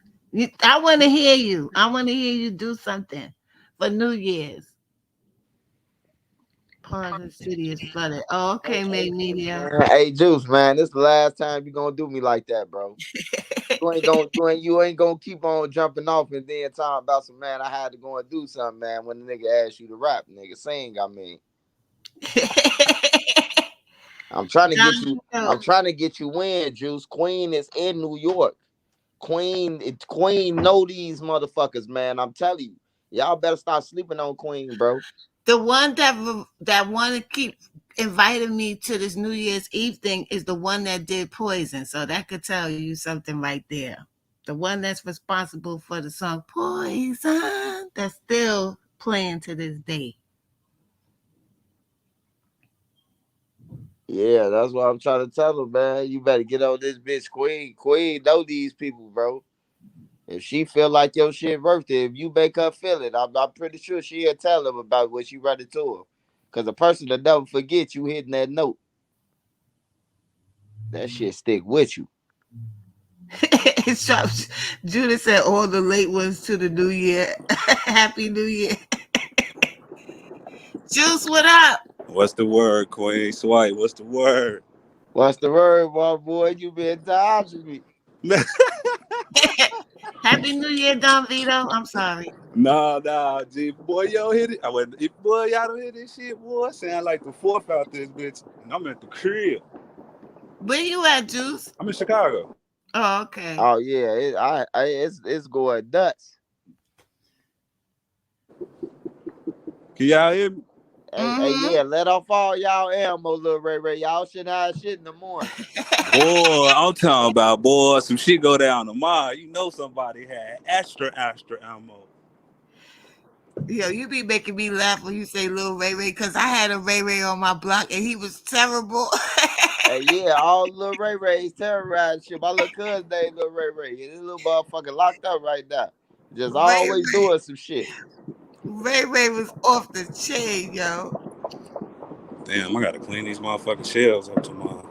I want to hear you. I want to hear you do something for New Year's. Part of the city is flooded. Oh, Hey, okay, hey, Made Juice, Media. man. Hey, Juice, man. This the last time you gonna do me like that, bro. You ain't gonna keep on jumping off and then talking about some man. I had to go and do something, man. When the nigga asked you to rap, nigga, sing. I mean, I'm trying to get you. I'm Domino. trying to get you in, Juice. Queen is in New York. Queen know these motherfuckers, man. I'm telling you, y'all better stop sleeping on Queen, bro. The one that want to keep inviting me to this New Year's Eve thing is the one that did Poison. So that could tell you something right there. The one that's responsible for the song Poison that's still playing to this day. Yeah, that's what I'm trying to tell them, man. You better get on this bitch, Queen. Queen know these people, bro. If she feel like your shit worth it, if you make her feel it, I'm pretty sure she'll tell him about what she run into him. Cause a person that never forget you hitting that note, that shit stick with you. It's Judith said all the late ones to the New Year. Happy New Year. Juice, what up? What's the word, Queen Swipe? What's the word? What's the word, my boy? You been dodging me. Happy New Year, Don Vito. I'm sorry. Nah, G. Boy, y'all hit it. Boy, y'all don't hit this shit, boy. Sound like the fourth out this bitch. And I'm at the crib. Where you at, Juice? I'm in Chicago. Oh, okay. Oh yeah, it's going nuts. Can y'all hear me? Hey, Mm-hmm. yeah, let off all y'all ammo, little Ray Ray. Y'all shouldn't have shit in the morning. Boy, I'm talking about, boy, some shit go down tomorrow. You know somebody had extra ammo. Yo, you be making me laugh when you say Lil Ray Ray, because I had a Ray Ray on my block and he was terrible. Hey, yeah, all little Ray Ray's terrorizing shit. My little cousin named Little Ray Ray. And this little motherfucker locked up right now. Just Ray always Ray. doing some shit. Ray Ray was off the chain, yo. Damn, I gotta clean these motherfucking shelves up tomorrow.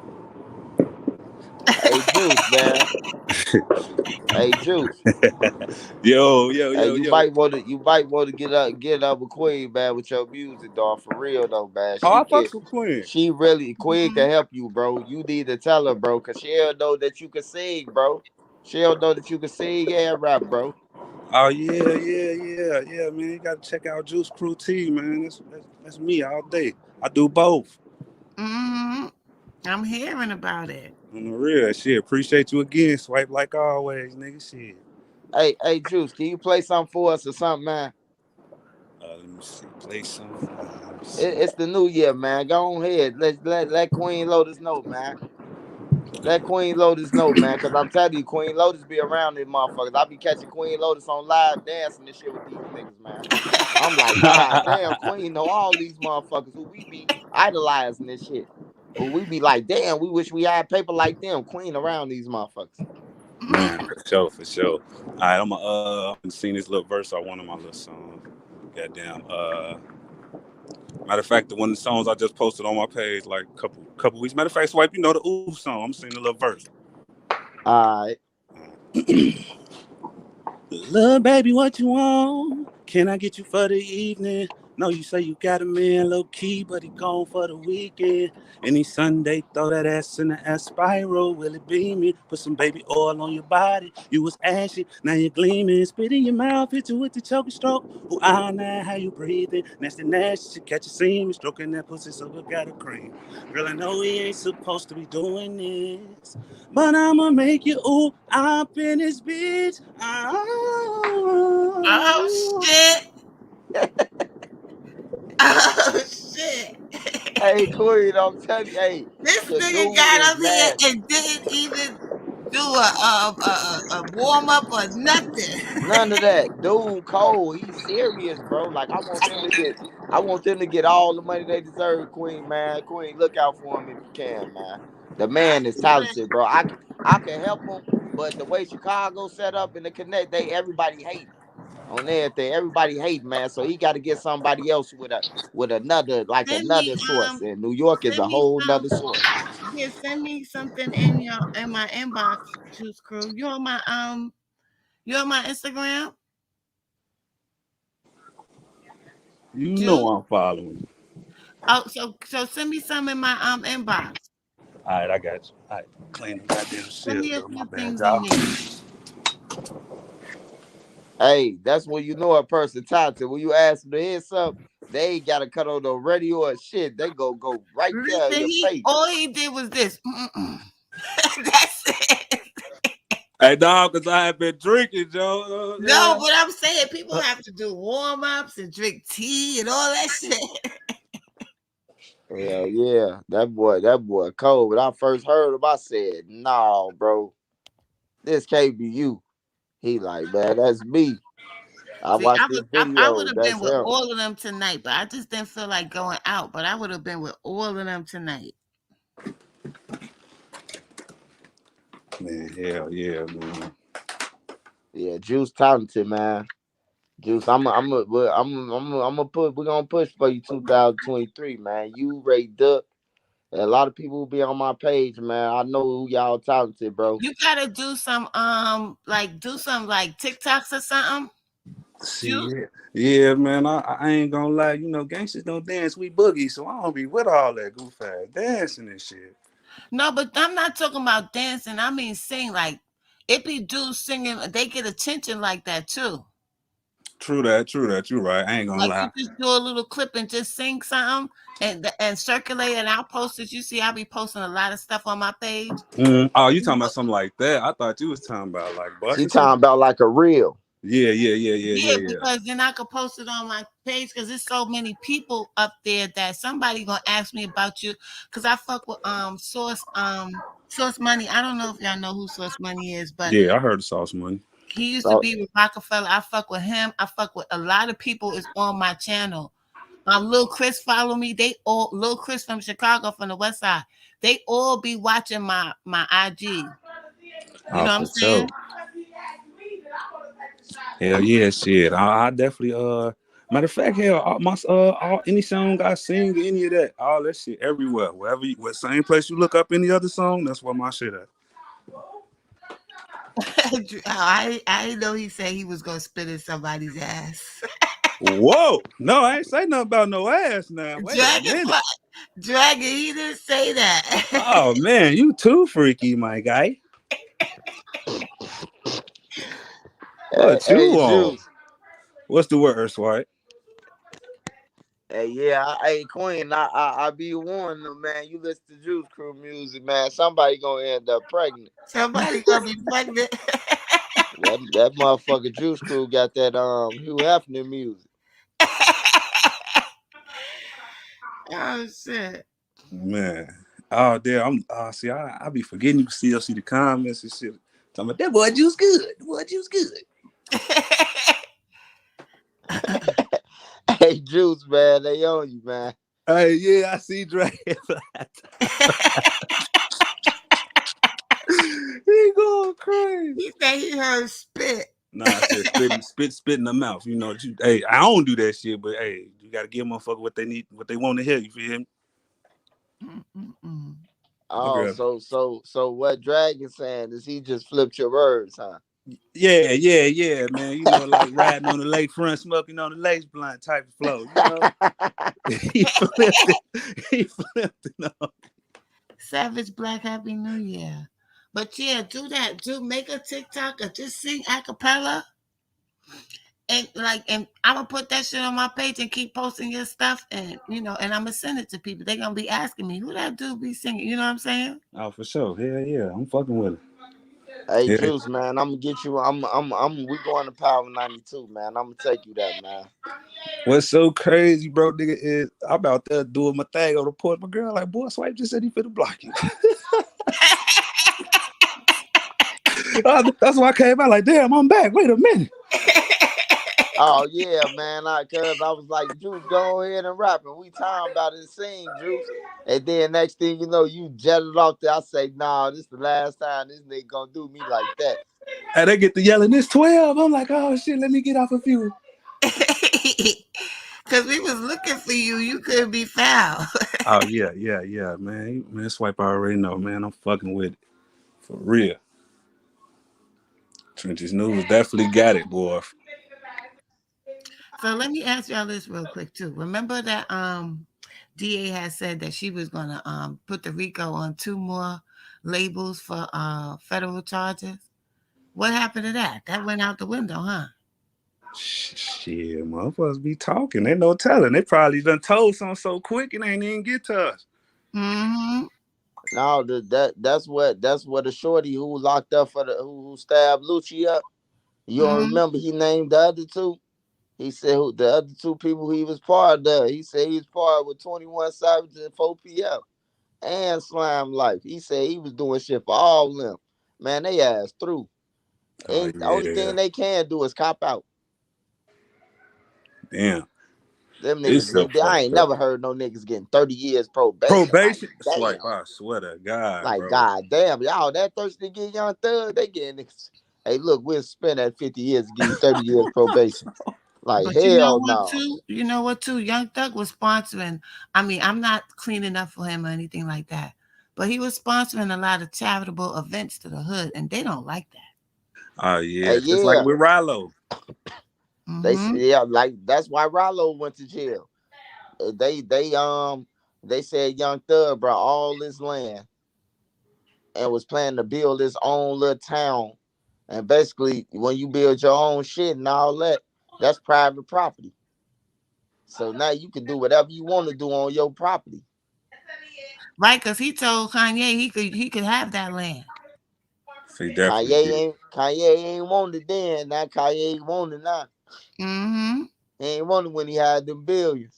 Hey, Juice, man. Hey, Juice. yo, Hey, yo, you yo. might want to get up with Queen, man, with your music, dog. For real though, man. Oh, I fucks with Queen. She really Queen Mhm. can help you, bro. You need to tell her, bro, cause she'll know that you can sing, bro. She'll know that you can sing and rap, bro. Oh yeah, man. You gotta check out Juice Crew T, man. That's me all day. I do both. Mhm. I'm hearing about it. On the real shit. Appreciate you again. Swipe like always, nigga. Shit. Hey, Juice, can you play something for us or something, man? Let me see. Play something. Let me see. It's the new year, man. Go on ahead. Let Queen Lotus know, man. Let Queen Lotus know, man. Cause I'm telling you, Queen Lotus be around these motherfuckers. I be catching Queen Lotus on live dancing and shit with these niggas, man. I'm like, God damn, Queen know all these motherfuckers who we be idolizing this shit. Who we be like, damn, we wish we had paper like them. Queen around these motherfuckers. Man, for sure. All right, I'm gonna sing this little verse on one of my little songs. Goddamn. Matter of fact, one of the songs I just posted on my page like a couple weeks. Matter of fact, Swipe, you know the Ooh song. I'm singing a little verse. All right. Lil' baby, what you want? Can I get you for the evening? No, you say you got a man low key, but he gone for the weekend. Any Sunday, throw that ass in the ass spiral. Will it be me? Put some baby oil on your body. You was ashy, now you're gleaming. Spit in your mouth, hit you with the choking stroke. Ooh, ah, now how you breathing? Nasty, catch you see me stroking that pussy so we got a cream. Girl, I know we ain't supposed to be doing this, but I'ma make you ooh, up in this bitch. Oh shit! Oh shit! Hey, Queen, I'm telling you, hey, This the nigga dude got is up here nasty. and didn't even do a warm up or nothing. None of that. Dude, cold. He's serious, bro. Like I want them to get all the money they deserve, Queen, man. Queen, look out for him if you can, man. The I man is swear. talented, bro. I can help him, but the way Chicago set up and the connect, everybody hating on everything. Everybody hating, man. So he got to get somebody else with another Send me another source. And New York is a whole nother source. send me something in my inbox, Juice Crew. You on my Instagram? You know Juice? I'm following. Oh, so send me some in my inbox. All right, I got you. All right, clean the goddamn Send shit, me a girl. My few bad, things in y'all. there. Hey, that's when you know a person talented. When you ask them to hit something, they ain't gotta cut on the radio or shit. They go right there in Listen, your he face. all he did was this. That's it. Hey, dog, because I have been drinking, Joe. No, but I'm saying people have to do warm ups and drink tea and all that shit. Hell yeah, that boy cold. When I first heard him, I said, "No, bro, this can't be you." He like, man, that's me. I See, watched this I would video. have been That's with him. all of them tonight, but I just didn't feel like going out. But I would have been with all of them tonight. Man, hell yeah, man. Yeah, Juice talented, man. Juice, I'm put. We're gonna push for you 2023, man. You raised up. A lot of people will be on my page, man. I know who y'all talented, bro. You gotta do some like TikToks or something. See, Juice. yeah, man. I ain't gonna lie. You know, gangsters don't dance, we boogie, so I don't be with all that goof ass dancing and shit. No, but I'm not talking about dancing. I mean sing. Like it be dudes singing. They get attention like that too. True that. You right. I ain't gonna Like you lie. just do a little clip and just sing something and circulate it. And I'll post it. You see, I'll be posting a lot of stuff on my page. Oh, you talking about something like that? I thought you was talking about like She busting shit. talking about like a real. Yeah, because then I could post it on my page because there's so many people up there that somebody gonna ask me about you. Because I fuck with Source Money. I don't know if y'all know who Source Money is, but Yeah, I heard the sauce money. he used to So be with Rockefeller. I fuck with him. I fuck with a lot of people is on my channel. Lil Chris follow me. They all Lil Chris from Chicago from the West Side. They all be watching my IG. You Oh, know what I'm for sure. saying? Hell yeah, shit. I definitely matter of fact, hell, any song I sing, any of that, all that shit everywhere. What same place you look up any other song, that's where my shit at. I didn't know he said he was gonna spit in somebody's ass. Whoa, no, I ain't say nothing about no ass now. Wait a minute. Dragon, he didn't say that. Oh man, you too freaky, my guy. What you hey, on? Juice. What's the word, Swipe? Hey, yeah, hey Queen, I be warning them, man. You listen to Juice Crew music, man. Somebody gonna end up pregnant. Somebody gonna be pregnant. That motherfucker Juice Crew got that Hugh Hefner music. Oh shit. Man. Oh damn, see I be forgetting you still see the comments and shit. Talking about that boy juice good. The boy juice good. Hey, Juice, man, they on you, man. Hey, yeah, I see Dragon. He going crazy. He said he heard spit. Nah, I said spit in the mouth. You know, hey, I don't do that shit, but hey, gotta give motherfucker what they need, what they want to hear. You feel me? Mm-mm-mm. My Oh, girl. so what Dragon saying is he just flipped your words, huh? Yeah, man. You know, like riding on the lakefront, smoking on the lace blunt type of flow. You know, he flipped it. He flipped it. No. Savage Black Happy New Year. But yeah, do that. Do make a TikTok or just sing a cappella. And I'm gonna put that shit on my page and keep posting your stuff, and and I'm gonna send it to people. They're gonna be asking me who that dude be singing. You know what I'm saying? Oh, for sure. Hell yeah, I'm fucking with it. Hey Yeah. Juice, man, I'm gonna get you. I'm. We going to Power 92, man. I'm gonna take you there, man. What's so crazy, bro, nigga, is I'm out there doing my thing on the porch. My girl like, boy, Swipe just said he finna block you. That's why I came out like, damn, I'm back. Wait a minute. Oh yeah, man. Cause I was like, Juice, go ahead and rap, and we talking about it, sing, Juice. And then next thing you know, you jetted off there. I say, nah, this the last time this nigga gonna do me like that. And they get to yelling, it's 12. I'm like, oh shit, let me get off a few. Cause we was looking for you. You could be foul. Oh yeah, man. Man, Swipe already know, man. I'm fucking with it. For real. Trenches News definitely got it, boy. So let me ask y'all this real quick too. Remember that DA had said that she was gonna put the Rico on 2 more labels for federal charges. What happened to that? That went out the window, huh? Shit, motherfuckers be talking. They no telling. They probably done told something so quick it ain't even get to us. Mm-hmm. No, that's what the shorty who locked up for the who stabbed Lucci up. You don't Mm-hmm. remember he named the other two? He said who the other two people he was part of. He said he was part with 21 Savage and 4 PM and Slime Life. He said he was doing shit for all of them. Man, they ass through. Oh And the only yeah. thing they can do is cop out. Damn. Them It's niggas, so I fucked ain't up. never heard no niggas getting 30 years probation. Like, Probation? damn. Swipe, I swear to God, Like, bro. god damn, y'all that thirsty to get Young Thug, they getting niggas. Hey, look, we'll spend that 50 years to give you 30 years probation. Like, But you know hell what no. too? You know what too? Young Thug was sponsoring. I mean, I'm not cleaning up for him or anything like that. But he was sponsoring a lot of charitable events to the hood, and they don't like that. Oh Hey, yeah. Just like yeah. with Rilo. Mm-hmm. Yeah, like that's why Rollo went to jail. They said Young Thug brought all this land and was planning to build his own little town. And basically, when you build your own shit and all that, that's private property. So now you can do whatever you want to do on your property. Right, because he told Kanye he could have that land. He definitely did. Kanye ain't wanted it then. Now Kanye want it now. Mm-hmm. He ain't wanted when he had them billions.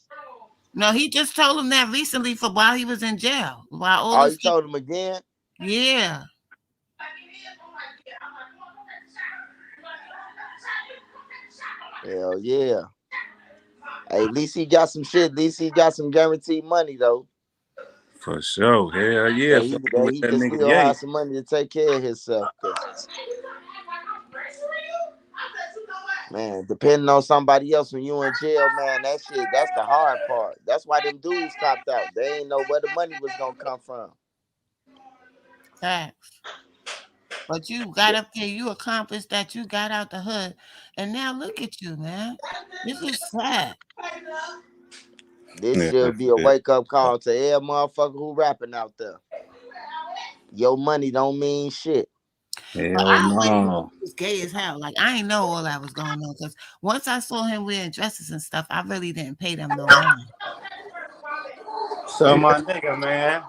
No, he just told him that recently for while he was in jail. While all Oh, this you told him again? yeah. Hell yeah. Hey, at least he got some shit. At least he got some guaranteed money though. For sure. Hell yeah. That he Fucking that with he that can nigga still Ye. have some money to take care of himself. Cause man, depending on somebody else when you in jail, man, that shit, that's the hard part. That's why them dudes copped out. They ain't know where the money was gonna come from. Facts. But you got up there, you accomplished that, you got out the hood, and now look at you, man. This is sad. This Yeah. should be a Yeah. wake up call to every motherfucker who rapping out there. Your money don't mean shit. But Hell I always thought no. he was gay as hell. Like I ain't know all that was going on because once I saw him wearing dresses and stuff, I really didn't pay them no mind. So my nigga, man.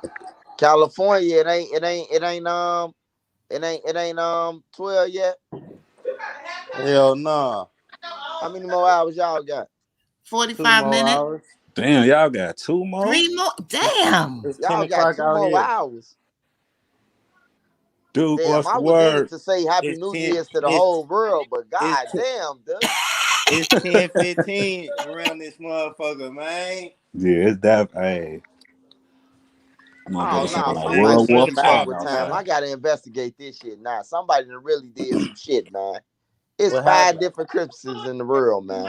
California, it ain't 12 yet. Hell no. How many more hours y'all got? 2 45 more minutes, hours. Damn, y'all got 2 more? 3 more. Damn. It's 10 Y'all got o'clock two out more here. hours. Dude, Damn, what's I the was in it word? to say Happy It's New 10. Year's to the It's whole world, but it's god damn, dude. it's 10:15 around this motherfucker, man. Yeah, it's that. Hey, Oh motherfucker no, sound like somebody World Niggas War switch really back Five about with it, time. man. I outside. gotta investigate this shit now. Somebody done really did some shit, man. It's What 5 happened? different Christmases in the world, man.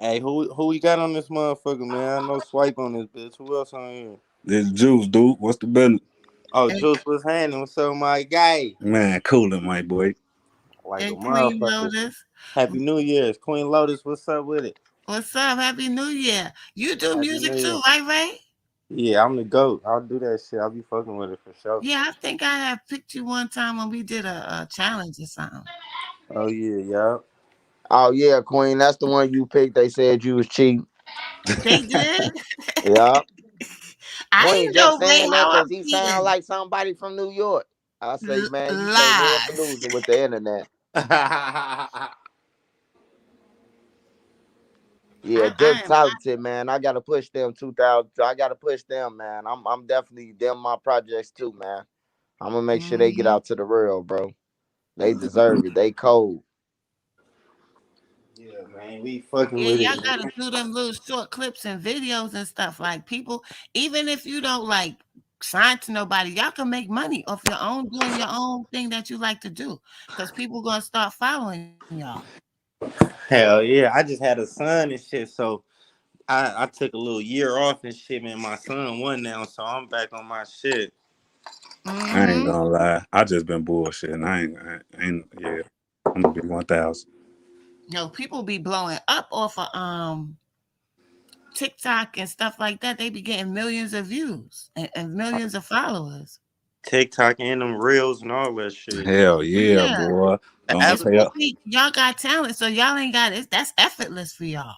Hey, who we got on this motherfucker, man? I know Swipe on this bitch. Who else on here? This Juice, dude. What's the business? Oh, And, Juice was handing. What's up, my guy? Man, coolin', my boy. Like a and Queen motherfucker. Lotus. Happy New Year's. Queen Lotus, what's up with it? What's up? Happy New Year. You do Happy music New Year. too, right, Ray? Yeah, I'm the GOAT. I'll do that shit. I'll be fucking with it for sure. Yeah, I think I have picked you one time when we did a challenge or something. Oh, yeah. Oh yeah, Queen. That's the one you picked. They said you was cheap. They did? Yeah. I Queen ain't just know, Ray, saying that how I'm because he sound feeling. like somebody from New York. I say, man, you can't win for Lies. losing with the internet. Yeah, I just am not. talented, man. I gotta push them 2000. I gotta push them, man. I'm definitely them my projects too, man. I'm gonna make sure they get Mhm. out to the real, bro. They deserve it. They cold. Yeah, man. We fucking Yeah, with y'all it, gotta man. do them little short clips and videos and stuff. Like people, even if you don't like sign to nobody, y'all can make money off your own doing your own thing that you like to do. Because people gonna start following y'all. Hell yeah. I just had a son and shit, so I took a little year off and shit, man. My son won now, so I'm back on my shit. I ain't Mm-hmm. gonna lie. I just been bullshitting. Yeah. I'm gonna be 1,000. No, people be blowing up off of TikTok and stuff like that. They be getting millions of views and millions of followers. TikTok and them reels and all that shit. Hell yeah, Yeah. boy. The Gonna pay up. Especially y'all got talent, so y'all ain't got it. That's effortless for y'all.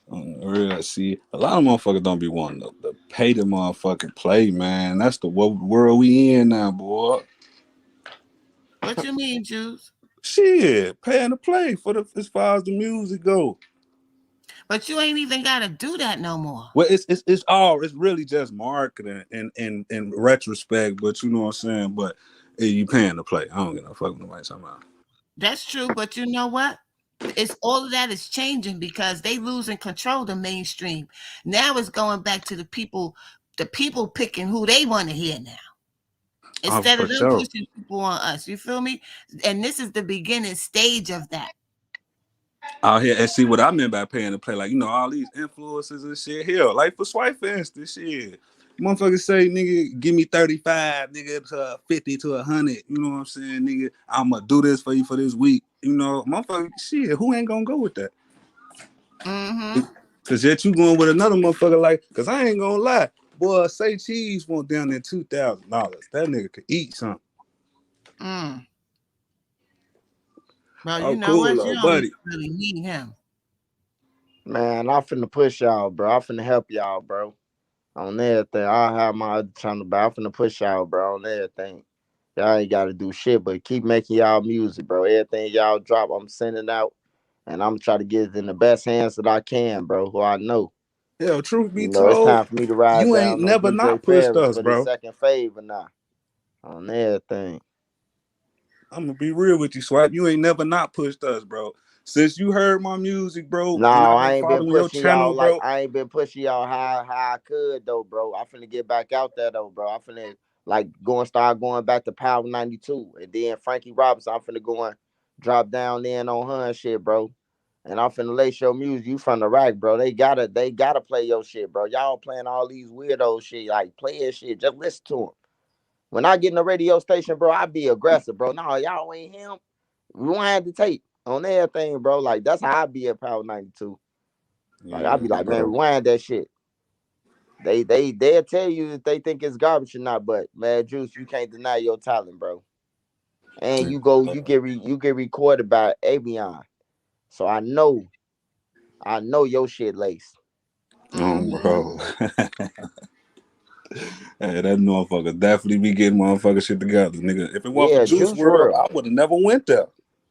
Real, see, a lot of motherfuckers don't be wanting to pay the motherfucking play, man. That's the world we in now, boy. What you mean, Juice? Shit, paying to play for the as far as the music go. But you ain't even gotta do that no more. Well, it's really just marketing in retrospect, but you know what I'm saying. But you paying to play. I don't get no fuck with nobody talking about. That's true, but you know what? It's all of that is changing because they losing control of the mainstream. Now it's going back to the people picking who they want to hear now. Oh, Instead for of them sure. pushing people on us. You feel me? And this is the beginning stage of that. Out here and see what I meant by paying to play. Like, all these influencers and shit. Hell, like for Swipe, for instance, shit. Motherfuckers say, nigga, give me 35, nigga, to 50 to 100. You know what I'm saying, nigga? I'ma do this for you for this week. Motherfucker, shit, who ain't gonna go with that? Mm-hmm. Cause yet you going with another motherfucker like, cause I ain't gonna lie. Boy, say cheese went down there $2,000. That nigga could eat something. Mm. Well, you Oh, know cool, what? You little don't even buddy. really need him. Man, I'm finna push y'all, bro. I'm finna help y'all, bro. On everything. I'll have my other channel, but I'm finna push y'all, bro, on everything. Y'all ain't gotta do shit, but keep making y'all music, bro. Everything y'all drop, I'm sending out. And I'm trying to get it in the best hands that I can, bro, who I know. Hell, truth be It's told, time for me to ride you ain't down on never DJ not pushed Paris us, for this bro. second favor now. On everything. I'm gonna be real with you, Swipe. You ain't never not pushed us, bro. Since you heard my music, bro, No, and I've been I ain't been following your pushing y'all channel, like bro. I ain't been pushing y'all how I could though, bro. I finna get back out there though, bro. I finna like start going back to Power 92. And then Frankie Robinson, I'm finna go and drop down in on her and shit, bro. And I'm finna lace your music. You from the rack, bro. They gotta play your shit, bro. Y'all playing all these weirdo shit, like play your shit. Just listen to them. When I get in the radio station, bro, I be aggressive, bro. No, y'all ain't him. Rewind the tape on everything, bro. Like that's how I be at Power 92. Like I Yeah, be like, man, bro. rewind that shit. They'll tell you if they think it's garbage or not, but man, Juice, you can't deny your talent, bro. And Yeah, you get recorded by Avion. So I know your shit laced. Mm-hmm. bro. Hey, that motherfucker definitely be getting motherfucker shit together, nigga. If it weren't for Yeah, Juice Juice World, World. I would have never went there.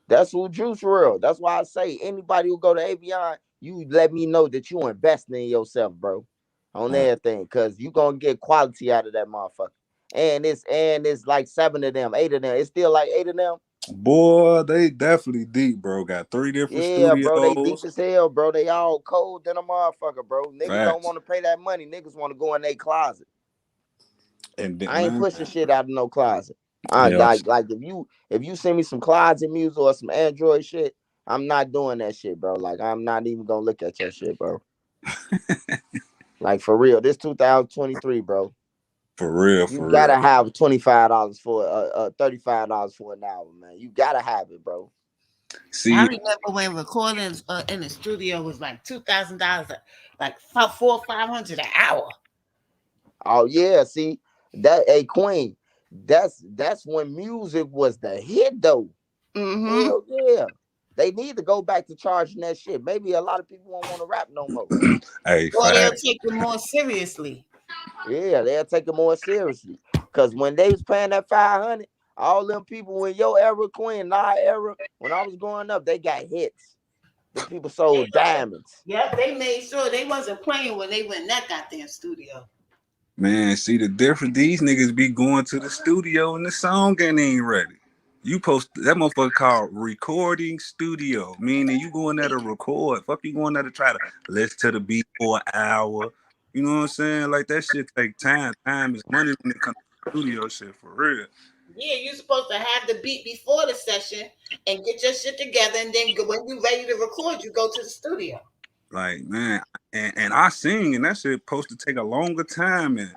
That's who Juice World. That's why I say anybody who go to Avion, you let me know that you investing in yourself, bro. On Uh, everything. Cause you gonna get quality out of that motherfucker. And it's like 7 of them, 8 of them. It's still like 8 of them. Boy, they definitely deep, bro. Got 3 different Yeah, bro, they deep studios. as hell, bro. They all cold than a motherfucker, bro. Niggas don't Facts. want to pay that money. Niggas want to go in their closet. And then, I ain't man, pushing shit out of no closet. I yeah, like if you send me some closet music or some Android shit, I'm not doing that shit, bro. Like I'm not even gonna look at your shit, bro. Like for real, this 2023, bro. For real, You for real. gotta have $25 for $35 for an hour, man. You gotta have it, bro. I See, remember when recordings in the studio was like $2,000, like 400 or 500 an hour. Oh yeah, see that a queen. That's when music was the hit though. Mm-hmm. Hell yeah. They need to go back to charging that shit. Maybe a lot of people won't want to rap no more. hey, Or they'll fact. take it more seriously. Yeah, they'll take it more seriously. Cause when they was paying that 500, all them people in your era, Queen, and our era, when I was growing up, they got hits. The people They sold wasn't. diamonds. Yep, they made sure they wasn't playing when they went in that goddamn studio. Man, see the difference. These niggas be going to the studio and the song ain't ready. You post that motherfucker called recording studio, meaning you going there to record. Fuck you going there to try to listen to the beat for an hour. You know what I'm saying? Like that shit take time. Time is money when it comes to studio shit for real. Yeah, you're supposed to have the beat before the session and get your shit together, and then when you're ready to record, you go to the studio. Like man, and I sing and that shit supposed to take a longer time and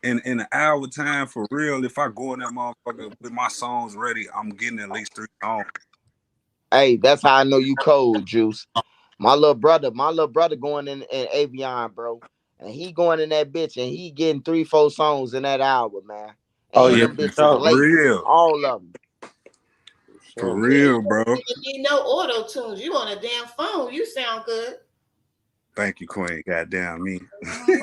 in an hour time for real. If I go in that motherfucker with my songs ready, I'm getting at least 3 songs. Hey, that's how I know you cold, Juice. My little brother going in Avion, bro. And he going in that bitch and he getting 3, 4 songs in that hour, man. Oh And yeah, them Man, for bitches for sure. laced. real, All of them. for Sure. Yeah, real, you bro. don't even need no auto tunes. You on a damn phone. You sound good. Thank you, Queen. Goddamn me. Mhm.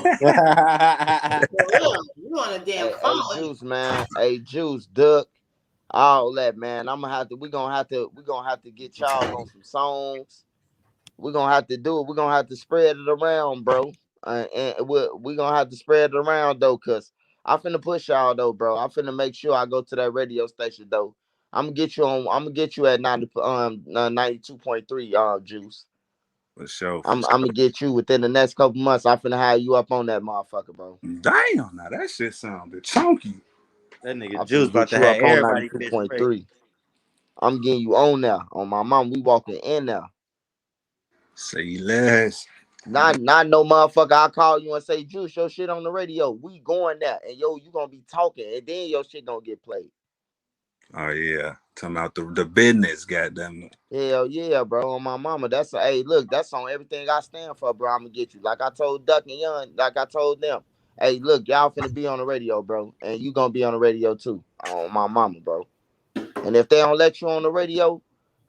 For real, you on a damn Hey, phone. Juice, man. Hey, Juice, Duck. All that, man. We're gonna have to get y'all on some songs. We're gonna have to do it. We're gonna have to spread it around, bro. And we gonna have to spread it around though, cause I finna push y'all though, bro. I finna make sure I go to that radio station though. I'm gonna get you at 92.3 Juice. For sure, for I'm gonna sure. get you within the next couple months. I finna have you up on that motherfucker, bro. Damn, now that shit sounded chunky. That nigga I Juice finna about get to you have up on everybody ninety two bitch point crazy. three. I'm getting you on there. On my mom, we walking in there. Say less. Not no motherfucker. I call you and say, Juice, your shit on the radio. We going there. And you gonna be talking. And then your shit gonna get played. Oh yeah, talking about the business. Goddamn it. Hell yeah, bro. On my mama. Hey, look, that's on everything I stand for, bro. I'm gonna get you. Like I told Duck and Young, like I told them. Hey, look, y'all finna be on the radio, bro. And you gonna be on the radio too. On my mama, bro. And if they don't let you on the radio,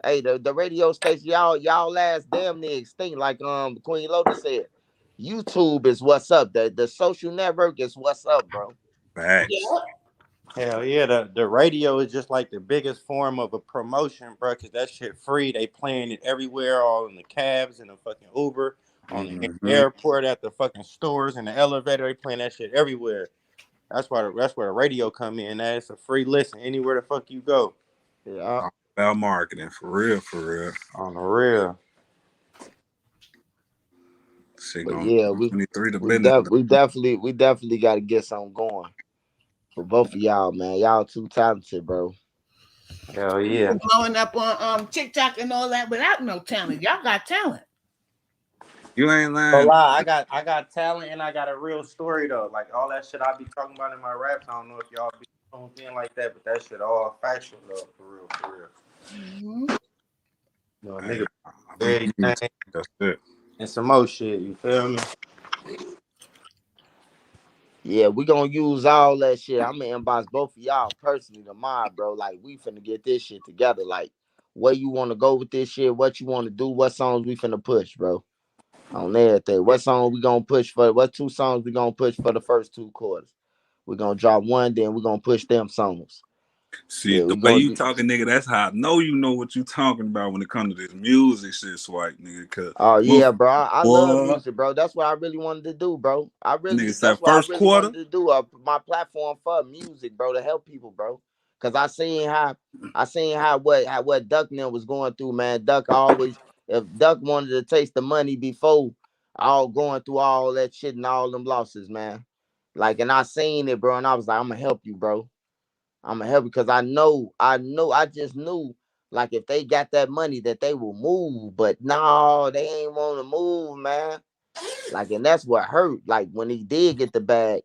hey, the radio station, y'all last damn near extinct. Like Queen Lotus said. YouTube is what's up. The social network is what's up, bro. Facts. Yeah. Hell yeah, the radio is just like the biggest form of a promotion, bro. Cause that shit free. They playing it everywhere, all in the cabs and the fucking Uber, on the Mm-hmm. airport, at the fucking stores, in the elevator. They playing that shit everywhere. That's where the radio come in. It's a free listen anywhere the fuck you go. Yeah. All about marketing, for real, for real. On the real. Shit But going yeah, 23 to business. we definitely got to get something going for both of y'all, man. Y'all too talented, bro. Hell yeah. People blowing up on TikTok and all that without no talent. Y'all got talent. You ain't No lying. lie, I got talent and I got a real story though. Like all that shit I be talking about in my raps. I don't know if y'all be tuned in like that, but that shit all factual though, for real, for real. Mm-hmm. You know, Hey, nigga, I be getting to everything that's it. and some more shit. You feel me? Yeah, we gonna use all that shit. I'm gonna inbox both of y'all personally tomorrow, bro. Like we finna get this shit together. Like where you wanna go with this shit, what you wanna do, what songs we finna push, bro. On everything. Yeah. What song we gonna push for? What 2 songs we gonna push for the first 2 quarters? We gonna drop one, then we gonna push them songs. See, Yeah, the we way gonna you do. talking, nigga, that's how I know you know what you talking about when it comes to this music shit, swipe, nigga. Cause, Oh yeah, bro. I love boy, music, bro. That's what I really wanted to do, bro. nigga said That's what I first really quarter. wanted to do. My platform for music, bro, to help people, bro. Cause I seen what Duck Mill was going through, man. Duck always, if Duck wanted to taste the money before all going through all that shit and all them losses, man. Like, and I seen it, bro, and I was like, I'm gonna help you, bro. I'm gonna help you because I just knew Like if they got that money, that they will move. But no, they ain't want to move, man. Like, and that's what hurt. Like when he did get the bag,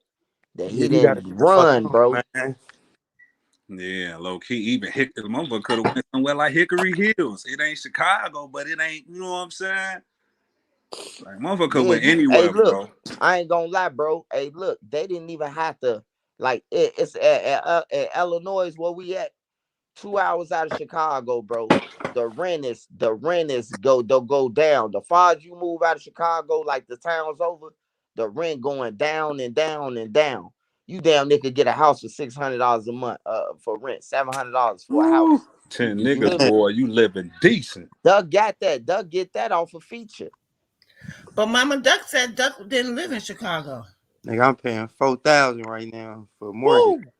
that Yeah, he you gotta didn't get the fuck run, on, bro. man. Yeah, low key. Even the motherfucker could have went somewhere like Hickory Hills. It ain't Chicago, but it ain't. You know what I'm saying? Like motherfucker could Yeah, went you. Hey, anywhere, look, bro. I ain't gonna lie, bro. Hey, look, they didn't even have to. Like it's at Illinois where we at. 2 hours out of Chicago, bro. The rent is they'll go down. The farther you move out of Chicago, like the town's over, the rent going down and down and down. You damn near could get a house for $600 a month for rent, $700 for a Woo. house. 10 You niggas, hear me? boy, you living decent. Doug got that. Doug get that off a feature. But Mama Duck said Duck didn't live in Chicago. Nigga, I'm paying $4,000 right now for a mortgage. Woo!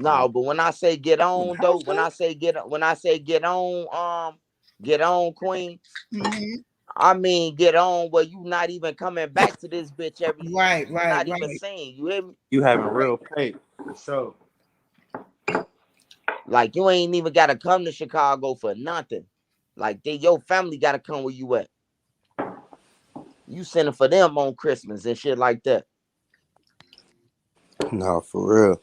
No, but when I say get In the on though, house, though? when I say get on, Queen. Mhm. I mean, get on where you not even coming back to this bitch Right, you right, not even right. saying, you hear me? You having real pay for sure. Like you ain't even gotta come to Chicago for nothing. Like your family gotta come where you at. You sending for them on Christmas and shit like that. No, for real.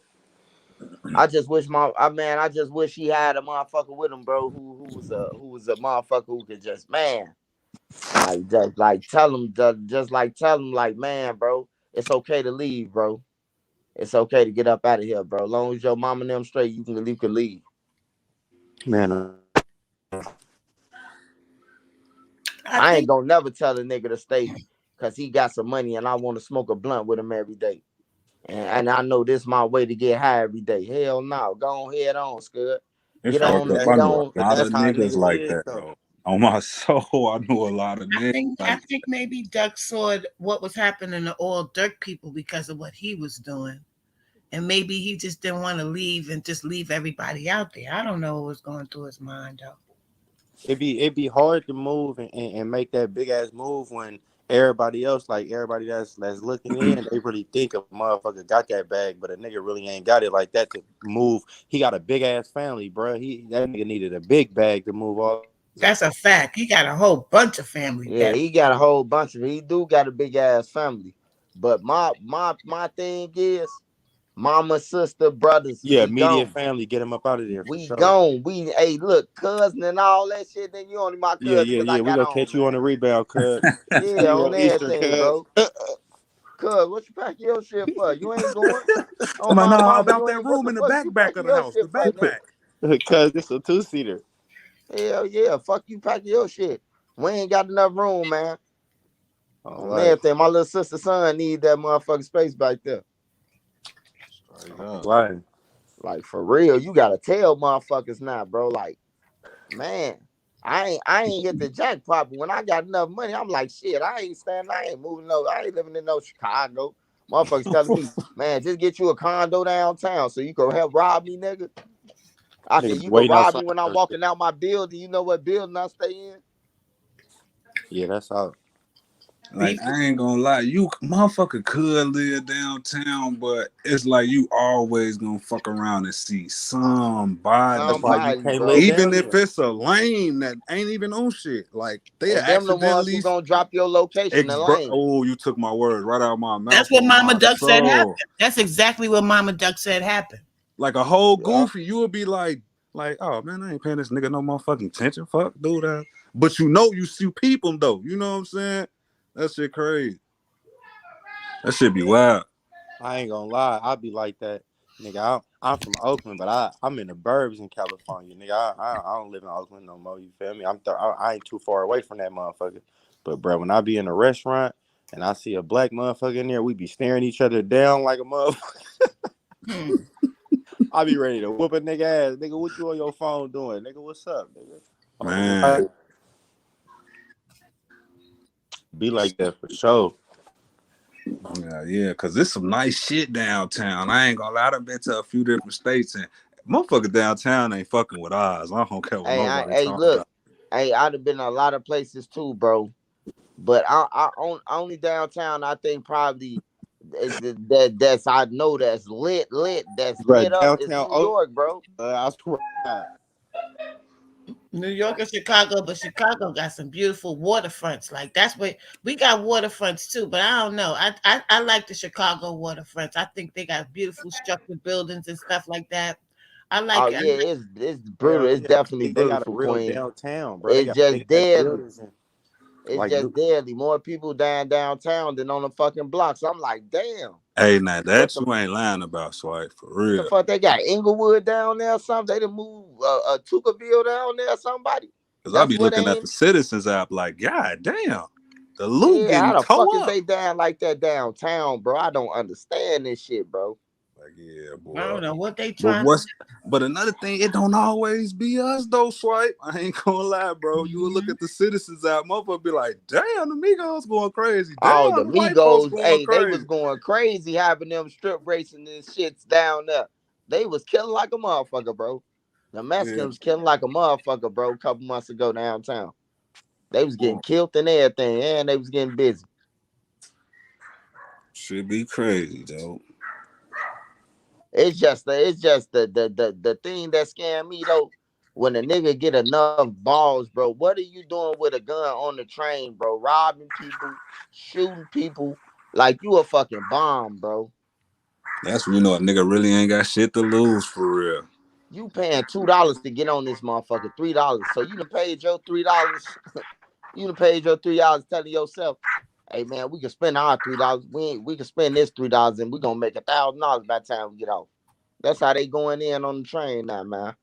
I just wish I just wish he had a motherfucker with him, bro, who was a motherfucker who could just tell him like, man, bro, it's okay to leave, bro. It's okay to get up out of here, bro. As long as your mom and them straight, you can leave. Man, I I ain't think gonna never tell a nigga to stay because he got some money and I want to smoke a blunt with him every day. And I know this my way to get high every day. Hell no. Go on head on, Scud. It's Get fucked on, up. that, I get know on. a but lot that's of how niggas niggas like is that, though. though. On my soul, I know a lot of I niggas think I like think maybe Duck saw what was happening to all Dirk people because of what he was doing. And maybe he just didn't want to leave and just leave everybody out there. I don't know what was going through his mind though. It'd be hard to move and make that big ass move when everybody else, like everybody that's looking in, they really think a motherfucker got that bag, but a nigga really ain't got it like that to move. He got a big ass family, bro. That nigga needed a big bag to move all that shit. That's a fact. He got a whole bunch of family Yeah, that he got a whole bunch of he do got a big ass family. But my thing is, mama, sister, brothers, Yeah, we immediate gone. family, get him up out of there for We sure. gone. We hey, look, cousin and all that shit. Then you only my Yeah, cousin yeah, because I yeah. We got gonna on, catch you on man. the rebound, cuz. See Yeah, you on on Easter, everything, cuz. bro. Cuz, what you packing your shit for? You ain't going. On somebody my know mama, about you that ain't. What room the in the fuck you back packing of the your house, the shit for, nigga? backpack. Cuz this a two-seater. Hell yeah, fuck you packing your shit. We ain't got enough room, man. All On right. everything. My little sister son need that motherfucking space back there. Straight All up. right. Like for real, you gotta tell motherfuckers now, bro. Like, man, I ain't hit the jackpot, but when I got enough money, I'm like, shit, I ain't moving I ain't living in no Chicago. Motherfuckers telling me, man, just get you a condo downtown so you can help rob me, nigga. Nigga be You can waiting rob outside. me when I'm walking out my building. You know what building I stay in? Yeah, that's all. Like I ain't gonna lie, you motherfucker could live downtown, but it's like you always gonna fuck around and see That's somebody, why you Somebody, can't live bro. even down if there. it's a lame that ain't even on shit. Like they And them the ones accidentally who gonna drop your location, the lane. oh, you took my words right out of my that's mouth what on Mama my Duck said soul. happened. That's exactly what Mama Duck said happened. Like a whole Yeah. goofy, you would be like, oh man, I ain't paying this nigga no motherfucking attention. Fuck, dude. But you know you see people though. You know what I'm saying? That shit crazy. That shit be wild. I ain't gonna lie, I be like that, nigga. I'm from Oakland, but I'm in the burbs in California, nigga. I don't live in Oakland no more. You feel me? I ain't too far away from that motherfucker. But bro, when I be in a restaurant and I see a black motherfucker in there, we be staring each other down like a motherfucker. Hmm. I be ready to whoop a nigga ass, nigga. What you on your phone doing, nigga? What's up, nigga? Oh, Man. right. Be like that for sure. Yeah, cause there's some nice shit downtown. I ain't gonna lie, I've been to a few different states and motherfucker downtown ain't fucking with ours. I don't care what nobody Hey, talking look. about. Hey, I'd have been a lot of places too, bro. But only downtown, I think probably That's I know that's lit. That's Bro, lit up. It's downtown New Oakland, York, bro. I swear to God. New York and Chicago, but Chicago got some beautiful waterfronts. Like that's what we got waterfronts too, but I don't know. I like the Chicago waterfronts. I think they got beautiful structured buildings and stuff like that. I Oh like it. yeah, it's brutal. Hell It's yeah, definitely they got a beautiful, real Queen. downtown, bro. They It's got just big ass deadly. buildings and It's like just new. deadly. More people dying downtown than on the fucking blocks. I'm like, damn. Hey, now What that the you ain't lying about, Swipe, for what the real. fuck? They got Inglewood down there or something? They done move Tuckerville down there or somebody? Cause I That's be what they looking at the ain't. Citizens app like, God damn, the loot Yeah, how getting the fuck is tore up. they down like that downtown, bro? I don't understand this shit, bro. Like, yeah, I boy. don't know what they But trying to what's but another thing, it don't always be us though, Swipe. I ain't gonna lie, bro. You will look do. at the Citizens app, motherfucker be like, damn, the Migos going crazy. Oh, Damn, the the white folks Migos, going hey, they was crazy. going crazy having them strip racing and shits down there. They was killing like a motherfucker, bro. The Yeah. Mexicans was killing like a motherfucker, bro, a couple months ago downtown. They was getting Boy, killed and everything, and they was getting busy. should be crazy, though. It's just the thing that scared me though. When a nigga get enough balls, bro, what are you doing with a gun on the train, bro? Robbing people, shooting people, like you a fucking bomb, bro. That's when you know a nigga really ain't got shit to lose for real. You paying $2 to get on this motherfucker, $3. So you done paid your $3. You done paid your $3 telling yourself, hey man, we can spend our $3. We can spend this $3 and we gonna make $1,000 by the time we get off. That's how they going in on the train now, man.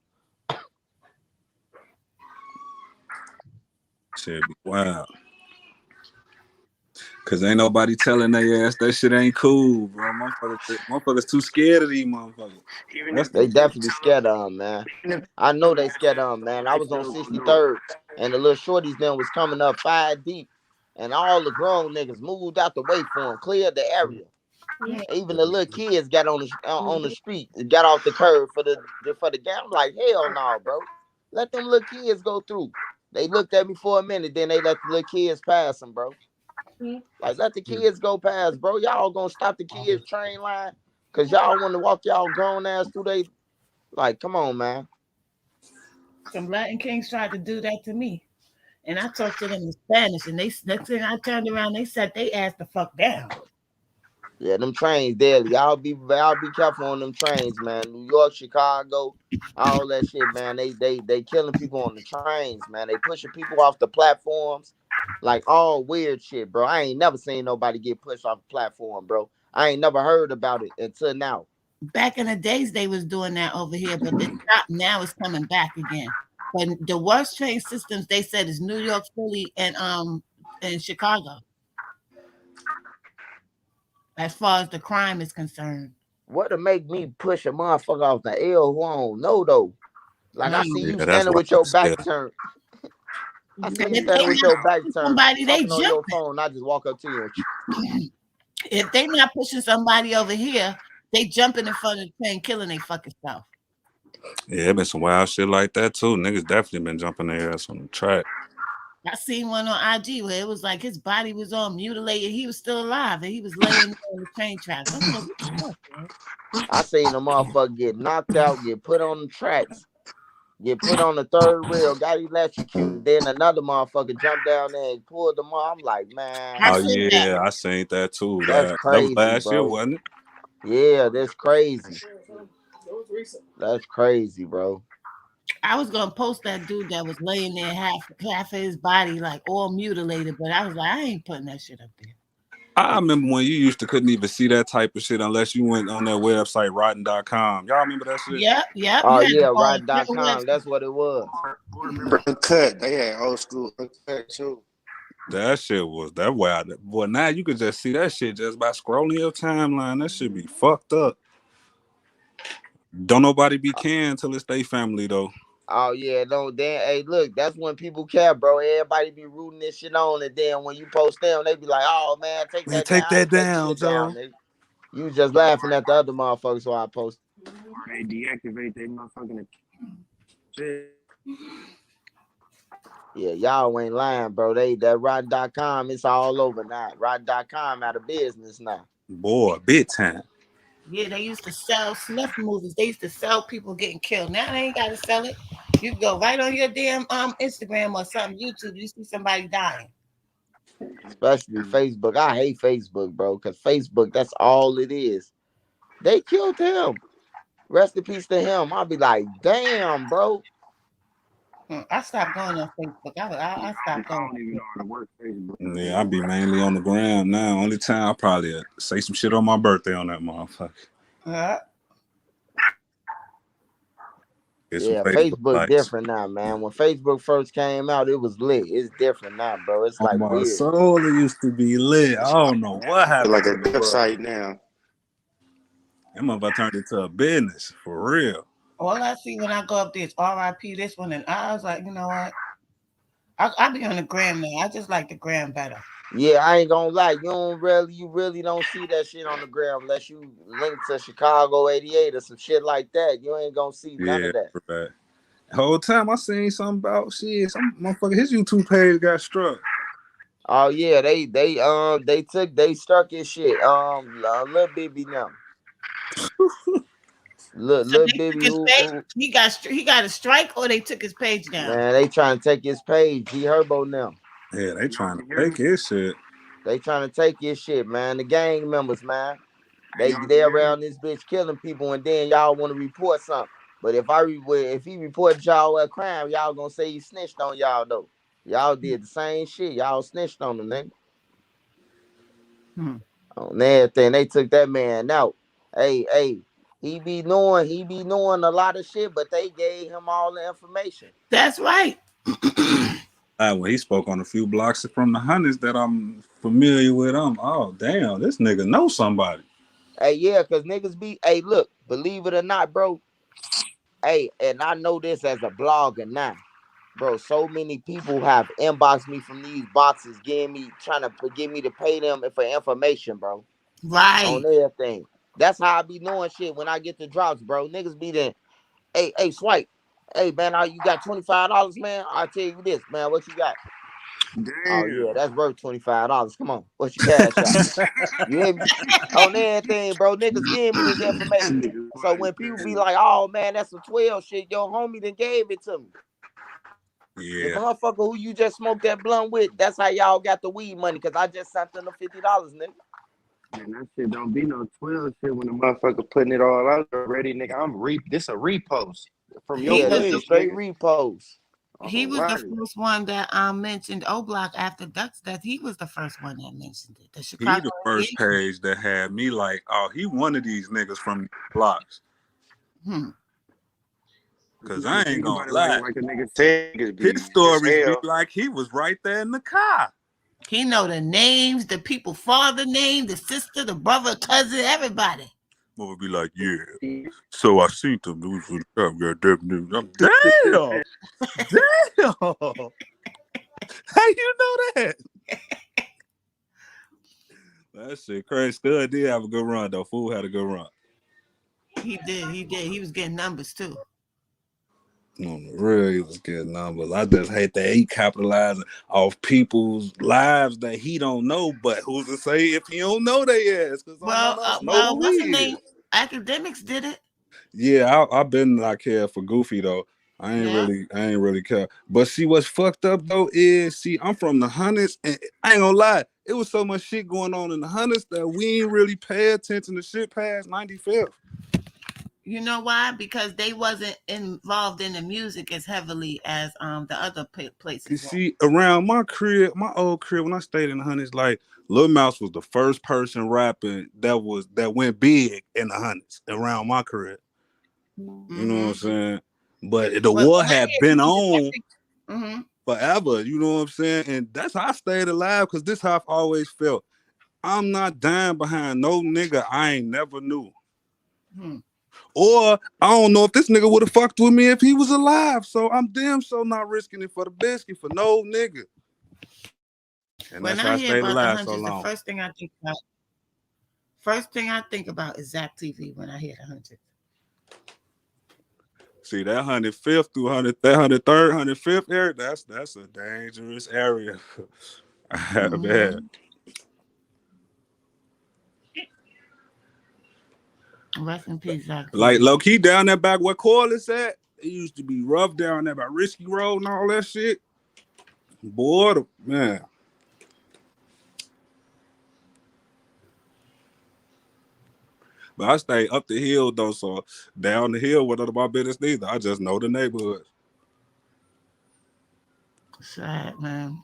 Shit be wild. Cause ain't nobody telling their ass that shit ain't cool, bro. Motherfuckers too scared of these motherfuckers. Even That's if They they just definitely tell them, scared of them, man. even if I they know tell them they that scared shit, of them, man. I they was on still gonna do it. 63rd, and the little shorties then was coming up 5 deep, and all the grown niggas moved out the way for them, cleared the area. Even the little kids got on the street, got off the curb for the game. I'm like, hell no, bro. Let them little kids go through. They looked at me for a minute, then they let the little kids pass them, bro. Like, let the kids go past, bro. Y'all gonna stop the kids train line because y'all want to walk y'all grown ass through they. Like, come on, man. Some Latin kings tried to do that to me. And I talked to them in Spanish, and they next thing I turned around, they said they asked the fuck down. Yeah, them trains daily. Y'all be careful on them trains, man. New York, Chicago, all that shit, man. They killing people on the trains, man. They pushing people off the platforms, like all weird shit, bro. I ain't never seen nobody get pushed off the platform, bro. I ain't never heard about it until now. Back in the days, they was doing that over here, but it stopped. Now it's coming back again. But the worst train systems they said is New York, Philly, and Chicago, as far as the crime is concerned. What'll make me push a motherfucker off the L who I don't know though? Like I see Um, yeah, you that's standing why with I your said back turned. I see and you if they standing with not your back pushing turned, somebody, they talking on your jumping. phone. I just walk up to you and If they not pushing somebody over here, they jumping in front of the train, killing they fucking self. yeah, it been some wild shit like that too. Niggas definitely been jumping their ass on the track. I seen one on IG where it was like his body was all mutilated. He was still alive and he was laying there on the train tracks. I'm like, what the fuck, man? I seen a motherfucker get knocked out, get put on the tracks, get put on the third rail, got electrocuted. Then another motherfucker jumped down there and pulled them off. I'm like, I Oh man, seen that. yeah, I seen that too. that's That was crazy, last year, bro. wasn't it? Yeah, that's crazy. That's crazy, bro. I was gonna post that dude that was laying there half of his body like all mutilated, but I was like, I ain't putting that shit up there. I remember when you used to couldn't even see that type of shit unless you went on that website rotten.com. Y'all remember that shit? Yep, yep. You Oh had to yeah, go on a certain Ride.com. website. That's what it was. I remember Uncut. They had old school Uncut too. That shit was that wild. Boy, now you could just see that shit just by scrolling your timeline. That shit be fucked up. Don't nobody be caring till it's they family though. Oh yeah, no, then hey, look, that's when people care, bro. Everybody be rooting this shit on, and then when you post them, they be like, "Oh man, take Man, that take down." I that ain't taking down, shit down, Joe. nigga. You was just laughing at the other motherfuckers who I posted. Or they deactivate their motherfucking shit. Yeah, y'all ain't lying, bro. That Rotten.com, it's all over now. Rotten.com out of business now. Boy, big time. Yeah, they used to sell snuff movies. They used to sell people getting killed. Now they ain't gotta sell it. You can go right on your damn Instagram or something, YouTube. You see somebody dying. Especially Facebook. I hate Facebook, bro, because Facebook, that's all it is. They killed him. Rest in peace to him. I'll be like, damn, bro. I stopped going on Facebook. I stopped I going. don't even know how to work Facebook. Yeah, I be mainly on the ground now. Only time I probably say some shit on my birthday on that motherfucker. Uh, Get some Yeah, Facebook Facebook likes. different now, man. When Facebook first came out, it was lit. It's different now, bro. It's On like my weird. soul, it used to be lit. I don't know what happened Like to a the world. website now. That motherfucker turned into a business for real. all I see when I go up there is RIP this one, and I was like, you know what? I be on the gram now. I just like the gram better. Yeah, I ain't gonna lie. You really don't see that shit on the ground unless you link to Chicago 88 or some shit like that. You ain't gonna see none Yeah, of that. right. The whole time I seen something about shit. Some motherfucker, his YouTube page got struck. Oh yeah, they struck his shit. Lil Bibby now. So Lil they took Bibby his page. He got a strike, or they took his page down. man, they trying to take his page. G Herbo now. Yeah, they trying to Can hear take me? his shit. They trying to take his shit, man. The gang members, man. Hey, They y'all can they hear me? around this bitch killing people, and then y'all want to report something. But if he reported y'all a crime, y'all gonna say he snitched on y'all though. Y'all did the same shit. Y'all snitched on him, nigga. Hmm. On everything. They took that man out. Hey, he be knowing a lot of shit, but they gave him all the information. That's right. When he spoke on a few blocks from the hundreds that I'm familiar with, oh damn, this nigga know somebody. Hey, yeah, cause niggas be, hey, look, believe it or not, bro. Hey, and I know this as a blogger now, bro. So many people have inboxed me from these boxes, trying to get me to pay them for information, bro. On Right. everything. That's how I be knowing shit when I get the drops, bro. Niggas be there. Hey, swipe. Hey, man, you got $25, man? I'll tell you this, man. What you got? Oh yeah, Damn. that's worth $25. Come on, what's your cash out? You hear me? On everything, bro. Niggas give me this That information. nigga So funny, when people be crazy. like, "Oh man, that's some 12 shit," your homie then gave it to me. The Yeah, motherfucker who you just smoked that blunt with, that's how y'all got the weed money. Cause I just sent them the $50, nigga. Man, that shit don't be no 12 shit when the motherfucker putting it all out already, nigga. This a repost from your He Yeah, was this the is page, straight nigga. repos. he Oh, was the right. first one that mentioned O Block after Ducks. That he was the first one that mentioned it. The he Chicago the first 88. page that had me like, oh, he one of these niggas from blocks. Hmm. Cause You I ain't think gonna about it lie, like a nigga said, niggas his be as stories be hell. like he was right there in the car. He know the names, the people, father name, the sister, the brother, cousin, everybody. But would be like, yeah. So I seen them. Those were got them. Damn, damn. How you know that? That shit crazy. Stud did have a good run though. Fool had a good run. He did. He did. He was getting numbers too. On the real, he was getting numbers. I just hate that he capitalizing off people's lives that he don't know. But who's to say if he don't know they ass? Because none of us know who he What's the name? is. Academics did it. Yeah, I've been not care for Goofy though. Yeah. I ain't really care. But see, what's fucked up though is, see, I'm from the hundreds, and I ain't gonna lie, it was so much shit going on in the hundreds that we ain't really pay attention to shit past 95th. You know why? Because they wasn't involved in the music as heavily as the other You places were. see, around my crib, my old crib, when I stayed in the hundreds, like Lil Mouse was the first person rapping that went big in the hundreds around my crib. You know what I'm Mm-hmm. saying? But the Well, war when I had hear been music, on mm-hmm. forever. You know what I'm saying? And that's how I stayed alive, because this how I've always felt. I'm not dying behind no nigga I ain't never knew. Hmm. Or I don't know if this nigga would have fucked with me if he was alive. So I'm damn so not risking it for the biscuit for no nigga. And When that's how I I hear stayed about the alive so hundreds, the long. first thing I think about is Zach TV when I hear the hundreds. See, that 105th through 100, that 103rd, 105th area, that's a dangerous area. Man. Mm-hmm. Rest in peace, Zach. Like low key down there back where Corliss at, it used to be rough down there by Risky Road and all that shit. Boy, man. But I stay up the hill though, so down the hill with none of my business neither. I just know the neighborhood. Sad, man.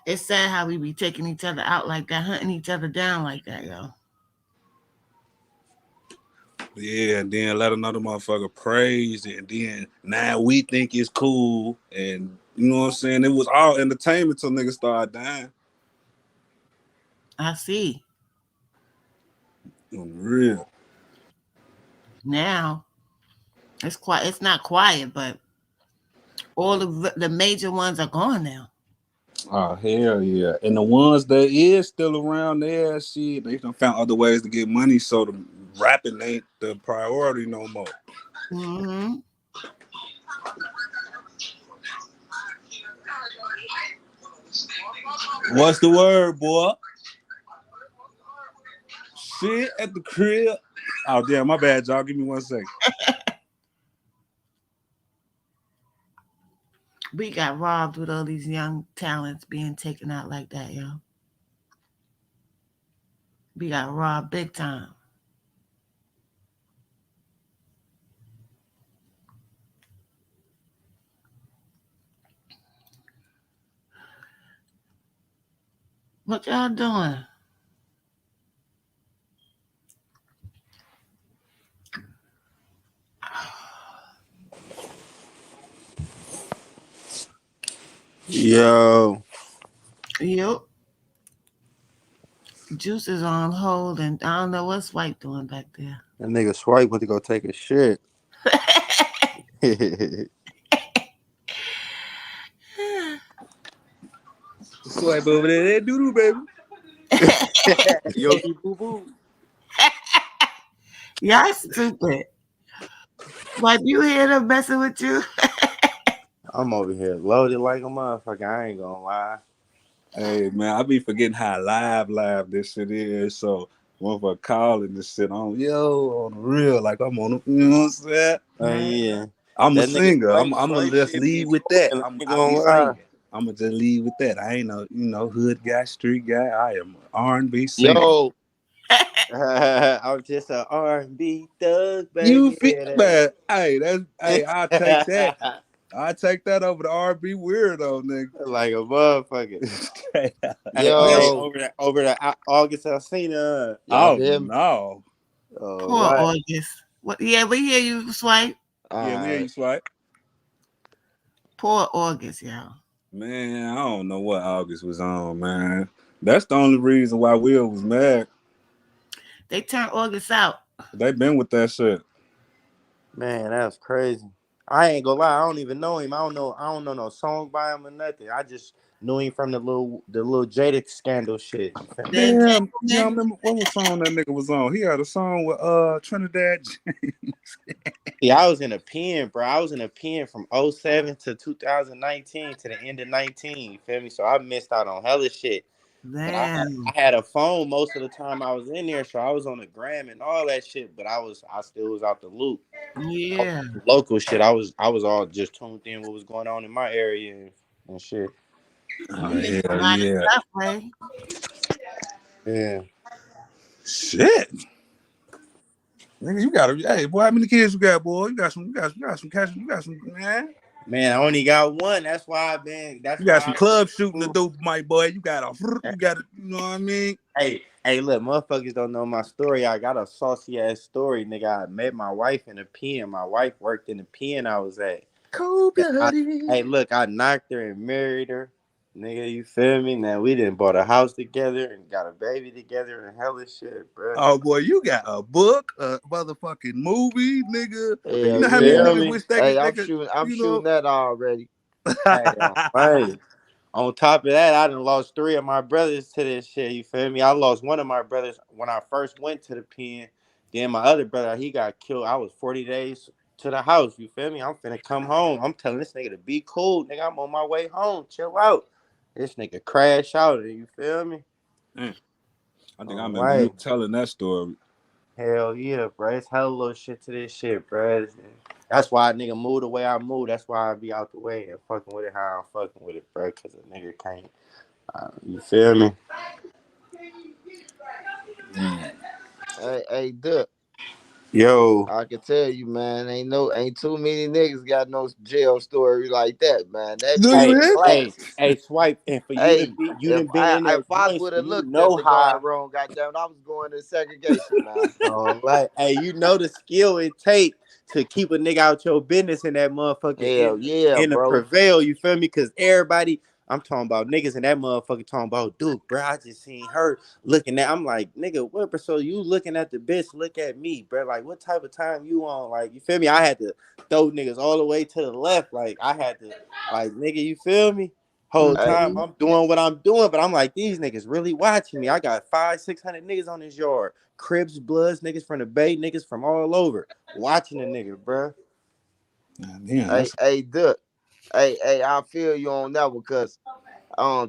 It's sad how we be taking each other out like that, hunting each other down like that, yo. Yeah, and then let another motherfucker praise it, and then now we think it's cool, and you know what I'm saying? It was all entertainment till niggas started dying. I see. On the real. Now it's quiet. It's not quiet, but all the major ones are gone now. Oh hell yeah! And the ones that is still around there, shit, they done found other ways to get money, so the rapping ain't the priority no more. Mm-hmm. What's the word, boy? Shit at the crib. Oh damn, my bad, y'all. Give me 1 second. We got robbed with all these young talents being taken out like that, yo. We got robbed big time. What y'all doing? Yo. Yep. Juice is on hold, and I don't know what Swipe doing back there. That nigga Swipe went to go take a shit. Swipe over there, doo-doo, baby. Yogi boo boo. Y'all stupid. Swipe, you hear them messing with you? I'm over here loaded like a motherfucker. I ain't gonna lie. Hey man, I be forgetting how live this shit is. So motherfucker calling this shit on on the real, like I'm on, you know what I'm saying? Yeah. I'm a That nigga singer. I'm gonna Swipe just shit lead be with that. moving, I ain't I gonna be lie. singing. I'm gonna just lead with that. I ain't no hood guy, street guy. I am an R&B singer. Yo. I'm just an R&B thug, You baby. feel Yeah, man? I'll take that. that. I'll take that over the R&B weirdo, nigga. Like a motherfucker. Hey, Yo, over the August Alsina. y'all Oh can hear me? no. Oh, Poor what? August. What? Yeah, we hear you, Swipe. Yeah, we hear you, Swipe. Poor August, y'all. Man, I don't know what August was on, man. That's the only reason why Will was mad. They turned August out. They been with that shit. Man, that's crazy. I ain't gonna lie, I don't even know him. I don't know no song by him or nothing. I just knew him from the little Jada scandal shit. Damn, yeah, I remember what song that nigga was on. He had a song with Trinidad James. Yeah, I was in a pen, bro. I was in a pen from 07 to 2019 to the end of 19. You feel me? So I missed out on hella shit. But I Damn. had a phone most of the time I was in there, so I was on the gram and all that shit. But I still was out the loop. Yeah. Local shit. I was all just tuned in what was going on in my area and shit. Oh, You missed a hell lot of yeah. stuff, Ray. Yeah. Shit. Nigga, you got hey boy, how many kids you got, boy? You got some cash, you got some man. Man, I only got one. That's why You got some club shooting to do, my boy. You got you know what I mean? Hey, look, motherfuckers don't know my story. I got a saucy ass story, nigga. I met my wife in a pen. My wife worked in the pen I was at. Cold blooded. Hey, look, I knocked her and married her. Nigga, you feel me? Now we done bought a house together and got a baby together and hella shit, bro. Oh boy, you got a book, a motherfucking movie, nigga. Hell You know how many yeah. niggas wish they I'm could, shooting that already. Hey, right. On top of that, I done lost 3 of my brothers to this shit. You feel me? I lost one of my brothers when I first went to the pen. Then my other brother, he got killed. I was 40 days to the house. You feel me? I'm finna come home. I'm telling this nigga to be cool. Nigga, I'm on my way home. Chill out. This nigga crash out. You feel me? I think I remember you Right. telling that story. Hell yeah, bro. It's hella little shit to this shit, bro. That's why a nigga move the way I move. That's why I be out the way and fucking with it how I'm fucking with it, bro. Cause a nigga can't. You feel me? Hey, Duck. Yo. I can tell you, man, ain't too many niggas got no jail story like that, man. That Do bitch you Hey, hear me? classic. hey, Swipe. And for you to Hey, be, you done been in there if I once, would so have you looked at know the how. guard wrong, goddamn, I was going to segregation, man. Like, hey, you know the skill it take to keep a nigga out your business in that motherfucker Hell yeah, in the bro. prevail. You feel me? Because everybody, I'm talking about niggas in that motherfucker talking about Duke, bro. I just seen her looking at. I'm like, nigga, what? So you looking at the bitch? Look at me, bro. Like, what type of time you on? Like, you feel me? I had to throw niggas all the way to the left. Like, I had to, like, nigga, you feel me? Whole Hey, time I'm doing what I'm doing, but I'm like, these niggas really watching me. I got 500-600 niggas on this yard. Crips, Bloods, niggas from the Bay, niggas from all over watching the nigga, bro. Damn, hey, that's hey, Duck. Hey, I feel you on that one because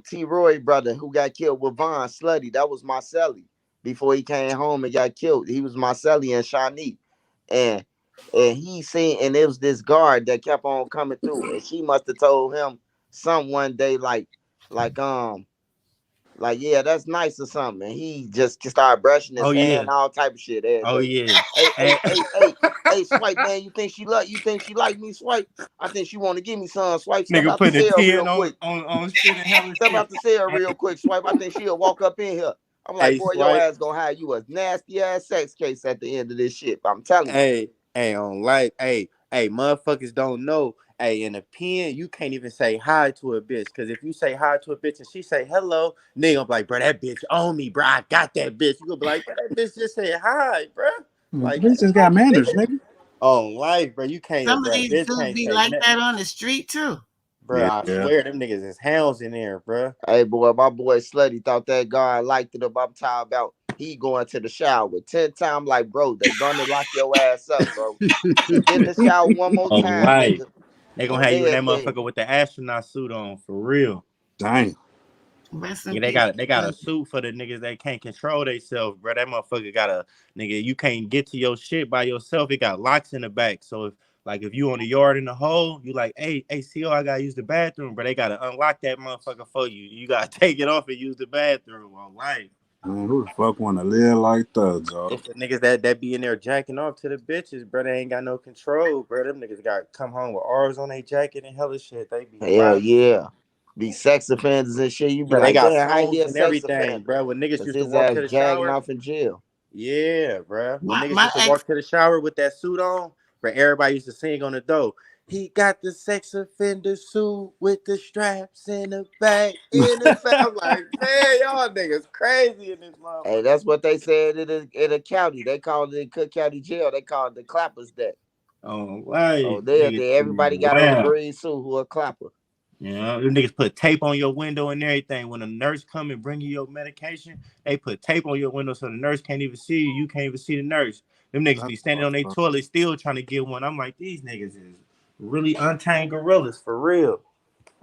T Roy brother who got killed with Von Slutty, that was my celly before he came home and got killed. He was my celly in Shawnee. And he seen, and it was this guard that kept on coming through, and she must have told him some one day like like, yeah, that's nice or something. And he just started brushing Oh his yeah, hand, all type of shit every oh day. yeah. Hey, And, Swipe, man, you think she like me, Swipe? I think she want to give me some. Swipe, step nigga out the putting a cell 10 real on quick. shit and hella Step shit. out the cell real quick, Swipe. I think she'll walk up in here. I'm like, Hey, boy, your Swipe. ass gonna have you a nasty ass sex case at the end of this shit. I'm telling you. Hey, on life. Hey, motherfuckers don't know. Hey, in a pen, you can't even say hi to a bitch. Cause if you say hi to a bitch and she say hello, nigga gonna be like, bro, that bitch on me, bro. I got that bitch. You gonna be like, bro, that bitch just said hi, bro. Like, bitch just got manners, nigga. on life, bro. You can't, Some of bro. these Bitch dudes can't be say like nothing. that on the street too. Bro, Yeah, I yeah. swear them niggas is hounds in there, bro. Hey, boy, my boy Slutty thought that guy liked it up. I'm talking about he going to the shower 10 times. Like, bro, they gonna lock your ass up, bro. You get in the shower one more On time, life. nigga, They gonna on have you in that everything. motherfucker with the astronaut suit on, for real. Damn. Rest in Yeah, peace. they got a suit for the niggas that can't control themselves, bro. That motherfucker got a nigga. You can't get to your shit by yourself. It got locks in the back. So if you on the yard in the hole, you like, hey, CO, I gotta use the bathroom, but they gotta unlock that motherfucker for you. You gotta take it off and use the bathroom on life. Man, who the fuck want to live like that, dog? It's the niggas that be in there jacking off to the bitches, bro. They ain't got no control, bro. Them niggas got come home with R's on their jacket and hella shit. They be Hell wild. yeah. Be sex offenders and shit. You be Yeah, they like, got damn, how he songs a and sex everything, offender? bro. When niggas Cause used to his walk ass to the jagging shower. off in jail. Yeah, bro. When niggas My used to ex, walk to the shower with that suit on, bro, everybody used to sing on the door. He got the sex offender suit with the straps in the back. I'm like, man, y'all niggas crazy in this Hey, motherfucker. that's what they said in a county. They called it in Cook County Jail. They called it the clappers deck. Oh, Oh, why? Niggas there. Everybody be got on a wild. green suit who a clapper. You know, them niggas put tape on your window and everything. When a nurse come and bring you your medication, they put tape on your window so the nurse can't even see you. You can't even see the nurse. Them niggas That's be standing on fucked their up. toilet still trying to get one. I'm like, these niggas is really untamed gorillas for real.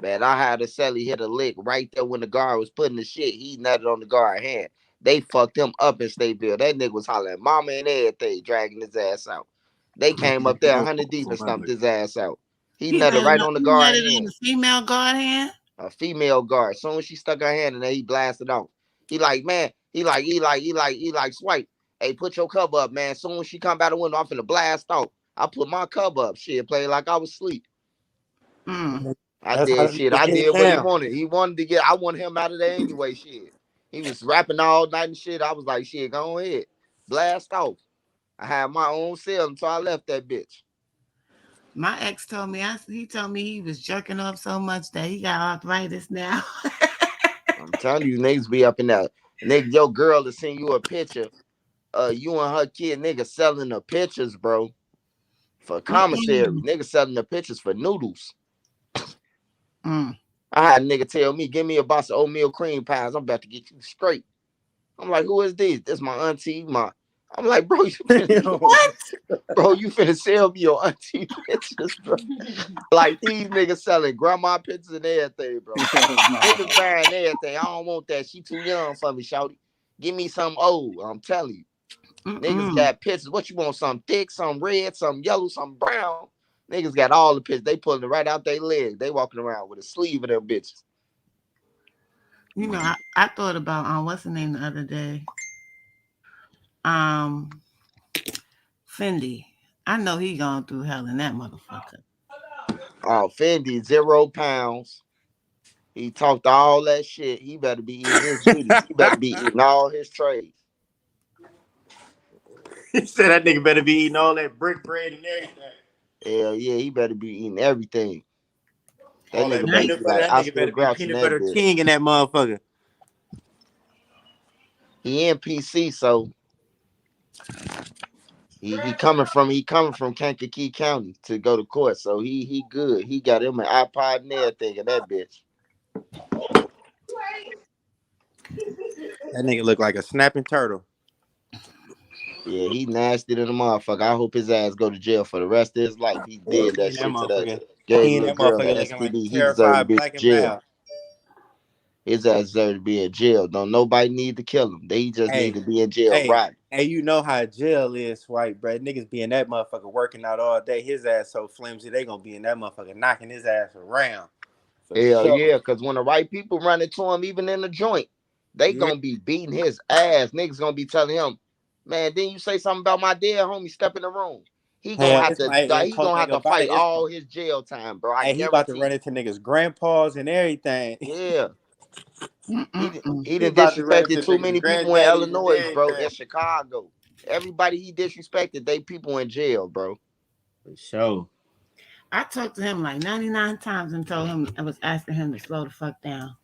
Man, I had a celly hit a lick right there when the guard was putting the shit. He nutted on the guard hand. They fucked him up in Stateville. That nigga was hollering mama and everything, dragging his ass out. They came up there 100 deep and stumped his ass out. He nutted right on the he let guard it on hand. the female guard hand. A female guard. As soon as she stuck her hand in there, he blasted off. He like, man, he like, Swipe. Hey, put your cover up, man. As soon as she come by the window, I'm finna blast off. I put my cover up. Shit, play like I was asleep. Mm. I That's how did them shit. niggas I get did what he down. wanted. He wanted to get. I wanted him out of there anyway. Shit. He was rapping all night and shit. I was like, shit, go ahead, blast off. I had my own cell until I left that bitch. My ex told me, he told me he was jerking off so much that he got arthritis now. I'm telling you, niggas be up in that. Nigga, your girl to send you a picture. You and her kid, nigga, selling the pictures, bro, for commissary. Mm-mm. Nigga selling the pictures for noodles. Mm. I had a nigga tell me, give me a box of oatmeal cream pies. I'm about to get you straight. I'm like, who is this? This my auntie. I'm like, bro, What? you finna sell me your auntie pictures, bro. Like these niggas selling grandma pictures and everything, bro. Niggas buying everything. I don't want that. She too young for me, shouty. Give me some old. I'm telling you. Niggas got pictures. What you want? Some thick, some red, some yellow, some brown. Niggas got all the pictures. They pulling it right out their leg. They walking around with a sleeve of them bitches. You know, I thought about what's the name the other day? Um, Fendi. I know he gone through hell in that motherfucker. Oh, Fendi, 0 pounds. He talked all that shit. He better be eating his Wheaties. He better be eating all his trays. He said that nigga better be eating all that brick bread and everything. Hell yeah, he better be eating everything. That All nigga that better peanut be butter. like That nigga Oscar better be Grouch in peanut that butter bitch. king in that motherfucker. He in PC, so he coming from Kankakee County to go to court. So he good. He got him an iPod and everything in that bitch. That nigga look like a snapping turtle. Yeah, he nasty to the motherfucker. I hope his ass go to jail for the rest of his life. He did He that and that shit to that motherfucker. gave He the and little that girl motherfucker an looking like a STD. He deserved to terrified be in black and jail. mild. His ass deserved to be in jail. Don't nobody need to kill him. They just need Hey, to be in jail, hey, right? hey, you know how jail is, white, bro. Niggas be in that motherfucker working out all day. His ass so flimsy, they gonna be in that motherfucker knocking his ass around. For Hell sure. yeah, because when the right people run into him, even in the joint, they Yeah. gonna be beating his ass. Niggas gonna be telling him, man, didn't you say something about my dead homie? Step in the room. Hell, it's like and He cold gonna thing have to about fight it. It's all his jail time, bro. I hey, he about to guarantee run you. into niggas' grandpas and everything. Yeah. He He done about to run disrespected into too niggas' many people in granddaddies and Illinois, bro, everything. in Chicago. Everybody he disrespected, they people in jail, bro. For sure. I talked to him like 99 times and told him I was asking him to slow the fuck down.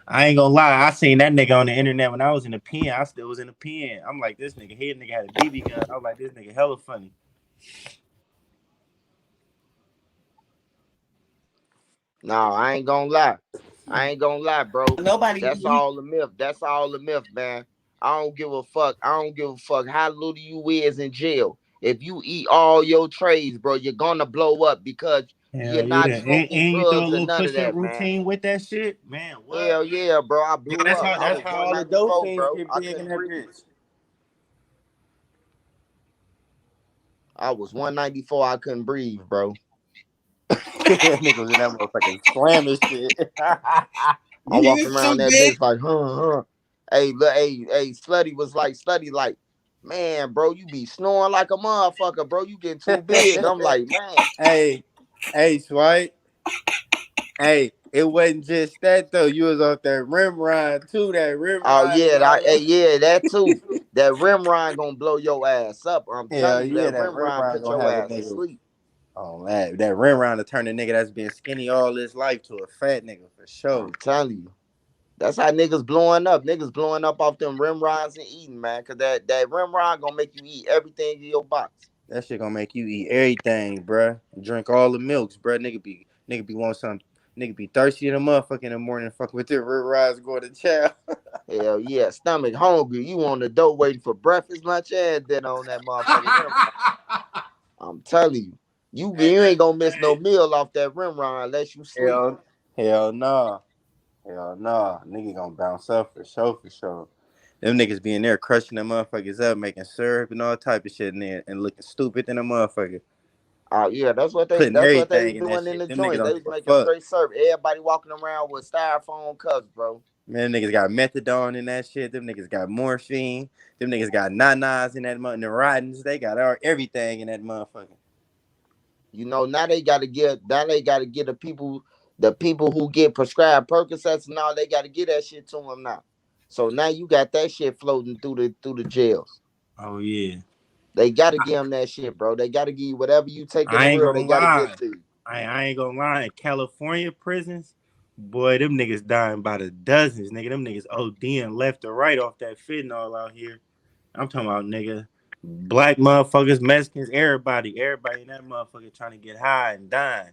I ain't gonna lie, I seen that nigga on the internet when I was in the pen. I still was in the pen. I'm like, this nigga here, nigga had a BB gun. I was like, this nigga hella funny. No, I ain't gonna lie. I ain't gonna lie, bro. Nobody. That's all the myth. That's all the myth, man. I don't give a fuck. I don't give a fuck how little you is in jail. If you eat all your trays, bro, you're gonna blow up because you're Hell not yeah. smoking And you throw a drugs or little none of push-up that, man. routine with that shit? Man, what? Hell yeah, bro. I Nigga, blew up. I that's was how all the 194, dolphins bro. get I big in couldn't that breathe. bitch. I was 194. I couldn't breathe, bro. Nigga was in that motherfucking slamming shit. I'm You walking was too around that big. bitch like, huh. Hey, look, hey, Slutty was like, man, bro, you be snoring like a motherfucker, bro. You getting too big. I'm like, man. hey, hey, Swipe. Hey, it wasn't just that though. You was off that rim ride too. That rim Oh ride is yeah, all over. yeah, that too. That rim ride gonna blow your ass up. I'm Hell telling you, yeah, that that rim rim ride ride put gonna your have a ass to nigga. sleep. Oh man, that rim ride to turn a nigga that's been skinny all his life to a fat nigga for sure. I'm telling you. That's how niggas blowing up. Niggas blowing up off them rim rides and eating, man. Cause that rim ride gonna make you eat everything in your box. That shit gonna make you eat everything, bruh. Drink all the milks, bruh. Nigga be want some. Nigga be thirsty in the motherfucker in the morning. Fuck with their rim rides going to chow. Hell yeah, stomach hungry. You on the dope waiting for breakfast, lunch, and then on that motherfucking rim ride. I'm telling you, Hey, you ain't gonna miss no meal off that rim ride unless you sleep. hell nah. Hell nah. Nigga gonna bounce up for sure, for sure. Them niggas be in there crushing them motherfuckers up, making syrup and all type of shit in there and looking stupid in the motherfucker. Oh yeah, Putting that's what they was everything in that doing in shit. the Them niggas joint. They don't was give a making fuck. straight syrup. Everybody walking around with styrofoam cups, bro. Man, them niggas got methadone in that shit. Them niggas got morphine. Them niggas got nanas in that motherfucker. The ridings, they got everything in that motherfucker. You know, now they gotta get the people who get prescribed Percocets and all, they gotta get that shit to them now. So now you got that shit floating through the jails. Oh yeah. They gotta give them that shit, bro. They gotta give you whatever you take in the I ain't real. gonna They gotta give lie. it to you. I ain't gonna lie. In California prisons, boy, them niggas dying by the dozens, nigga. Them niggas ODing left or right off that fentanyl out here. I'm talking about, nigga, black motherfuckers, Mexicans, everybody in that motherfucker trying to get high and dying.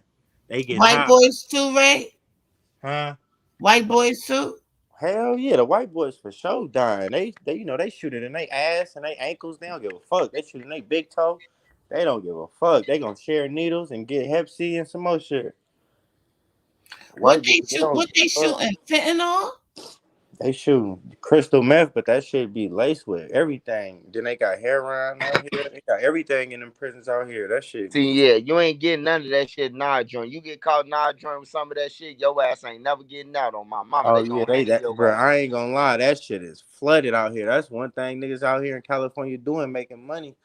They get White high, boys too, Ray? huh? White boys too? Hell yeah, the white boys for sure dying. They you know they shoot it in their ass and their ankles. They don't give a fuck. They shoot in their big toe. They don't give a fuck. They gonna share needles and get Hep C and some more shit. What White they boys, they shoot? don't What give they a fuck. shooting? Fentanyl? They shoot crystal meth, but that shit be laced with everything. Then they got heroin out here. They got everything in them prisons out here. That shit See, be. yeah, you ain't getting none of that shit nah joint. You get caught nah joint with some of that shit, your ass ain't never getting out on my mama. Oh They yeah, gonna they hang that, your bro. ass. I ain't gonna lie, that shit is flooded out here. That's one thing niggas out here in California doing, making money.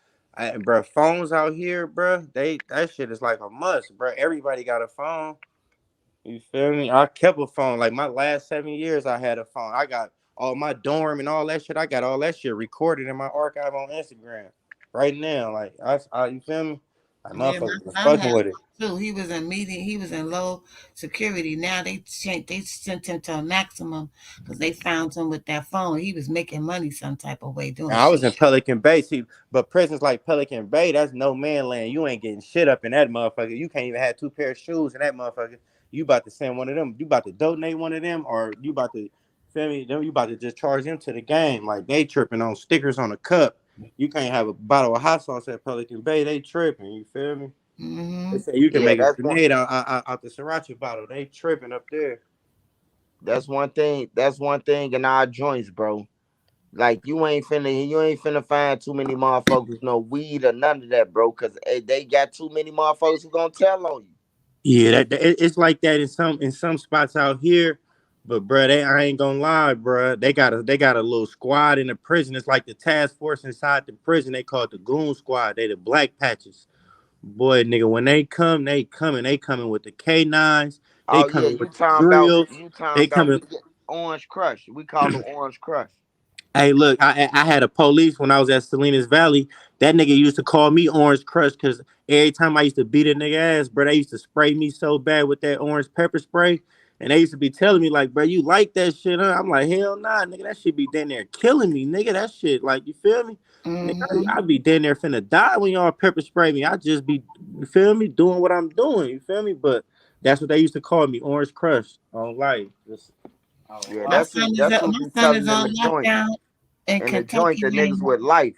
Bro, phones out here, bro. That shit is like a must, bro. Everybody got a phone. You feel me? I kept a phone. Like my last 7 years, I had a phone. I got all my dorm and all that shit. I got all that shit recorded in my archive on Instagram right now. Like you feel me? Like Yeah, motherfuckers was my son fucking had with it. too. He was in meeting. He was in low security. Now they changed. They sent him to a maximum because they found him with that phone. He was making money some type of way doing And I shit. was in Pelican Bay, see, but prisons like Pelican Bay, that's no man land. You ain't getting shit up in that motherfucker. You can't even have two pair of shoes in that motherfucker. You about to send one of them. You about to donate one of them, or you about to feel me? Them you about to just charge them to the game. Like they tripping on stickers on a cup. You can't have a bottle of hot sauce at Pelican Bay. They tripping. You feel me? They Mm-hmm. say you can Yeah, make a grenade out the sriracha bottle. They tripping up there. that's one thing. That's one thing in our joints, bro. Like you ain't finna find too many motherfuckers no weed or none of that, bro. Cause they got too many motherfuckers who gonna tell on you. Yeah, it's like that in some spots out here, but bruh, I ain't gonna lie, bruh. They got a little squad in the prison. It's like the task force inside the prison. They call it the goon squad. They the black patches. Boy, nigga, when they come, they coming. They coming with the K9s. They Oh yeah, coming with the drills. you talking They about coming. we get Orange Crush. We call it Orange Crush. Hey, look, I had a police when I was at Salinas Valley. That nigga used to call me Orange Crush because every time I used to beat a nigga ass, bro, they used to spray me so bad with that orange pepper spray. And they used to be telling me, like, bro, you like that shit, huh? I'm like, hell nah, nigga, that shit be down there killing me, nigga. That shit, like, you feel me? Nigga, Mm-hmm. I be down there finna die when y'all pepper spray me. I just be, you feel me, doing what I'm doing, you feel me? But that's what they used to call me, Orange Crush on life. Just, on Yeah, My life. son is that's who my be son is telling in on the joint. lockdown in In the joint, Kentucky the right niggas now. with life.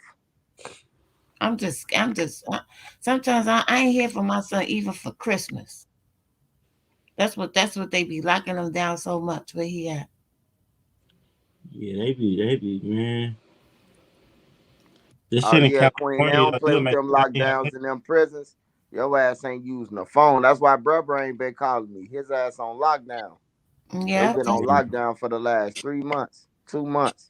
Sometimes I ain't here for my son even for Christmas. That's what they be locking him down so much. Where he at? Yeah, they be, man. This Oh shit in yeah, Queen. They California, don't yo, play you'll with make them money out lockdowns in them prisons. Your ass ain't using the phone. That's why brother ain't been calling me. His ass on lockdown. They Yeah, been on here. lockdown for the last 3 months, 2 months.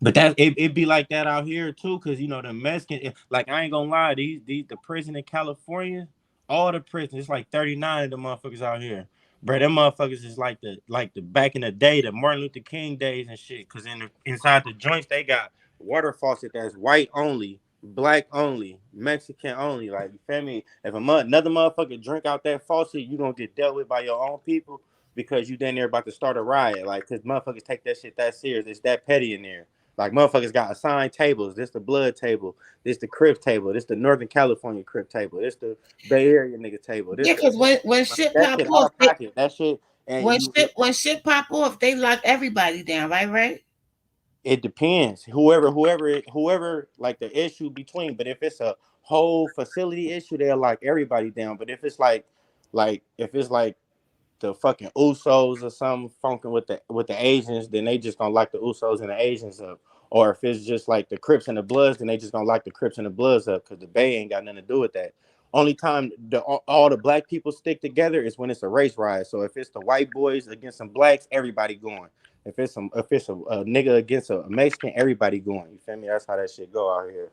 But it be like that out here too, cause you know the Mexican. Like I ain't gonna lie, these the prison in California, all the prisons, it's like 39 of the motherfuckers out here. Bro, them motherfuckers is like the back in the day, the Martin Luther King days and shit. Cause inside the joints they got water faucet that's white only, black only, Mexican only. Like you feel me? If another motherfucker drink out that faucet, you gonna get dealt with by your own people because you then there about to start a riot. Like cause motherfuckers take that shit that serious. It's that petty in there. Like motherfuckers got assigned tables. This the blood table. This the crib table. This the Northern California crib table. This the Bay Area nigga table. This yeah. the Cause when shit that pop shit out off, of pocket. That shit and you when shit pop off, they lock everybody down. Right. it depends. Whoever like the issue between. But if it's a whole facility issue, they'll lock everybody down. But if it's like if it's like the fucking Usos or something funking with the Asians, then they just gonna lock the Usos and the Asians up. Or if it's just like the Crips and the Bloods, then they just gonna lock the Crips and the Bloods up because the Bay ain't got nothing to do with that. Only time all the black people stick together is when it's a race riot. So if it's the white boys against some blacks, everybody going. If it's a nigga against a Mexican, everybody going. You feel me? That's how that shit go out here.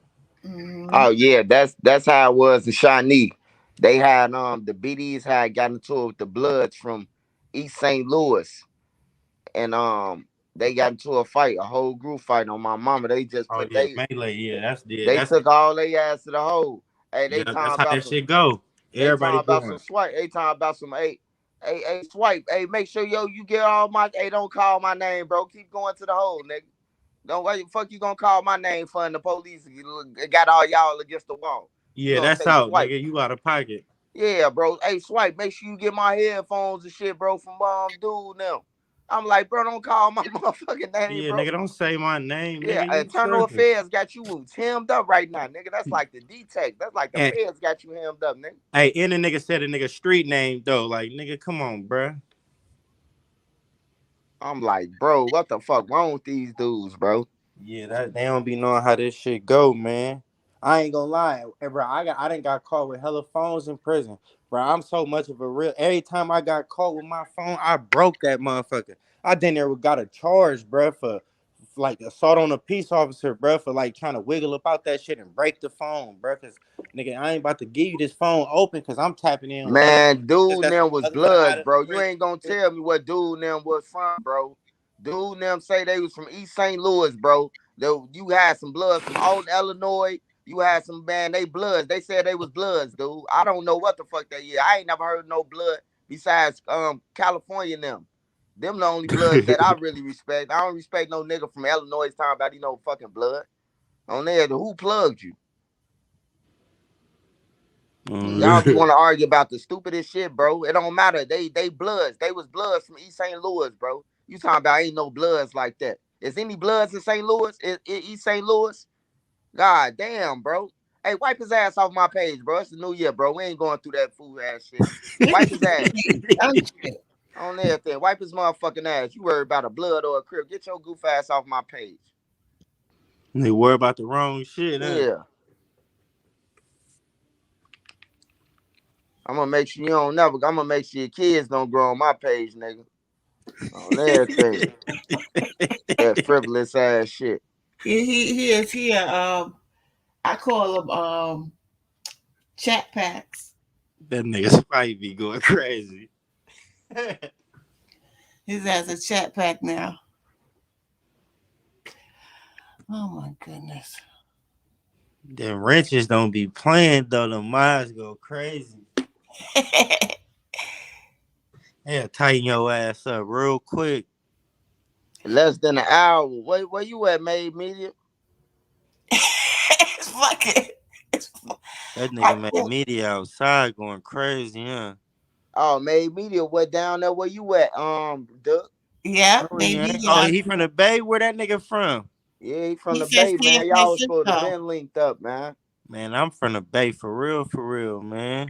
Mm-hmm. Oh yeah, that's how it was in Shawnee. They had the BDs had got into it with the Bloods from East St. Louis, and they got into a fight, a whole group fight on my mama. They just Oh put yeah, melee. Yeah, they took all they ass to the hole. Hey, they yeah, that's talking how about that some shit go. they Everybody talking about going. some swipe. They talking about some hey swipe. Hey, make sure you get all my hey don't call my name, bro. Keep going to the hole, nigga. Don't why the fuck you gonna call my name for and the police got all y'all against the wall. You Yeah, gonna that's say out, swipe. nigga. You out of pocket. Yeah, bro. Hey, swipe. Make sure you get my headphones and shit, bro, from dude now. I'm like, bro, don't call my motherfucking name, Yeah, bro. nigga, don't say my name, Yeah, nigga. You internal tripping. affairs got you hemmed up right now, nigga. That's like the detect. That's like the And feds got you hemmed up, nigga. hey, and the nigga said a nigga street name though. Like, nigga, come on, bruh. I'm like, bro, what the fuck wrong with these dudes, bro? Yeah, that they don't be knowing how this shit go, man. I ain't gonna lie, bro. I didn't got caught with hella phones in prison, bro. I'm so much of a real. Every time I got caught with my phone, I broke that motherfucker. I didn't ever got a charge, bro, for like assault on a peace officer, bro, for like trying to wiggle about that shit and break the phone, bro. Cause nigga, I ain't about to give you this phone open, cause I'm tapping in with other Man, niggas dude that's on them was the other side bloods, of the bro. You prison. ain't gonna tell me what dude them was from, bro. Dude them say they was from East St. Louis, bro. You had some bloods from Alton, Illinois. You had some man, they bloods. They said they was bloods, dude. I don't know what the fuck they is. I ain't never heard no blood besides California and them. Them the only bloods that I really respect. I don't respect no nigga from Illinois talking about he no fucking blood. On there, who plugged you? Y'all be want to argue about the stupidest shit, bro. It don't matter. They bloods. They was bloods from East St. Louis, bro. You talking about ain't no bloods like that. Is any bloods in St. Louis? East St. Louis? God damn, bro. Hey, wipe his ass off my page, bro. It's the new year, bro. We ain't going through that fool ass shit. Wipe his ass. On everything. Wipe his motherfucking ass. You worry about a blood or a crib. Get your goof ass off my page. They worry about the wrong shit, huh? Yeah. I'm gonna make sure you don't never. I'm gonna make sure your kids don't grow on my page, nigga. On everything. That frivolous ass shit. He is here. I call them chat packs. That nigga might be going crazy. His ass a chat pack now. Oh my goodness. Them wrenches don't be playing though. The minds go crazy. Yeah, tighten your ass up real quick. Less than an hour. Where you at, Made Media? It's fucking. It's, That I nigga made can't- media outside going crazy, huh? Oh, Made Media. What down there? Where you at? Duck. yeah, No, he maybe. ain't. Oh, Yeah. he from the Bay? Where that nigga from? Yeah, he from He the said Bay, San man. Y'all was supposed to Francisco. been linked up, man. Man, I'm from the Bay for real, man.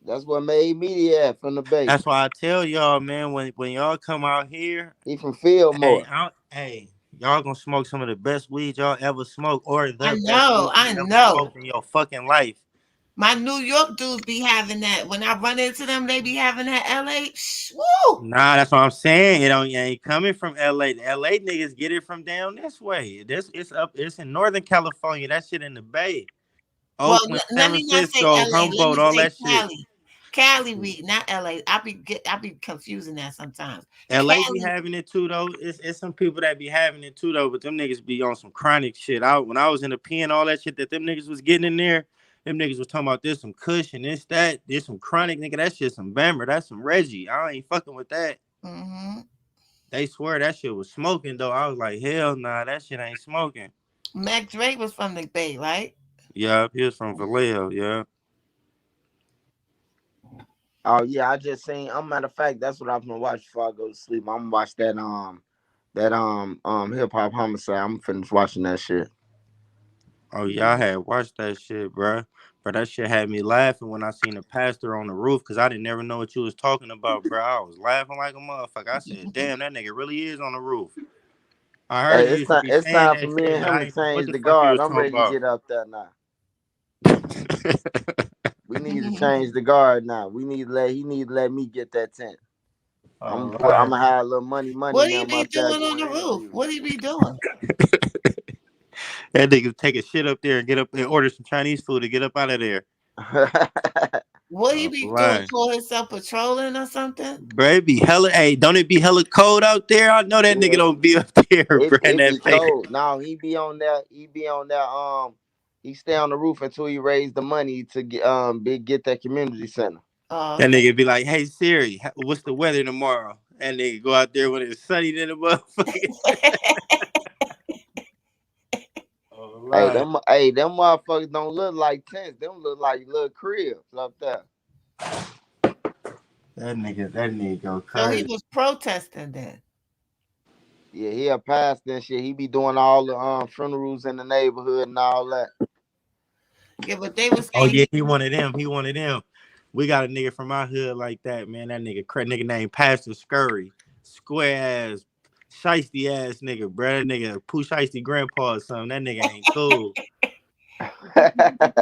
That's what Made Media at from the Bay. That's why I tell y'all, man, when y'all come out here, He from hey, Fillmore. hey, y'all gonna smoke some of the best weed y'all ever smoked, or I the best know. weed you I ever know. smoked in your fucking life. My New York dudes be having that. When I run into them, they be having that LA. Woo! Nah, that's what I'm saying. It ain't coming from LA. The LA niggas get it from down this way. It's in Northern California. That shit in the Bay. Well, Oakland, let San me not say Francisco, LA. Let Humboldt, me all say that shit. Cali. Cali weed, not LA. I be confusing that sometimes. LA be Cali. having it too though. It's some people that be having it too though, but them niggas be on some chronic shit. When I was in the pen, all that shit that them niggas was getting in there, them niggas was talking about this some Kush and this some chronic nigga. That shit some Bammer. That's some Reggie. I ain't fucking with that. Mm-hmm. They swear that shit was smoking though. I was like, hell nah, that shit ain't smoking. Mac Dre was from the Bay, right? Yeah, he was from Vallejo. Yeah. Oh yeah, I just seen. Matter of fact, that's what I'm gonna watch before I go to sleep. I'm gonna watch that hip hop homicide. I'm finished watching that shit. Oh yeah, I had watched that shit, bro. But that shit had me laughing when I seen the pastor on the roof because I didn't never know what you was talking about, bro. I was laughing like a motherfucker. I said, "Damn, that nigga really is on the roof." I heard Hey, you it's used to time. be It's saying time for that me shit, and but him I to ain't know what change the the fuck you guard. was I'm talking ready to about. get up there now. We need to change the guard now. We need to let He need to let me get that tent. All I'm right. gonna have a little money What and he them be up there doing on doing the roof? interviews. What he be doing? That nigga take a shit up there and get up and order some Chinese food to get up out of there. What he Oh, be doing? right. Call himself patrolling or something? Baby, hella, hey, don't it be hella cold out there? I know that nigga Yeah, don't be up there, bro, in it that be fake. cold. No, he be on there. He be on there. He stay on the roof until he raise the money to get that community center. Oh, That okay. nigga be like, hey Siri, what's the weather tomorrow? And nigga go out there when it's sunny than a motherfucker. Oh, right. Them motherfuckers don't look like tents. Them look like little cribs up there. That nigga go So he crazy. was protesting then. Yeah, he a pastor and shit. He be doing all the funerals in the neighborhood and all that. Yeah, but they were Oh saying yeah, he. he one of them. He one of them. We got a nigga from our hood like that, man. That nigga named Pastor Scurry. Square ass Shiesty ass nigga, bro. That nigga Pooh Shiesty grandpa or something. That nigga ain't cool.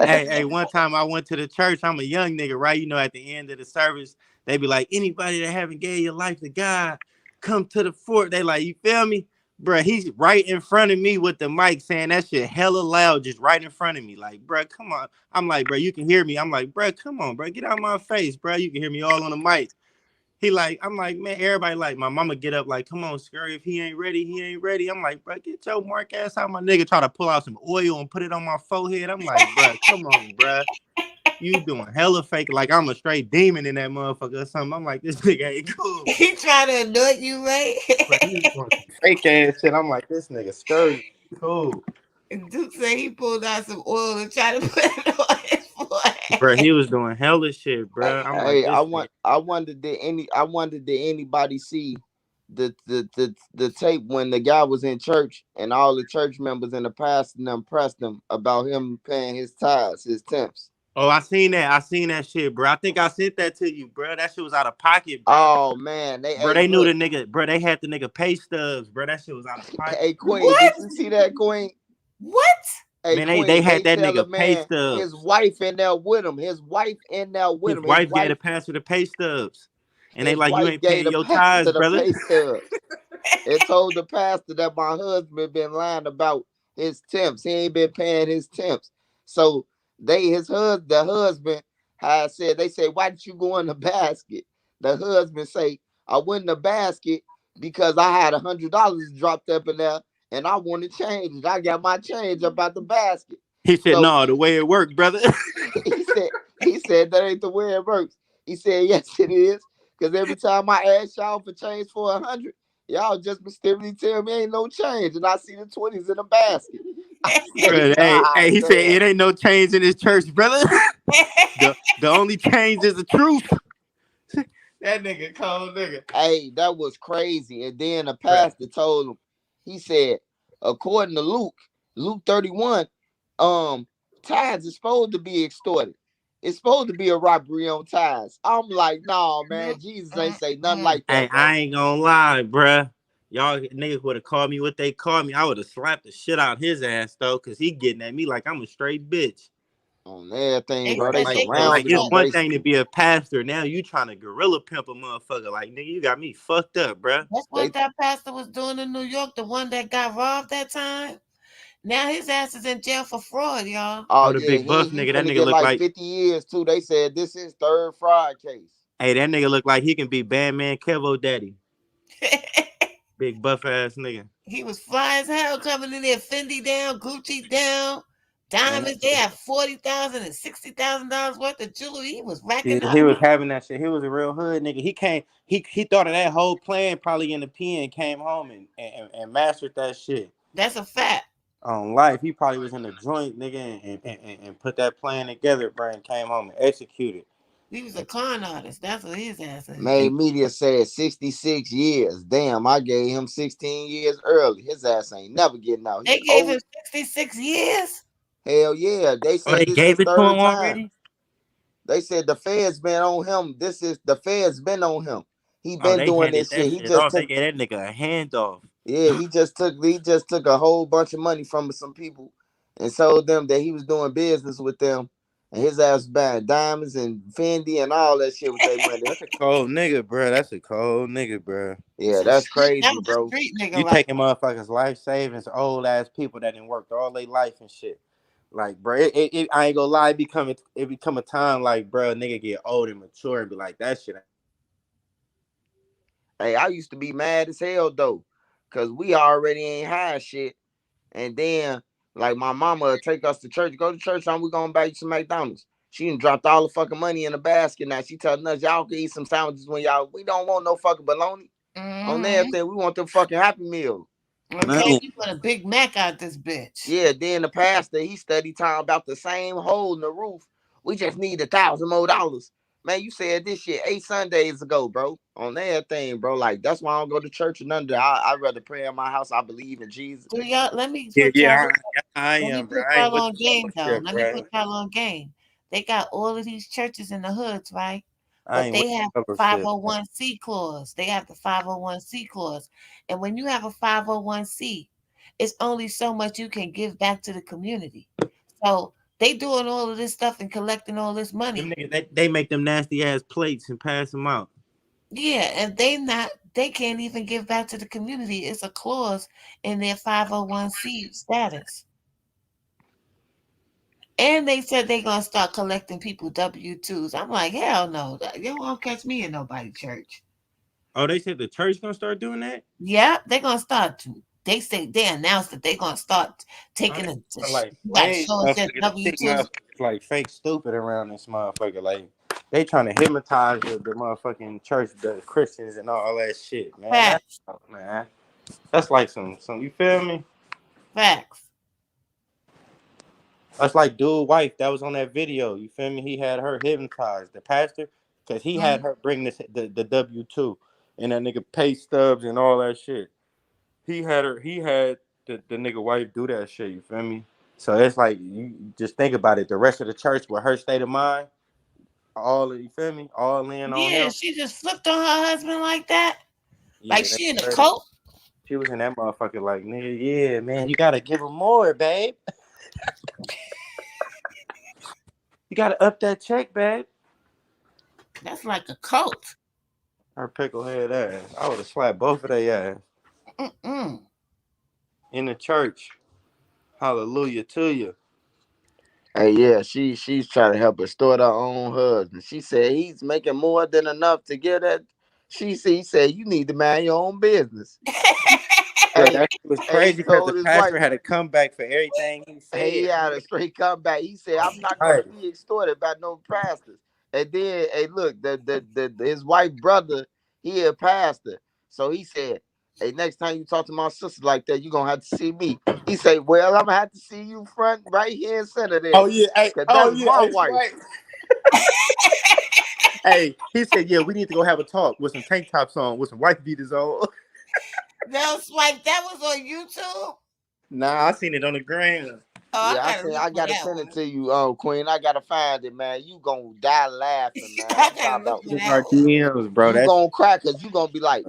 Hey, one time I went to the church. I'm a young nigga, right? You know, at the end of the service, they be like, anybody that haven't gave your life to God, come to the fort. They like, you feel me? Bruh, he's right in front of me with the mic saying that shit hella loud, just right in front of me. Like, bruh, come on. I'm like, bruh, you can hear me. I'm like, bruh, come on, bruh, get out my face, bruh. You can hear me all on the mic. He like, I'm like, man, everybody like, my mama get up like, come on, Scurry, if he ain't ready, he ain't ready. I'm like, bro, get your mark ass out. My nigga try to pull out some oil and put it on my forehead. I'm like, bro, come on, bro. You doing hella fake like I'm a straight demon in that motherfucker or something. I'm like, this nigga ain't cool. He trying to anoint you, right? Bro, he was doing some fake ass shit. I'm like, this nigga Scurry, cool. And Duke say he pulled out some oil and tried to put it on his Bro, forehead. he was doing hella shit, bro. I'm like, Hey, this nigga. I wondered did anybody see the tape when the guy was in church and all the church members and the pastor and them pressed him about him paying his tithes, his temps. Oh, I seen that. I seen that shit, bro. I think I sent that to you, bro. That shit was out of pocket, bro. Oh man, Bro, they knew the nigga, bro. They had the nigga pay stubs, bro. That shit was out of pocket. Hey Queen, What? did you see that, Queen? What? Hey Man, they Queen, had they that tell a nigga pay man his stubs. wife in there with him. His wife in there with His him. His wife gave wife, the pastor the pay stubs. And they his like, you wife ain't gave paying the your tithes, pastor the brother. pay stubs. And told the pastor that my husband been lying about his temps. He ain't been paying his temps. So the husband has said, they say, why did you go in the basket? The husband say, I went in the basket because I had $100 dropped up in there and I want to change it. I got my change up out the basket. He said, So no, the way it worked, brother. he said, that ain't the way it works. He said, yes, it is. Because every time I ask y'all for change for 100, y'all just mystically tell me ain't no change. And I see the 20s in the basket. I say, Bro, God he said, damn. it ain't no change in this church, brother. the only change is the truth. That nigga cold nigga. Hey, that was crazy. And then the Bro. pastor told him, he said, according to Luke 31, tithes is supposed to be extorted. It's supposed to be a robbery on tithes. I'm like, nah, man, Jesus ain't say nothing like Hey, that, bro. I ain't gonna lie, bruh. Y'all niggas would have called me what they called me. I would have slapped the shit out his ass though, cause he getting at me like I'm a straight bitch. On everything, They bro. Like, They said like, they like, gonna like surrounded it's him. start. one thing to be a pastor. Now you trying to gorilla pimp a motherfucker. Like, nigga, you got me fucked up, bruh. That's They what that pastor was doing in New York, the one that got robbed that time. Now his ass is in jail for fraud, y'all. Oh Oh, the yeah, big buff he nigga. That finna nigga get look like like, 50 years too. They said this is third fraud case. hey, that nigga look like he can be Bandman Kevo Daddy. Big buff ass nigga. He was fly as hell coming in there, Fendi down, Gucci down, Man, diamonds. They had $40,000 and $60,000 worth of jewelry. He was yeah, racking up. he was having that shit. He was a real hood nigga. He came, he thought of that whole plan probably in the pen, came home and mastered that shit. That's a fact. On life, he probably was in the joint, nigga, and put that plan together, bro, and came home and executed. He was a con artist. That's what his ass is. Made And media said 66 years. Damn, I gave him 16 years early. His ass ain't never getting out. They He gave old. him 66 years. Hell yeah. They oh, said they this is gave it to him third time. already. They said the feds been on him. The feds been on him. He Oh, been they doing handed this that shit. He shit just off. They took gave that nigga a handoff. Yeah, he just took a whole bunch of money from some people and told them that he was doing business with them. And his ass was buying diamonds and Fendi and all that shit with their money. That's a cold nigga, bro. That's a cold nigga, bro. Yeah, that's That crazy, was a bro. street nigga You right taking motherfuckers' life savings, old ass people that done worked all their life and shit. Like, bro, I ain't gonna lie, it become a time like, bro, nigga get old and mature and be like, that shit. Hey, I used to be mad as hell though, cause we already ain't had shit. And then like my mama would take us to church, go to church, and we going back to some McDonald's. She done dropped all the fucking money in the basket. Now she telling us y'all can eat some sandwiches when y'all we don't want no fucking bologna. On now. everything, we want them fucking Happy Meal. Okay, you put a Big Mac out this bitch. Yeah, then the pastor he studied talking about the same hole in the roof. We just need $1,000 more. Man, you said this shit 8 Sundays ago, bro. On everything, bro. Like that's why I don't go to church or none of that. I'd rather pray in my house. I believe in Jesus. So y'all, let me Yeah, put y'all. I Let me am, bro. put I ain't y'all with on the game though. fellowship, Let me bro. put y'all on game. They got all of these churches in the hoods, right? I but ain't with they have the the color shit, man. 501c clause. They have the 501c clause. And when you have a 501c, it's only so much you can give back to the community. So they doing all of this stuff and collecting all this Them money. niggas, they make them nasty ass plates and pass them out. Yeah, and they can't even give back to the community. It's a clause in their 501c status. And they said they're gonna start collecting people W-2s. I'm like, hell no. You won't catch me in nobody church. Oh, they said the church gonna start doing that? Yeah, they're gonna start to. They say they announced that they're gonna start I taking ain't a. like You gotta lame show us your motherfucker. Them W thick two. motherfuckers like fake stupid around this motherfucker. Like they trying to hypnotize the motherfucking church, the Christians and all that shit, man. Facts, Man. That's like some you feel me? facts. That's like dude wife that was on that video. You feel me? He had her hypnotized, the pastor, because he had Mm. her bring the W-2 and that nigga pay stubs and all that shit. He had the nigga wife do that shit, you feel me? So it's like you just think about it. The rest of the church with her state of mind, all you feel me? All in on Yeah, him. she just flipped on her husband like that. Like Yeah, she in a that cult. she was in that motherfucker like, nigga, yeah, man, you gotta give him more, babe. You gotta up that check, babe. That's like a cult. Her picklehead ass. I would have slapped both of their ass Mm-mm. in the church. Hallelujah to you. Hey, yeah, she's trying to help extort her own husband. She said he's making more than enough to get that. He said you need to mind your own business. Bro, Hey, that shit was hey, crazy he because the told his wife. pastor had a comeback for everything he Hey, he said. had a straight comeback. He said, "I'm not gonna Right. be extorted by no pastors." And then, hey, look, his wife brother, he a pastor, so he said, "Hey, next time you talk to my sister like that, you gonna have to see me." He said, "Well, I'm gonna have to see you front right here in center Oh then, yeah, hey, cause oh that's yeah, my hey, wife." right. Hey, he said, yeah, we need to go have a talk with some tank tops on, with some wife beaters on. No, Swipe, that was on YouTube. Nah, I seen it on the gram. Oh, I Yeah, gotta look I for gotta that send it one. to you, Queen. I gotta find it, man. You gonna die laughing, man. I I'm gotta talking look about for In that our one. DMs, bro. you That's gonna cry because you gonna be like,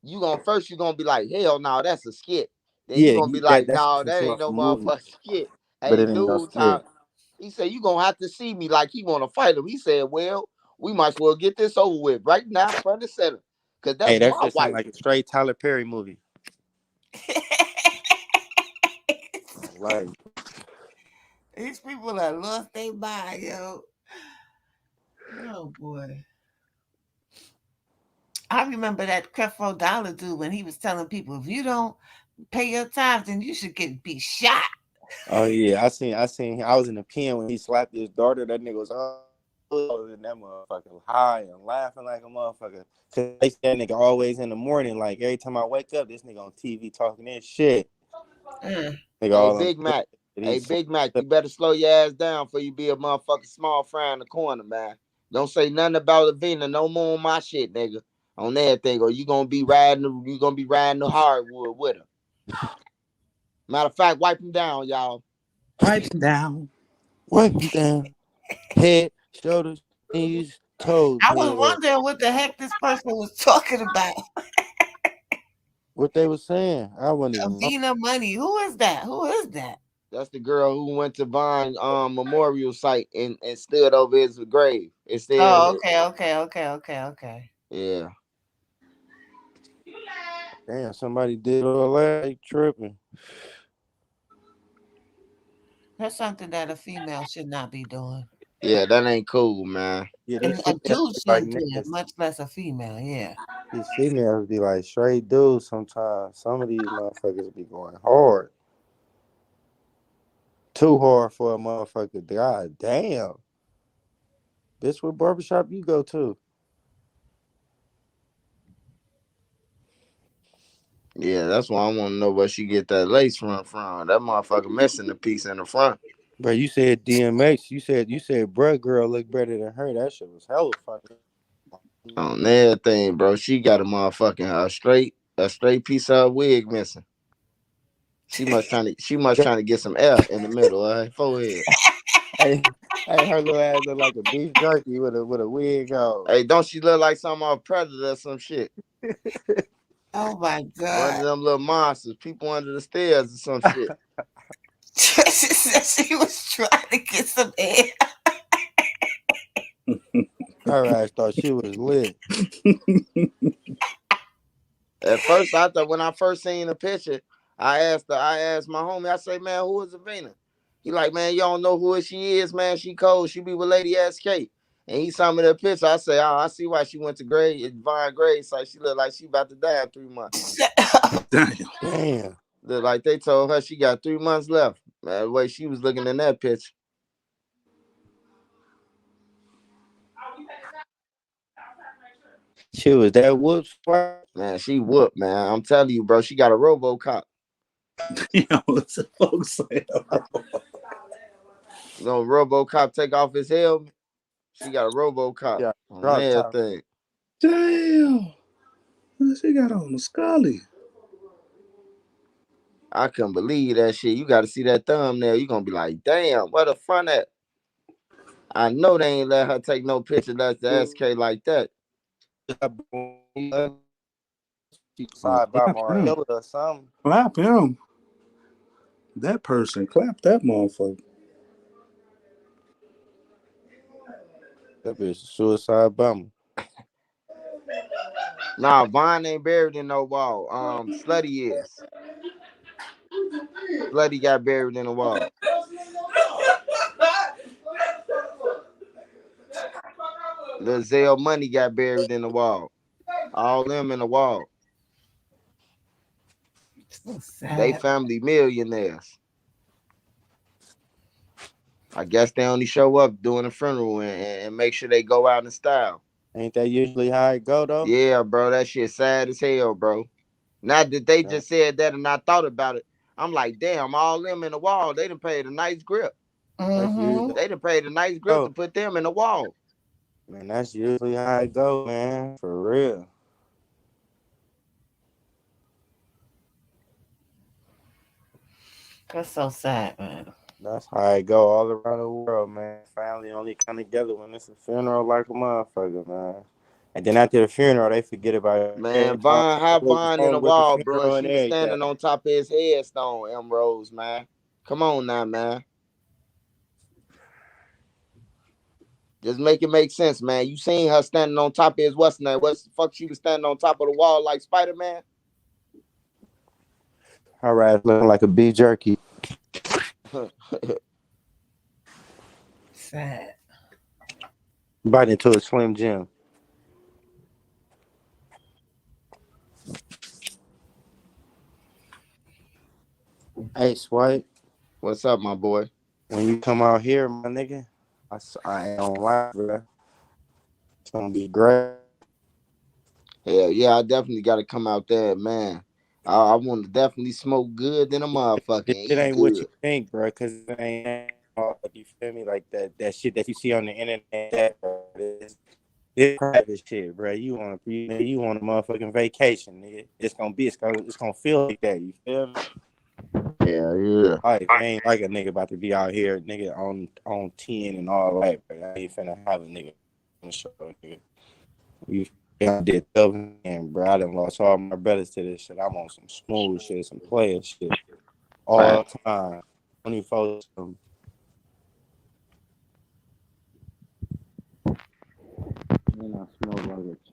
you gonna be like, hell no, that's a skit. Then you yeah, gonna be that like, that's no, some that shit ain't off no a movie, motherfucking skit. but Hey, it ain't no dude, skit. he said you gonna have to see me like he wanna fight him. He said, well, we might as well get this over with right now, front and center, cause Hey, that's that my shit sound wife. like a straight Tyler Perry movie. Like, These people are lost their mind, yo. Oh boy. I remember that Creflo Dollar dude when he was telling people if you don't pay your tithes, then you should get be shot. oh yeah, I was in the pen when he slapped his daughter. That nigga was I was in that motherfucker high and laughing like a motherfucker. Cause they say that nigga always in the morning, like every time I wake up, this nigga on TV talking this shit. Mm. Nigga Hey, all on Big the Mac. bed. Hey, Big Mac, you better slow your ass down before you be a motherfucking small fry in the corner, man. Don't say nothing about Avena no more on my shit, nigga. On everything, or you gonna be riding the hardwood with her. Matter of fact, wipe them down, y'all. Wipe him down. Wipe him down. Head, shoulders, knees, toes, I was head. wondering what the heck this person was talking about. What they was saying, I wasn't even know. Avena Money. Who is that? Who is that? That's the girl who went to Vine memorial site and stood over his grave. It said, Oh, okay. yeah, Damn, somebody did all that. They tripping. That's something that a female should not be doing. yeah, that ain't cool, man. Yeah, And these a females dude be like shouldn't do it, niggas. much less a female. Yeah. These females be like straight dudes sometimes. Some of these motherfuckers be going hard. Too hard for a motherfucker. God damn. Bitch, what barbershop you go to? Yeah, that's why I want to know where she get that lace from. That motherfucker missing the piece in the front. Bro, you said DMX. You said bruh girl look better than her. That shit was hella funny. On everything, bro. She got a motherfucking a straight piece of her wig missing. She must trying to get some air in the middle of her forehead. Hey, Hey, her little ass look like a beef jerky with a wig on. Hey, don't she look like something off Predator or some shit? Oh my One of God. them little monsters, people under the stairs or some shit. Tracy said she was trying to get some air. Her ass thought she was lit. At first, I thought when I first seen the picture, I asked my homie, I say, man, who is Aveena? He like, man, you don't know who she is, man. She cold. She be with Lady SK. And he saw me that picture. I say, oh, I see why she went to Vine Grade. So she look like she about to die in 3 months. Damn. Damn. Look like they told her she got 3 months left. Man, the way she was looking in that picture. She was that whoops. Man, she whooped, man. I'm telling you, bro. She got a RoboCop. Yo, what's the folks say? You know, RoboCop take off his helmet. She got a RoboCop Yeah, on drop top. everything. Damn. She got on the Scully. I couldn't believe that shit. You got to see that thumbnail. You gonna be like, damn, what the fun at? I know they ain't let her take no picture that's the SK like that. Side by Clap more him. killer or something. Clap him. That person. Clap that motherfucker. That bitch a suicide bomber. Nah, Vaughn ain't buried in no wall. Slutty is. Slutty got buried in the wall. Lil Zell Money got buried in the wall. All them in the wall. So They sad. family millionaires. I guess they only show up during the funeral and make sure they go out in style. Ain't that usually how it go though? Yeah, bro, that shit sad as hell, bro. Not that they Yeah. just said that and I thought about it. I'm like, damn, all them in the wall, they done paid a nice grip. That's Mm-hmm. usually They done paid a nice grip to go. put them in the wall. Man, that's usually how it go, man. For real. That's so sad, man. That's how it go all around the world, man. Family only come together when it's a funeral like a motherfucker, man. And then after the funeral, they forget about Man, every Vaughn, how what was Vaughn in the wrong with the wall, bro, and funeral and she was everything. standing on top of his headstone, M Rose, man. Come on now, man. Just make it make sense, man. You seen her standing on top of his what's name? What the fuck she was standing on top of the wall like Spider-Man? Her ass looking like a beef jerky. Sad. Bite into a Slim Jim. Hey, Swipe, What's up, my boy? when you come out here, my nigga, I ain't gonna lie, bro. It's gonna be great. Hell yeah, I definitely got to come out there, man. I want to definitely smoke good than a motherfucker This and shit eat ain't what you good. think, bro. Cause it ain't all, you feel me, like that shit that you see on the internet. That, bro, this private shit, bro. You want a motherfucking vacation, nigga. It's gonna feel like that. You feel me? Yeah, yeah. Like ain't like a nigga about to be out here, nigga on 10 and all that, bro. I ain't finna have a nigga on the show, nigga. You I did 12 and bro. I done lost all my brothers to this shit. I'm on some smooth shit, some player shit all Fact. the time. 24. Then I smoke like a champ.